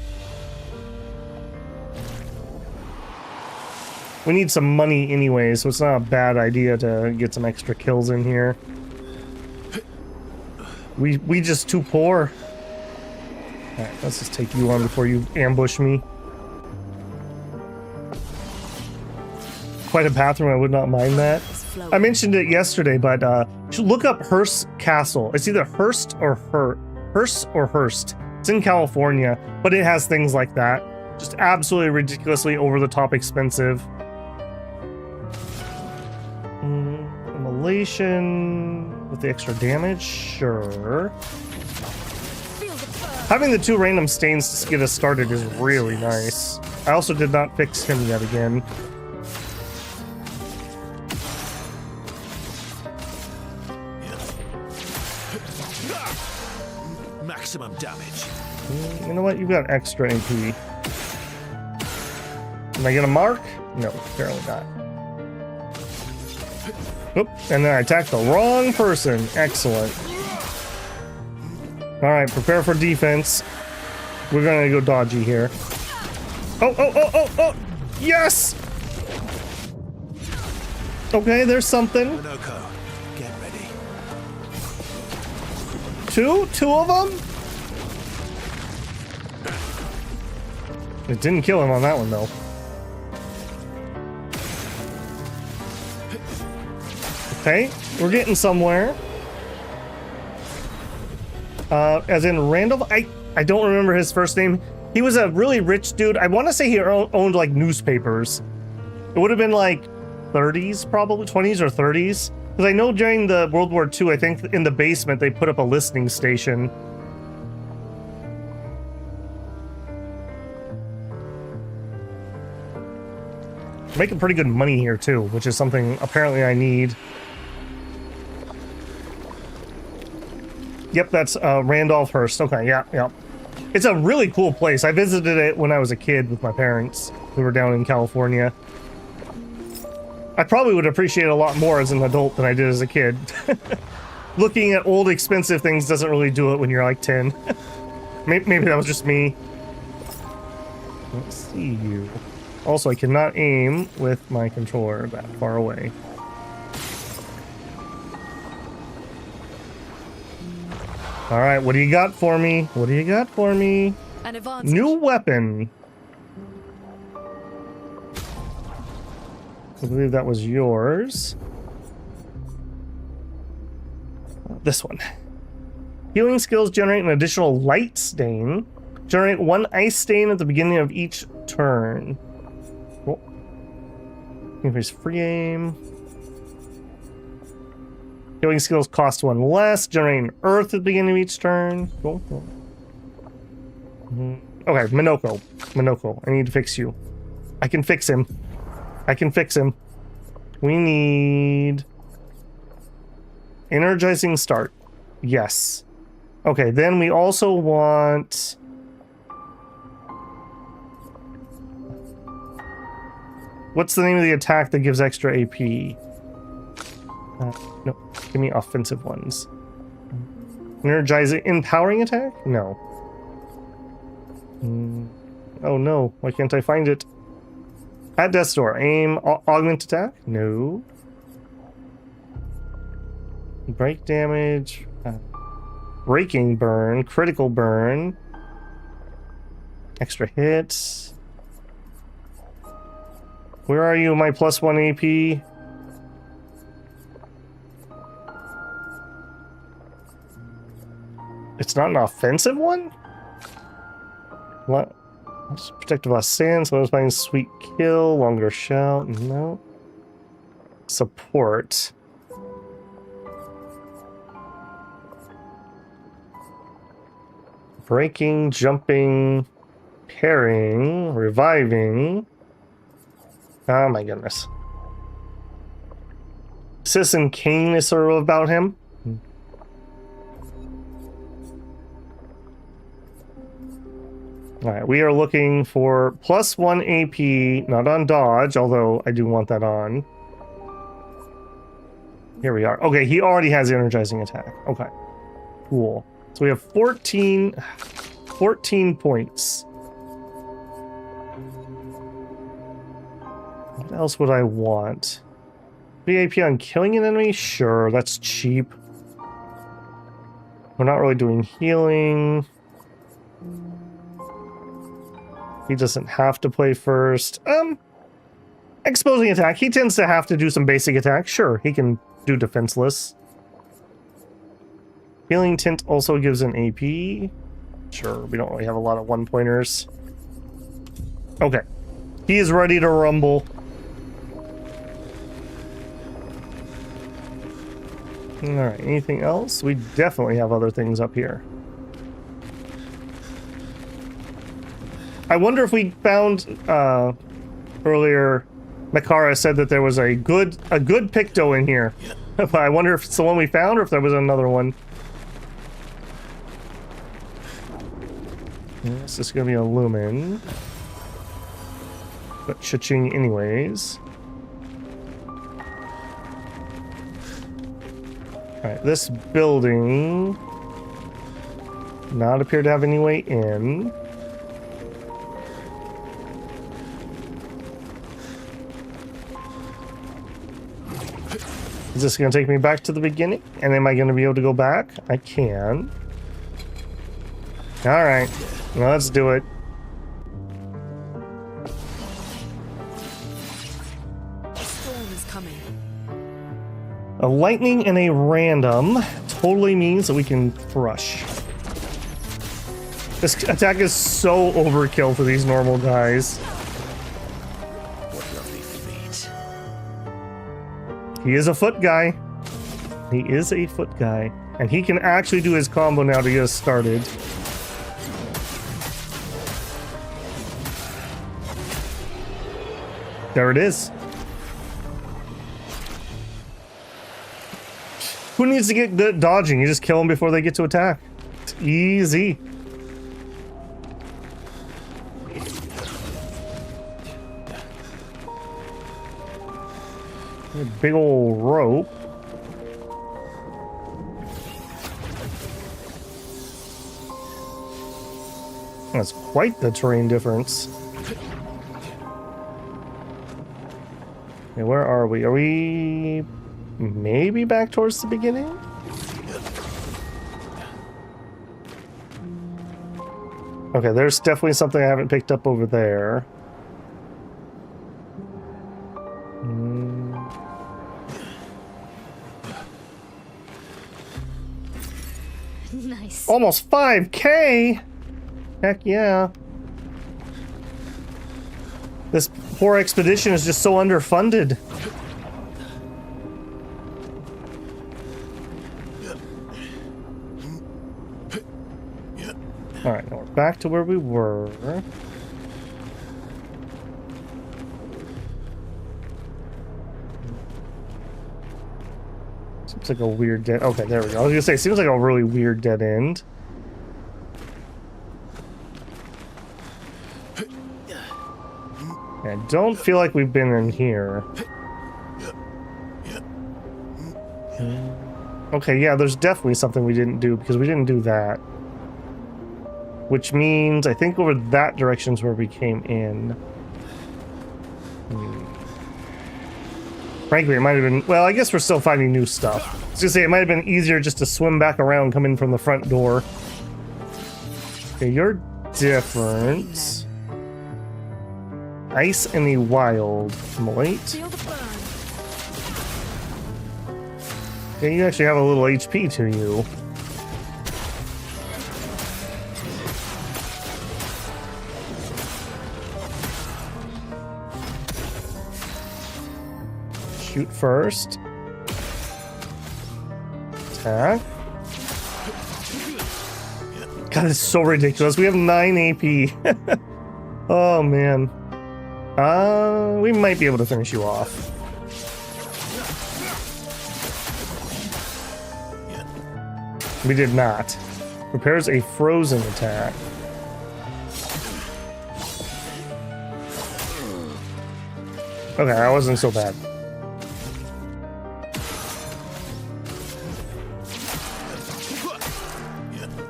We need some money anyway, so it's not a bad idea to get some extra kills in here. We just too poor. Alright, let's just take you on before you ambush me. Quite a bathroom, I would not mind that. I mentioned it yesterday, but look up Hearst Castle. It's either Hearst or Hearst. It's in California, but it has things like that. Just absolutely ridiculously over-the-top expensive. Immolation with the extra damage, sure. Having the 2 random stains to get us started is really nice. I also did not fix him yet again. Maximum damage. You know what? You've got extra AP. Can I get a mark? No, apparently not. Oop, and then I attacked the wrong person. Excellent. Alright, prepare for defense. We're gonna go dodgy here. Oh! Yes! Okay, there's something. Minoko, get ready. 2? 2 of them? It didn't kill him on that one, though. Okay, we're getting somewhere. As in Randall, I don't remember his first name. He was a really rich dude. I want to say he owned like newspapers. It would have been like 30s, probably 20s or 30s. Because I know during the World War II, I think in the basement they put up a listening station. Making pretty good money here too, which is something apparently I need. Yep, that's Randolphhurst. Okay, yeah. It's a really cool place. I visited it when I was a kid with my parents. We were down in California. I probably would appreciate it a lot more as an adult than I did as a kid. Looking at old expensive things doesn't really do it when you're like 10. Maybe that was just me. Let's see you. Also, I cannot aim with my controller that far away. Alright, what do you got for me? What do you got for me? An advantage. New weapon. I believe that was yours. This one. Healing skills generate an additional light stain. Generate 1 ice stain at the beginning of each turn. Cool. Increase free aim. Healing skills cost 1 less. Generating earth at the beginning of each turn. Cool. Okay, Minoko, I need to fix you. I can fix him. We need energizing start. Yes. Okay, then we also want what's the name of the attack that gives extra AP? No, give me offensive ones. Energizing empowering attack? No. Oh no, why can't I find it? At death's door, aim, augment attack? No. Break damage, breaking burn, critical burn, extra hits. Where are you, my +1 AP? It's not an offensive one? What? Protective last stand, so I was sweet kill, longer shout, no. Support. Breaking, jumping, parrying, reviving. Oh my goodness. Citizen Kane is sort of about him. Alright, we are looking for +1 AP, not on dodge, although I do want that on. Here we are. Okay, he already has energizing attack. Okay, cool. So we have 14 points. What else would I want? 3 AP on killing an enemy? Sure, that's cheap. We're not really doing healing. He doesn't have to play first. Exposing attack. He tends to have to do some basic attack. Sure, he can do defenseless. Healing Tint also gives an AP. Sure, we don't really have a lot of 1-pointers. Okay. He is ready to rumble. Alright, anything else? We definitely have other things up here. I wonder if we found earlier Makara said that there was a good Picto in here. I wonder if it's the one we found or if there was another one. This is gonna be a Lumen. But cha-ching anyways. Alright, this building not appear to have any way in. Is this going to take me back to the beginning? And am I going to be able to go back? I can. Alright, well, let's do it. A storm is coming. A lightning and a random totally means that we can crush. This attack is so overkill for these normal guys. What lovely feet. He is a foot guy. He is a foot guy. And he can actually do his combo now to get us started. There it is. Who needs to get good dodging? You just kill them before they get to attack. It's easy. A big old rope. That's quite the terrain difference. Okay, where are we? Are we maybe back towards the beginning? Okay, there's definitely something I haven't picked up over there. Nice. Almost 5K! Heck yeah. This poor expedition is just so underfunded. Alright, now we're back to where we were. Seems like a weird dead... Okay, there we go. I was gonna say, seems like a really weird dead end. I don't feel like we've been in here. Okay, yeah, there's definitely something we didn't do because we didn't do that. Which means I think over that direction is where we came in. Frankly, it might have been... Well, I guess we're still finding new stuff. I was gonna say, it might have been easier just to swim back around, come in from the front door. Okay, you're different. Ice in the wild. Moit. Okay, you actually have a little HP to you. Shoot first. Attack. God, it's so ridiculous. We have 9 AP. Oh, man. We might be able to finish you off. We did not. Prepares a frozen attack. Okay, that wasn't so bad.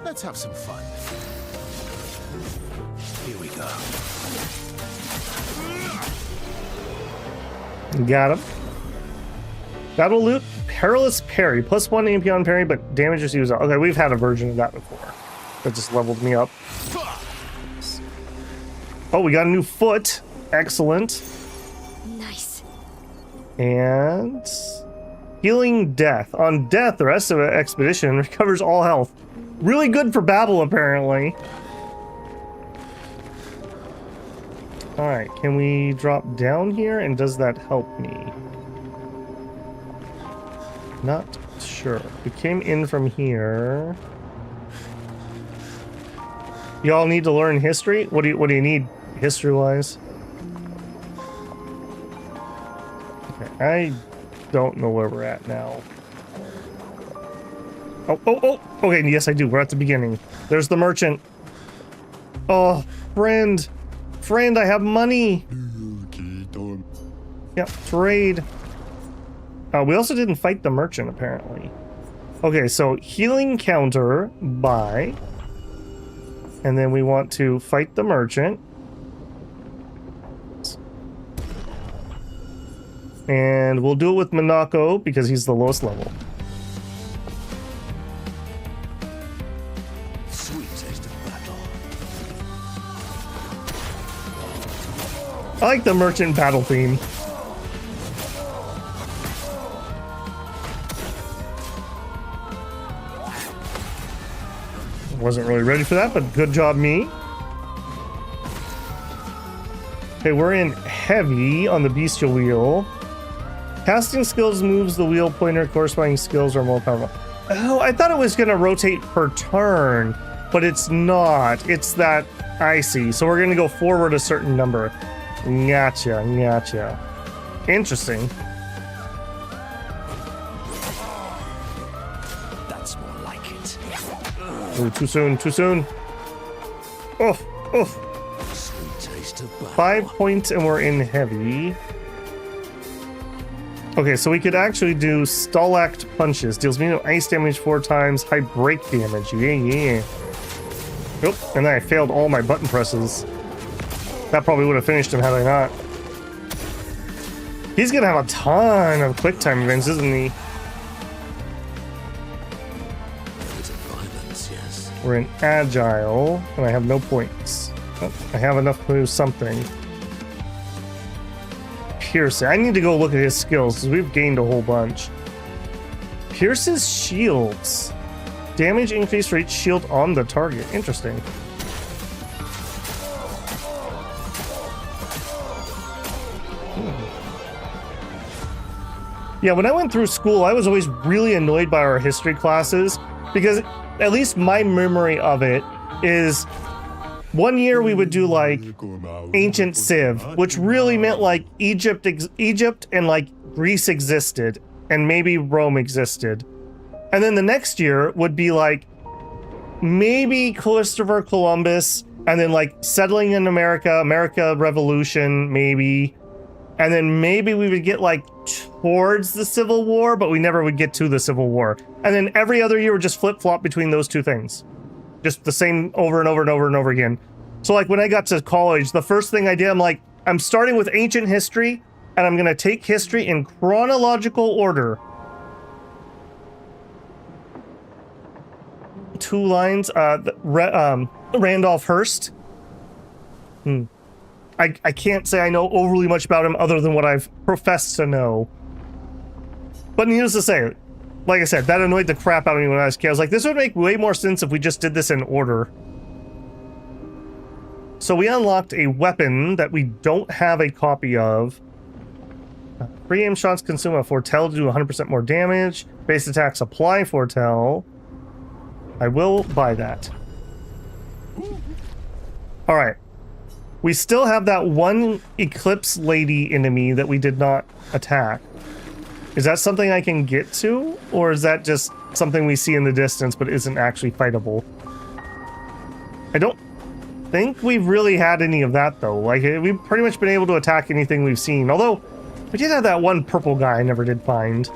Let's have some fun. Here we go. Got him. Battle loot, perilous parry, +1 AP on parry, but damage is used. Okay, we've had a version of that before. That just leveled me up. Oh, we got a new foot. Excellent. Nice. And healing death. On death, the rest of the expedition recovers all health. Really good for battle, apparently. Alright, can we drop down here? And does that help me? Not sure. We came in from here. Y'all need to learn history? What do you need history-wise? Okay, I don't know where we're at now. Oh! Okay, yes I do. We're at the beginning. There's the merchant. Oh, friend! Friend, I have money! Yep, trade. We also didn't fight the merchant, apparently. Okay, so healing counter, buy. And then we want to fight the merchant. And we'll do it with Monako because he's the lowest level. Sweet taste of battle. I like the merchant battle theme. Wasn't really ready for that, but good job me. Okay, we're in heavy on the bestial wheel. Casting skills moves the wheel pointer. Corresponding skills are more powerful. Oh, I thought it was going to rotate per turn, but it's not. It's that, I see. So we're going to go forward a certain number. Gotcha, gotcha. Interesting. That's more like it. Ooh, too soon, too soon. Oof, oof. Sweet taste of battle. 5 points and we're in heavy. Okay, so we could actually do Stalact punches. Deals medium ice damage 4 times, high break damage. Yeah, yeah. Oop, and then I failed all my button presses. That probably would have finished him had I not. He's gonna have a ton of quick time events, isn't he? Violence, yes. We're in agile, and I have no points. Oh, I have enough to move something. Pierce. I need to go look at his skills because we've gained a whole bunch. Pierce's shields. Damage increase for each shield on the target. Interesting. Yeah, when I went through school, I was always really annoyed by our history classes because at least my memory of it is one year we would do like ancient Civ, which really meant like Egypt and like Greece existed and maybe Rome existed. And then the next year would be like maybe Christopher Columbus and then like settling in America Revolution, maybe. And then maybe we would get like towards the Civil War, but we never would get to the Civil War. And then every other year would just flip-flop between those two things. Just the same over and over and over and over again. So like when I got to college, the first thing I did, I'm like, I'm starting with ancient history and I'm gonna take history in chronological order. 2 lines, Randolph Hearst. I can't say I know overly much about him other than what I've professed to know. But needless to say, like I said, that annoyed the crap out of me when I was a kid. I was like, this would make way more sense if we just did this in order. So we unlocked a weapon that we don't have a copy of. Free aim shots consume a foretell to do 100% more damage. Base attacks apply foretell. I will buy that. Alright. We still have that one Eclipse Lady enemy that we did not attack. Is that something I can get to? Or is that just something we see in the distance but isn't actually fightable? I don't think we've really had any of that though. Like, we've pretty much been able to attack anything we've seen. Although, we did have that one purple guy I never did find.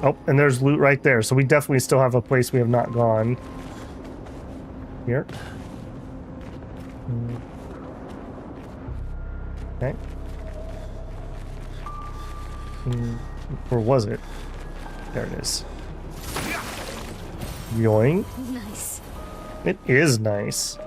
Oh, and there's loot right there. So we definitely still have a place we have not gone. Here. Okay. Where was it? There it is. Yoink. Nice. It is nice.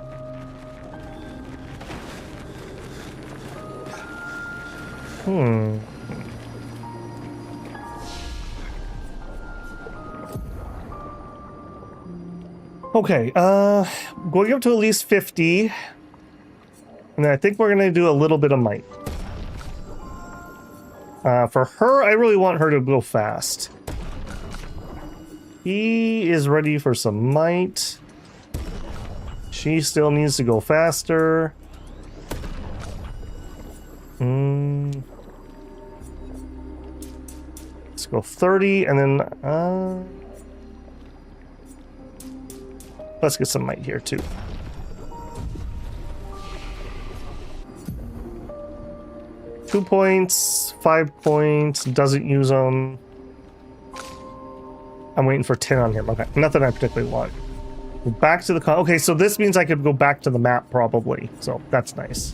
Okay, going up to at least 50. And then I think we're gonna do a little bit of might. For her, I really want her to go fast. He is ready for some might. She still needs to go faster. Let's go 30 and then let's get some might here too. Two points, 5 points, doesn't use them. I'm waiting for 10 on him. Okay, nothing I particularly want. Go back to the okay, so this means I could go back to the map probably. So that's nice.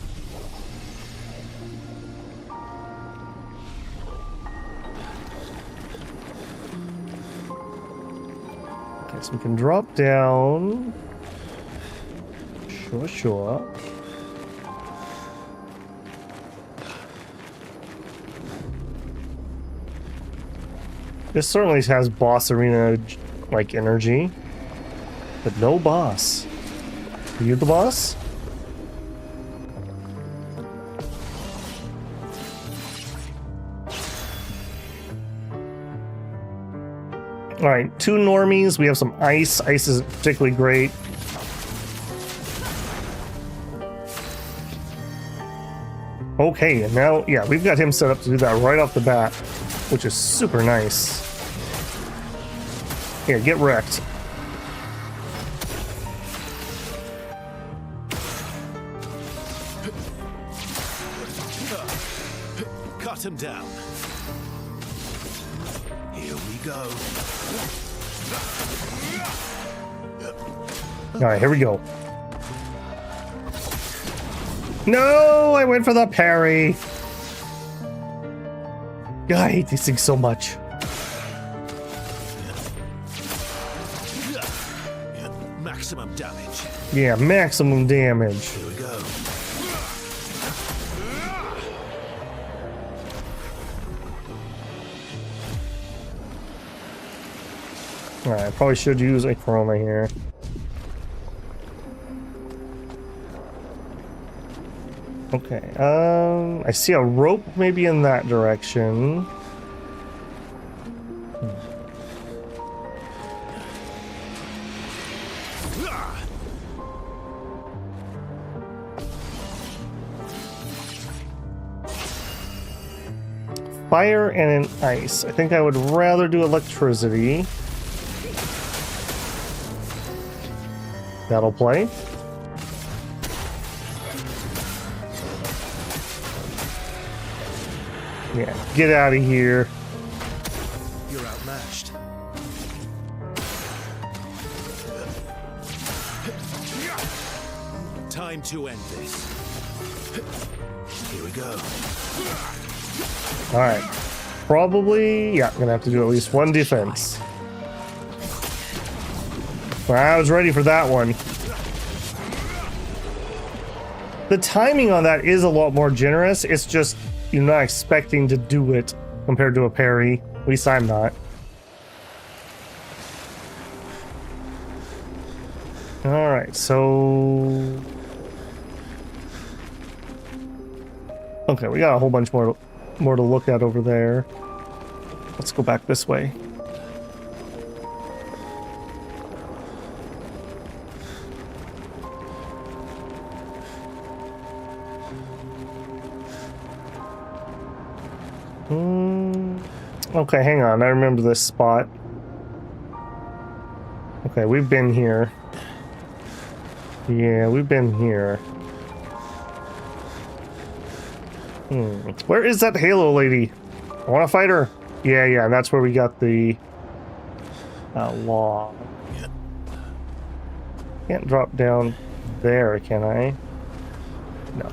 Okay, so we can drop down. Sure. This certainly has boss arena like energy, but no boss. Are you the boss? All right, 2 normies. We have some ice. Ice isn't particularly great. Okay, and now, yeah, we've got him set up to do that right off the bat, which is super nice. Yeah, get wrecked. Cut him down. Here we go. All right, here we go. No, I went for the parry. God, I hate these things so much. Maximum damage. Yeah, maximum damage. Here we go. Alright, I probably should use a chroma here. Okay, I see a rope maybe in that direction. Fire and an ice. I think I would rather do electricity. That'll play. Yeah, get out of here. You're outmatched. Time to end this. Here we go. Alright. Probably, yeah, gonna have to do at least 1 defense. I was ready for that one. The timing on that is a lot more generous. It's just you're not expecting to do it compared to a parry. At least I'm not. Alright, so... Okay, we got a whole bunch more to look at over there. Let's go back this way. Okay, hang on. I remember this spot. Okay, we've been here. Yeah, we've been here. Where is that Halo lady? I want to fight her. Yeah, that's where we got the log. Can't drop down there, can I? No.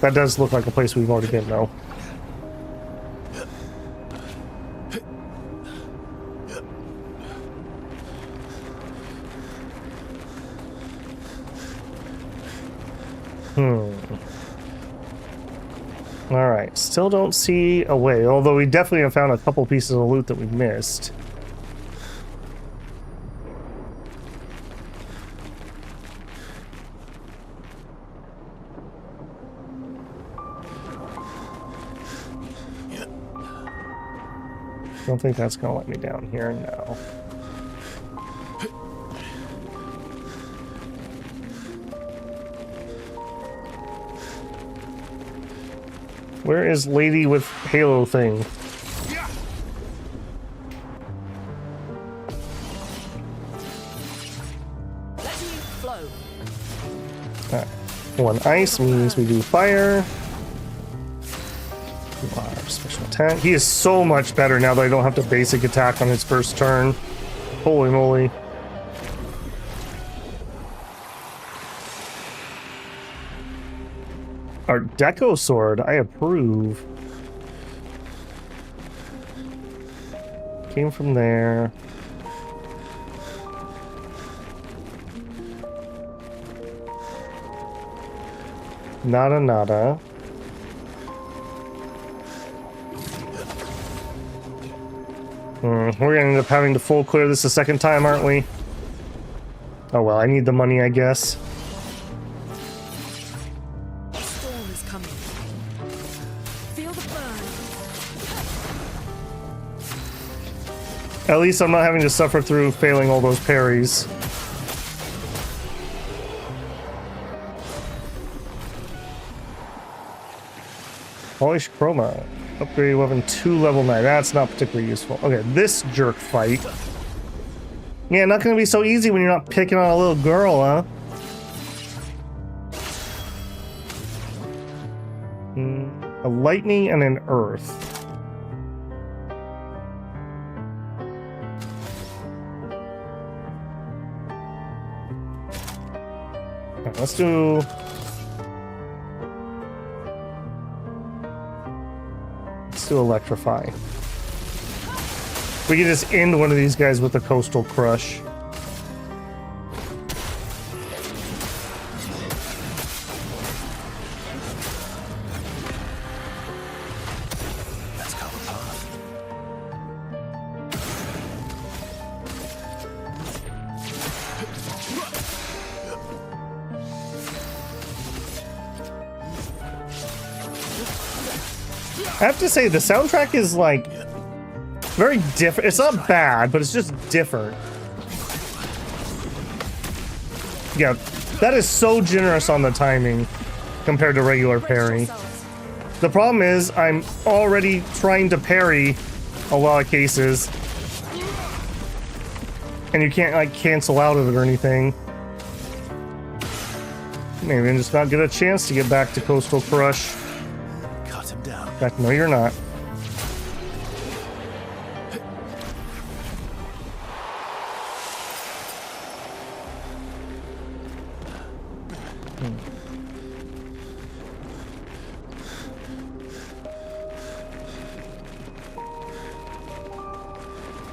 That does look like a place we've already been, though. Alright, still don't see a way, although we definitely have found a couple pieces of loot that we missed. Don't think that's gonna let me down here, no. Where is lady with Halo thing? Alright. 1 ice means we do fire. Our special attack. He is so much better now that I don't have to basic attack on his first turn. Holy moly. Art Deco sword, I approve. Came from there. Nada. We're gonna end up having to full clear this a second time, aren't we? Oh well, I need the money, I guess. At least I'm not having to suffer through failing all those parries. Polish Chroma. Upgrade weapon 2 level 9. That's not particularly useful. Okay, this jerk fight. Yeah, not gonna be so easy when you're not picking on a little girl, huh? A lightning and an earth. Right, let's do... Let's do electrify. We can just end one of these guys with a coastal crush. I have to say, the soundtrack is like very different. It's not bad, but it's just different. Yeah, that is so generous on the timing compared to regular parry. The problem is I'm already trying to parry a lot of cases, and you can't like cancel out of it or anything. Maybe I'm just not get a chance to get back to Coastal Crush. Cut him down. Back, no, you're not.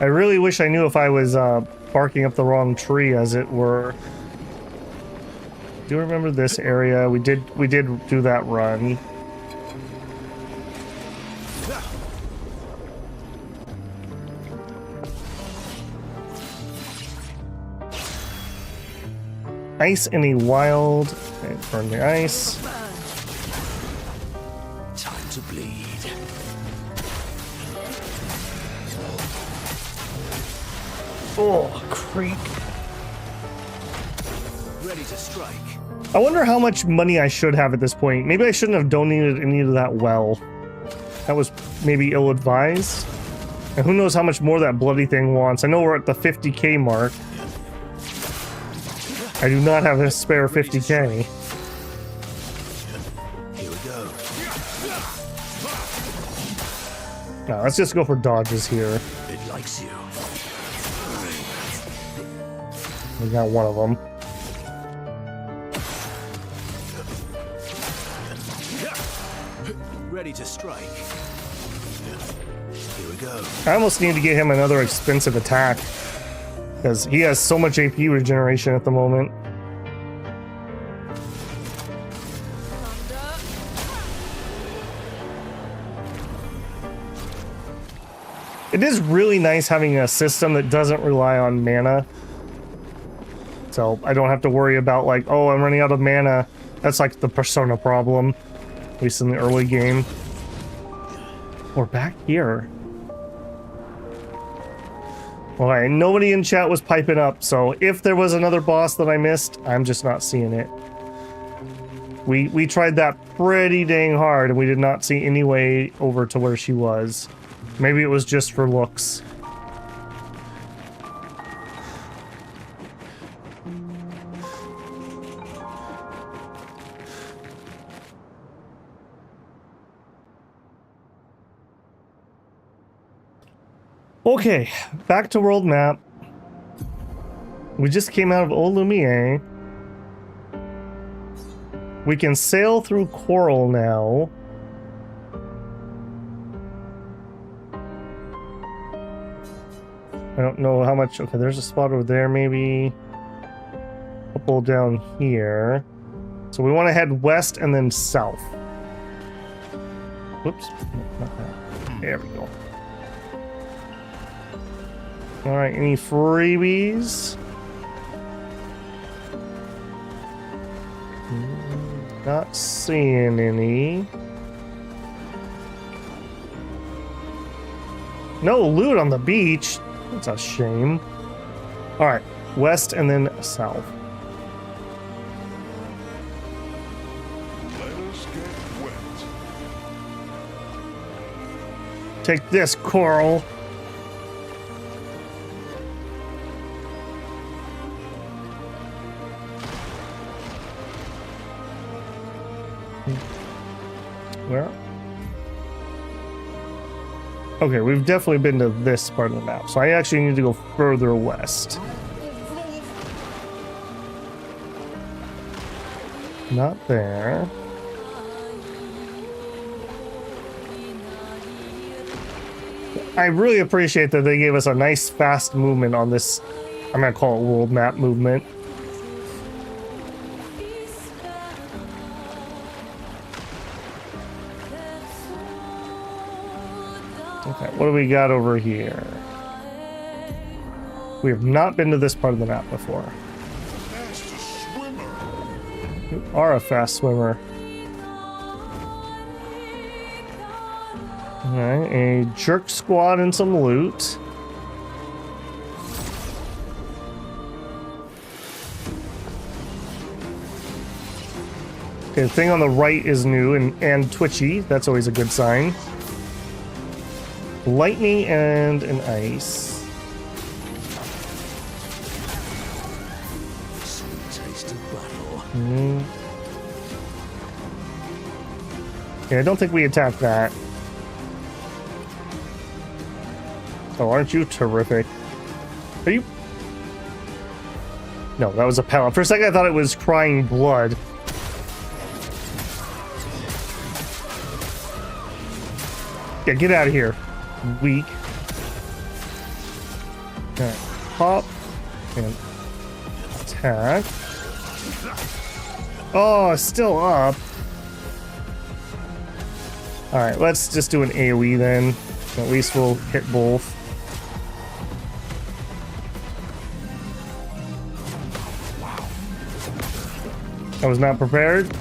I really wish I knew if I was barking up the wrong tree, as it were. Do you remember this area? We did do that run. Ice any wild. Okay, burn the ice. Time to bleed. Oh, creep. Ready to strike. I wonder how much money I should have at this point. Maybe I shouldn't have donated any of that well. That was maybe ill-advised. And who knows how much more that bloody thing wants. I know we're at the 50k mark. I do not have a spare 50k. Here we go. No, let's just go for dodges here. It likes you. We got one of them. Ready to strike. Here we go. I almost need to get him another expensive attack, because he has so much AP regeneration at the moment. It is really nice having a system that doesn't rely on mana. So I don't have to worry about like, oh, I'm running out of mana. That's like the Persona problem, at least in the early game. We're back here. Alright, nobody in chat was piping up, so if there was another boss that I missed, I'm just not seeing it. We tried that pretty dang hard, and we did not see any way over to where she was. Maybe it was just for looks. Okay, back to world map. We just came out of Old Lumiere. We can sail through Coral now. I don't know how much. Okay, there's a spot over there, maybe. A couple down here. So we want to head west and then south. Whoops, not that. There we go. All right, any freebies? Not seeing any. No loot on the beach. That's a shame. All right, west and then south. Let us get wet. Take this, Coral. Where? Okay, we've definitely been to this part of the map, so I actually need to go further west. Not there. I really appreciate that they gave us a nice fast movement on this, I'm gonna call it world map movement. Okay, what do we got over here? We have not been to this part of the map before. You are a fast swimmer. Alright, a jerk squad and some loot. Okay, the thing on the right is new and twitchy. That's always a good sign. Lightning and an ice. Sweet taste of battle. Yeah, I don't think we attacked that. Oh, aren't you terrific? Are you? No, that was a pellet. For a second I thought it was crying blood. Yeah, get out of here. Weak. Alright, pop and attack. Oh, still up. Alright, let's just do an AoE then. At least we'll hit both. I was not prepared.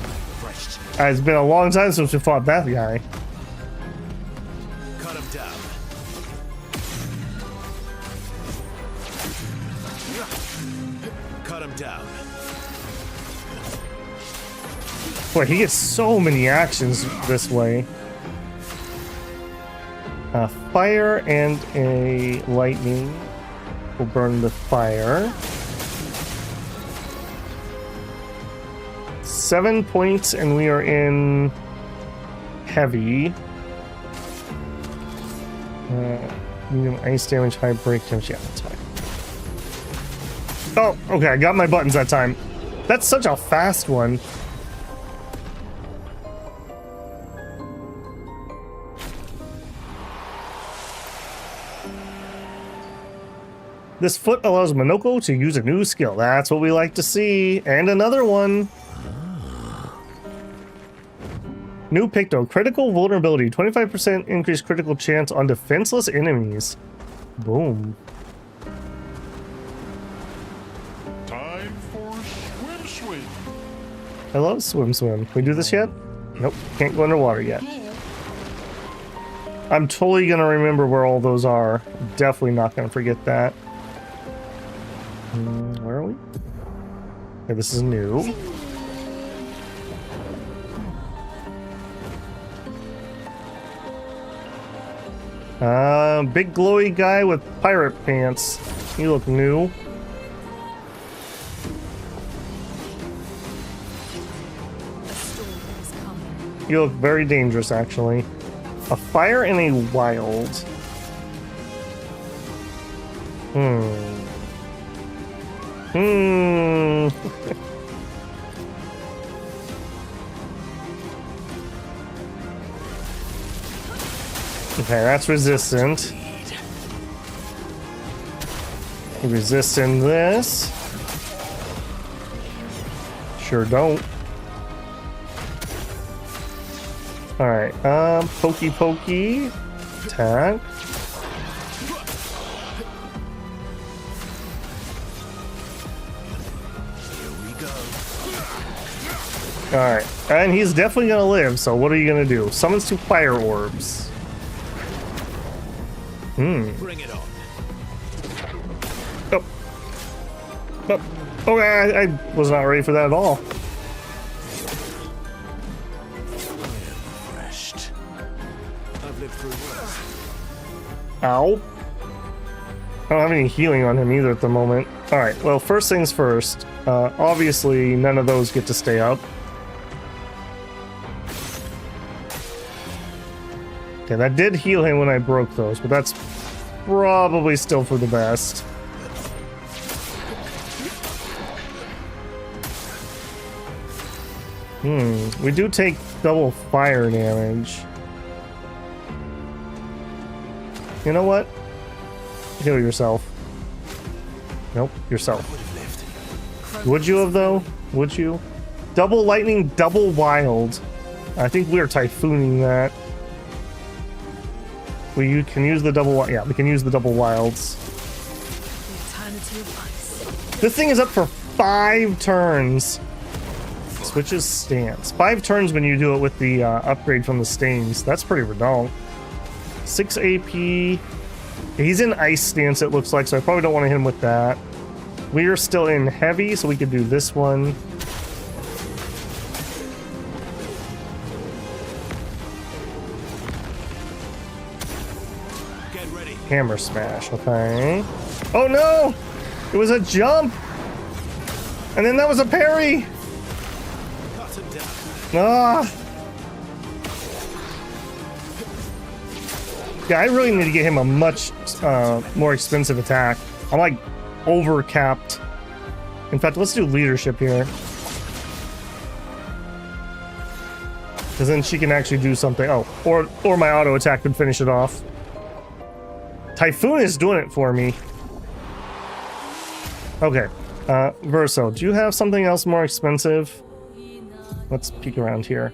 It's been a long time since we fought that guy. Cut him down. Cut him down. Boy, he gets so many actions this way. Fire and a lightning will burn the fire. 7 points, and we are in heavy. Medium ice damage, high break damage. Yeah, that's fine. Oh, okay, I got my buttons that time. That's such a fast one. This foot allows Monoko to use a new skill. That's what we like to see. And another one. New Picto. Critical vulnerability. 25% increased critical chance on defenseless enemies. Boom. Time for swim. I love swim. Can we do this yet? Nope. Can't go underwater yet. I'm totally gonna remember where all those are. Definitely not gonna forget that. Where are we? Okay, this is new. Big glowy guy with pirate pants. You look new. You look very dangerous, actually. A fire and a wild. Okay, that's resistant. Resisting this. Sure don't. Alright, pokey. Attack. Alright, and he's definitely gonna live, so what are you gonna do? Summons 2 fire orbs. Bring it on. Oh. Oh. Okay, I was not ready for that at all. Refreshed. I've lived through worse. Ow. I don't have any healing on him either at the moment. Alright, well, first things first. Obviously, none of those get to stay up. Okay, that did heal him when I broke those, but that's probably still for the best. We do take double fire damage. You know what? Heal yourself. Nope, yourself. Would you have, though? Would you? Double lightning, double wild. I think we're typhooning that. We can use the double... Yeah, we can use the double wilds. This thing is up for 5 turns. Switches stance. 5 turns when you do it with the upgrade from the stains. That's pretty redundant. 6 AP. He's in ice stance, it looks like, so I probably don't want to hit him with that. We are still in heavy, so we could do this one. Get ready. Hammer smash, okay. Oh no! It was a jump! And then that was a parry! Ah! Yeah, I really need to get him a much more expensive attack. I'm like over-capped. In fact, let's do leadership here. Because then she can actually do something. Oh, or my auto attack could finish it off. Typhoon is doing it for me. Okay. Verso, do you have something else more expensive? Let's peek around here.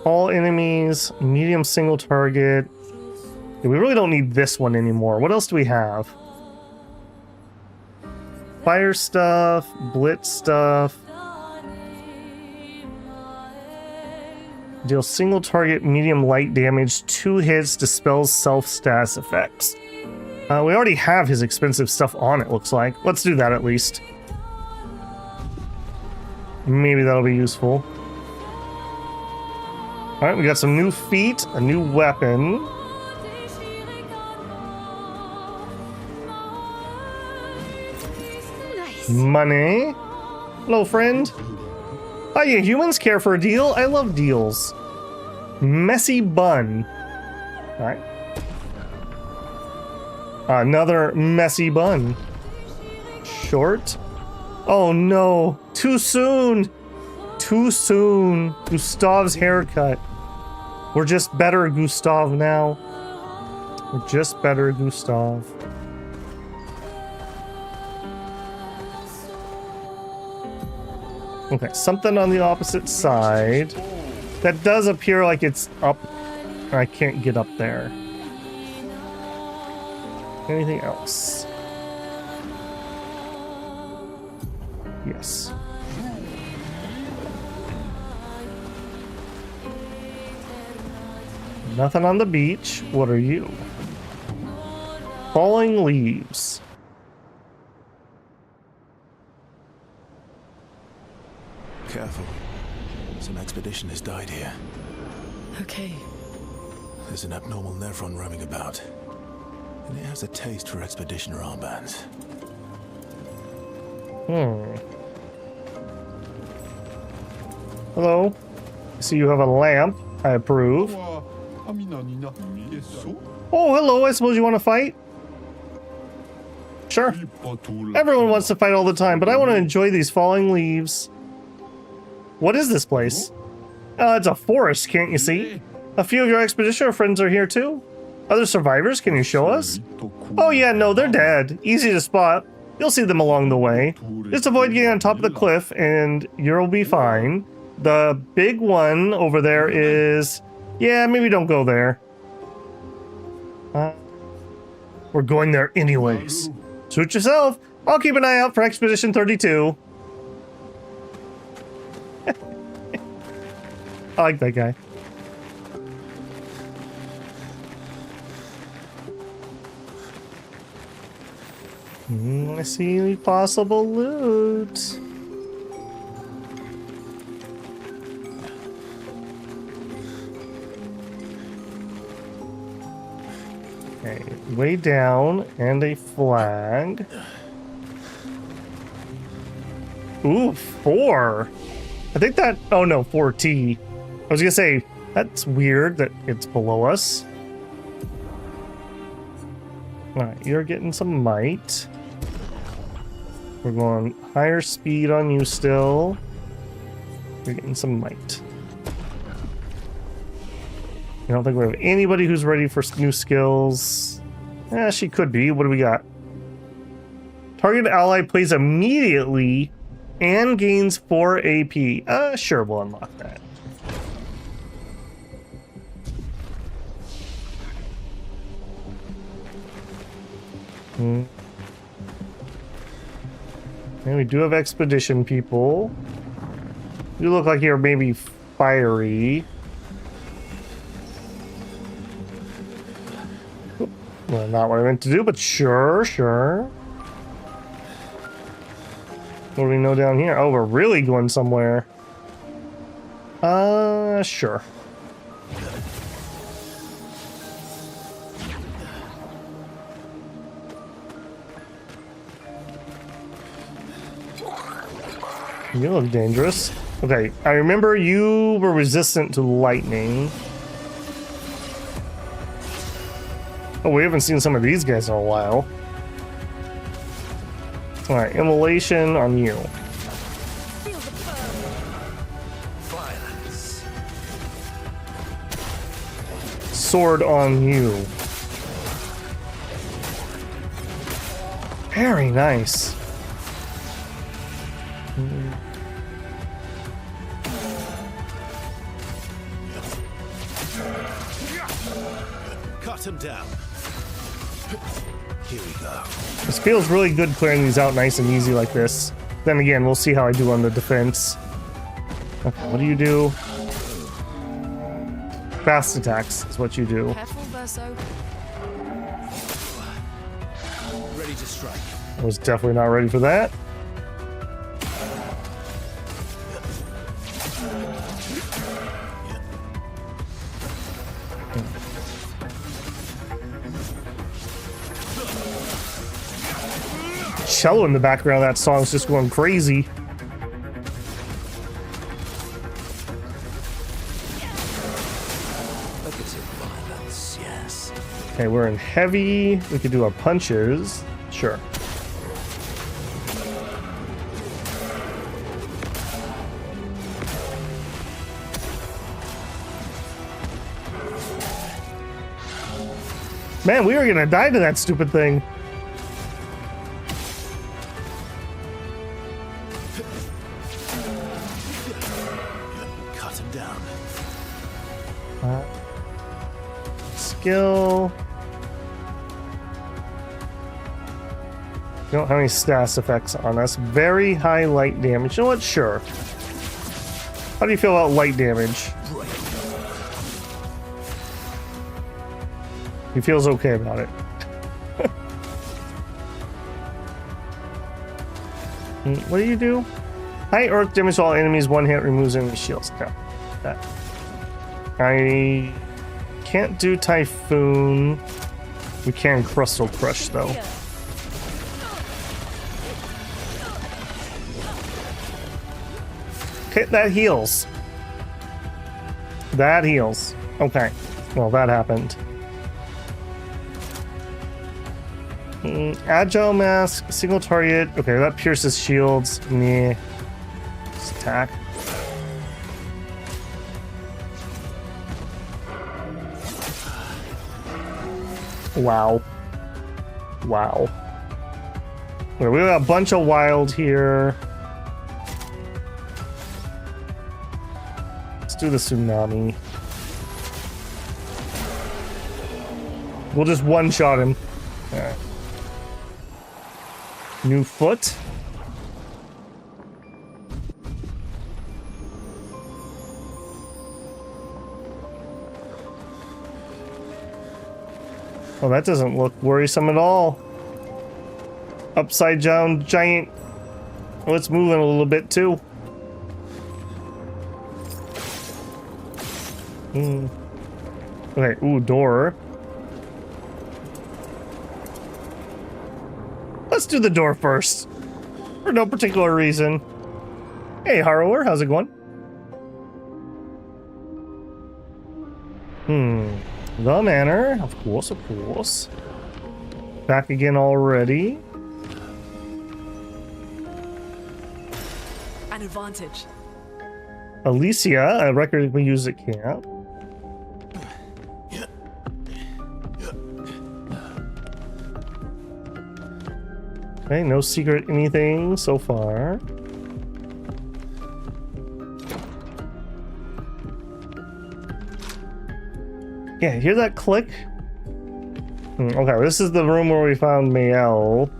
All enemies, medium single target. Yeah, we really don't need this one anymore. What else do we have? Fire stuff, blitz stuff. Deal single target, medium light damage, 2 hits, dispels self-status effects. We already have his expensive stuff on it, looks like. Let's do that at least. Maybe that'll be useful. Alright, we got some new feet, a new weapon. Nice. Money. Hello, friend. Hiya, humans care for a deal. I love deals. Messy bun. Alright. Another messy bun. Short. Oh no. Too soon. Too soon. Gustav's haircut. We're just better Gustav now. We're just better Gustav. Okay, something on the opposite side. That does appear like it's up. I can't get up there. Anything else? Yes. Nothing on the beach. What are you? Falling leaves. Careful. Some expedition has died here. Okay. There's an abnormal nephron roaming about. And it has a taste for expeditioner armbands. Hello. I see you have a lamp. I approve. Oh, hello. I suppose you want to fight? Sure. Everyone wants to fight all the time, but I want to enjoy these falling leaves. What is this place? It's a forest, can't you see? A few of your expeditioner friends are here too. Other survivors, can you show us? Oh yeah, no, they're dead. Easy to spot. You'll see them along the way. Just avoid getting on top of the cliff and you'll be fine. The big one over there is... Yeah, maybe don't go there. We're going there anyways. Suit yourself. I'll keep an eye out for Expedition 32. I like that guy. I see possible loot. Okay, way down and a flag. Ooh, 4. I think that. Oh no, 4T. I was gonna say that's weird that it's below us. Alright, you're getting some might. We're going higher speed on you still. You're getting some might. I don't think we have anybody who's ready for new skills. Yeah, she could be. What do we got? Target ally plays immediately and gains 4 AP. Sure, we'll unlock that. And we do have expedition people. You look like you're maybe fiery. Well, not what I meant to do, but sure. What do we know down here? Oh, we're really going somewhere. Sure. You look dangerous. Okay, I remember you were resistant to lightning. Oh, we haven't seen some of these guys in a while. Alright, immolation on you. Violence. Sword on you. Very nice. Cut him down. Here we go. This feels really good clearing these out nice and easy like this. Then again, we'll see how I do on the defense. Okay, what do you do? Fast attacks is what you do. Careful, Verso. Ready to strike. I was definitely not ready for that. Cello in the background of that song is just going crazy. A bit of violence, yes. Okay, we're in heavy. We could do our punches. Sure. Man, we were gonna die to that stupid thing. Cut him down. Skill. We don't have any status effects on us. Very high light damage. You know what? Sure. How do you feel about light damage? He feels okay about it. What do you do? High earth damage to all enemies. One hit removes enemy shields. No. That. I can't do Typhoon. We can Crustal Crush though. Okay, that heals. That heals. Okay. Well, that happened. Agile mask, single target. Okay, that pierces shields. Meh. Just attack. Wow. Wow. Okay, we got a bunch of wild here. Let's do the tsunami. We'll just one-shot him. Alright. New foot. Oh, that doesn't look worrisome at all. upside down giant. Oh, it's moving a little bit too. Okay, ooh, door. Let's do the door first. For no particular reason. Hey, Harrower, how's it going? The manor, of course, of course. Back again already. An advantage. Alicia, a record we use at camp. Okay, no secret anything so far. Yeah, hear that click? Okay, this is the room where we found Mael.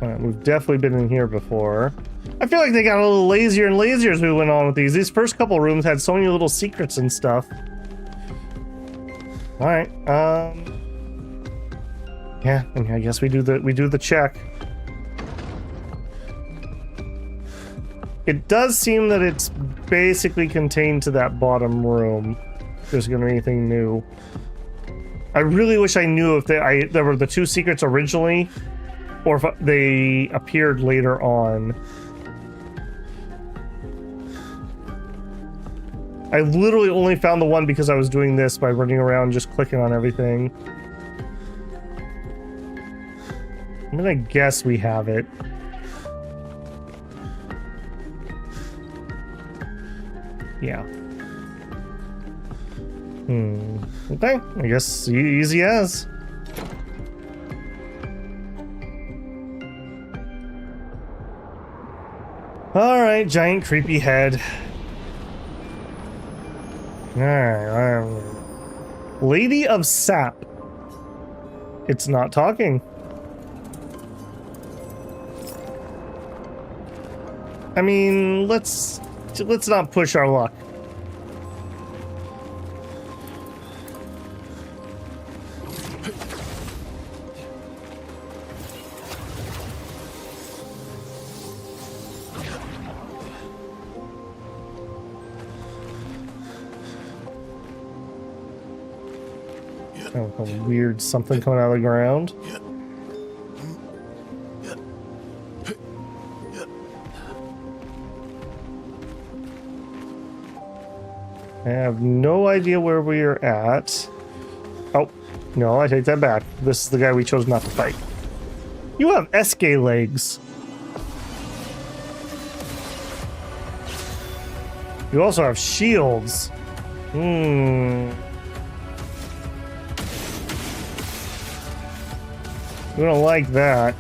Alright, we've definitely been in here before. I feel like they got a little lazier and lazier as we went on with these. These first couple rooms had so many little secrets and stuff. Alright, yeah, I mean, I guess we do the check. It does seem that it's basically contained to that bottom room. If there's gonna be anything new. I really wish I knew if there were the two secrets originally, or if they appeared later on. I literally only found the one because I was doing this by running around just clicking on everything. I'm gonna guess we have it. Yeah. Okay, I guess easy as. Alright, giant creepy head. Alright, Lady of Sap. It's not talking. I mean, let's not push our luck. Oh, a weird something coming out of the ground. I have no idea where we are at. Oh, no, I take that back. This is the guy we chose not to fight. You have Esque legs. You also have shields. We don't like that.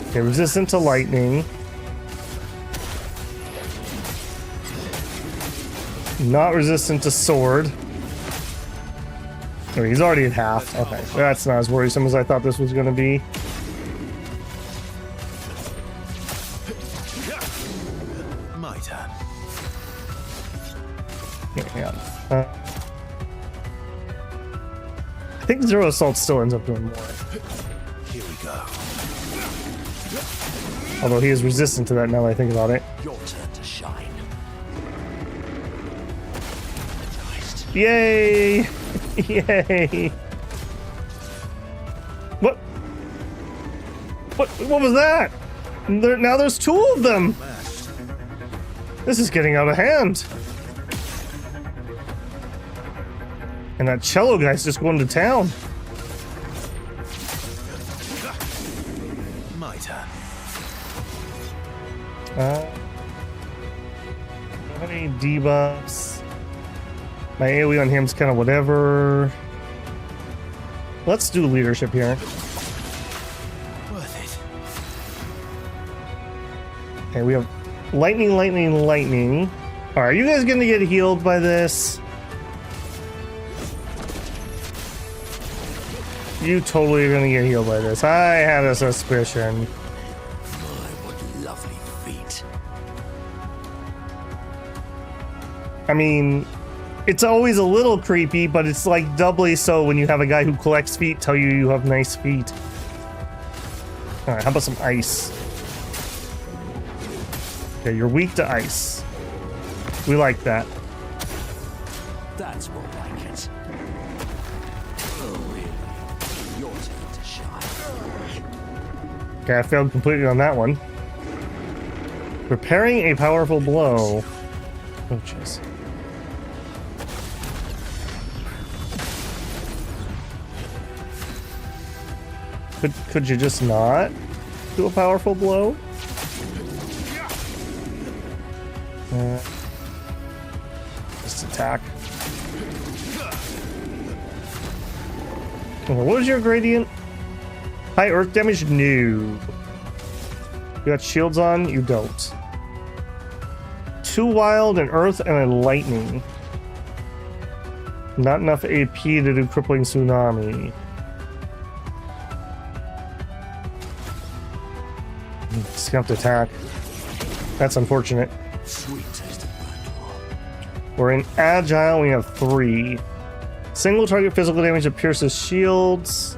Okay, resistant to lightning. Not resistant to sword. Oh, he's already at half. Okay, that's not as worrisome as I thought this was going to be. My turn. Yeah. I think Zero Assault still ends up doing more. Here we go. Although he is resistant to that now that I think about it. Your turn to shine. Yay! Yay! What? What was that? Now there's two of them! This is getting out of hand. And that cello guy's just going to town. My turn. How many debuffs? My AoE on him's kind of whatever. Let's do leadership here. Worth it. Okay, we have lightning, lightning, lightning. All right, are you guys gonna get healed by this? You totally are gonna get healed by this. I had a suspicion. My, what lovely feet. I mean, It's always a little creepy, but it's like doubly so when you have a guy who collects feet tell you you have nice feet. All right, how about some ice? Okay, you're weak to ice. We like that. That's more like it. Oh, really? Your turn to shine. Okay, I failed completely on that one. Preparing a powerful blow. Oh, jeez. Could you just not do a powerful blow? Just attack. Okay, what was your gradient? High earth damage? No. You got shields on? You don't. Too wild, an earth, and a lightning. Not enough AP to do crippling tsunami. Just gonna have to attack. That's unfortunate. Sweet taste of We're in agile, we have 3. Single target physical damage that pierces shields.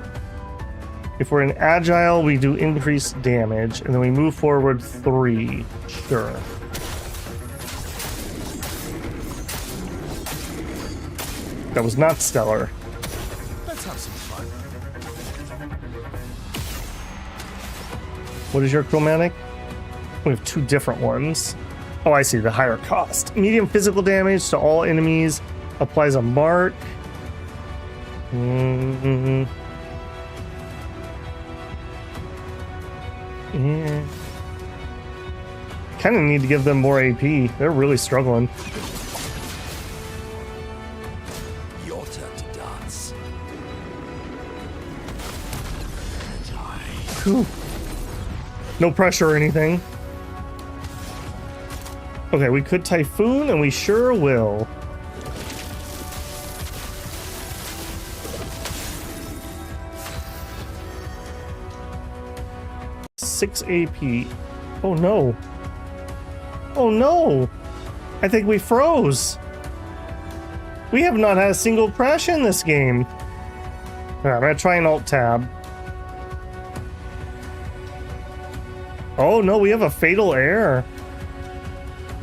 If we're in agile, we do increased damage, and then we move forward 3. Sure. That was not stellar. Let's have some fun. What is your chromatic? We have 2 different ones. Oh, I see, the higher cost. Medium physical damage to all enemies. Applies a mark. Yeah. Kind of need to give them more AP. They're really struggling. Your turn to dance. Whew. No pressure or anything. Okay, we could Typhoon, and we sure will. Six AP. Oh no. Oh no! I think we froze. We have not had a single crash in this game. Alright, I'm gonna try an Alt-Tab. Oh no, we have a fatal error.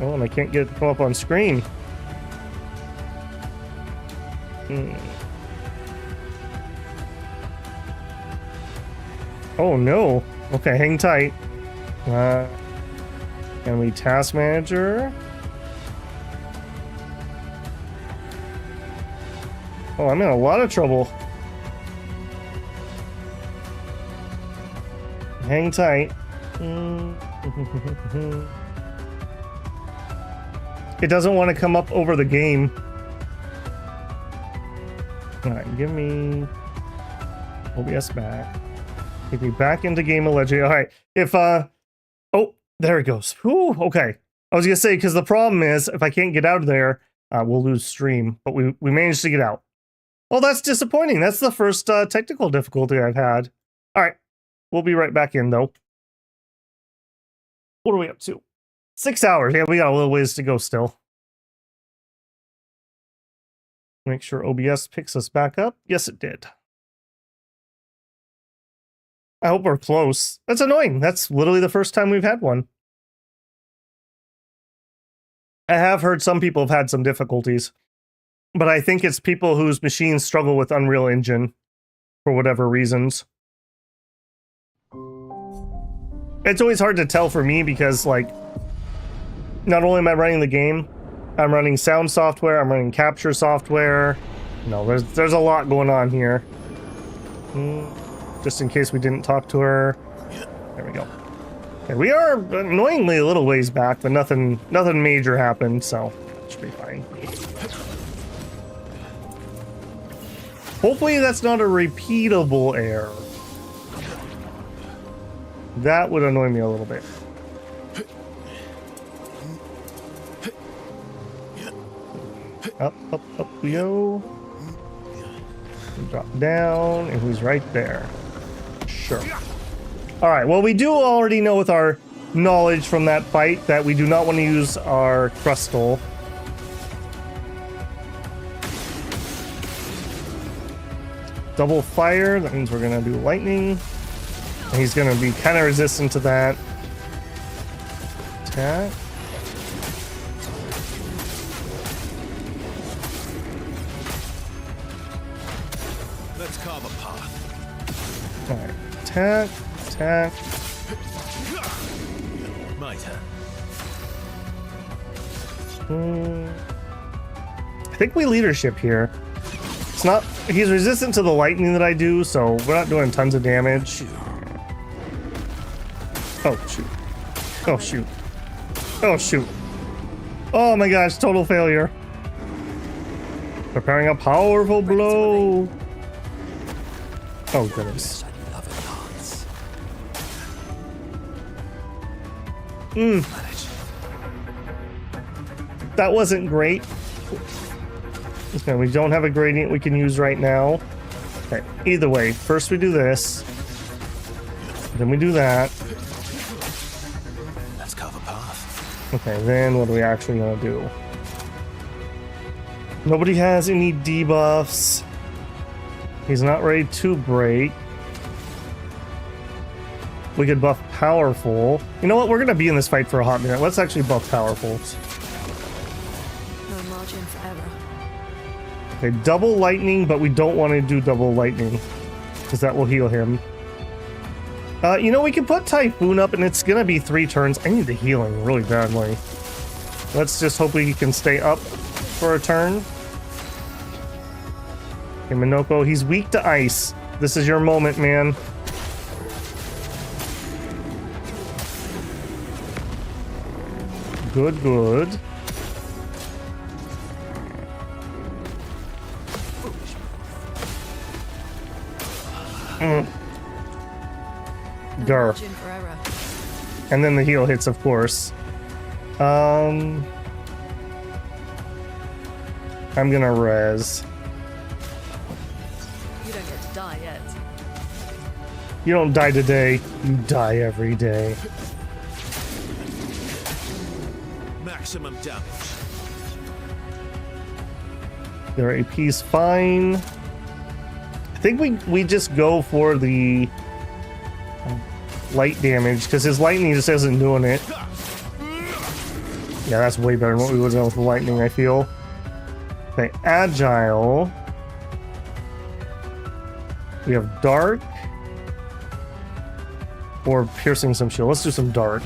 Oh, and I can't get it to come up on screen. Oh no. Okay, hang tight. And we task manager. Oh, I'm in a lot of trouble. Hang tight. It doesn't want to come up over the game. Alright, give me OBS back. Take me back into Game of Legend. Alright, if oh, there it goes. Whew, okay. I was gonna say, because the problem is, if I can't get out of there, we'll lose stream. But we managed to get out. Well, that's disappointing. That's the first technical difficulty I've had. Alright, we'll be right back in, though. What are we up to? 6 hours. Yeah, we got a little ways to go still. Make sure OBS picks us back up. Yes, it did. I hope we're close. That's annoying. That's literally the first time we've had one. I have heard some people have had some difficulties, but I think it's people whose machines struggle with Unreal Engine for whatever reasons. It's always hard to tell for me because, like, not only am I running the game, I'm running sound software, I'm running capture software. No, there's a lot going on here. Just in case we didn't talk to her. There we go. Okay, we are annoyingly a little ways back, but nothing major happened, so it should be fine. Hopefully that's not a repeatable error. That would annoy me a little bit. Up, up, up we go. Drop down, and he's right there. Sure. Alright, well, we do already know with our knowledge from that fight that we do not want to use our crystal. double fire. That means we're gonna do lightning. And he's gonna be kind of resistant to that. Attack. Let's carve a path. Alright. Attack. Attack. My turn. I think we leadership here. It's not. He's resistant to the lightning that I do, so we're not doing tons of damage. Oh shoot. Oh shoot. Oh shoot. Oh my gosh, total failure. Preparing a powerful blow. Oh goodness. That wasn't great. Okay, we don't have a gradient we can use right now. Okay, either way, first we do this. Then we do that. Let's carve a path. Okay, then what are we actually gonna do? Nobody has any debuffs. He's not ready to break. We could buff powerful. You know what? We're gonna be in this fight for a hot minute. Let's actually buff powerful. No margin for error. Okay, double lightning, but we don't want to do double lightning because that will heal him. You know, we can put Typhoon up and it's gonna be 3 turns. I need the healing really badly. Let's just hope we can stay up for a turn. Okay, Minoko, he's weak to ice. This is your moment, man. Good, good. Gar. And then the heal hits, of course. I'm gonna res. You don't get to die yet. You don't die today, you die every day. Maximum damage. Their AP's fine. I think we just go for the light damage because his lightning just isn't doing it. Yeah, that's way better than what we would have done with the lightning, I feel. Okay, agile. We have dark or piercing some shield. Let's do some dark.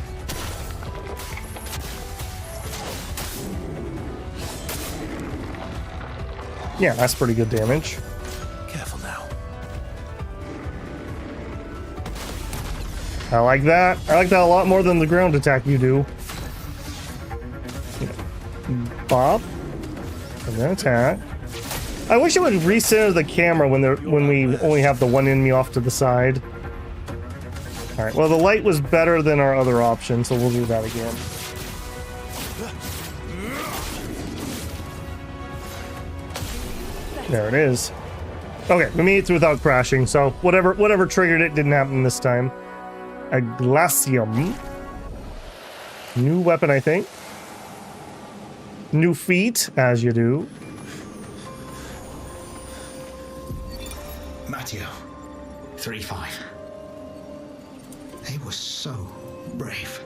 Yeah, that's pretty good damage. Careful now. I like that. I like that a lot more than the ground attack you do. Bop. And then attack. I wish it would recenter the camera when we only have the one enemy off to the side. Alright, well the light was better than our other option, so we'll do that again. There it is. Okay, we made it through without crashing, so whatever triggered it didn't happen this time. A glacium. New weapon, I think. New feat, as you do. Matteo, 3-5. They were so brave.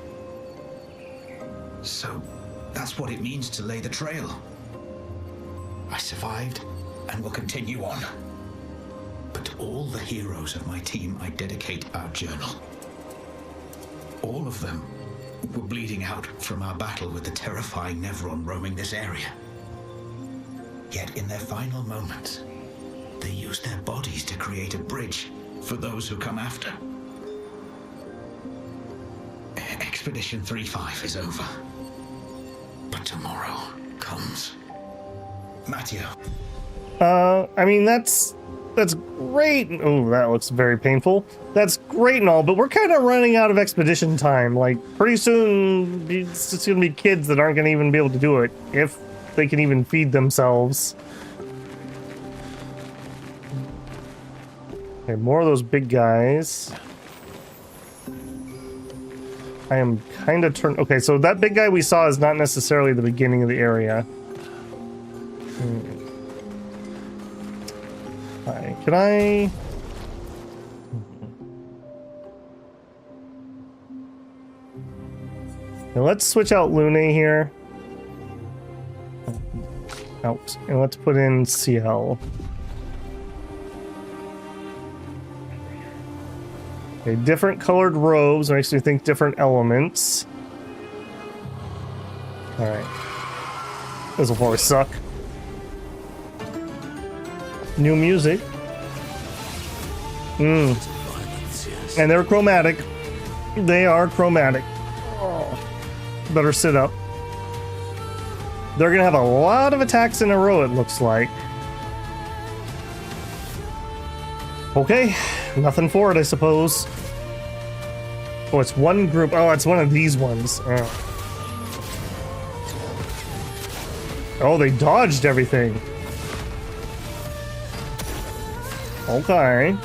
So that's what it means to lay the trail. I survived and will continue on. But to all the heroes of my team, I dedicate our journal. All of them were bleeding out from our battle with the terrifying Nevron roaming this area. Yet in their final moments, they used their bodies to create a bridge for those who come after. Expedition 3-5 is over. But tomorrow comes. Matteo. I mean, that's great. Oh, that looks very painful. That's great and all, but we're kind of running out of expedition time. Like, pretty soon, it's just gonna be kids that aren't gonna even be able to do it, if they can even feed themselves. Okay, more of those big guys. I am kind of turned... Okay, so that big guy we saw is not necessarily the beginning of the area. Alright, can I... Now let's switch out Lune here. Out. And let's put in CL. Okay, different colored robes makes me think different elements. Alright. This will probably suck. New music. And they're chromatic. They are chromatic. Oh. Better sit up. They're gonna have a lot of attacks in a row, it looks like. Okay, nothing for it, I suppose. Oh, it's one group. Oh, it's one of these ones. Oh, they dodged everything. Okay.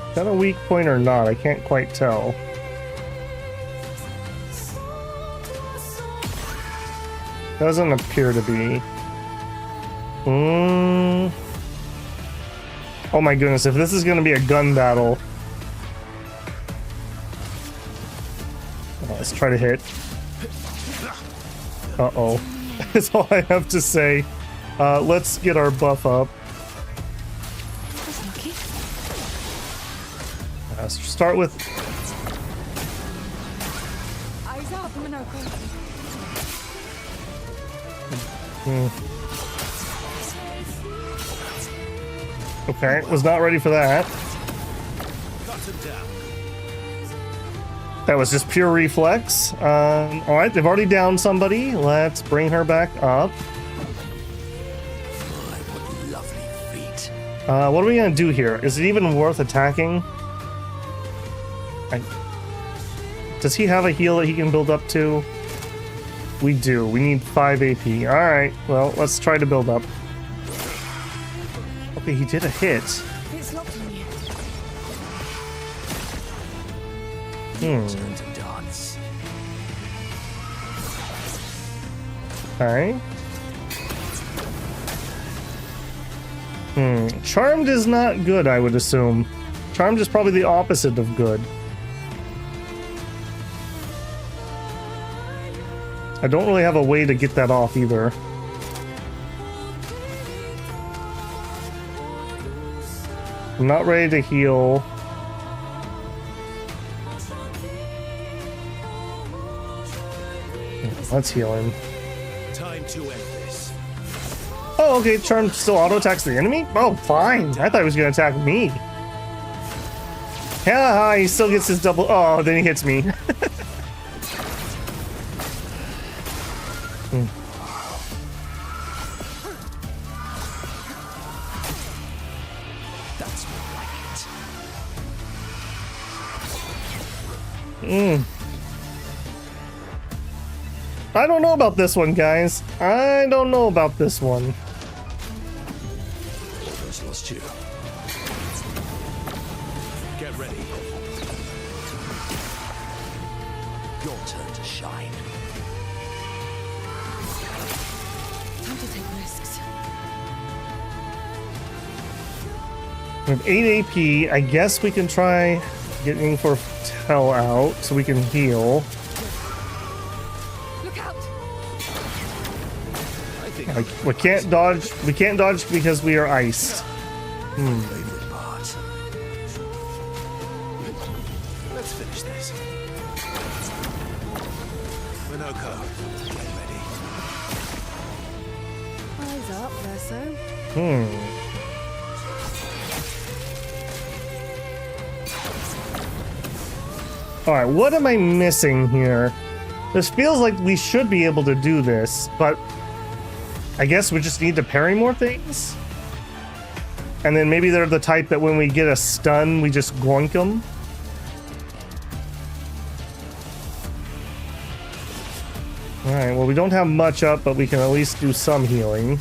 Is that a weak point or not? I can't quite tell. Doesn't appear to be. Oh my goodness, if this is gonna be a gun battle. Let's try to hit. Uh-oh. That's all I have to say. Let's get our buff up. Start with... Eyes up, Minoko. Okay, was not ready for that. That was just pure reflex. Alright, they've already downed somebody. Let's bring her back up. What are we gonna do here? Is it even worth attacking? Does he have a heal that he can build up to? We do. We need 5 AP. Alright, well, let's try to build up. Okay, he did a hit. It's locked on you. Alright. Charmed is not good, I would assume. Charmed is probably the opposite of good. I don't really have a way to get that off either. I'm not ready to heal. Let's heal him. Time to end this. Oh, okay. Charm still auto attacks the enemy? Oh, fine. I thought he was gonna attack me. Yeah, he still gets his double. Oh, then he hits me. I don't know about this one, guys. I don't know about this one. Almost lost you. Get ready. Your turn to shine. Time to take risks. We have 8 AP. I guess we can try getting for Tell out so we can heal. Look out! We can't dodge. We can't dodge because we are iced. Favorite part. Let's finish this. Minoko, get ready. Eyes up, Verso. Alright, what am I missing here? This feels like we should be able to do this, but I guess we just need to parry more things? And then maybe they're the type that when we get a stun, we just gloink them? Alright, well we don't have much up, but we can at least do some healing.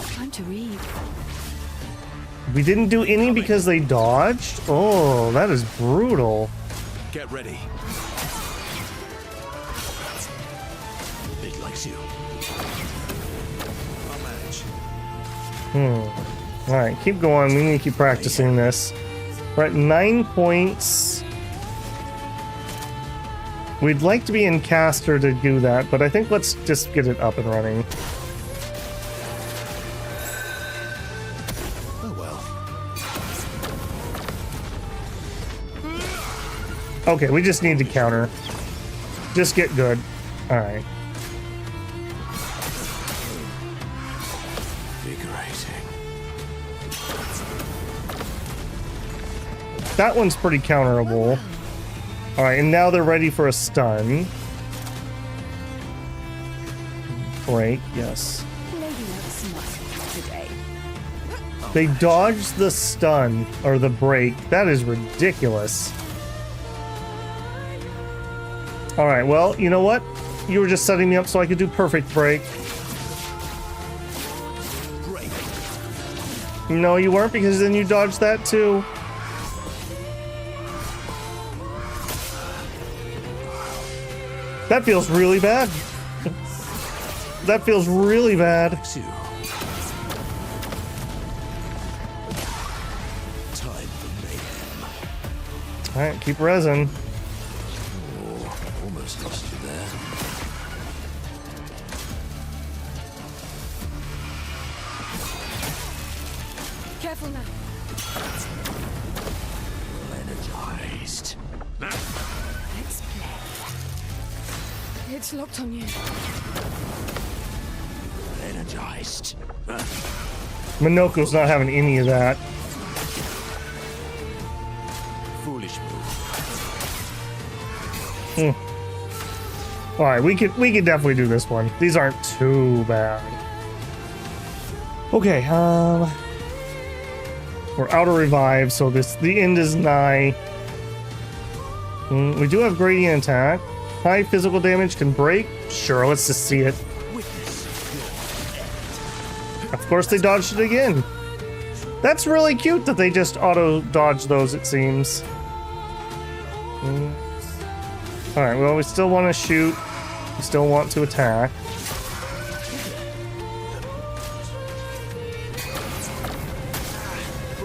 Time to read. We didn't do any because they dodged? Oh, that is brutal. Get ready. It likes you. I'll manage. Alright, keep going. We need to keep practicing this. We're at 9 points. We'd like to be in caster to do that, but I think let's just get it up and running. Oh well. Okay, we just need to counter. Just get good. Alright. That one's pretty counterable. Alright, and now they're ready for a stun. Break, yes. They dodged the stun, or the break. That is ridiculous. Alright, well, you know what? You were just setting me up so I could do perfect break. No, you weren't, because then you dodged that too. That feels really bad. That feels really bad. Alright, keep resin. Oh, almost lost you there. Careful now. Energized. Let's play. It's locked on you. Energized. Minoko's not having any of that. Foolish Hmm. move. Alright, we could definitely do this one. These aren't too bad. Okay, we're out of revive, so the end is nigh. We do have gradient attack. High physical damage can break. Sure, let's just see it. Of course they dodged it again. That's really cute that they just auto-dodge those, it seems. Alright, well, we still want to shoot. We still want to attack.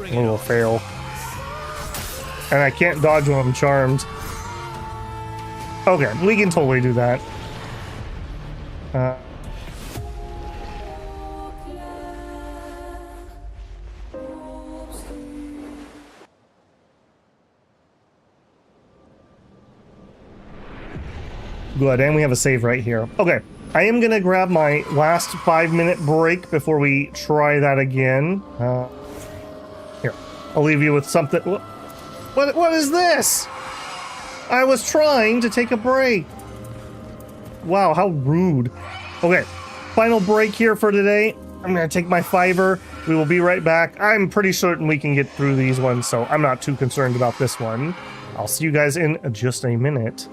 Oh, we'll fail. And I can't dodge when I'm charmed. Okay, we can totally do that. Good, and we have a save right here. Okay, I am gonna grab my last 5-minute break before we try that again. Here, I'll leave you with something. What is this? I was trying to take a break. Wow, how rude. Okay, final break here for today. I'm gonna take my fiver. We will be right back. I'm pretty certain we can get through these ones, so I'm not too concerned about this one. I'll see you guys in just a minute.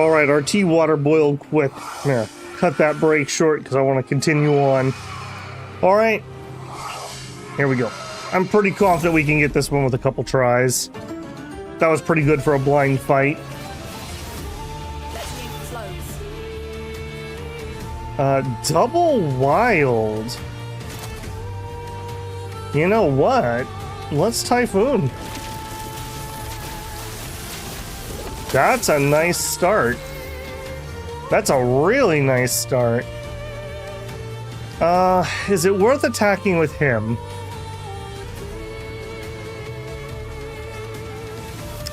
All right, our tea water boiled quick. I'm gonna cut that break short because I want to continue on. All right, here we go. I'm pretty confident we can get this one with a couple tries. That was pretty good for a blind fight. Double wild. You know what? Let's Typhoon. That's a nice start. That's a really nice start. Is it worth attacking with him?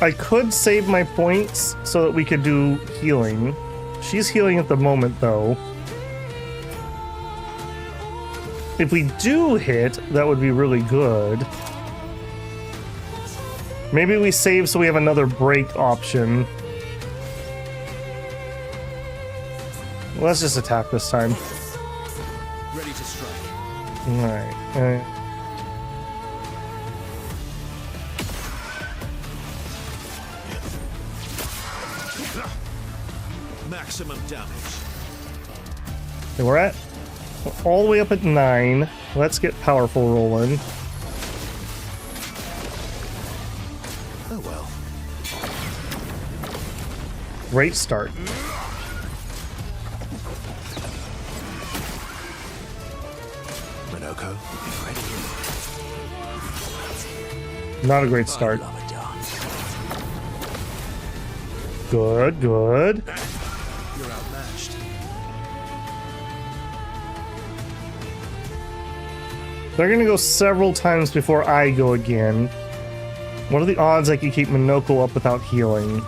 I could save my points so that we could do healing. She's healing at the moment, though. If we do hit, that would be really good. Maybe we save so we have another break option. Let's just attack this time. Ready to strike. Alright. Maximum damage. Okay, we're at all the way up at 9. Let's get powerful rolling. Oh well. Great start. Minoko, ready. Not a great start. Good, good. You're outmatched. They're gonna go several times before I go again. What are the odds I can keep Minoko up without healing?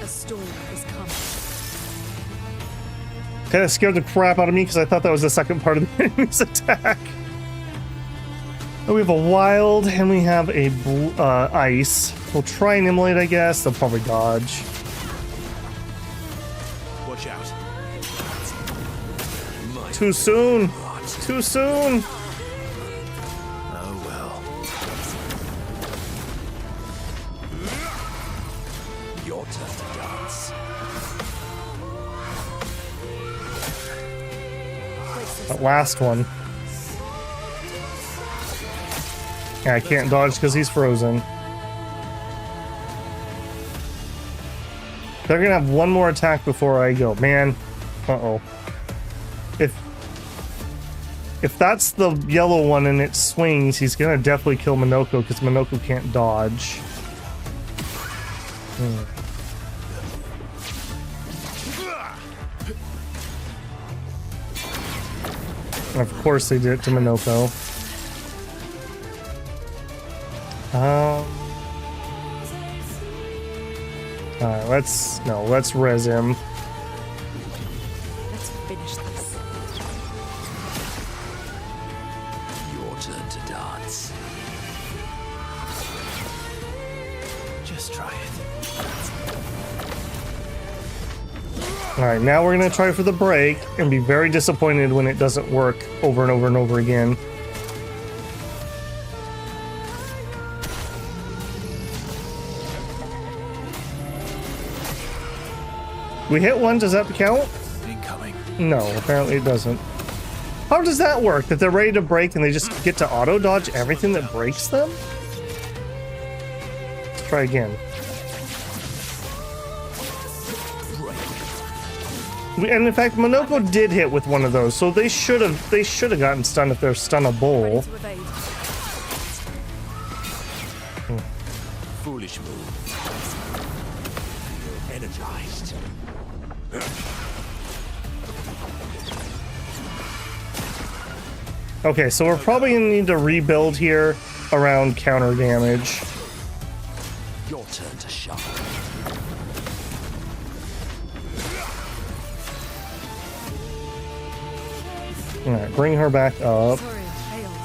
A storm is coming. Kind of scared the crap out of me because I thought that was the second part of the enemy's attack. Oh, we have a wild and we have a ice. We'll try and immolate, I guess. They'll probably dodge. Watch out. Too soon. Too soon. Oh well. Your turn to dance. That last one. Yeah, I can't dodge because he's frozen. They're gonna have one more attack before I go. Man. Uh-oh. If that's the yellow one and it swings, he's gonna definitely kill Minoko because Minoko can't dodge. And of course they did it to Minoko. Alright, let's res him. Let's finish this. Your turn to dance. Just try it. Alright, now we're gonna try for the break and be very disappointed when it doesn't work over and over and over again. We hit one, does that count? Incoming. No, apparently it doesn't. How does that work? That they're ready to break and they just get to auto dodge everything that breaks them? Let's try again. And in fact, Minoko did hit with one of those, so they should have gotten stunned if they're stunnable. Foolish move. Energized. Okay, so we're probably gonna need to rebuild here around counter damage. Your turn to shine. Alright, bring her back up. Sorry, I failed.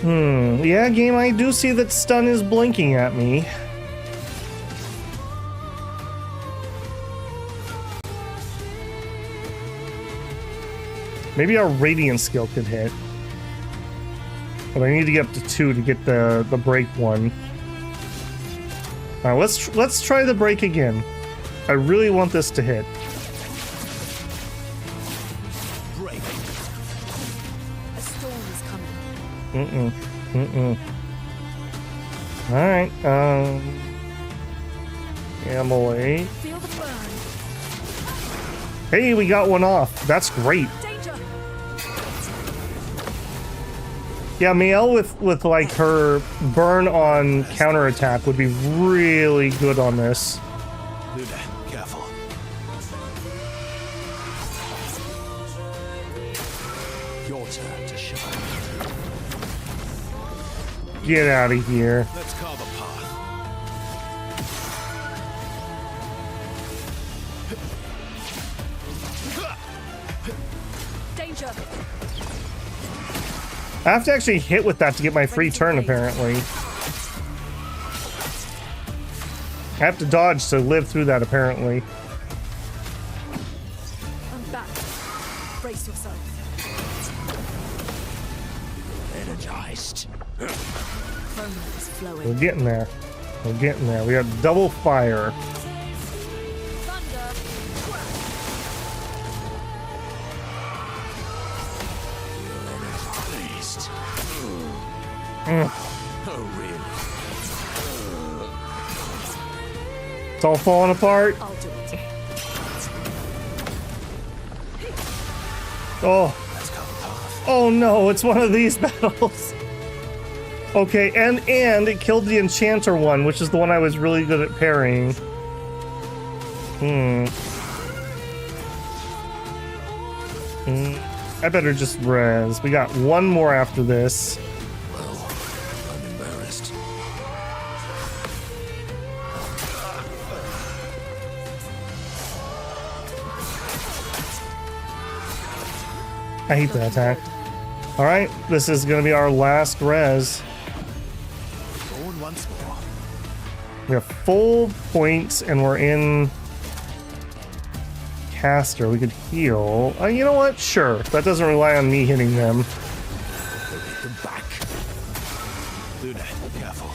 Yeah, game, I do see that stun is blinking at me. Maybe our radiant skill could hit. But I need to get up to 2 to get the break one. Alright, let's try the break again. I really want this to hit. Break. A storm is coming. Alright, Emily. Feel the burn. Hey, we got one off. That's great. Danger. Yeah, Miel with like her burn on counterattack would be really good on this. Luna, careful. Your turn to shine. Get out of here. Let's carve a path. Danger. I have to actually hit with that to get my free turn, apparently. I have to dodge to live through that, apparently. I'm back. Brace yourself. Energized. Foam is flowing. We're getting there. We're getting there. We got double fire. Oh, really? It's all falling apart. I'll do it. Oh. Oh no, it's one of these battles. Okay, and it killed the enchanter one, which is the one I was really good at parrying. I better just res. We got one more after this. Well, I'm embarrassed. I hate that attack. Alright, this is gonna be our last res. Going once more. We have full points and we're in caster. We could heal. You know what? Sure. That doesn't rely on me hitting them. Them back. Luna, careful.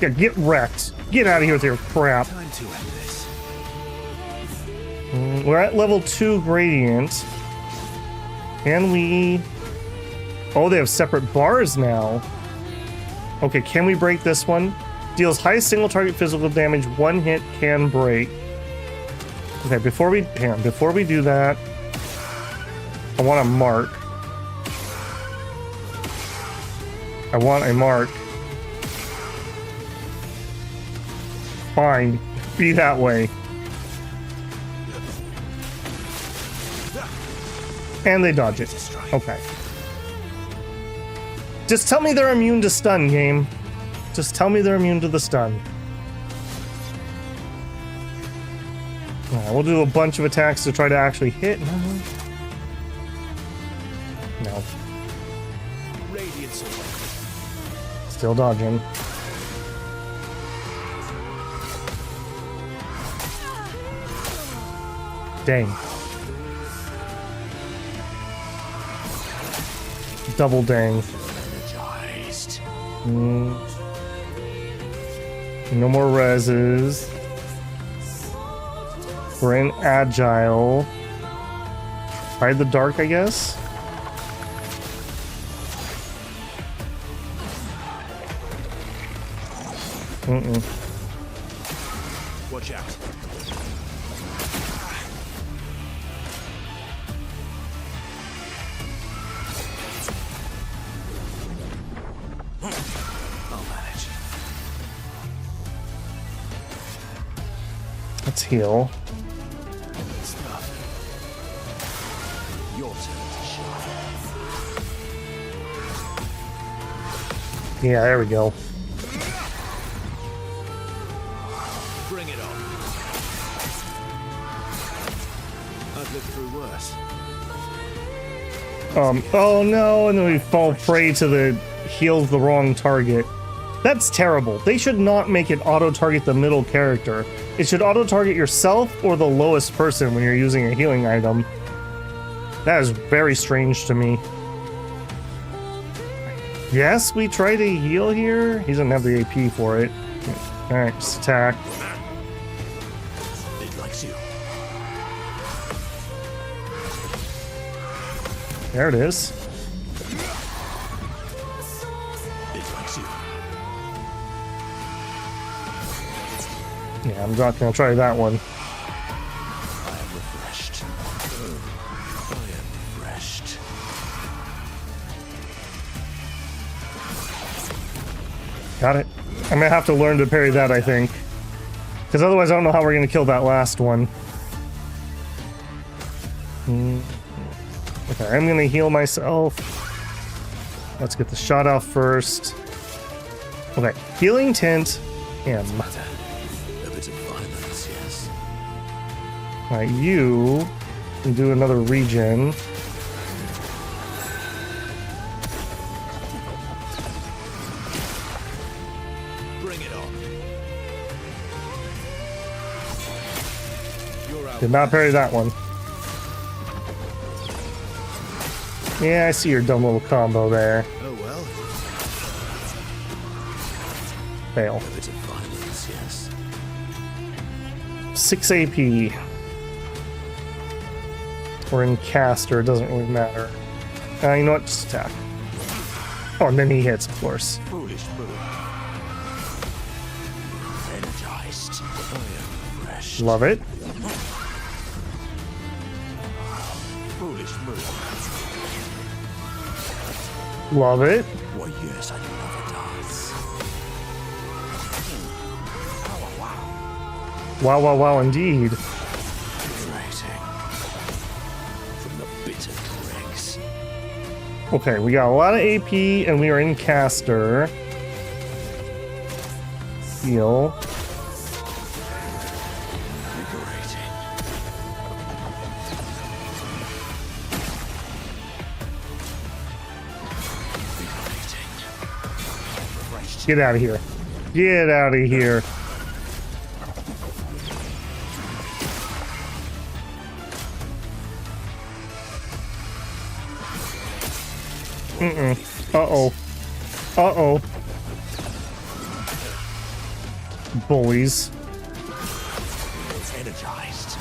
Yeah, get wrecked. Get out of here with your crap. Time to end this. We're at level 2 gradient. Can we... Oh, they have separate bars now. Okay, can we break this one? Deals high single target physical damage, 1 hit can break. Okay, before we do that, I want a mark. I want a mark. Fine, be that way. And they dodge it. Okay. Just tell me they're immune to stun, game. Just tell me they're immune to the stun. Alright, we'll do a bunch of attacks to try to actually hit. No. Radiance away. Still dodging. Dang. Double dang. No more reses. We're in agile. Hide the dark, I guess. Watch out. I'll manage. Let's heal. Your turn to shine. Yeah, there we go. Bring it on. I've lived through worse. Oh no, and then we fall prey to the heals the wrong target. That's terrible. They should not make it auto-target the middle character. It should auto-target yourself or the lowest person when you're using a healing item. That is very strange to me. Yes, we try to heal here. He doesn't have the AP for it. Alright, just attack. It likes you. There it is. It likes you. Yeah, I'm not gonna try that one. I am refreshed. I am refreshed. Got it. I'm gonna have to learn to parry that, I think. Because otherwise I don't know how we're gonna kill that last one. Okay, I'm gonna heal myself. Let's get the shot off first. Okay, healing tint. And A bit of violence, yes. alright, you can do another regen. Bring it on. You're out. Did not parry that one. Yeah, I see your dumb little combo there. Oh well. Fail. A bit of violence, yes. 6 AP. We're in caster, it doesn't really matter. You know what? Just attack. Oh, and then he hits, of course. Foolish move. Energized. I am refreshed. Love it. Foolish move. Love it. Why, yes, I do love a dance. Wow, wow, wow, indeed. Liberating. From the bitter dregs. Okay, we got a lot of AP, and we are in caster. Heal. Liberating. Get out of here. Get out of here. Uh-oh. Uh-oh. Bullies. Energized.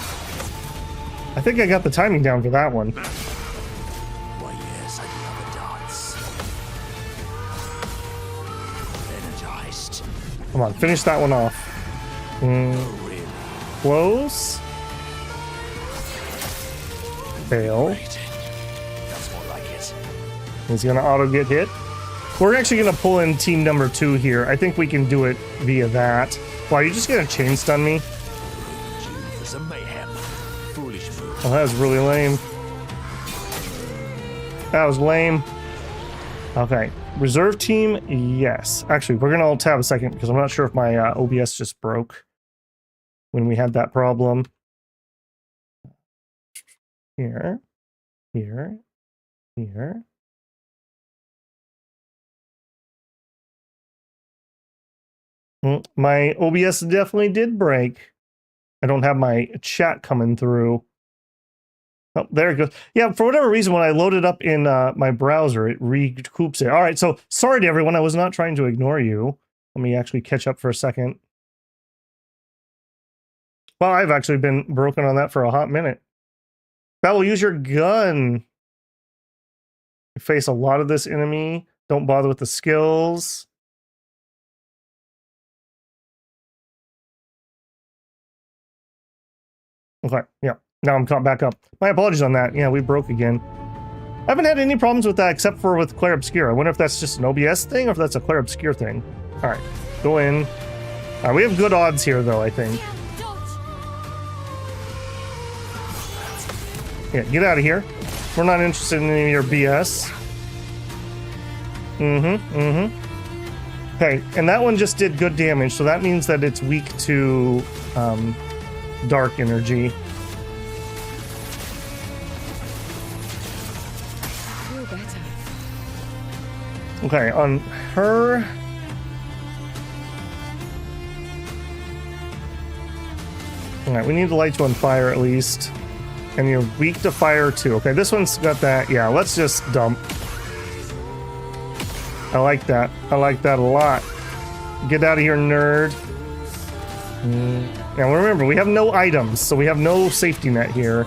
I think I got the timing down for that one. Why, yes, I do love a dance. Energized. Come on, finish that one off. Close. Fail. That's more like it. He's gonna auto get hit. We're actually gonna pull in team number 2 here. I think we can do it via that. Wow, you just gonna chain stun me? There's a mayhem. Foolish move. Oh, that was really lame. That was lame. Okay, reserve team, yes. Actually, we're gonna alt tab a second because I'm not sure if my OBS just broke when we had that problem. Here, here, here. My OBS definitely did break. I don't have my chat coming through. Oh, there it goes. Yeah, for whatever reason, when I load it up in my browser, it recoups it. All right, so sorry to everyone. I was not trying to ignore you. Let me actually catch up for a second. Well, I've actually been broken on that for a hot minute. Battle, use your gun. You face a lot of this enemy. Don't bother with the skills. Okay, yeah. Now I'm caught back up. My apologies on that. Yeah, we broke again. I haven't had any problems with that except for with Clair Obscur. I wonder if that's just an OBS thing or if that's a Clair Obscur thing. All right, go in. We have good odds here, though, I think. Yeah, get out of here. We're not interested in any of your BS. Okay, and that one just did good damage, so that means that it's weak to dark energy. better. Okay, on her. Alright, we need to light you on fire at least. And you're weak to fire too. Okay, this one's got that. Yeah, let's just dump. I like that. I like that a lot. Get out of here, nerd. Now remember, we have no items, so we have no safety net here.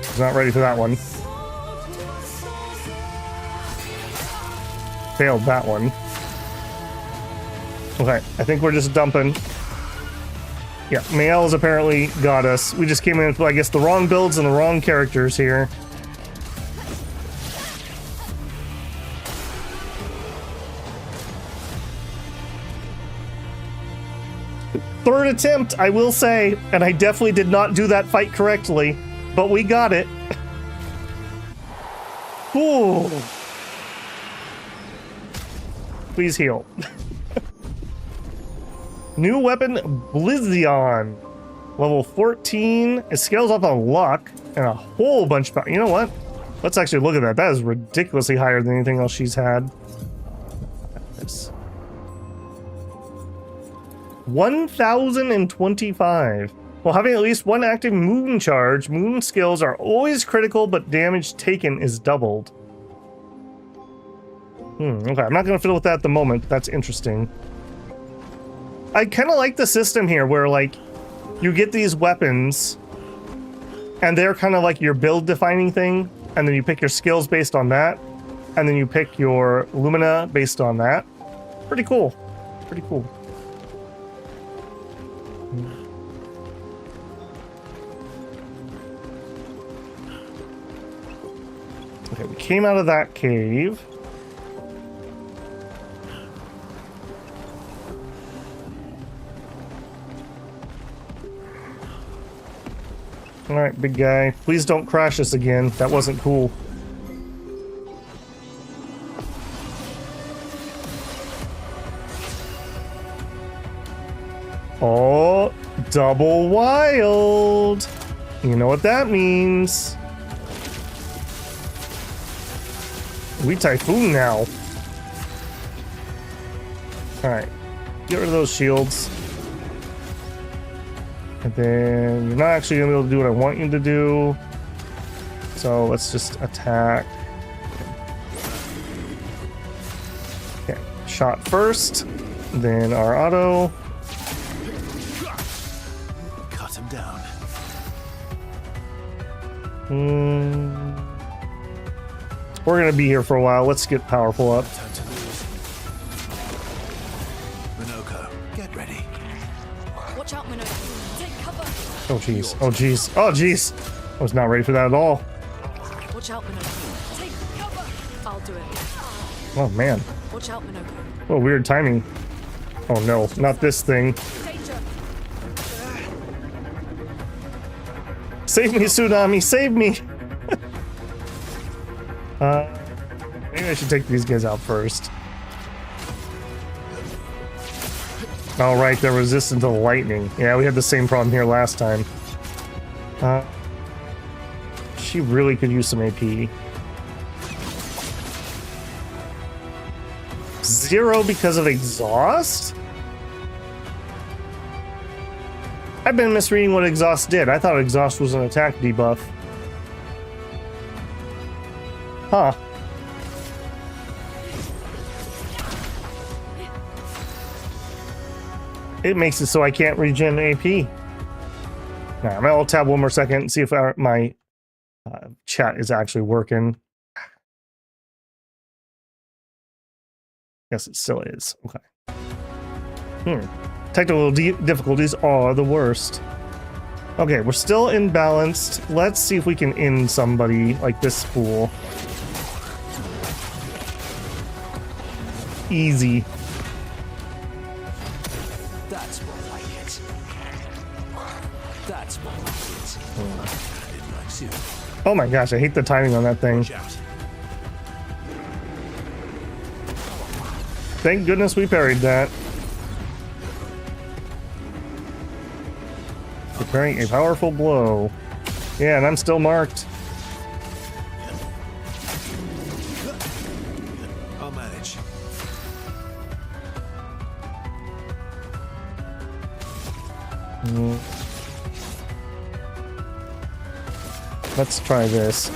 He's not ready for that one. Failed that one. Okay, I think we're just dumping. Yeah, Mael's apparently got us. We just came in with, I guess, the wrong builds and the wrong characters here. Third attempt, I will say, and I definitely did not do that fight correctly, but we got it. Ooh. Please heal. New weapon, Blizzion. Level 14. It scales up on luck and a whole bunch of... You know what? Let's actually look at that. That is ridiculously higher than anything else she's had. This. 1,025. While having at least one active moon charge, moon skills are always critical, but damage taken is doubled. Okay, I'm not going to fiddle with that at the moment, but that's interesting. I kind of like the system here where, like, you get these weapons, and they're kind of like your build-defining thing, and then you pick your skills based on that, and then you pick your Lumina based on that. Pretty cool. Pretty cool. Okay, we came out of that cave. Alright, big guy. Please don't crash us again. That wasn't cool. Oh, double wild. You know what that means. We Typhoon now. Alright. Get rid of those shields. And then you're not actually going to be able to do what I want you to do. So let's just attack. Okay. Shot first. Then our auto. Cut him down. We're going to be here for a while. Let's get powerful up. Minoko, get ready. Watch out, Minoko. Take cover. Oh, jeez. Oh, jeez. Oh, jeez. I was not ready for that at all. Watch out, Minoko. Take cover. I'll do it. Oh, man. Watch out, Minoko. Oh, weird timing. Oh, no. Not this thing. Danger. Save me, Tsunami. Save me. Maybe I should take these guys out first. All right, they're resistant to lightning. Yeah, we had the same problem here last time. She really could use some AP. 0 because of exhaust? I've been misreading what exhaust did. I thought exhaust was an attack debuff. Huh. It makes it so I can't regen AP. Now, I'm gonna tab one more second and see if my chat is actually working. Yes, it still is. Okay. Technical difficulties are the worst. Okay, we're still imbalanced. Let's see if we can end somebody like this fool. Easy. That's more like it. That's more like it. It likes you. Oh my gosh, I hate the timing on that thing. Thank goodness we parried that. Preparing a powerful blow. Yeah, and I'm still marked. I'll manage. Let's try this.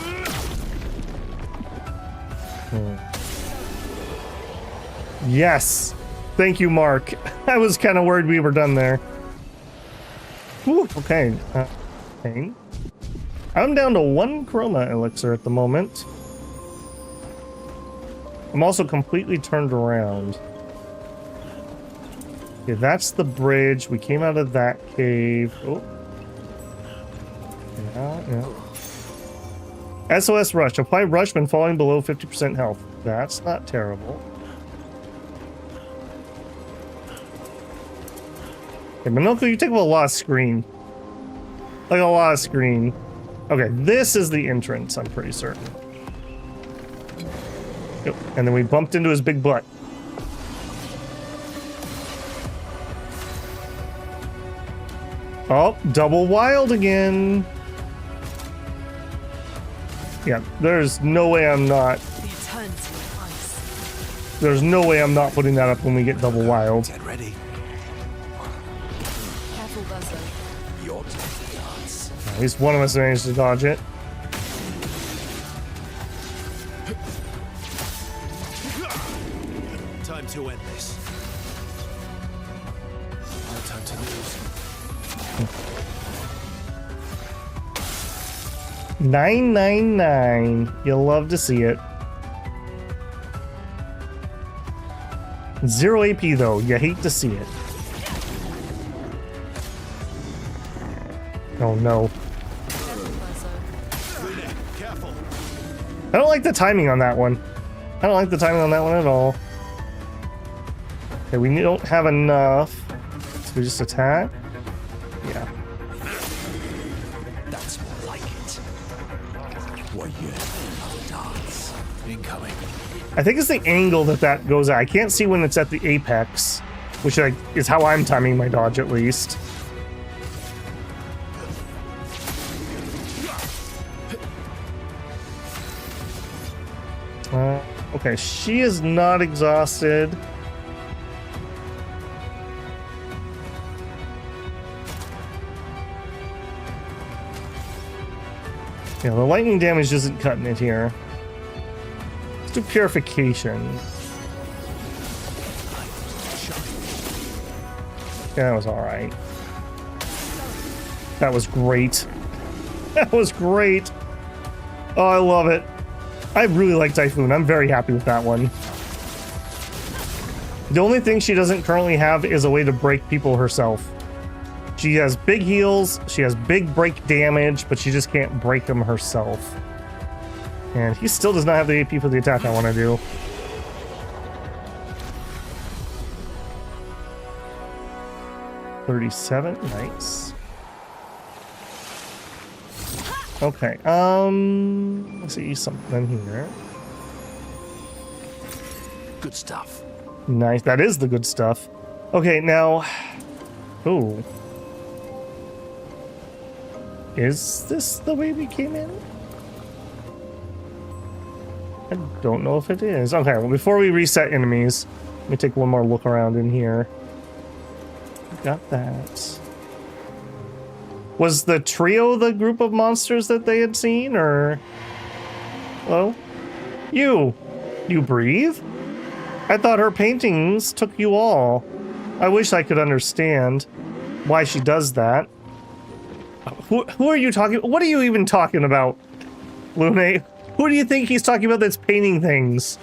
Yes! Thank you, Mark. I was kind of worried we were done there. Whew, okay. Okay. I'm down to 1 chroma elixir at the moment. I'm also completely turned around. Okay, that's the bridge. We came out of that cave. Oh. Yeah. SOS Rush. Apply Rush when falling below 50% health. That's not terrible. Okay, Monocle, you take up a lot of screen. Like a lot of screen. Okay, this is the entrance, I'm pretty certain. Yep. And then we bumped into his big butt. Oh, double wild again. Yeah, there's no way I'm not. There's no way I'm not putting that up when we get double wild. Get ready. Careful, Buzzer. Your turn to dance. At least one of us managed to dodge it. Time to end this. No time to lose. 999. You'll love to see it. 0 AP though. You hate to see it. Oh no. Careful. I don't like the timing on that one. I don't like the timing on that one at all. Okay, we don't have enough. So we just attack. Yeah. That's more like it. What you dance. Incoming. I think it's the angle that goes at. I can't see when it's at the apex, which is how I'm timing my dodge at least. Okay, she is not exhausted. Yeah, the lightning damage isn't cutting it here. Let's do purification. Yeah, that was alright. That was great. That was great. Oh, I love it. I really like Typhoon. I'm very happy with that one. The only thing she doesn't currently have is a way to break people herself. She has big heals, she has big break damage, but she just can't break them herself. And he still does not have the AP for the attack I want to do. $37, nice. Okay, let's see something here. Good stuff. Nice, that is the good stuff. Okay, now, ooh. Is this the way we came in? I don't know if it is. Okay, well, before we reset enemies, let me take one more look around in here. Got that. Was the trio the group of monsters that they had seen, or... Hello? You breathe? I thought her paintings took you all. I wish I could understand why she does that. Who are you talking? What are you even talking about, Lune? Who do you think he's talking about that's painting things?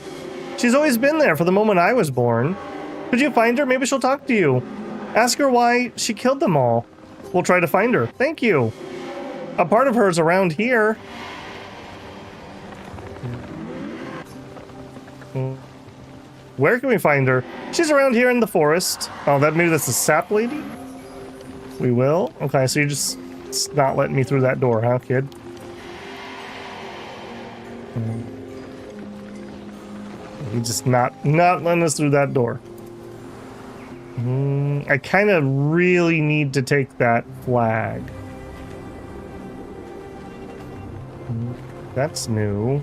She's always been there for the moment I was born. Could you find her? Maybe she'll talk to you. Ask her why she killed them all. We'll try to find her. Thank you. A part of her is around here. Where can we find her? She's around here in the forest. Oh, maybe that's the sap lady? We will? Okay, so you're just not letting me through that door, huh, kid? You're just not letting us through that door. I kind of really need to take that flag. That's new.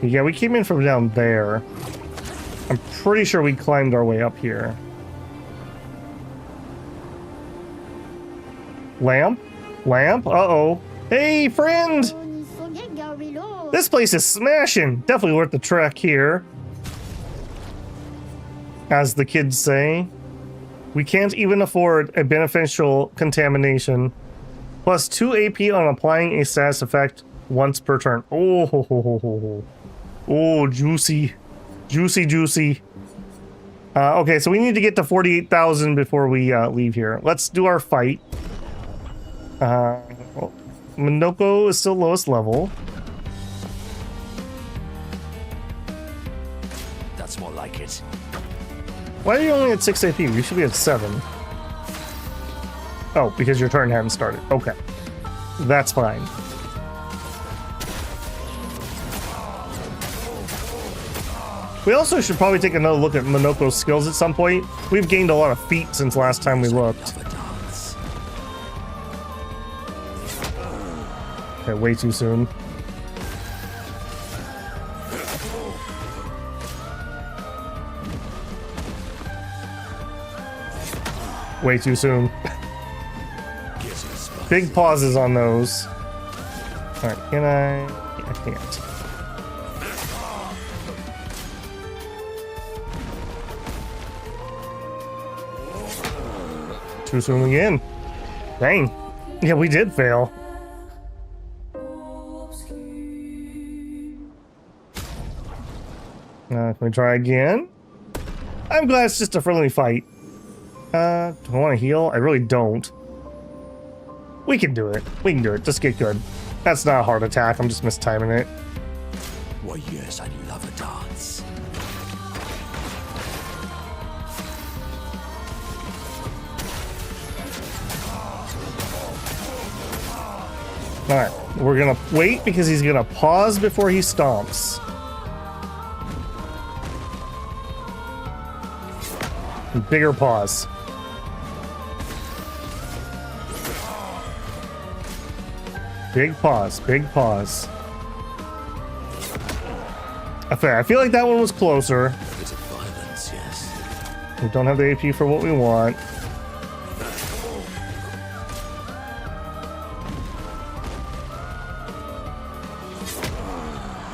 Yeah, we came in from down there. I'm pretty sure we climbed our way up here. Lamp? Lamp? Uh-oh. Hey, friend! This place is smashing. Definitely worth the trek here. As the kids say. We can't even afford a beneficial contamination. Plus 2 AP on applying a status effect once per turn. Oh, ho, ho, ho, ho, ho. Oh, juicy. Juicy, juicy. Okay, so we need to get to 48,000 before we leave here. Let's do our fight. Well, Minoko is still lowest level. That's more like it. Why are you only at 6 AP? You should be at 7. Oh, because your turn hadn't started. Okay. That's fine. We also should probably take another look at Minoko's skills at some point. We've gained a lot of feet since last time we looked. Okay, way too soon. Way too soon. Big pauses on those. Alright, can I can't. Too soon again. Dang. Yeah, we did fail. Can we try again? I'm glad it's just a friendly fight. Do I want to heal? I really don't. We can do it. We can do it. Just get good. That's not a heart attack. I'm just mistiming it. Why, yes, I love a dance. Alright, we're gonna wait because he's gonna pause before he stomps. Bigger pause. Big pause, big pause. Okay, I feel like that one was closer. A bit of violence, yes. We don't have the AP for what we want.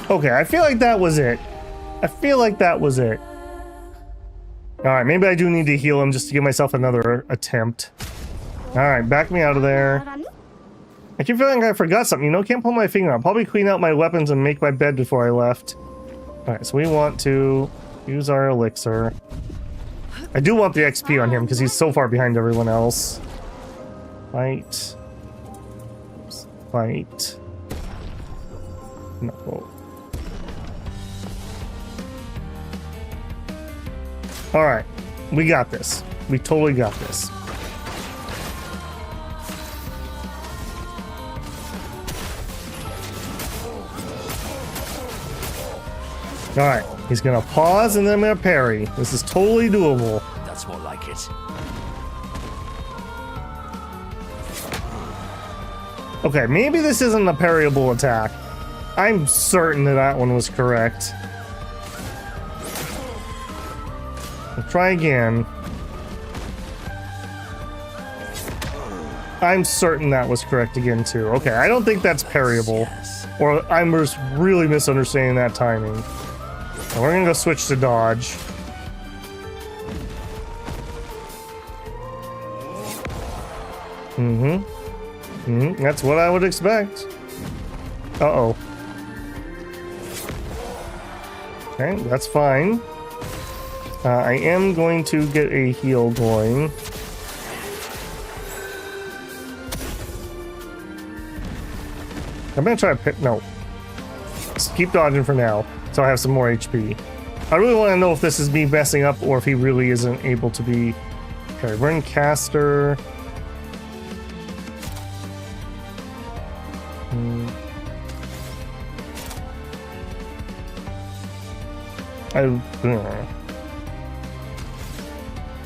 Okay, I feel like that was it. I feel like that was it. Alright, maybe I do need to heal him just to give myself another attempt. Alright, back me out of there. I keep feeling like I forgot something, you know? Can't pull my finger. I'll probably clean out my weapons and make my bed before I left. Alright, so we want to use our elixir. I do want the XP on him because he's so far behind everyone else. Fight. Fight. No. Alright, we got this. We totally got this. Alright, he's gonna pause and then I'm gonna parry. This is totally doable. That's more like it. Okay, maybe this isn't a parryable attack. I'm certain that one was correct. We'll try again. I'm certain that was correct again too. Okay, I don't think that's parryable. Or I'm just really misunderstanding that timing. And we're gonna go switch to dodge. That's what I would expect. Uh-oh. Okay, that's fine. I am going to get a heal going. I'm gonna try to pick. No. Just keep dodging for now, so I have some more HP. I really want to know if this is me messing up or if he really isn't able to be. Okay, we're in caster.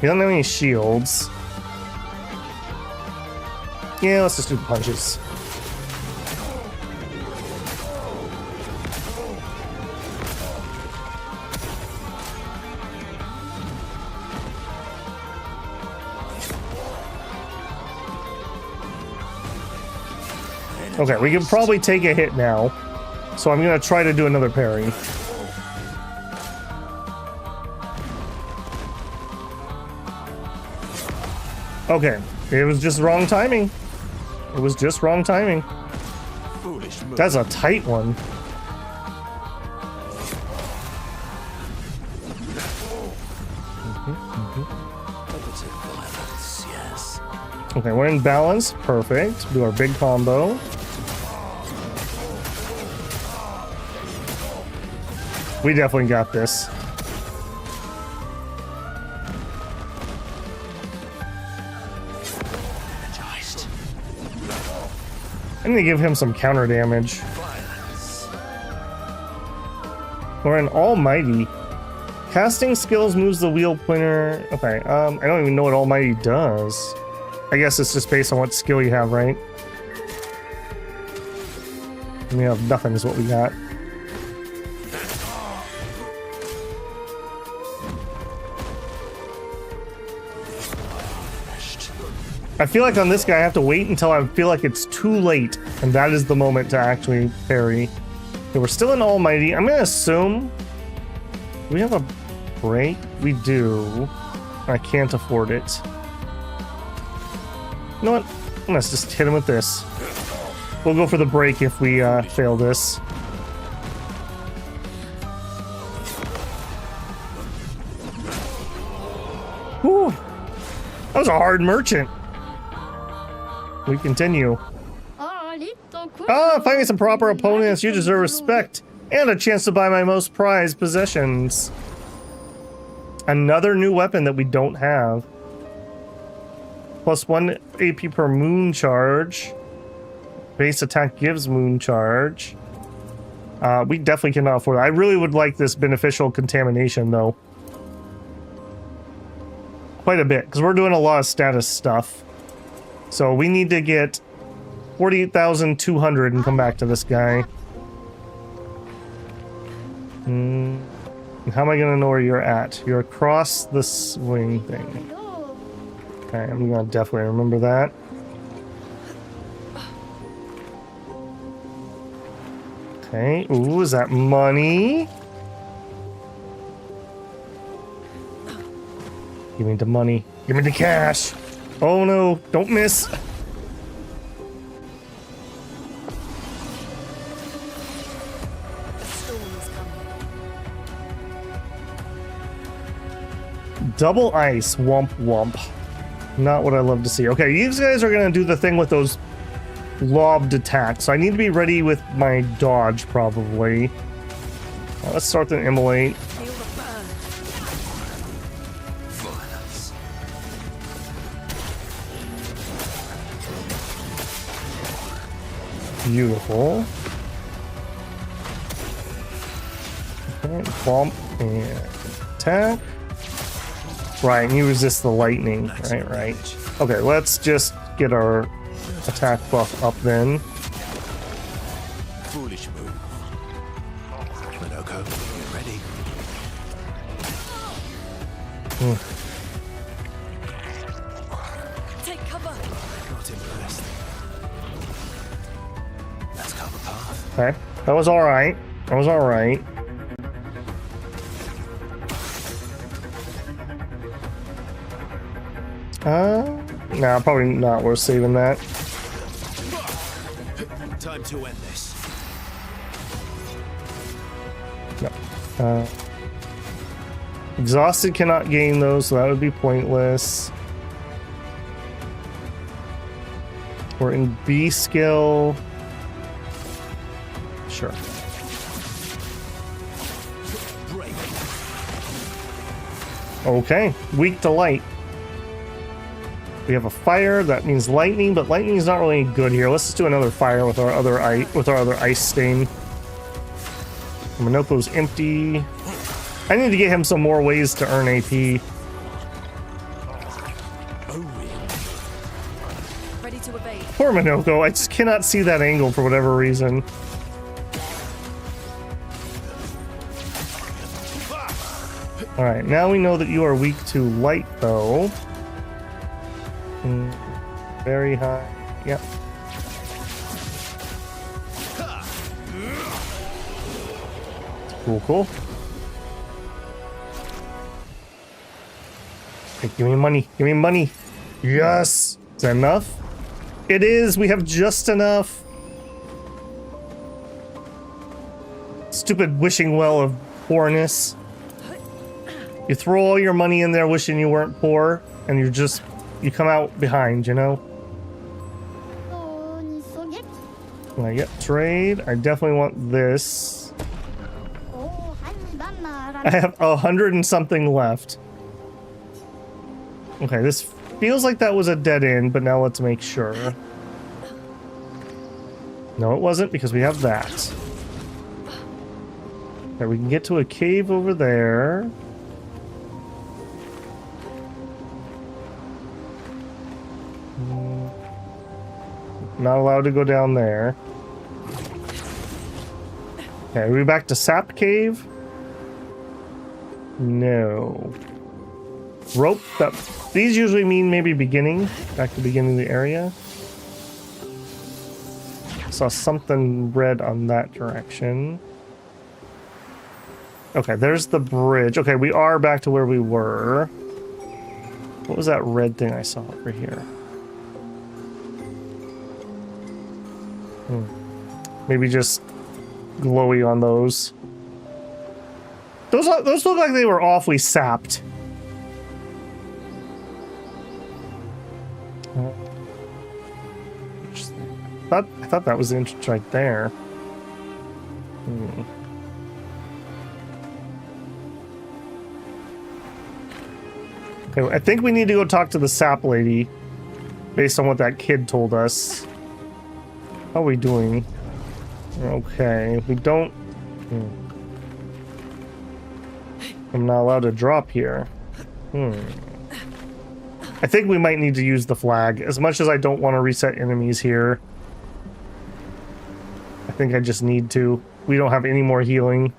He doesn't have any shields. Yeah, let's just do the punches. Okay, we can probably take a hit now. So I'm gonna try to do another parry. Okay, it was just wrong timing. It was just wrong timing. That's a tight one. Okay, we're in balance. Perfect. Do our big combo. We definitely got this. I'm gonna give him some counter damage. We're an almighty. Casting skills moves the wheel pointer. Okay, I don't even know what almighty does. I guess it's just based on what skill you have, right? We have nothing is what we got. I feel like on this guy I have to wait until I feel like it's too late, and that is the moment to actually parry. Okay, we're still in almighty. I'm gonna assume we have a break. We do. I can't afford it. You know what? Let's just hit him with this. We'll go for the break if we fail this. Whew. That was a hard merchant. We continue. Finding some proper opponents. You deserve respect and a chance to buy my most prized possessions. Another new weapon that we don't have. Plus 1 AP per moon charge. Base attack gives moon charge. We definitely cannot afford it. I really would like this beneficial contamination though. Quite a bit, because we're doing a lot of status stuff. So we need to get 48,200 and come back to this guy. How am I gonna know where you're at? You're across the swing thing. Okay, I'm gonna definitely remember that. Okay, ooh, is that money? Give me the money. Give me the cash. Oh no, don't miss. Double ice, womp womp. Not what I love to see. Okay, these guys are gonna do the thing with those lobbed attacks. So I need to be ready with my dodge probably. Let's start the immolate. Beautiful. Okay, bump and attack. Right, and you resist the lightning. Right. Okay, let's just get our attack buff up then. Foolish move. Minoko, you ready? Take cover. Not impressed. Let's cover path. Okay, that was alright. That was alright. Nah, probably not worth saving that. Time to end this. No. Exhausted cannot gain those, so that would be pointless. We're in B skill. Sure. Okay, weak to light. We have a fire, that means lightning, but lightning is not really good here. Let's just do another fire with our other ice stain. Minoko's empty. I need to get him some more ways to earn AP. Ready to evade. Poor Minoko, I just cannot see that angle for whatever reason. Alright, now we know that you are weak to light, though. Very high. Yep. Cool, cool. Hey, give me money. Give me money. Yes! Is that enough? It is! We have just enough! Stupid wishing well of poorness. You throw all your money in there wishing you weren't poor, and you come out behind, you know? Can I get trade? I definitely want this. I have 100 and something left. Okay, this feels like that was a dead end, but now let's make sure. No, it wasn't, because we have that. Okay, we can get to a cave over there. Not allowed to go down there. Okay, are we back to Sap Cave? No. Rope. These usually mean maybe beginning. Back to beginning of the area. Saw something red on that direction. Okay, there's the bridge. Okay, we are back to where we were. What was that red thing I saw over here? Maybe just glowy on those. Those look like they were awfully sapped. I thought that was the entrance right there. Okay, I think we need to go talk to the sap lady based on what that kid told us. How are we doing? Okay, we don't... I'm not allowed to drop here. I think we might need to use the flag. As much as I don't want to reset enemies here, I think I just need to. We don't have any more healing.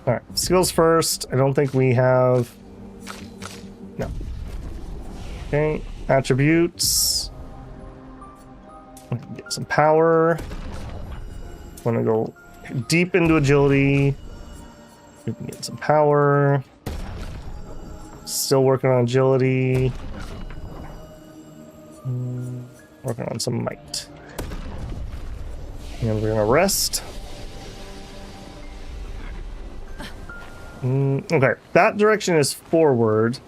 Alright, skills first. I don't think we have... No. Okay, attributes. Get some power. Want to go deep into agility. We can get some power. Still working on agility. Working on some might. And we're gonna rest. Okay, that direction is forward.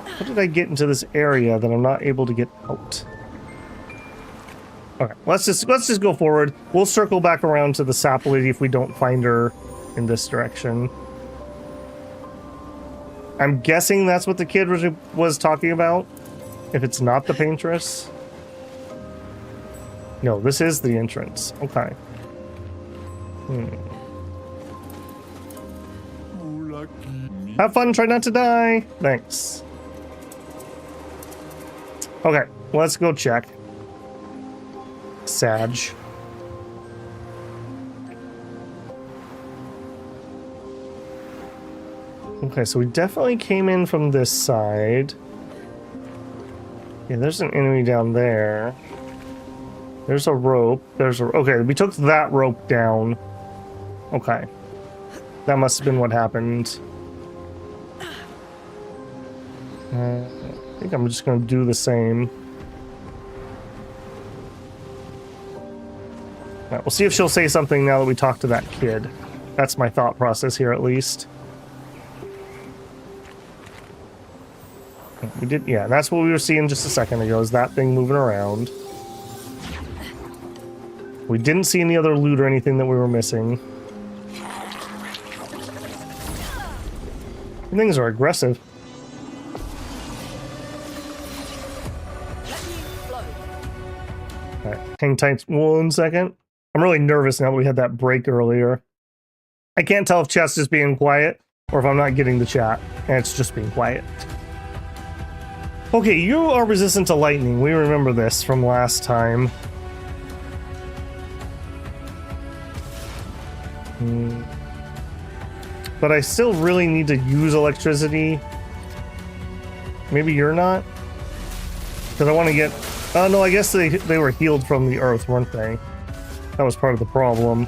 How did I get into this area that I'm not able to get out? Okay, let's just go forward. We'll circle back around to the sap lady if we don't find her in this direction. I'm guessing that's what the kid was talking about. If it's not the paintress. No, this is the entrance. Okay. Have fun, try not to die. Thanks. Okay, let's go check. Sag. Okay, so we definitely came in from this side. Yeah, there's an enemy down there. There's a rope. Okay, we took that rope down. Okay. That must have been what happened. I think I'm just going to do the same. Alright, we'll see if she'll say something now that we talk to that kid. That's my thought process here, at least. We did, yeah, that's what we were seeing just a second ago, is that thing moving around. We didn't see any other loot or anything that we were missing. Things are aggressive. Alright, hang tight 1 second. I'm really nervous now that we had that break earlier. I can't tell if chat's just being quiet or if I'm not getting the chat and it's just being quiet. Okay, you are resistant to lightning. We remember this from last time. But I still really need to use electricity. Maybe you're not? Because I want to get... Oh, no, I guess they were healed from the earth, weren't they? That was part of the problem.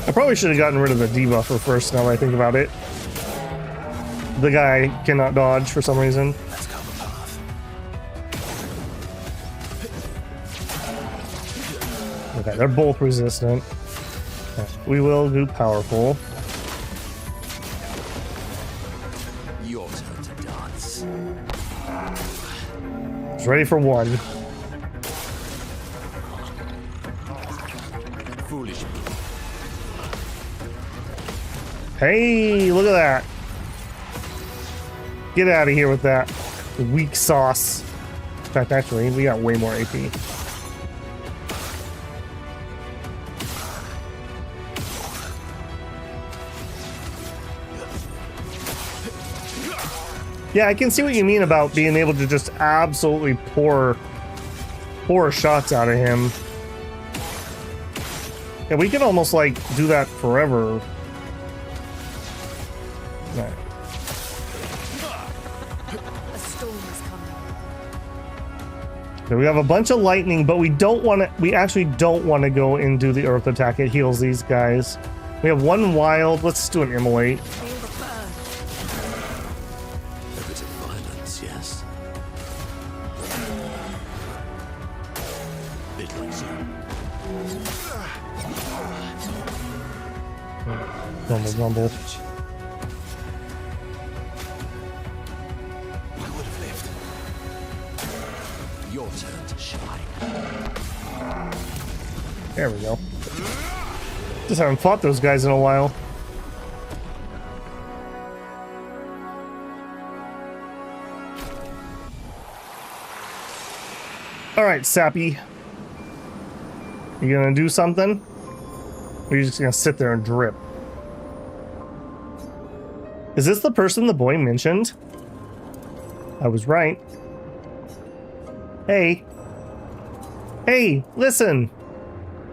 I probably should have gotten rid of the debuffer first, now that I think about it. The guy cannot dodge for some reason. Let's go the path. Okay, they're both resistant. Okay, we will do powerful. Your turn to dance. It's ready for one. Foolish. Hey, look at that. Get out of here with that weak sauce. In fact, actually, we got way more AP. Yeah, I can see what you mean about being able to just absolutely pour shots out of him. Yeah, we can almost like do that forever. Right. A storm is coming. Okay, we have a bunch of lightning, but we don't want to. We actually don't want to go and do the earth attack. It heals these guys. We have one wild. Let's do an immolate. A bit of violence, yes. Bit like so. Rumble, rumble. Your turn to shine. There we go. Just haven't fought those guys in a while. Alright, Sappy. You gonna do something? Or are you just gonna sit there and drip? Is this the person the boy mentioned? I was right. Hey. Hey, listen.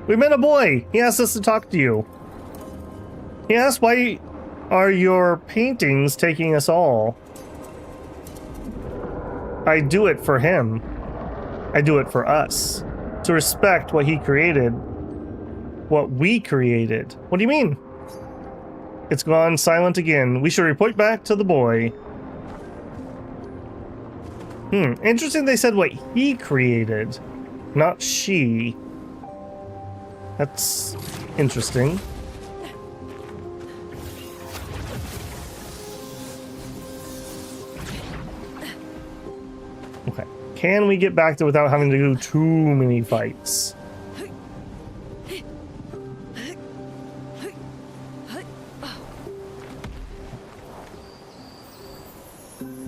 We met a boy. He asked us to talk to you. He asked, why are your paintings taking us all? I do it for him. I do it for us. To respect what he created. What we created. What do you mean? It's gone silent again. We should report back to the boy. Interesting they said what he created, not she. That's interesting. Okay. Can we get back to without having to do too many fights?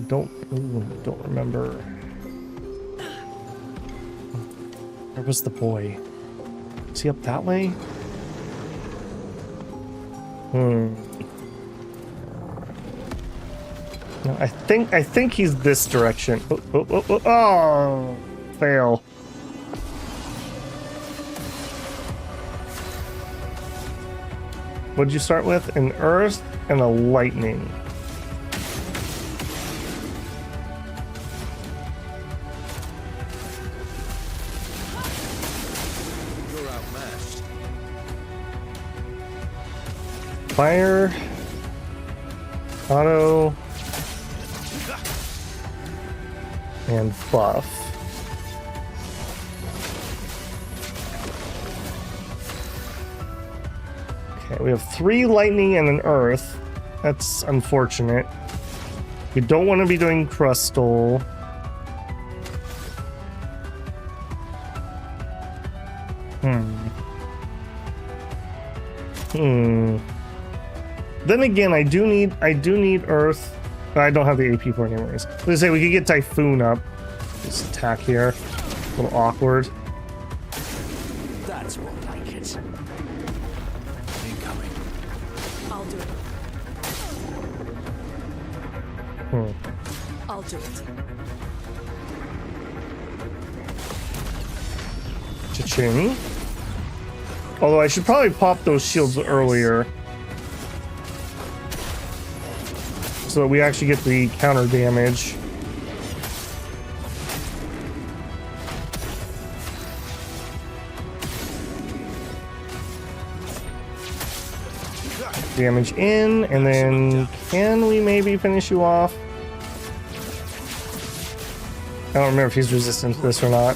Don't remember. Where was the boy? Is he up that way? No, I think he's this direction. Oh, fail. What'd you start with? An earth and a lightning. Fire, auto, and buff. Okay, we have 3 lightning and an earth. That's unfortunate. We don't want to be doing crustal. Then again, I do need earth. But I don't have the AP for it anyways. Let's say we could get Typhoon up. This attack here. A little awkward. That's won't like it. Incoming. I'll do it. I'll do it. Cha-ching. Although I should probably pop those shields earlier, so that we actually get the counter damage. Damage in, and then can we maybe finish you off? I don't remember if he's resistant to this or not.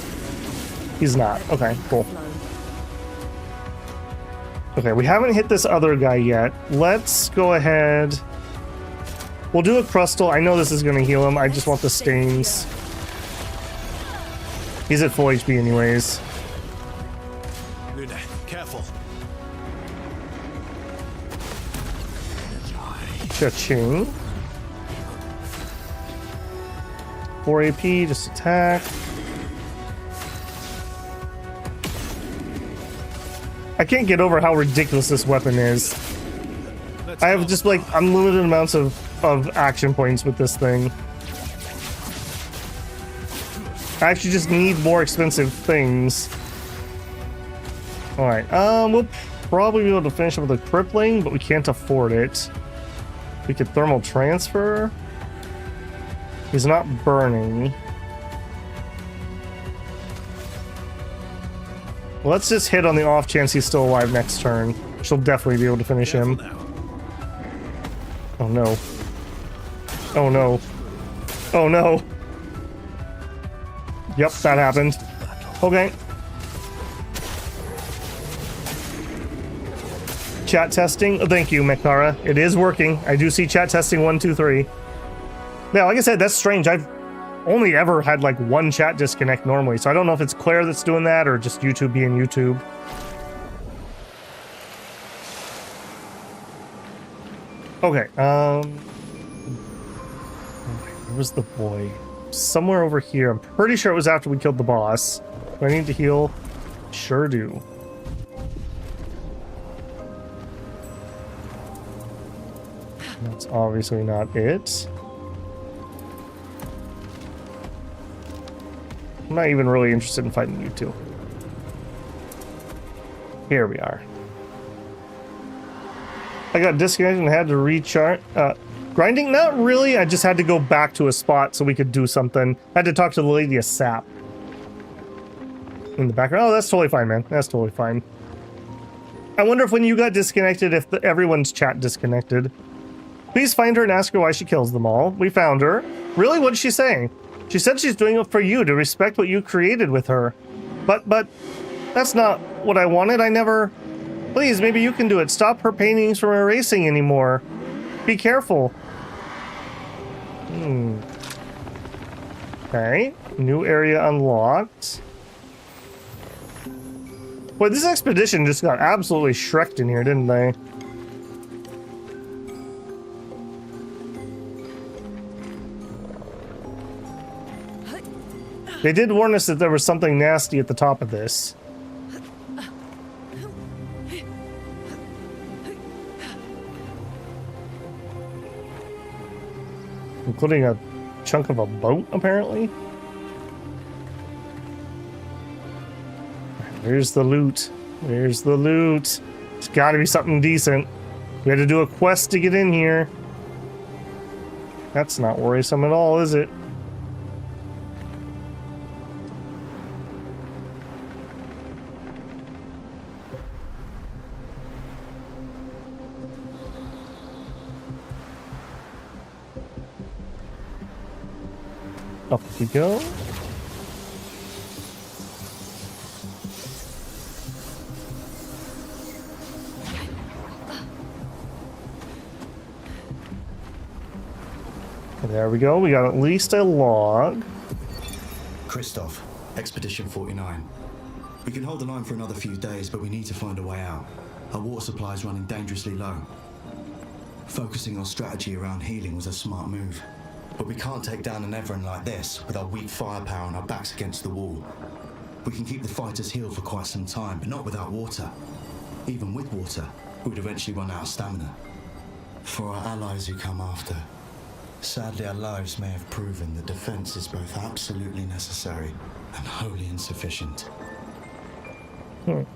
He's not. Okay, cool. Okay, we haven't hit this other guy yet. Let's go ahead. We'll do a crustal. I know this is going to heal him. I just want the stains. He's at full HP anyways. Luna, careful. Cha-ching. 4 AP, just attack. I can't get over how ridiculous this weapon is. I have just like unlimited amounts of action points with this thing. I actually just need more expensive things. Alright, we'll probably be able to finish it with a crippling, but we can't afford it. We could thermal transfer. He's not burning. Let's just hit on the off chance he's still alive next turn. She'll definitely be able to finish him. Oh no. Oh no. Oh no. Yep, that happened. Okay. Chat testing. Oh, thank you, Mekara. It is working. I do see chat testing 1, 2, 3. Yeah, like I said, that's strange. I've only ever had like one chat disconnect normally, so I don't know if it's Claire that's doing that or just YouTube being YouTube. Okay, where was the boy? Somewhere over here. I'm pretty sure it was after we killed the boss. Do I need to heal? Sure do. That's obviously not it. I'm not even really interested in fighting you two. Here we are. I got disconnected and had to recharge. Grinding? Not really. I just had to go back to a spot so we could do something. I had to talk to the lady of sap. In the background. Oh, that's totally fine, man. That's totally fine. I wonder if when you got disconnected, if everyone's chat disconnected. Please find her and ask her why she kills them all. We found her. Really? What did she say? She said she's doing it for you, to respect what you created with her. But that's not what I wanted. I never... Please, maybe you can do it. Stop her paintings from erasing anymore. Be careful. Okay. New area unlocked. Boy, this expedition just got absolutely shreked in here, didn't they? They did warn us that there was something nasty at the top of this. Including a chunk of a boat, apparently. There's the loot. There's the loot. It's gotta be something decent. We had to do a quest to get in here. That's not worrisome at all, is it? Up we go. There we go. We got at least a log. Christoph, Expedition 49. We can hold the line for another few days, but we need to find a way out. Our water supply is running dangerously low. Focusing on strategy around healing was a smart move. But we can't take down an Everin like this with our weak firepower and our backs against the wall. We can keep the fighters healed for quite some time, but not without water. Even with water, we'd eventually run out of stamina. For our allies who come after, sadly our lives may have proven that defense is both absolutely necessary and wholly insufficient. Right.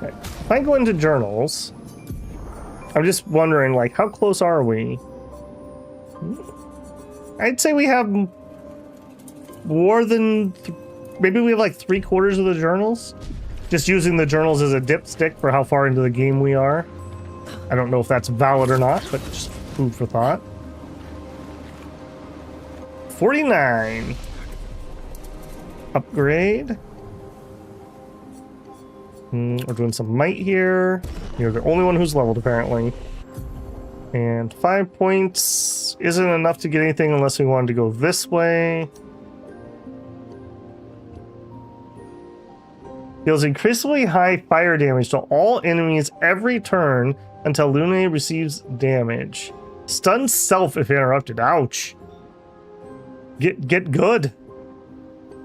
If I go into journals, I'm just wondering, like, how close are we? I'd say we have more than... maybe we have like 3/4 of the journals? Just using the journals as a dipstick for how far into the game we are. I don't know if that's valid or not, but just food for thought. 49. Upgrade. We're doing some might here. You're the only one who's leveled, apparently. And 5 points isn't enough to get anything unless we wanted to go this way. Deals increasingly high fire damage to all enemies every turn until Lune receives damage. Stuns self if interrupted. Ouch. Get good.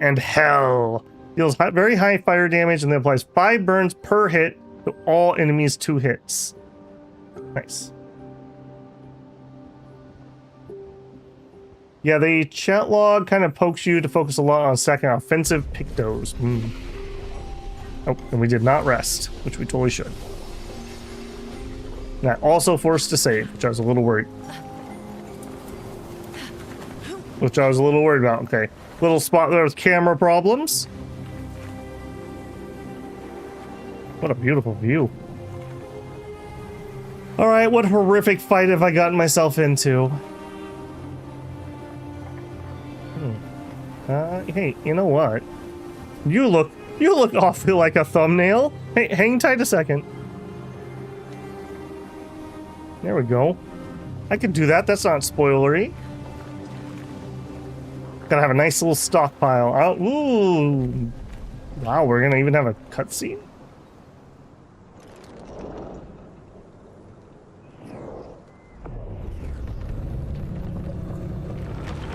And hell. Deals very high fire damage and then applies 5 burns per hit to all enemies 2 hits. Nice. Yeah, the chat log kind of pokes you to focus a lot on second offensive pictos. Oh, and we did not rest, which we totally should. And that also forced to save, which I was a little worried. About. Okay. Little spot there with camera problems. What a beautiful view. Alright, what horrific fight have I gotten myself into? Hey, you know what? You look awfully like a thumbnail. Hey, hang tight a second. There we go. I could do that. That's not spoilery. Gotta have a nice little stockpile. Oh, ooh. Wow, we're gonna even have a cutscene?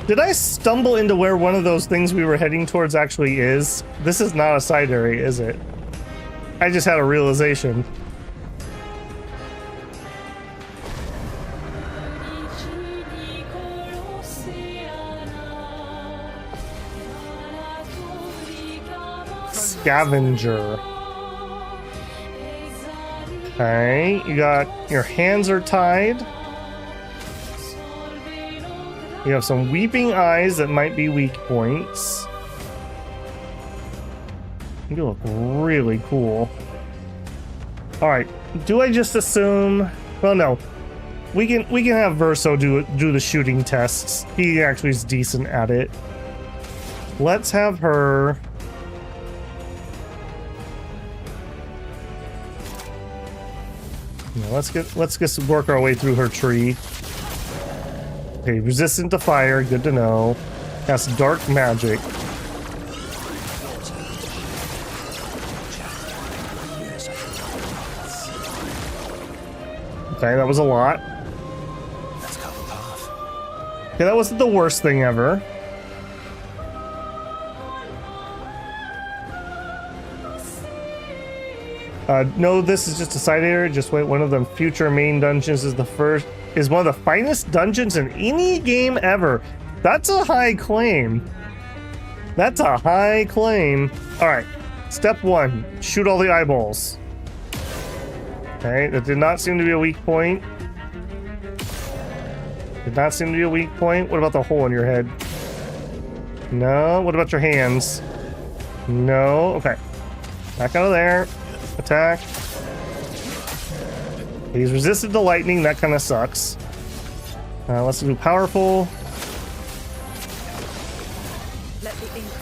Did I stumble into where one of those things we were heading towards actually is? This is not a side area, is it? I just had a realization. Scavenger. Okay, you got your hands are tied. You have some weeping eyes that might be weak points. You look really cool. Alright, do I just assume... well, no. We can have Verso do the shooting tests. He actually is decent at it. Let's have her... yeah, let's just work our way through her tree. Okay, resistant to fire, good to know. Has dark magic. Okay, that was a lot. Okay, that wasn't the worst thing ever. No, this is just a side area. Just wait, one of the future main dungeons is one of the finest dungeons in any game ever. That's a high claim. That's a high claim. All right, step 1, shoot all the eyeballs. Okay, that did not seem to be a weak point. Did not seem to be a weak point. What about the hole in your head? No. What about your hands? No. Okay. Back out of there. Attack. He's resistant to lightning. That kind of sucks. Let's do powerful.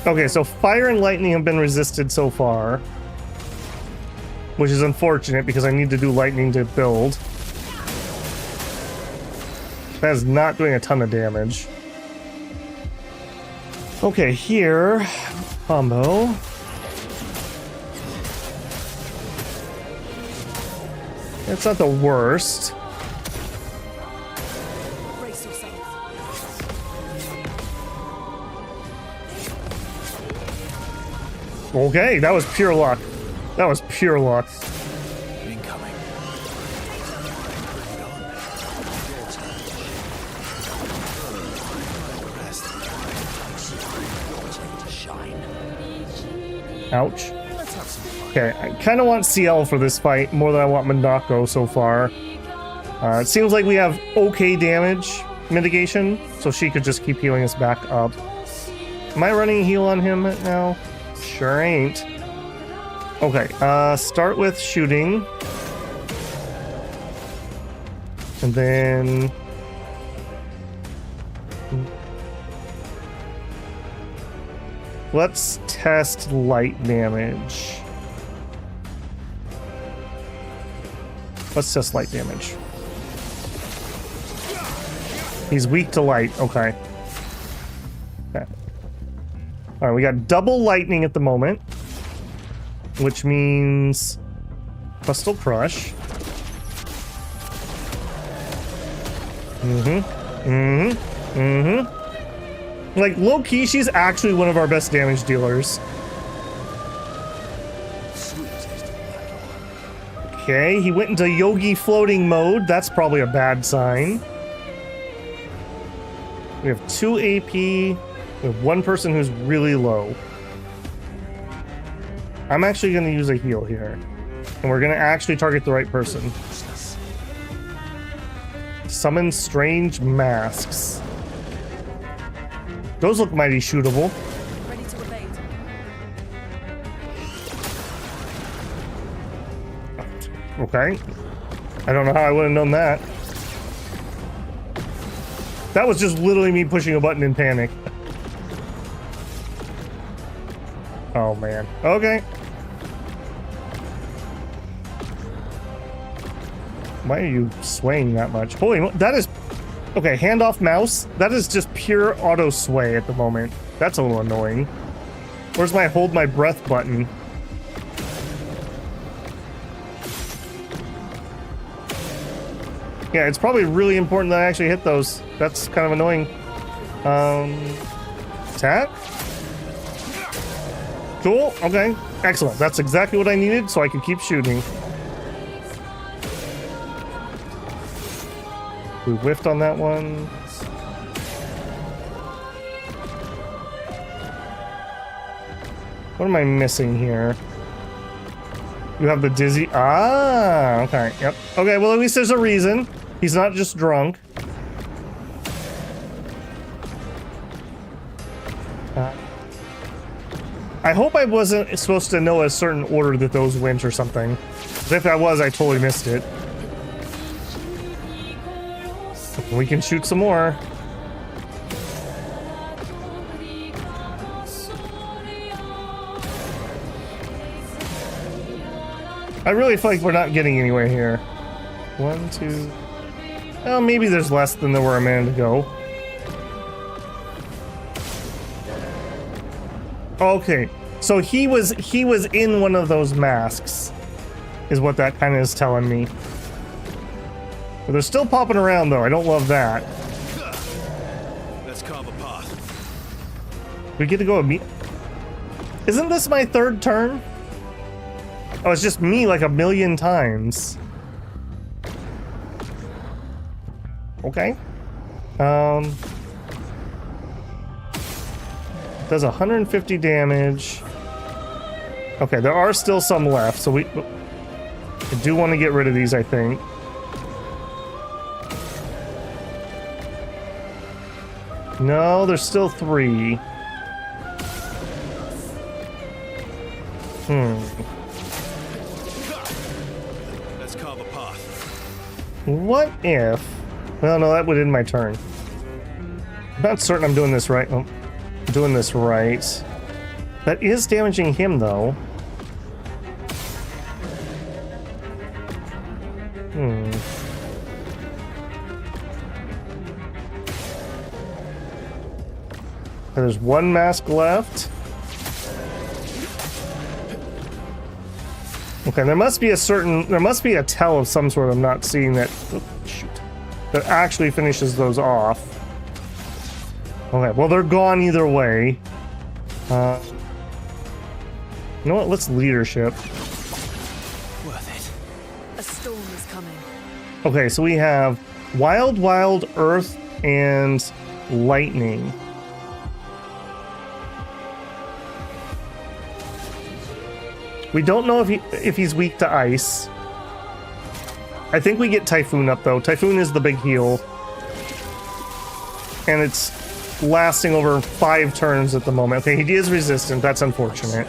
Okay, so fire and lightning have been resisted so far, which is unfortunate because I need to do lightning to build. That is not doing a ton of damage. Okay, here, combo. It's not the worst. Okay, that was pure luck. That was pure luck. Incoming. Ouch. Okay, I kind of want CL for this fight more than I want Mondako so far. It seems like we have okay damage mitigation, so she could just keep healing us back up. Am I running a heal on him now? Sure ain't. Okay, start with shooting. And then... let's test light damage. Let's test light damage. He's weak to light. Okay. Okay. All right, we got double lightning at the moment, which means Crustal Crush. Like, low-key, she's actually one of our best damage dealers. Okay, he went into Yogi floating mode. That's probably a bad sign. We have 2 AP. We have one person who's really low. I'm actually going to use a heal here. And we're going to actually target the right person. Summon strange masks. Those look mighty shootable. Ready to evade. Okay. I don't know how I would have known that. That was just literally me pushing a button in panic. Oh, man. Okay. Why are you swaying that much? Holy, that is... okay, hand off mouse. That is just pure auto sway at the moment. That's a little annoying. Where's my hold my breath button? Yeah, it's probably really important that I actually hit those. That's kind of annoying. Attack? Cool, okay. Excellent. That's exactly what I needed so I could keep shooting. We whiffed on that one. What am I missing here? You have the dizzy... ah, okay, yep. Okay, well, at least there's a reason. He's not just drunk. I hope I wasn't supposed to know a certain order that those went or something. 'Cause if I was, I totally missed it. We can shoot some more. I really feel like we're not getting anywhere here. 1, 2... well, maybe there's less than there were a minute ago. Okay, so he was in one of those masks, is what that kind of is telling me. But they're still popping around, though. I don't love that. Let's carve a path. We get to go with me. Isn't this my third turn? Oh, it's just me like a million times. Okay. Does 150 damage. Okay, there are still some left, so I do want to get rid of these, I think. No, there's still 3. Let's carve a path. What if... well, no, that would end my turn. I'm not certain I'm doing this right. Oh, I'm doing this right. That is damaging him, though. There's one mask left. Okay, there must be a tell of some sort I'm not seeing that, oh, shoot, that actually finishes those off. Okay, well, they're gone either way. You know what? Let's leadership. Worth it. A storm is coming. Okay, so we have wild, earth, and lightning. We don't know if he's weak to ice. I think we get Typhoon up though. Typhoon is the big heal. And it's lasting over 5 turns at the moment. Okay, he is resistant. That's unfortunate.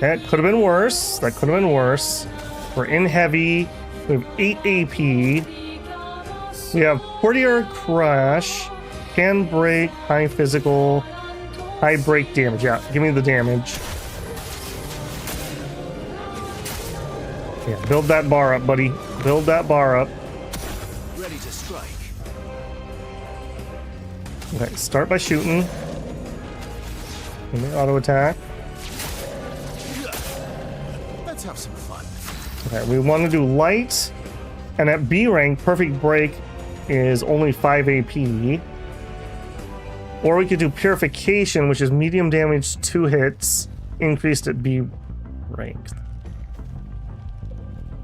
That could have been worse. That could have been worse. We're in heavy. We have 8 AP. We have Courtier Crash. Can break. High physical. High break damage. Yeah, give me the damage. Yeah, build that bar up, buddy. Build that bar up. Ready to strike. Okay, start by shooting. Give me auto attack. Let's have some fun. Okay, we want to do light, and at B rank, perfect break is only 5 AP. Or we could do purification, which is medium damage, 2 hits, increased at B rank.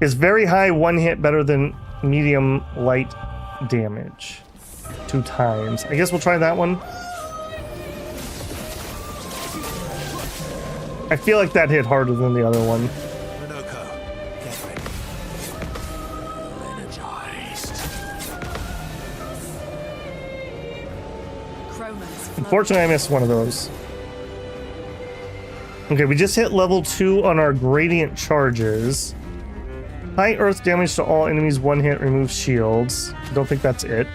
Is very high 1 hit better than medium light damage? 2 times. I guess we'll try that one. I feel like that hit harder than the other one. Unfortunately, I missed one of those. Okay, we just hit level 2 on our gradient charges. High earth damage to all enemies, 1 hit, removes shields. Don't think that's it.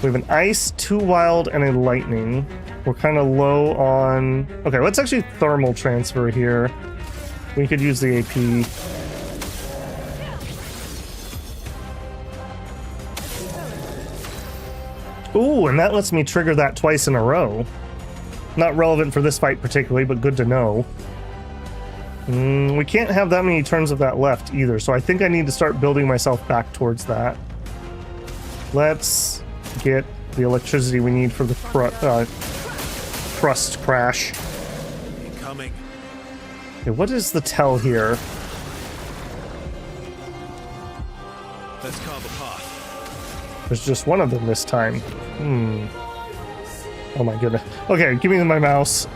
We have an ice, 2 wild, and a lightning. We're kind of low on... Okay, let's actually thermal transfer here. We could use the AP. Ooh, and that lets me trigger that twice in a row. Not relevant for this fight particularly, but good to know. We can't have that many turns of that left either, so I think I need to start building myself back towards that. Let's get the electricity we need for the crust crash. Incoming. Okay, what is the tell here? Let's carve a path. There's just one of them this time. Oh my goodness. Okay, give me my mouse.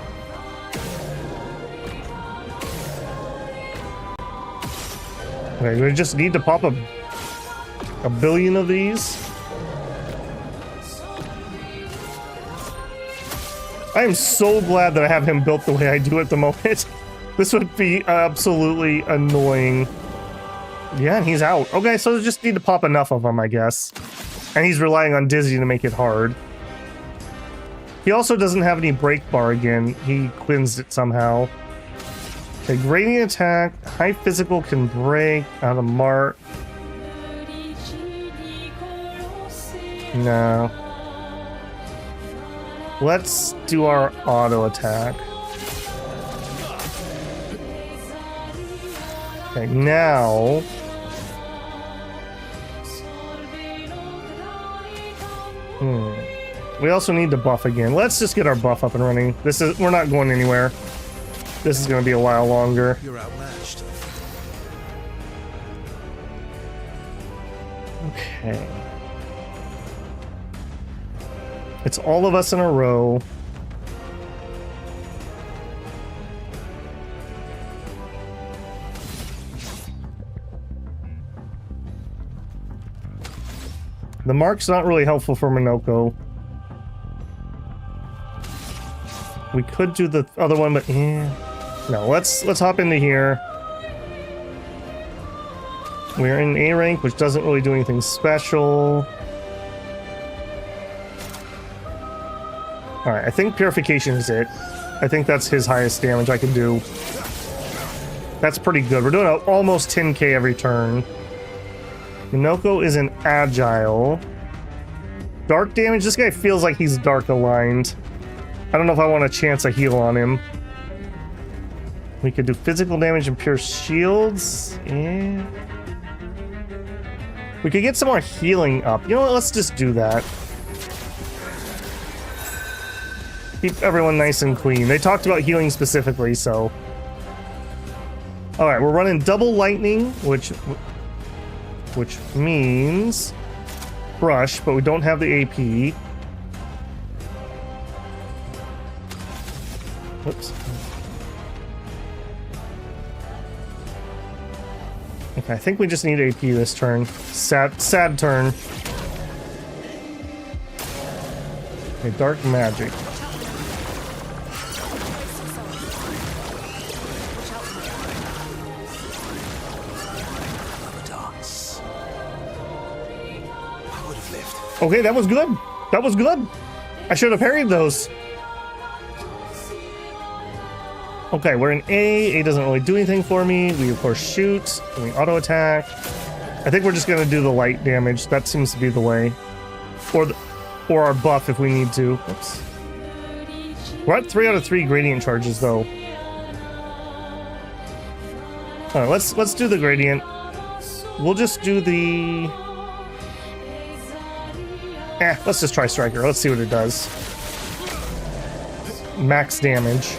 Okay, we just need to pop a billion of these. I am so glad that I have him built the way I do at the moment. This would be absolutely annoying. Yeah, and he's out. Okay, so we just need to pop enough of them, I guess. And he's relying on Dizzy to make it hard. He also doesn't have any break bar again. He cleansed it somehow. Okay, gradient attack. High physical can break out of mark. No. Let's do our auto attack. Okay, now... We also need to buff again. Let's just get our buff up and running. We're not going anywhere. This is going to be a while longer. You're outmatched. Okay. It's all of us in a row. The mark's not really helpful for Minoko. We could do the other one, but no. Let's hop into here. We're in A rank, which doesn't really do anything special. All right, I think purification is it. I think that's his highest damage I can do. That's pretty good. We're doing almost 10k every turn. Minoko is an agile. Dark damage. This guy feels like he's dark aligned. I don't know if I want to chance a heal on him. We could do physical damage and pure shields. Yeah. We could get some more healing up. You know what? Let's just do that. Keep everyone nice and clean. They talked about healing specifically, so. Alright, we're running double lightning, which means brush, but we don't have the AP. Whoops. Okay, I think we just need AP this turn. Sad turn. Okay, dark magic. Okay, that was good. That was good. I should have parried those. Okay, we're in A. A doesn't really do anything for me. We, of course, shoot. And we auto-attack. I think we're just going to do the light damage. That seems to be the way. Or our buff if we need to. Oops. We're at 3 out of 3 gradient charges, though. Alright, let's do the gradient. We'll just do the... let's just try Striker. Let's see what it does. Max damage.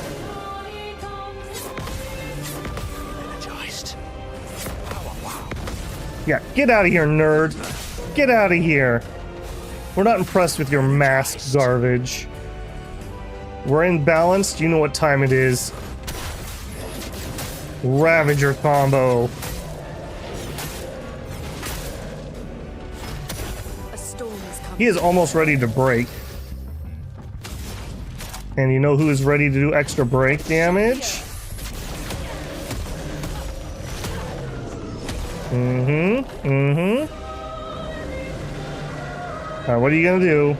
Yeah, get out of here, nerd. Get out of here. We're not impressed with your masked garbage. We're in balance. Do you know what time it is? Ravager combo. He is almost ready to break. And you know who is ready to do extra break damage? What are you gonna do?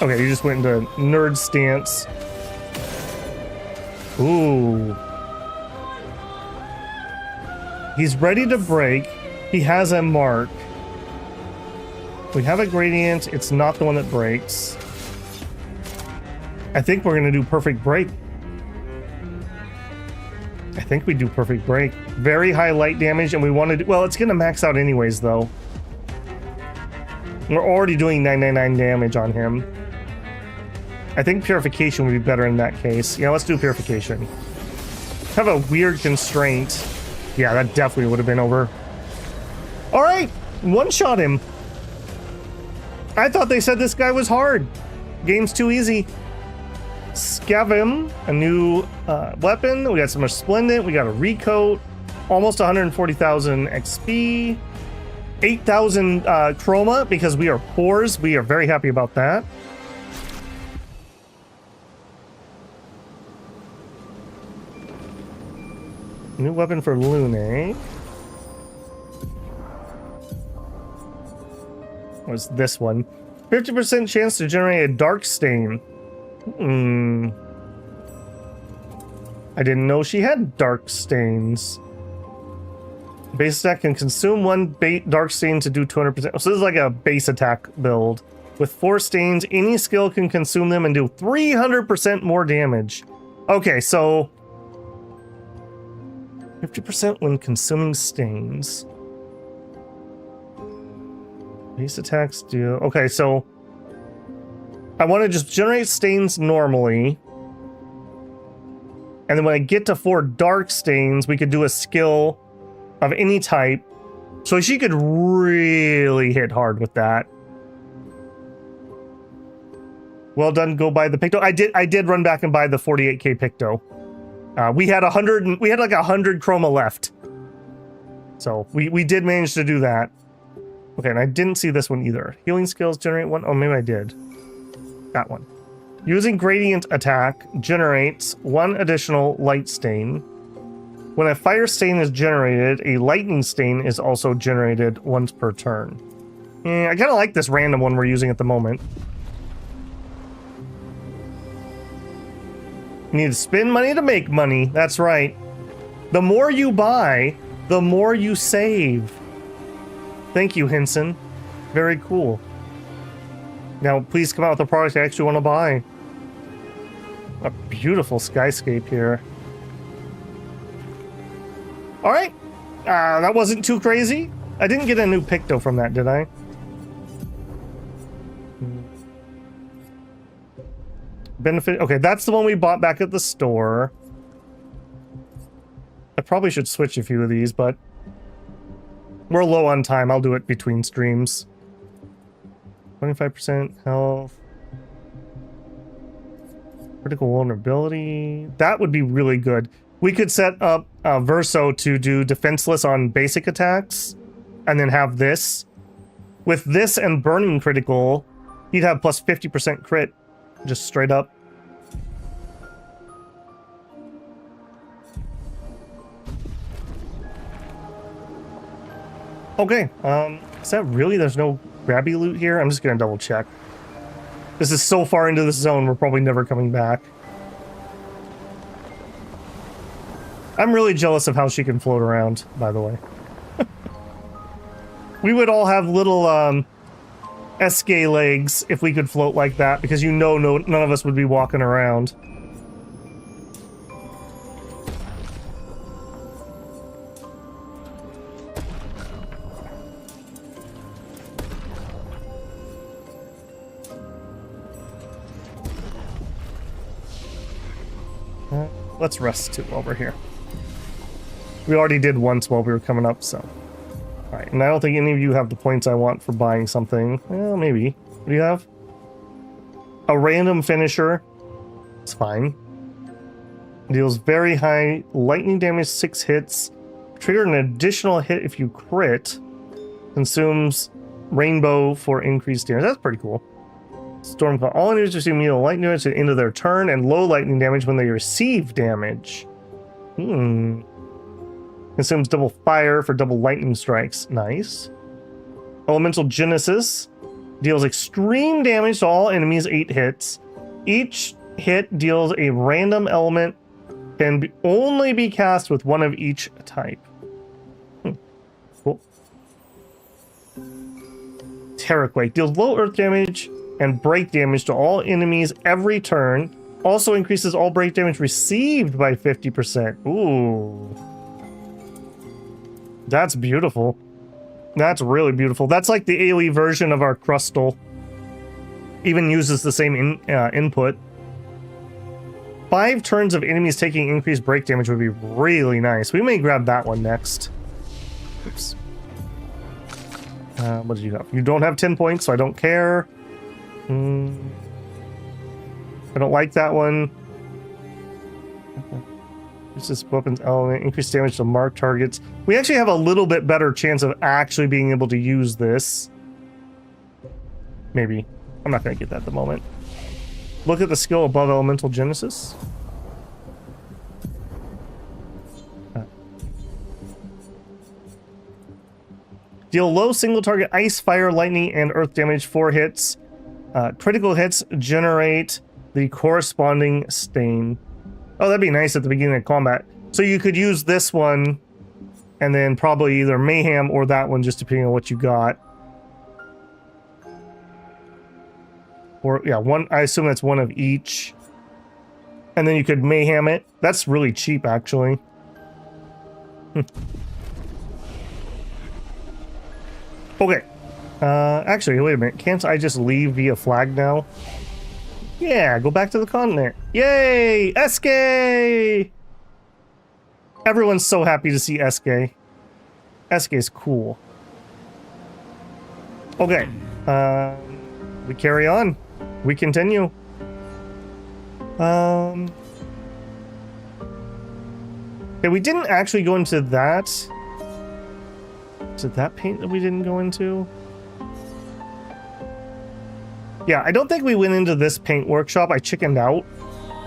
Okay, you just went into nerd stance. Ooh. He's ready to break. He has a mark. We have a gradient. It's not the one that breaks. I think we're gonna do perfect break. I think we do perfect break. Very high light damage, and we want to do... Well, it's gonna max out anyways, though. We're already doing 999 damage on him. I think Purification would be better in that case. Yeah, let's do Purification. Have a weird constraint. Yeah, that definitely would have been over. Alright! One-shot him. I thought they said this guy was hard. Game's too easy. Scavim, a new weapon. We got some Resplendent. We got a Recoat. Almost 140,000 XP. 8,000 Chroma because we are pores. We are very happy about that. New weapon for Lune. What's this one? 50% chance to generate a dark stain. I didn't know she had dark stains. Base attack can consume one dark stain to do 200%. So this is like a base attack build. With 4 stains, any skill can consume them and do 300% more damage. Okay, so 50% when consuming stains. Base attacks do... Okay, so I want to just generate stains normally. And then when I get to 4 dark stains, we could do a skill of any type. So she could really hit hard with that. Well done, go buy the Picto. I did run back and buy the 48k Picto. We had like 100 Chroma left. So we did manage to do that. Okay, and I didn't see this one either. Healing skills generate 1. Oh, maybe I did. That one. Using gradient attack generates 1 additional light stain. When a fire stain is generated, a lightning stain is also generated once per turn. I kind of like this random one we're using at the moment. You need to spend money to make money. That's right. The more you buy, the more you save. Thank you, Henson. Very cool. Now, please come out with a product I actually want to buy. A beautiful skyscape here. All right. That wasn't too crazy. I didn't get a new picto from that, did I? Benefit. Okay, that's the one we bought back at the store. I probably should switch a few of these, but we're low on time. I'll do it between streams. 25% health. Critical vulnerability. That would be really good. We could set up Verso to do defenseless on basic attacks, and then have this. With this and burning critical, he'd have plus 50% crit. Just straight up. Okay, is that really? There's no grabby loot here? I'm just gonna double check. This is so far into this zone, we're probably never coming back. I'm really jealous of how she can float around, by the way. We would all have little, escape legs if we could float like that, because you know none of us would be walking around. Let's rest too while we're here. We already did once while we were coming up, so. Alright, and I don't think any of you have the points I want for buying something. Well, maybe. What do you have? A random finisher. It's fine. Deals very high lightning damage, 6 hits. Trigger an additional hit if you crit. Consumes rainbow for increased damage. That's pretty cool. Storm Cloud. All enemies receive immediate lightning damage at the end of their turn and low lightning damage when they receive damage. Consumes double fire for double lightning strikes. Nice. Elemental Genesis. Deals extreme damage to all enemies, 8 hits. Each hit deals a random element. Can only be cast with one of each type. Cool. Terraquake. Deals low earth damage and break damage to all enemies every turn. Also increases all break damage received by 50%. Ooh. That's beautiful. That's really beautiful. That's like the AoE version of our Crustal. Even uses the same input. 5 turns of enemies taking increased break damage would be really nice. We may grab that one next. Oops. What did you have? You don't have 10 points, so I don't care. I don't like that one. Use this weapon's element. Increased damage to marked targets. We actually have a little bit better chance of actually being able to use this. Maybe. I'm not going to get that at the moment. Look at the skill above Elemental Genesis. Deal low single target ice, fire, lightning, and earth damage, 4 hits. Critical hits generate the corresponding stain. Oh, that'd be nice at the beginning of combat. So you could use this one and then probably either Mayhem or that one, just depending on what you got. Or, yeah, one. I assume that's one of each. And then you could Mayhem it. That's really cheap, actually. Okay. Actually, wait a minute. Can't I just leave via flag now? Yeah, go back to the continent. Yay! Eske! Everyone's so happy to see Eske. Eske is cool. Okay. We carry on. We continue. Okay, we didn't actually go into that. Is it that paint that we didn't go into? Yeah, I don't think we went into this paint workshop. I chickened out.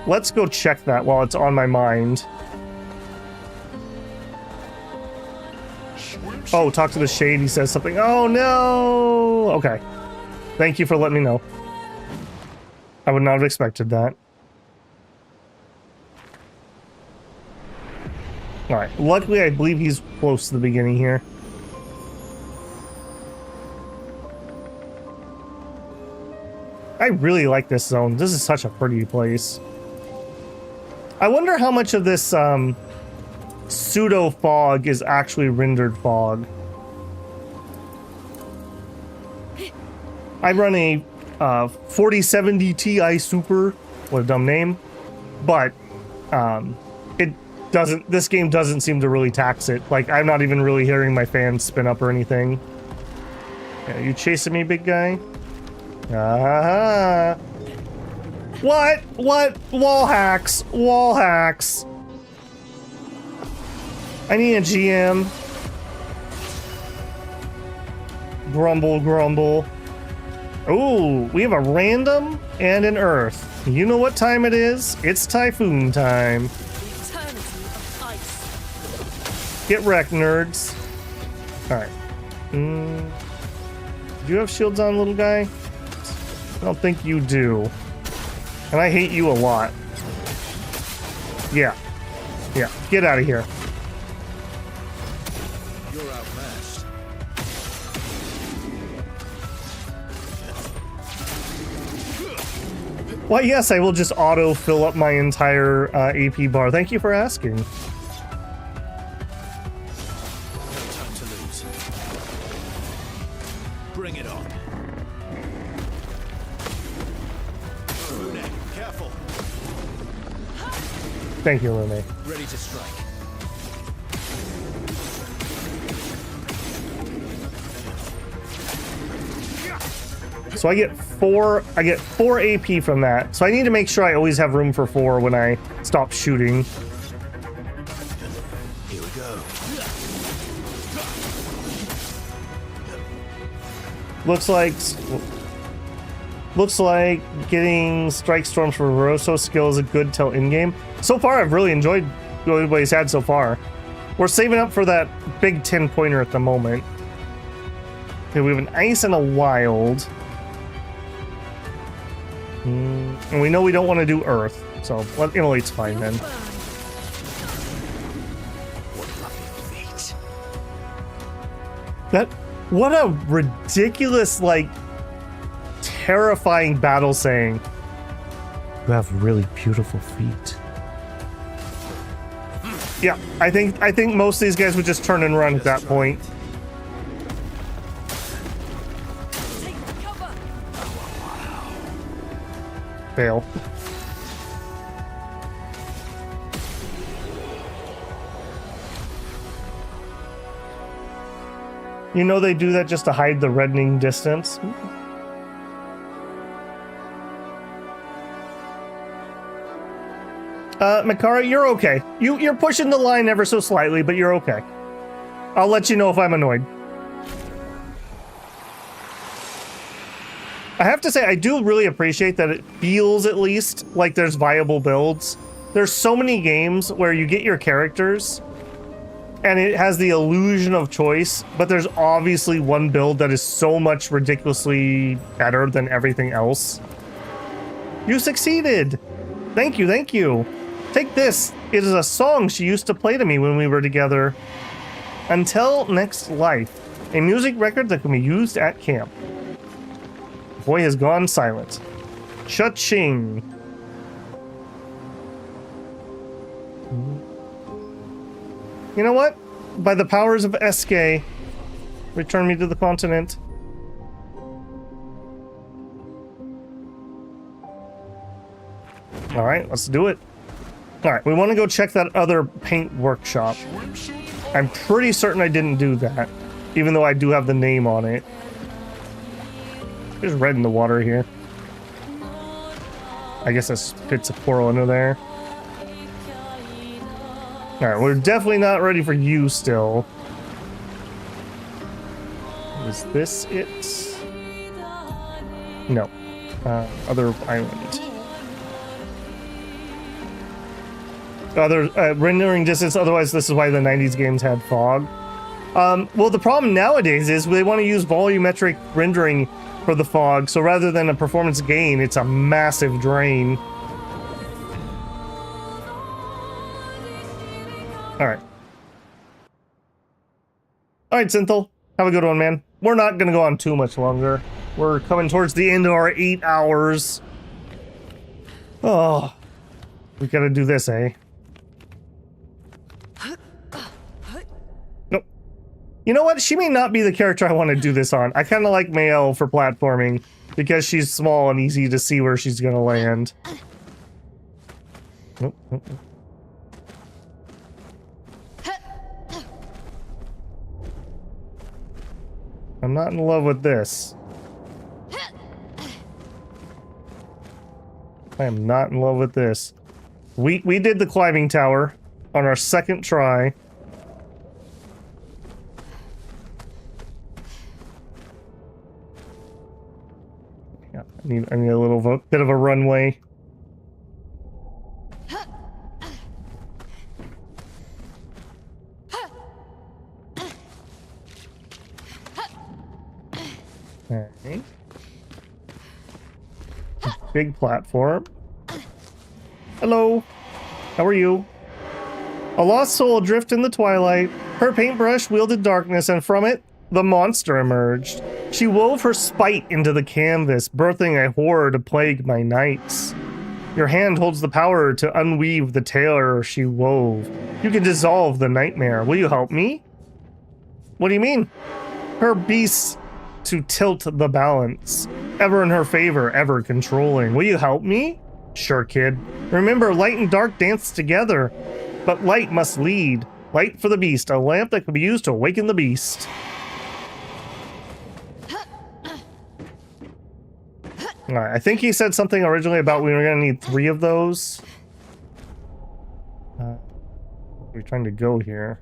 Let's go check that while it's on my mind. Oh, talk to the shade. He says something. Oh, no. Okay. Thank you for letting me know. I would not have expected that. All right. Luckily, I believe he's close to the beginning here. I really like this zone. This is such a pretty place. I wonder how much of this pseudo fog is actually rendered fog. I run a 4070 Ti Super, what a dumb name, but it doesn't. This game doesn't seem to really tax it. Like, I'm not even really hearing my fans spin up or anything. Yeah, you chasing me, big guy? Ah! What? What? Wall hacks! Wall hacks! I need a GM. Grumble, grumble. Ooh, we have a random and an earth. You know what time it is? It's typhoon time. Eternity of ice. Get wrecked, nerds. Alright. Do you have shields on, little guy? I don't think you do. And I hate you a lot. Yeah. Yeah, get out of here. You're outmatched. Why, yes, I will just auto fill up my entire AP bar. Thank you for asking. No time to lose. Bring it on. Lune, careful. Thank you, Lune. Ready to strike. So I get four AP from that. So I need to make sure I always have room for 4 when I stop shooting. Here we go. Looks like getting strike storms for Veroso skill is a good till in-game. So far, I've really enjoyed what he's had so far. We're saving up for that big 10-pointer at the moment. Okay, we have an ice and a wild. And we know we don't want to do earth, so Immolate's fine then. What a ridiculous, like, terrifying battle saying. You have really beautiful feet. Yeah, I think most of these guys would just turn and run at that point. Fail. You know they do that just to hide the reddening distance. Makara, you're okay. You're pushing the line ever so slightly, but you're okay. I'll let you know if I'm annoyed. I have to say, I do really appreciate that it feels, at least, like there's viable builds. There's so many games where you get your characters, and it has the illusion of choice, but there's obviously one build that is so much ridiculously better than everything else. You succeeded! Thank you, thank you. Take this. It is a song she used to play to me when we were together. Until Next Life. A music record that can be used at camp. Boy has gone silent. Cha-ching. You know what? By the powers of Eske, return me to the continent. Alright, let's do it. Alright, we want to go check that other paint workshop. I'm pretty certain I didn't do that, even though I do have the name on it. There's red in the water here. I guess that fits a coral under there. Alright, we're definitely not ready for you still. Is this it? No. Other island. Other rendering distance, otherwise this is why the 90s games had fog. Well, the problem nowadays is they want to use volumetric rendering for the fog, so rather than a performance gain, it's a massive drain. Alright. Alright, Synthel. Have a good one, man. We're not gonna go on too much longer. We're coming towards the end of our 8 hours. Oh. We gotta do this, eh? Nope. You know what? She may not be the character I want to do this on. I kind of like Mael for platforming because she's small and easy to see where she's gonna land. Nope, nope, nope. I'm not in love with this. I am not in love with this. We did the climbing tower on our second try. Yeah, I need a little bit of a runway. Okay. Big platform. Hello. How are you? A lost soul adrift in the twilight. Her paintbrush wielded darkness, and from it, the monster emerged. She wove her spite into the canvas, birthing a horror to plague my nights. Your hand holds the power to unweave the terror she wove. You can dissolve the nightmare. Will you help me? What do you mean? Her beasts to tilt the balance. Ever in her favor, ever controlling. Will you help me? Sure, kid. Remember, light and dark dance together. But light must lead. Light for the beast, a lamp that can be used to awaken the beast. Alright, I think he said something originally about we were going to need 3 of those. We're trying to go here.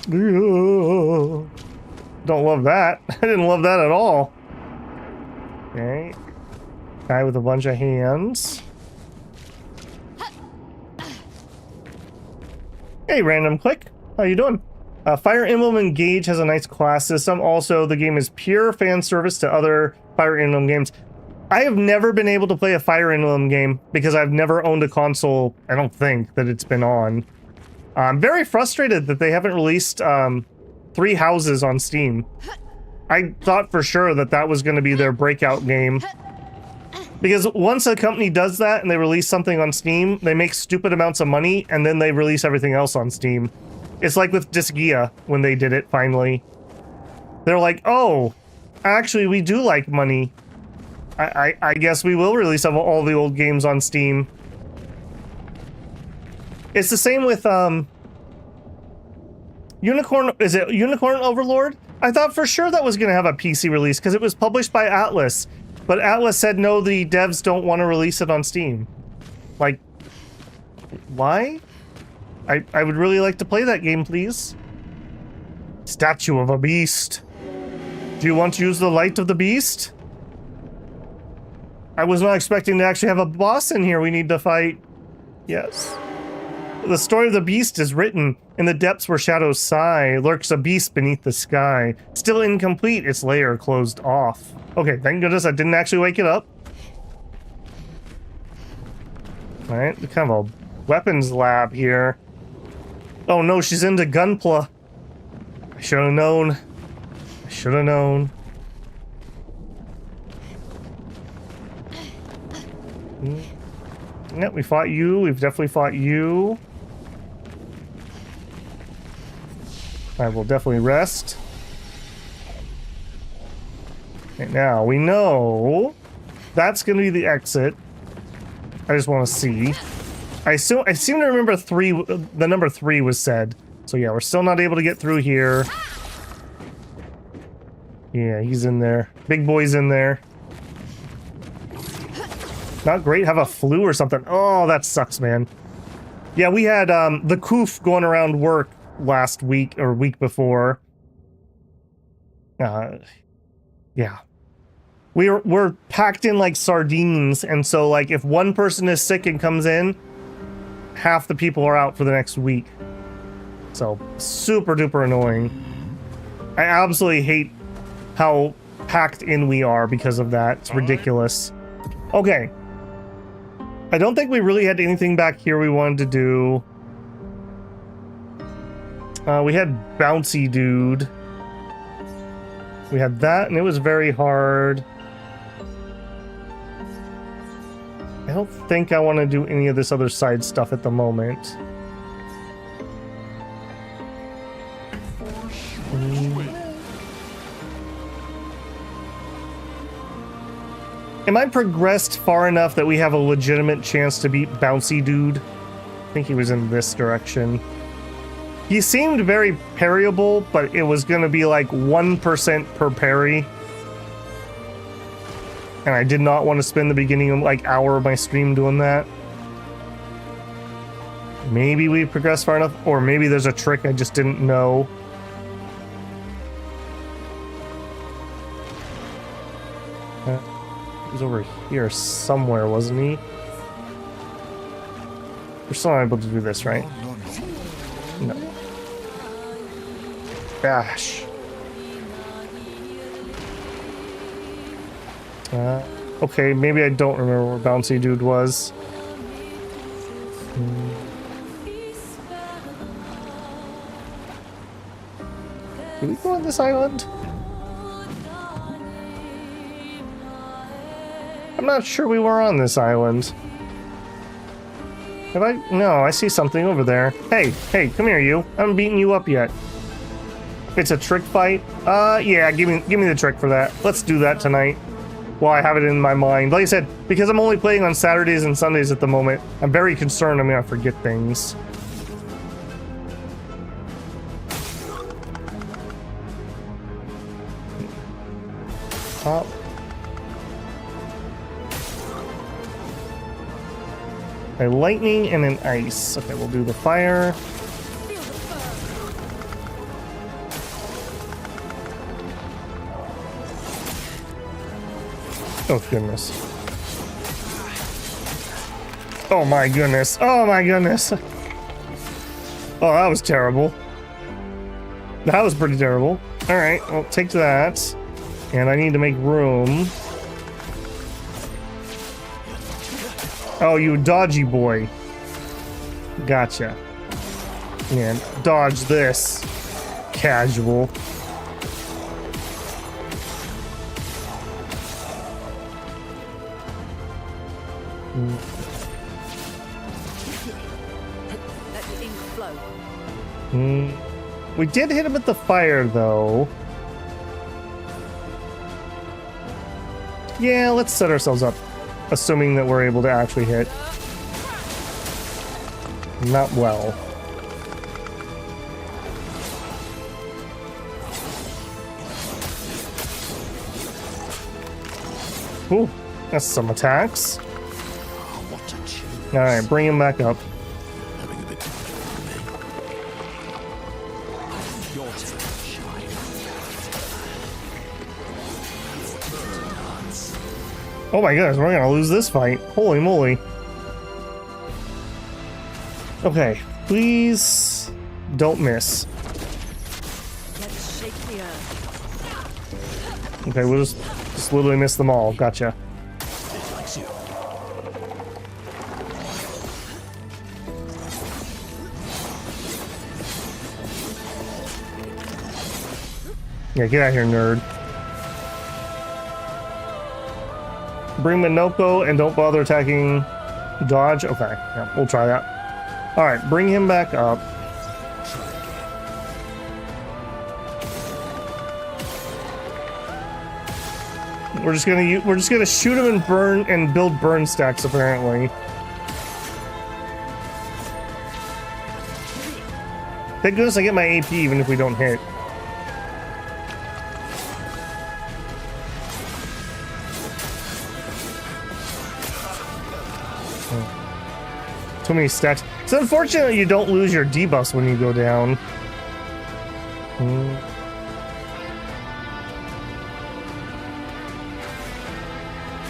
Don't love that. I didn't love that at all. Okay. Guy with a bunch of hands. Hey, random click. How you doing? Fire Emblem Engage has a nice class system. Also, the game is pure fan service to other Fire Emblem games. I have never been able to play a Fire Emblem game because I've never owned a console, I don't think, that it's been on. I'm very frustrated that they haven't released 3 Houses on Steam. I thought for sure that that was going to be their breakout game. Because once a company does that and they release something on Steam, they make stupid amounts of money and then they release everything else on Steam. It's like with Disgaea when they did it finally. They're like, oh, actually we do like money. I guess we will release all the old games on Steam. It's the same with Unicorn. Is it Unicorn Overlord? I thought for sure that was going to have a PC release because it was published by Atlas. But Atlas said no, the devs don't want to release it on Steam. Like, why? I would really like to play that game, please. Statue of a beast. Do you want to use the light of the beast? I was not expecting to actually have a boss in here we need to fight. Yes. The story of the beast is written. In the depths where shadows sigh, lurks a beast beneath the sky. Still incomplete, its lair closed off. Okay, thank goodness I didn't actually wake it up. Alright, kind of a weapons lab here. Oh no, she's into Gunpla. I should have known. I should have known. Yeah, we fought you. We've definitely fought you. I will definitely rest. Okay, now we know that's going to be the exit. I just want to see. I seem to remember the number 3 was said. So yeah, we're still not able to get through here. Yeah, he's in there. Big boy's in there. Not great. Have a flu or something. Oh, that sucks, man. Yeah, we had the Koof going around work last week or week before. Yeah. We're packed in like sardines, and so like if one person is sick and comes in, half the people are out for the next week. So super duper annoying. I absolutely hate how packed in we are because of that. It's ridiculous. Okay. I don't think we really had anything back here we wanted to do. We had Bouncy Dude. We had that, and it was very hard. I don't think I want to do any of this other side stuff at the moment. Am I progressed far enough that we have a legitimate chance to beat Bouncy Dude? I think he was in this direction. He seemed very parryable, but it was going to be like 1% per parry. And I did not want to spend the beginning of like hour of my stream doing that. Maybe we progressed far enough, or maybe there's a trick I just didn't know. He was over here somewhere, wasn't he? We're still not able to do this, right? No. Bash. Okay, maybe I don't remember where Bouncy Dude was. Did we go on this island? I'm not sure we were on this island. Have I? No, I see something over there. Hey, come here, you. I haven't beaten you up yet. It's a trick fight? Yeah, give me the trick for that. Let's do that tonight. While I have it in my mind. Like I said, because I'm only playing on Saturdays and Sundays at the moment, I'm very concerned I'm gonna forget things. Top. A lightning and an ice. Okay, we'll do the fire. Oh goodness. Oh my goodness. Oh my goodness. Oh, that was terrible. That was pretty terrible. Alright, well, take that. And I need to make room. Oh, you dodgy boy. Gotcha. And dodge this. Casual. Let the ink flow. We did hit him with the fire, though. Yeah, let's set ourselves up, assuming that we're able to actually hit. Not well. Ooh, that's some attacks. Alright, bring him back up. Oh my goodness, we're gonna lose this fight. Holy moly. Okay, please don't miss. Let's shake the earth. Okay, we'll just literally miss them all. Gotcha. Yeah, get out of here, nerd. Bring Minoko and don't bother attacking dodge. Okay, yeah, we'll try that. Alright, bring him back up. We're just gonna shoot him and burn and build burn stacks apparently. Thank goodness I get my AP even if we don't hit. Too many stacks. It's unfortunate you don't lose your debuffs when you go down.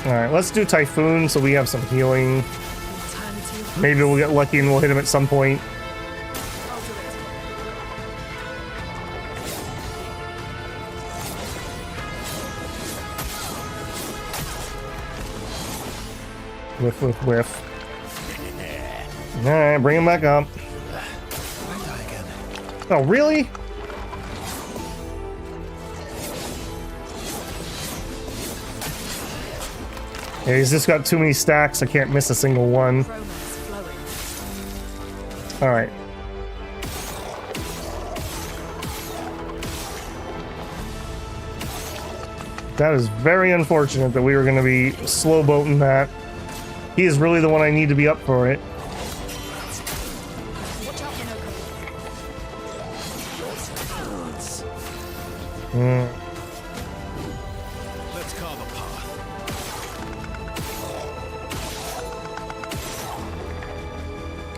Alright, let's do Typhoon so we have some healing. Maybe we'll get lucky and we'll hit him at some point. Whiff, whiff, whiff. Alright, bring him back up. Oh, really? Yeah, he's just got too many stacks. I can't miss a single one. Alright. That is very unfortunate that we were going to be slow boating that. He is really the one I need to be up for it. Let's carve a path.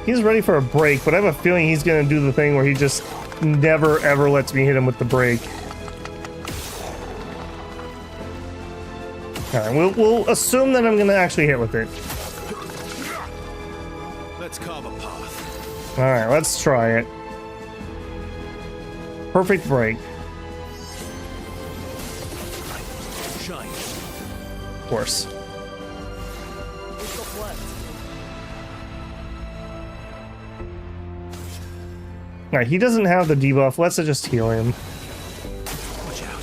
He's ready for a break, but I have a feeling he's going to do the thing where he just never ever lets me hit him with the break. Alright, we'll assume that I'm going to actually hit with it. Let's carve a path. Alright, let's try it. Perfect break. Shine. Of course. Alright, he doesn't have the debuff. Let's just heal him. Watch out.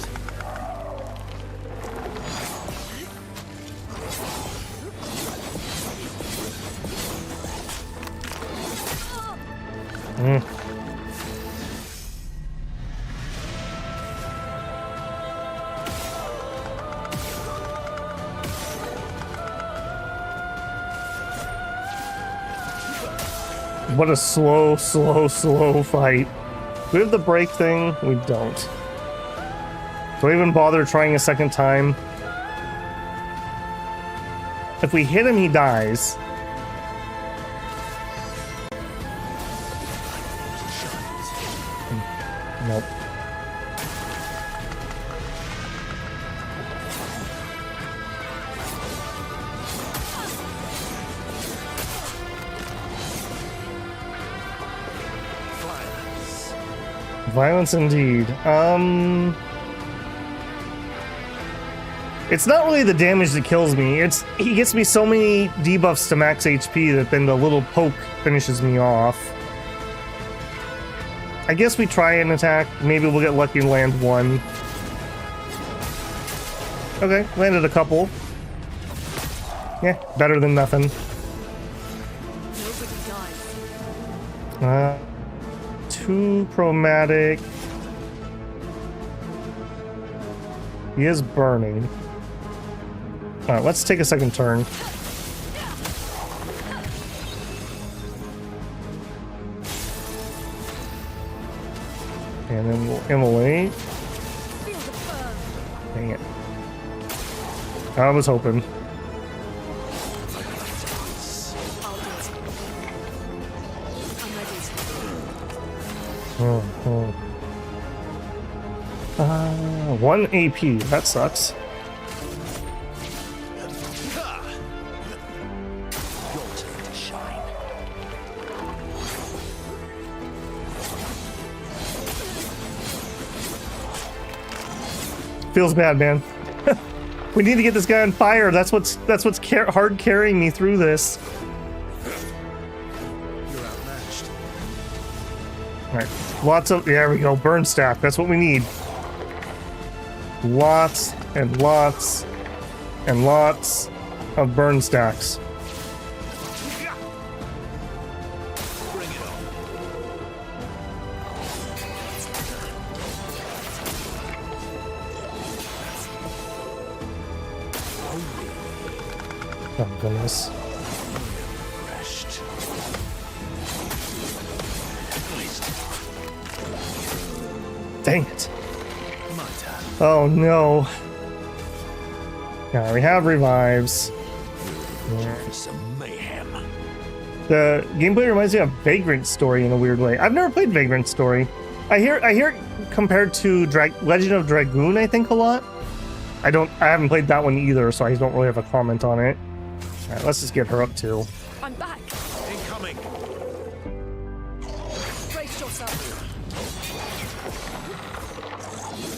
What a slow fight. We have the break thing? We don't. Do I even bother trying a second time? If we hit him, he dies. Nope. Violence indeed. It's not really the damage that kills me. It's he gets me so many debuffs to max HP that then the little poke finishes me off. I guess we try an attack. Maybe we'll get lucky and land one. Okay, landed a couple. Yeah, better than nothing. Too chromatic. He is burning. Alright, let's take a second turn. And then we'll immolate. Dang it. I was hoping. One AP. That sucks. Feels bad, man. We need to get this guy on fire. That's what's hard carrying me through this. You're outmatched. All right, lots of there we go. Burn staff. That's what we need. Lots and lots and lots of burn stacks. Bring it on. Oh goodness. Dang it. Oh no. Yeah, we have revives. Some mayhem. The gameplay reminds me of Vagrant Story in a weird way. I've never played Vagrant Story. I hear it compared to Legend of Dragoon, I think, a lot. I haven't played that one either, so I don't really have a comment on it. Alright, let's just get her up too. I'm back. Incoming. Brace yourself.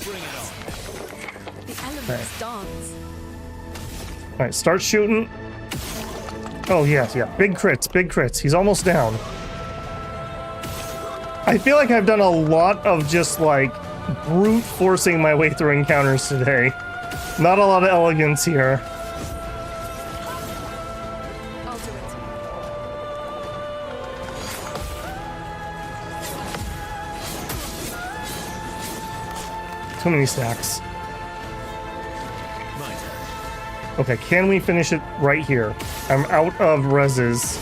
Bring it on. The elements dance. Alright, start shooting. Oh, yes, yeah. Big crits, big crits. He's almost down. I feel like I've done a lot of just, like, brute forcing my way through encounters today. Not a lot of elegance here. Too many stacks. Okay, can we finish it right here? I'm out of reses.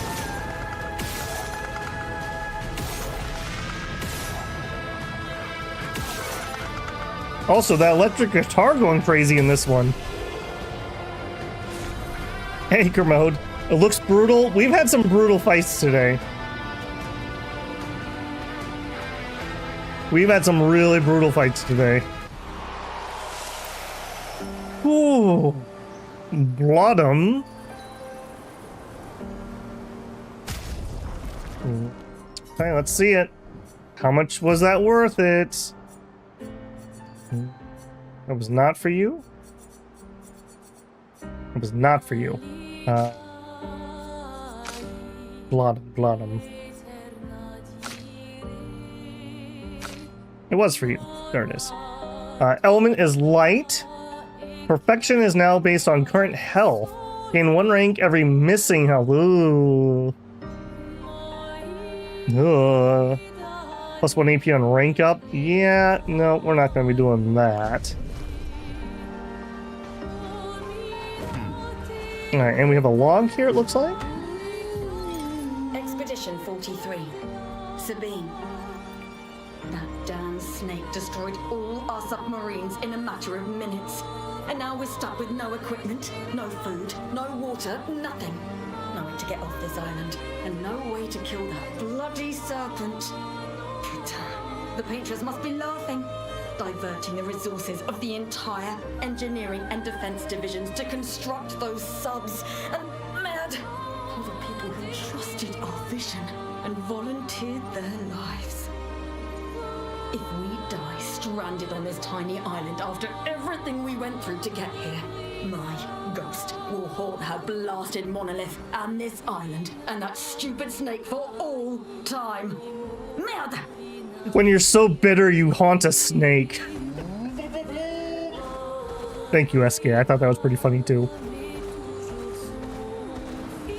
Also, that electric guitar going crazy in this one. Anchor mode. It looks brutal. We've had some brutal fights today. We've had some really brutal fights today. Ooh. Blood'em. Okay, let's see it. How much was that worth it? That was not for you? It was not for you. Blood'em. It was for you. There it is. Element is light. Perfection is now based on current health. Gain 1 rank every missing health. Ooh. Ugh. Plus 1 AP on rank up. Yeah, no, we're not going to be doing that. Alright, and we have a log here, it looks like. Expedition 43. Sabine. That damn snake destroyed all our submarines in a matter of minutes. And now we're stuck with no equipment, no food, no water, nothing. No way to get off this island, and no way to kill that bloody serpent. The painters must be laughing. Diverting the resources of the entire engineering and defense divisions to construct those subs. And mad, all the people who trusted our vision and volunteered their lives. If we die stranded on this tiny island after everything we went through to get here, my ghost will haunt her blasted monolith and this island and that stupid snake for all time. Merde! When you're so bitter, you haunt a snake. Thank you, SK. I thought that was pretty funny too.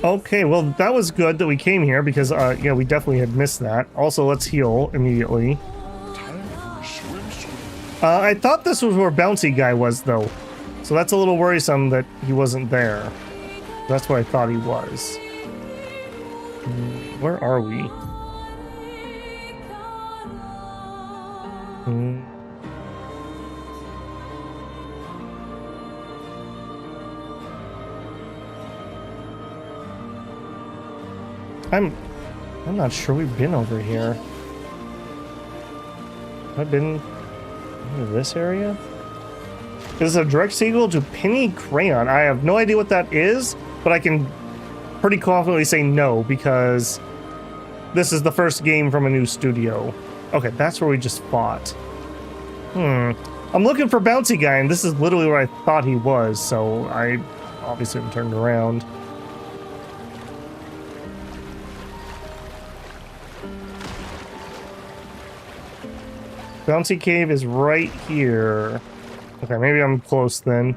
Okay, well, that was good that we came here because, yeah, we definitely had missed that. Also, let's heal immediately. I thought this was where Bouncy Guy was, though. So that's a little worrisome that he wasn't there. That's where I thought he was. Where are we? I'm not sure we've been over here. I've been into this area? Is a direct sequel to Penny Crayon? I have no idea what that is, but I can pretty confidently say no because this is the first game from a new studio. Okay, that's where we just fought. I'm looking for Bouncy Guy, and this is literally where I thought he was, so I obviously haven't turned around. Bouncy Cave is right here. Okay, maybe I'm close then.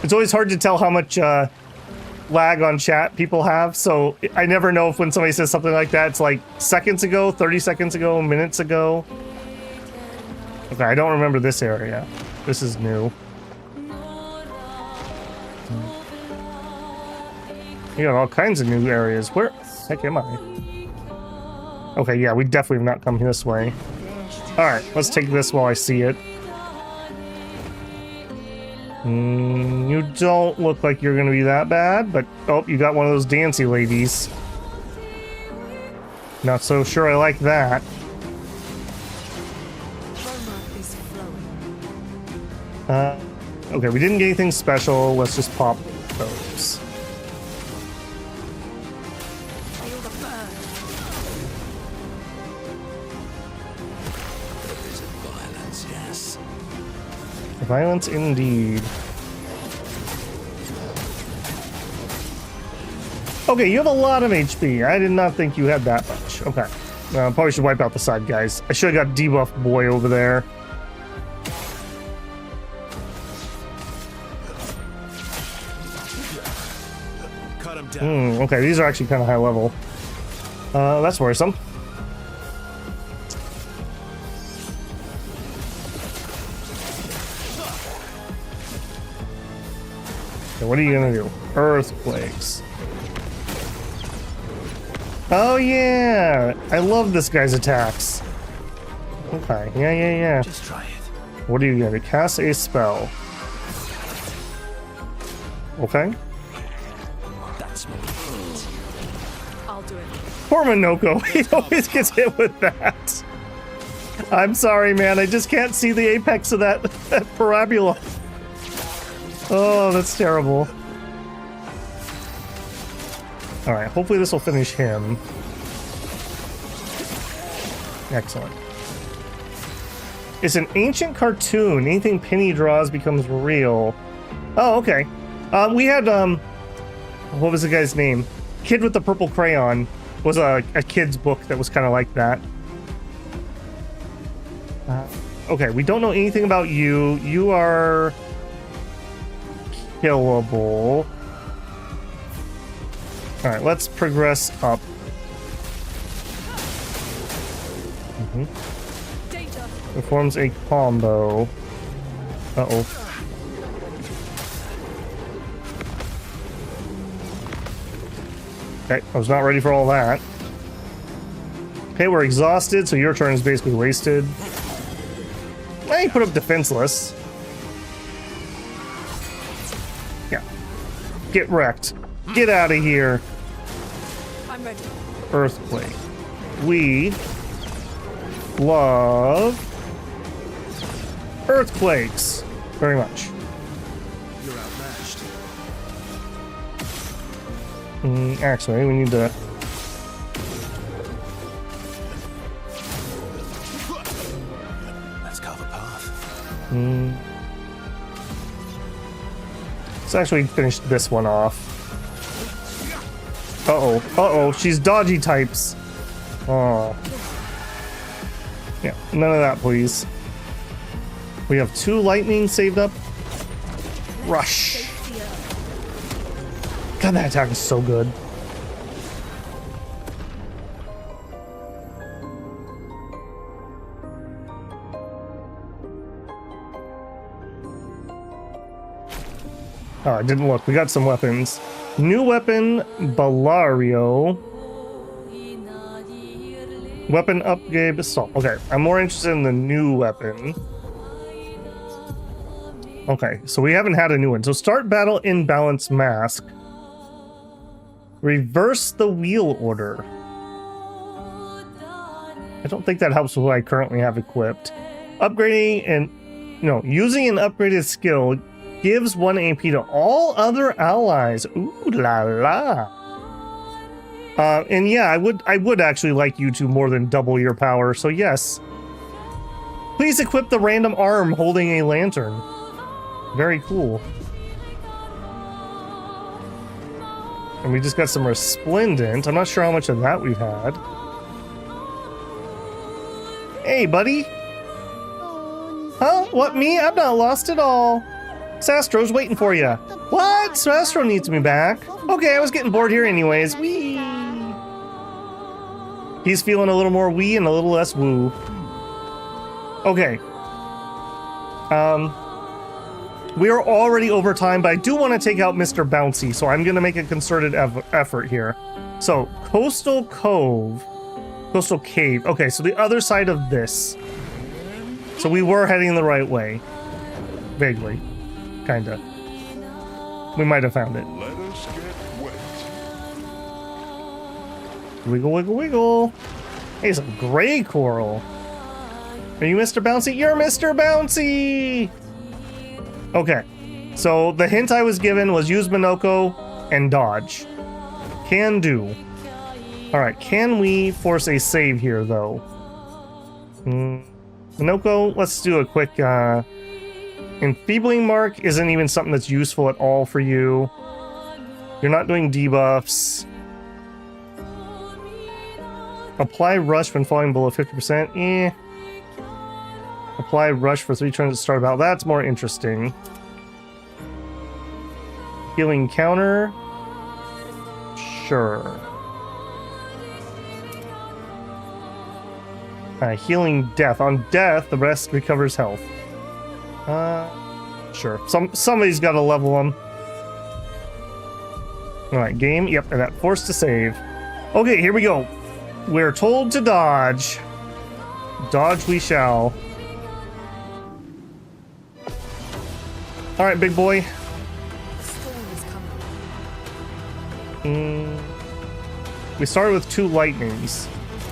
It's always hard to tell how much lag on chat people have, so I never know if when somebody says something like that, it's like seconds ago, 30 seconds ago, minutes ago. Okay, I don't remember this area. This is new. You got all kinds of new areas. Where the heck am I? Okay, yeah, we definitely have not come this way. Alright, let's take this while I see it. You don't look like you're gonna be that bad, but oh, you got one of those dancy ladies. Not so sure I like that. Okay, we didn't get anything special. Let's just pop those. Violence indeed. Okay, you have a lot of HP. I did not think you had that much. Okay. Probably should wipe out the side guys. I should have got debuff boy over there. Cut him down. Okay, these are actually kind of high level. That's worrisome. what are you gonna do? Earthquakes. Oh yeah! I love this guy's attacks. Okay, yeah. Just try it. What are you gonna do? Cast a spell. Okay. That's me. I'll do it. Poor Minoko, he always gets hit with that. I'm sorry, man, I just can't see the apex of that parabola. Oh, that's terrible. Alright, hopefully this will finish him. Excellent. It's an ancient cartoon. Anything Penny draws becomes real. Oh, okay. We had, what was the guy's name? Kid with the Purple Crayon was a kid's book that was kind of like that. Okay, we don't know anything about you. You are killable. Alright, let's progress up. It forms a combo. Uh-oh. Okay, I was not ready for all that. Okay, we're exhausted, so your turn is basically wasted. Now you put up defenseless. Yeah. Get wrecked. Get out of here. I'm ready. Earthquake. We love earthquakes very much. You're outmatched. Actually, we need to. Let's carve a path. Let's actually finish this one off. Uh-oh, she's dodgy types. Oh. Yeah, none of that, please. We have 2 lightning saved up. Rush. God, that attack is so good. Oh, I didn't look. We got some weapons. New weapon, Bellario. Weapon upgrade, assault. Okay, I'm more interested in the new weapon. Okay, so we haven't had a new one. So start battle imbalance mask. Reverse the wheel order. I don't think that helps with what I currently have equipped. Upgrading and no, using an upgraded skill gives 1 AP to all other allies. Ooh la la. And yeah, I would actually like you to more than double your power. So yes, please equip the random arm holding a lantern. Very cool. And we just got some resplendent. I'm not sure how much of that we've had. Hey, buddy. Huh? What, me? I'm not lost at all. Sastro's waiting for you. What? Sastro needs me back. Okay, I was getting bored here anyways. Wee. He's feeling a little more wee and a little less woo. Okay. We are already over time, but I do want to take out Mr. Bouncy, so I'm going to make a concerted effort here. So, Coastal Cove. Coastal Cave. Okay, so the other side of this. So we were heading the right way. Vaguely. Kinda. We might have found it. Let us get wet. Wiggle, wiggle, wiggle. Hey, some gray coral. Are you Mr. Bouncy? You're Mr. Bouncy! Okay. So the hint I was given was use Minoko and dodge. Can do. Alright, can we force a save here, though? Minoko, let's do a quick, Enfeebling Mark isn't even something that's useful at all for you. You're not doing debuffs. Apply Rush when falling below 50%. Eh. Apply Rush for 3 turns at start battle. That's more interesting. Healing Counter. Sure. Healing Death. On Death, the rest recovers health. Sure. Somebody's got to level them. Alright, game. Yep, and that forced to save. Okay, here we go. We're told to dodge. Dodge we shall. Alright, big boy. We started with 2 lightnings.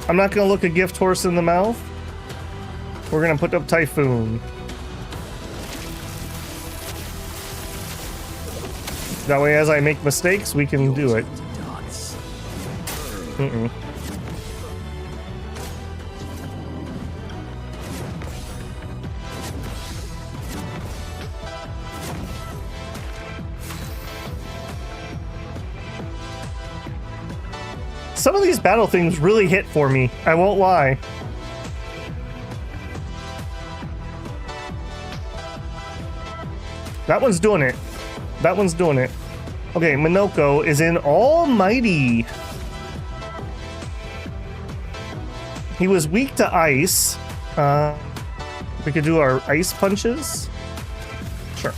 I'm not gonna look a gift horse in the mouth. We're gonna put up Typhoon. That way, as I make mistakes, we can do it. Some of these battle things really hit for me, I won't lie. That one's doing it. That one's doing it. Okay, Minoko is in Almighty. He was weak to ice. We could do our ice punches. Sure.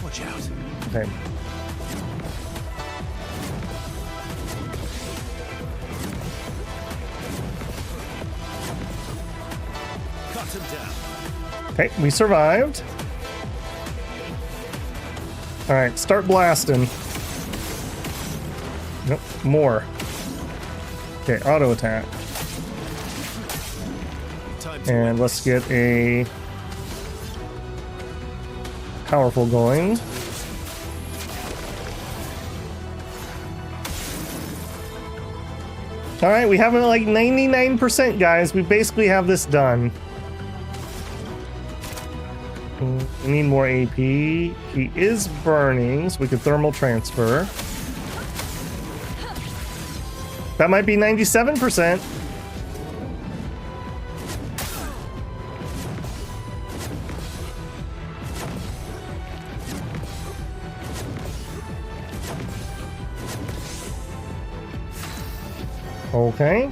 Watch out. Okay. Cut him down. Okay, we survived. Alright, start blasting. Nope, more. Okay, auto attack. And let's get a powerful going. Alright, we have it like 99%, guys. We basically have this done. We need more AP. He is burning, so we could thermal transfer. That might be 97%. Okay.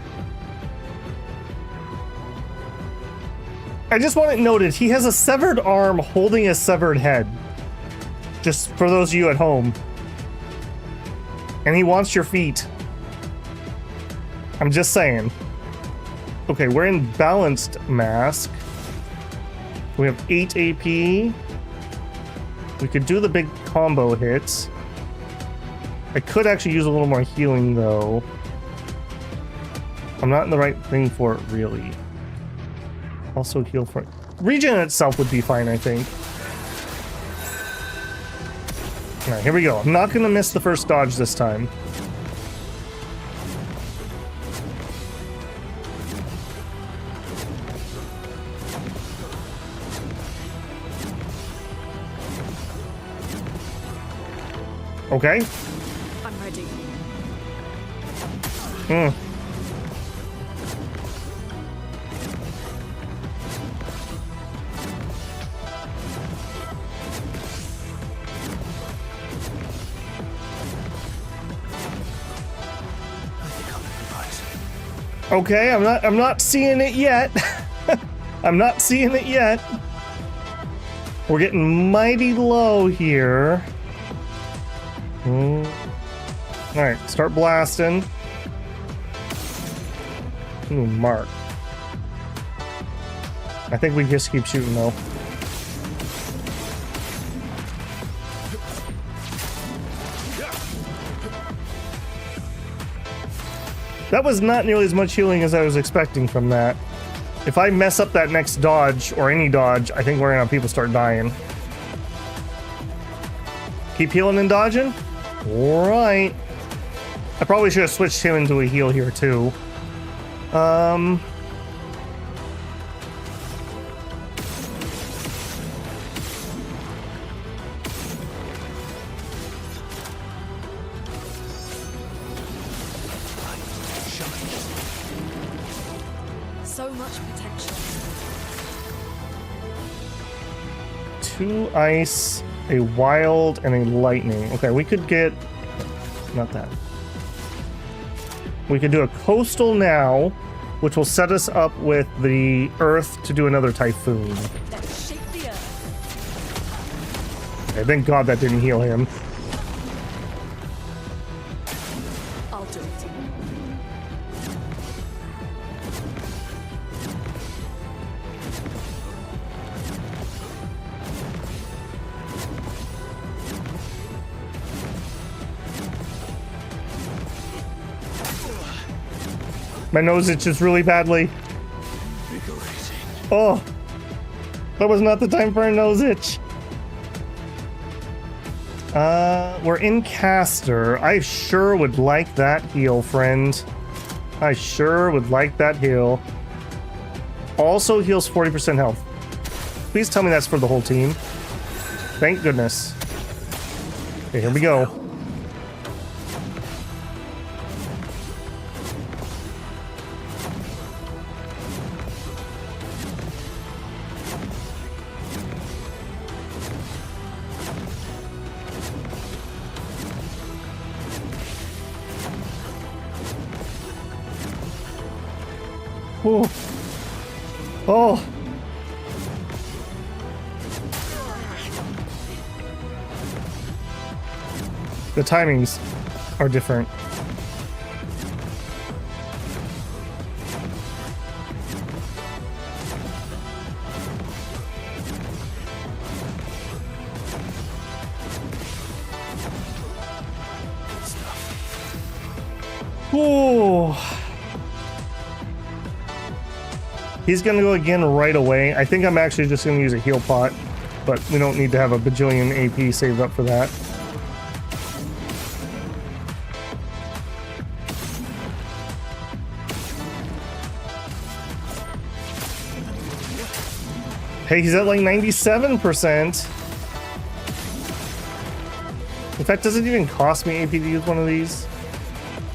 I just want it noted, he has a severed arm holding a severed head. Just for those of you at home. And he wants your feet. I'm just saying. Okay, we're in balanced mask. We have 8 AP. We could do the big combo hits. I could actually use a little more healing though. I'm not in the right thing for it really. Also heal for it. Regen itself would be fine, I think. Alright, here we go. I'm not gonna miss the first dodge this time. Okay. I'm ready. Okay, I'm not seeing it yet. I'm not seeing it yet. We're getting mighty low here. Alright, start blasting. Ooh, mark. I think we just keep shooting though. That was not nearly as much healing as I was expecting from that. If I mess up that next dodge, or any dodge, I think we're gonna have people start dying. Keep healing and dodging? Alright. I probably should have switched him into a heal here too. So much potential. 2 ice, a wild, and a lightning. Okay, we could get... Not that. We could do a coastal now. which will set us up with the Earth to do another Typhoon. Let's shake the earth. Okay, thank God that didn't heal him. I'll do it. My nose itches really badly. Oh, that was not the time for a nose itch. We're in caster. I sure would like that heal, friend. I sure would like that heal. Also heals 40% health. Please tell me that's for the whole team. Thank goodness. Okay, here we go. Oh. Oh. The timings are different. Oh. He's gonna go again right away. I think I'm actually just gonna use a heal pot, but we don't need to have a bajillion AP saved up for that. Hey, he's at like 97%. In fact, does it even cost me AP to use one of these?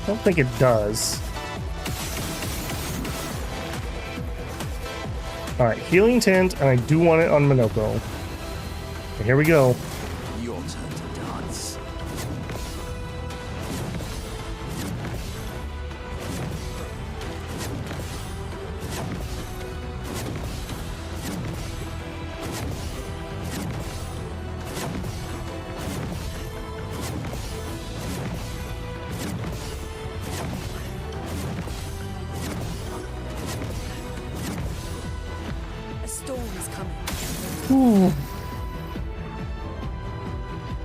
I don't think it does. Alright, healing tint, and I do want it on Minoko. Okay, here we go. Your turn to dance. Ooh.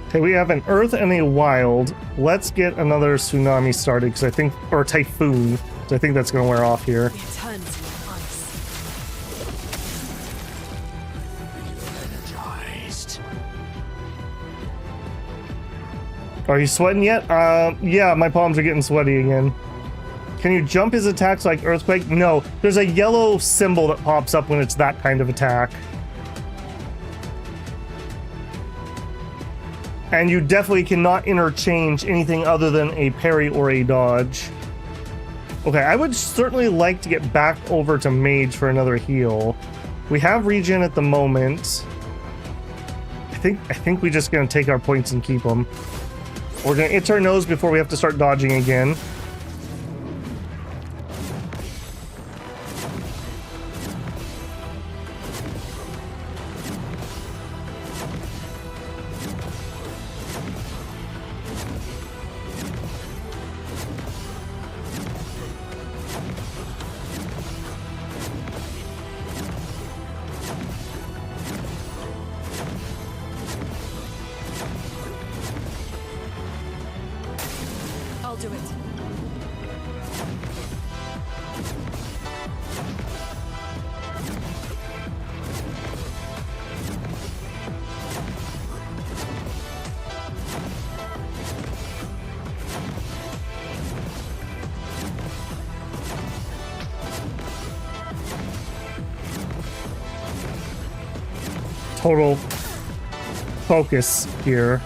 Okay, we have an Earth and a Wild. Let's get another Tsunami started, because I think, or Typhoon, so I think that's going to wear off here. Are you sweating yet? Yeah, my palms are getting sweaty again. Can you jump his attacks like Earthquake? No, there's a yellow symbol that pops up when it's that kind of attack. And you definitely cannot interchange anything other than a parry or a dodge. Okay, I would certainly like to get back over to Mage for another heal. We have regen at the moment. I think we're just gonna take our points and keep them. We're gonna itch our nose before we have to start dodging again. I'll do it. Total focus here.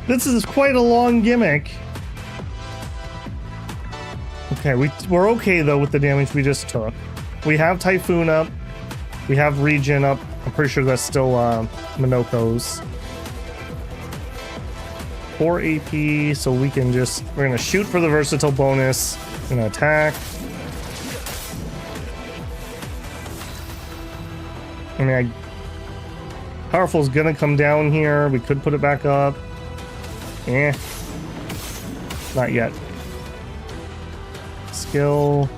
This is quite a long gimmick. Okay, we're okay though with the damage we just took. We have Typhoon up. We have Regen up. I'm pretty sure that's still Minoko's. 4 AP, so we can just, we're gonna shoot for the versatile bonus, gonna attack. I mean, Powerful's gonna come down here. We could put it back up. Eh. Not yet. Skill.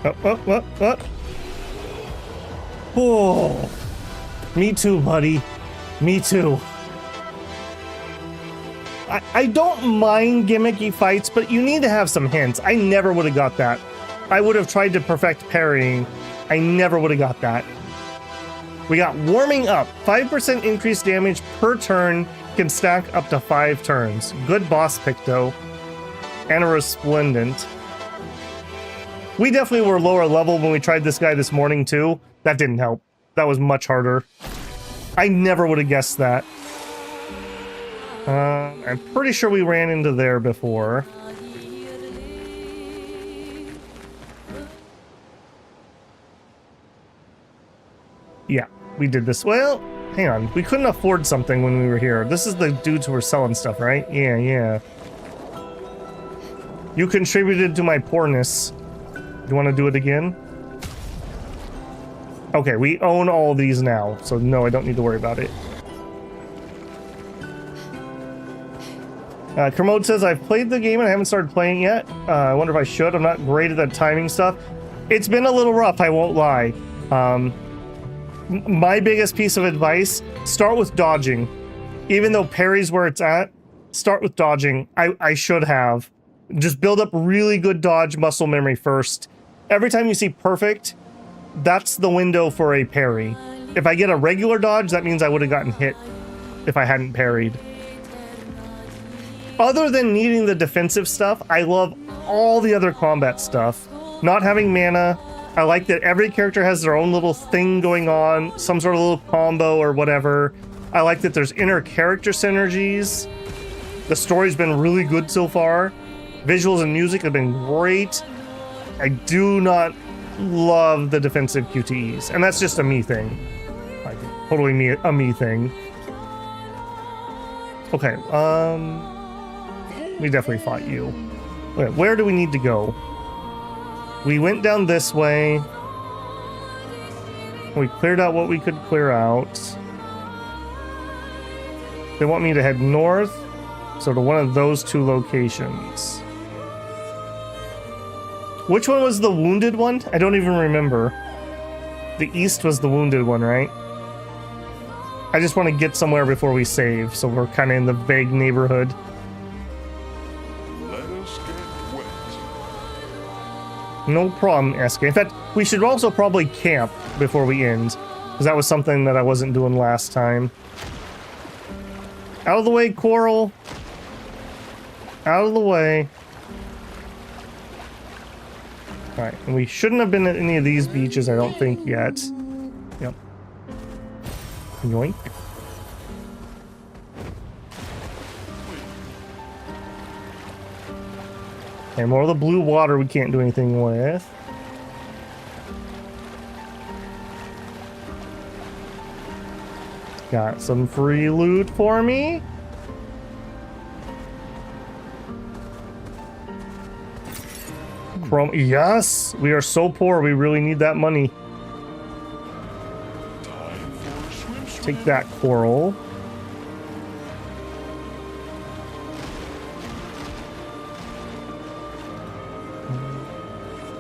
Up. Oh. Me too, buddy. Me too. I don't mind gimmicky fights, but you need to have some hints. I never would have got that. I would have tried to perfect parrying. I never would have got that. We got warming up. 5% increased damage per turn, can stack up to 5 turns. Good boss pick though. And a resplendent. We definitely were lower level when we tried this guy this morning too. That didn't help. That was much harder. I never would have guessed that. I'm pretty sure we ran into there before. Yeah, we did this. Well, hang on. We couldn't afford something when we were here. This is the dudes who were selling stuff, right? Yeah. You contributed to my poorness. You want to do it again? Okay, we own all these now, so no, I don't need to worry about it. Kermode says, I've played the game and I haven't started playing yet. I wonder if I should. I'm not great at that timing stuff. It's been a little rough, I won't lie. My biggest piece of advice, start with dodging. Even though parry's where it's at, start with dodging. I should have. Just build up really good dodge muscle memory first. Every time you see perfect, that's the window for a parry. If I get a regular dodge, that means I would have gotten hit if I hadn't parried. Other than needing the defensive stuff, I love all the other combat stuff. Not having mana, I like that every character has their own little thing going on, some sort of little combo or whatever. I like that there's inner character synergies. The story's been really good so far. Visuals and music have been great. I do not love the defensive QTEs, and that's just a me thing. Like, totally a me thing. Okay, we definitely fought you. Okay, where do we need to go? We went down this way. We cleared out what we could clear out. They want me to head north, so to one of those 2 locations. Which one was the wounded one? I don't even remember. The east was the wounded one, right? I just want to get somewhere before we save, so we're kind of in the vague neighborhood. Let us get wet. No problem, SK. In fact, we should also probably camp before we end, because that was something that I wasn't doing last time. Out of the way, Coral. Out of the way. Alright, and we shouldn't have been at any of these beaches, I don't think, yet. Yep. Yoink. Okay, more of the blue water we can't do anything with. Got some free loot for me. Chrome. Yes, we are so poor. We really need that money. Take that, Coral.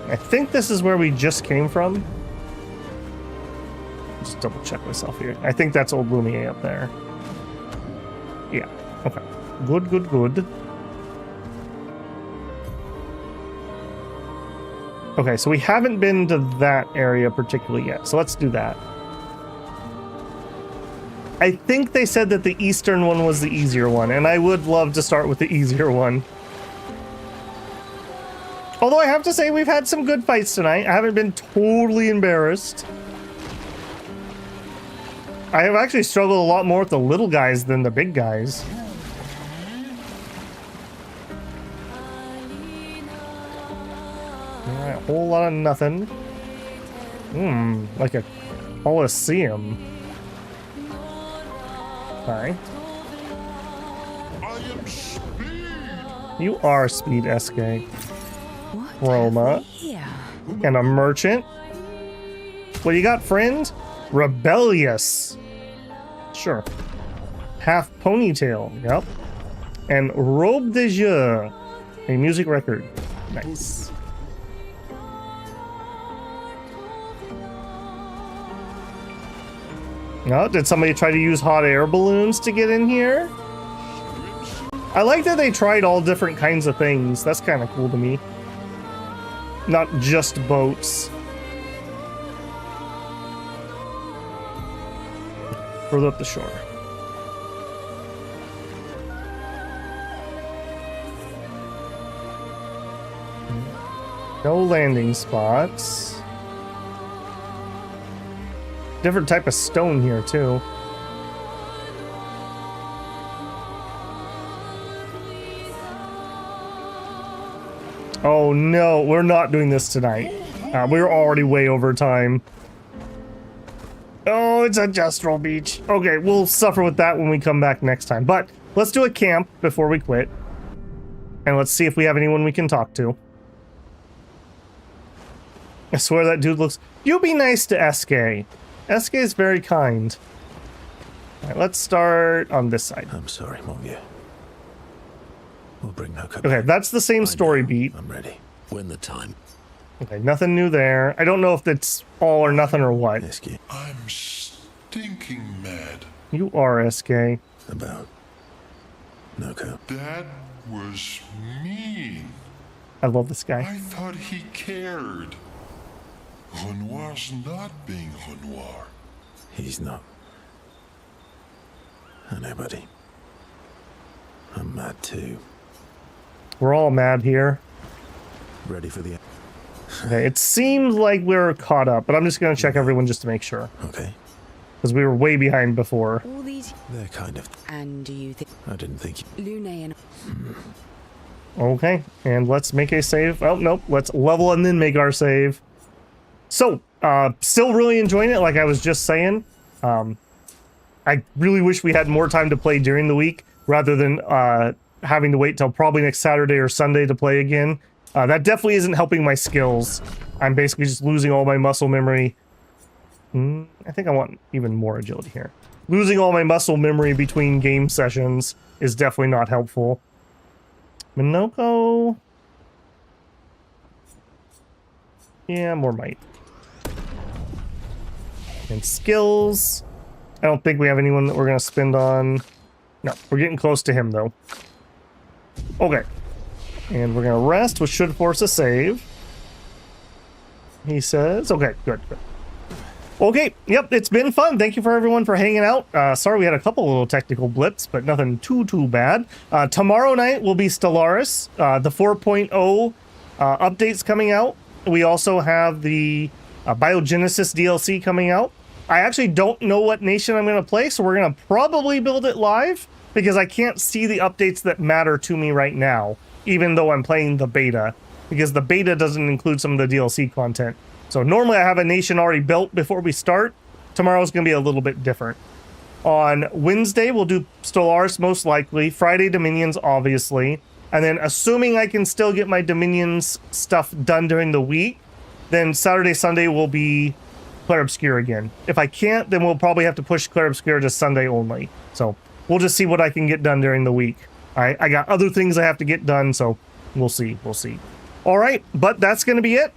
I think this is where we just came from. Just double check myself here. I think that's Old Lumiere up there. Yeah. Okay. Good. Okay, so we haven't been to that area particularly yet, so let's do that. I think they said that the eastern one was the easier one, and I would love to start with the easier one. Although I have to say we've had some good fights tonight. I haven't been totally embarrassed. I have actually struggled a lot more with the little guys than the big guys. whole lot of nothing. Like a Coliseum. Hi. You are Speed SK. Roma. And a merchant. What do you got, friend? Rebellious. Sure. Half ponytail. Yep. And Robe de Jeu. A music record. Nice. Oh, did somebody try to use hot air balloons to get in here? I like that they tried all different kinds of things. That's kind of cool to me. Not just boats. Further up the shore. No landing spots. Different type of stone here, too. Oh no, we're not doing this tonight. We're already way over time. Oh, it's a Jestrel Beach. Okay, we'll suffer with that when we come back next time. But let's do a camp before we quit. And let's see if we have anyone we can talk to. I swear that dude looks... You be nice to SK. SK is very kind. Alright, let's start on this side. I'm sorry, Mongia. We'll bring no cup. Okay, that's the same story beat. I'm ready. When the time. Okay, nothing new there. I don't know if it's all or nothing or what. I'm stinking mad. You are SK. About no cup. That was mean. I love this guy. I thought he cared. Renoir's not being Renoir. He's not. I know, buddy. I'm mad too. We're all mad here. Ready for the... Okay, it seems like we're caught up, but I'm just going to check everyone just to make sure. Okay. Because we were way behind before. All these... They're kind of... And do you think... I didn't think you... Lune and... Okay, and let's make a save. Oh, nope. Let's level and then make our save. So, still really enjoying it, like I was just saying. I really wish we had more time to play during the week, rather than having to wait till probably next Saturday or Sunday to play again. That definitely isn't helping my skills. I'm basically just losing all my muscle memory. I think I want even more agility here. Losing all my muscle memory between game sessions is definitely not helpful. Minoko. Yeah, more might. And skills. I don't think we have anyone that we're going to spend on. No, we're getting close to him, though. Okay. And we're going to rest, which should force a save. He says... Okay, good. Okay, yep, it's been fun. Thank you for everyone for hanging out. Sorry we had a couple little technical blips, but nothing too bad. Tomorrow night will be Stellaris. The 4.0 updates coming out. We also have the Biogenesis DLC coming out. I actually don't know what nation I'm going to play, so we're going to probably build it live, because I can't see the updates that matter to me right now, even though I'm playing the beta, because the beta doesn't include some of the DLC content. So normally I have a nation already built before we start. Tomorrow's going to be a little bit different. On Wednesday, we'll do Stellaris most likely. Friday, Dominions, obviously. And then assuming I can still get my Dominions stuff done during the week, then Saturday, Sunday will be Clair Obscur again. If I can't, then we'll probably have to push Clair Obscur to Sunday only. So we'll just see what I can get done during the week. I got other things I have to get done, so we'll see. All right, but that's going to be it.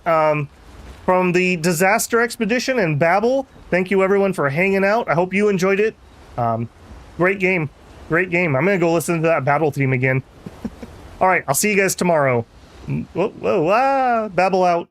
From the Disaster Expedition and Babel, thank you everyone for hanging out. I hope you enjoyed it. Great game. I'm going to go listen to that battle theme again. All right, I'll see you guys tomorrow. Babel out.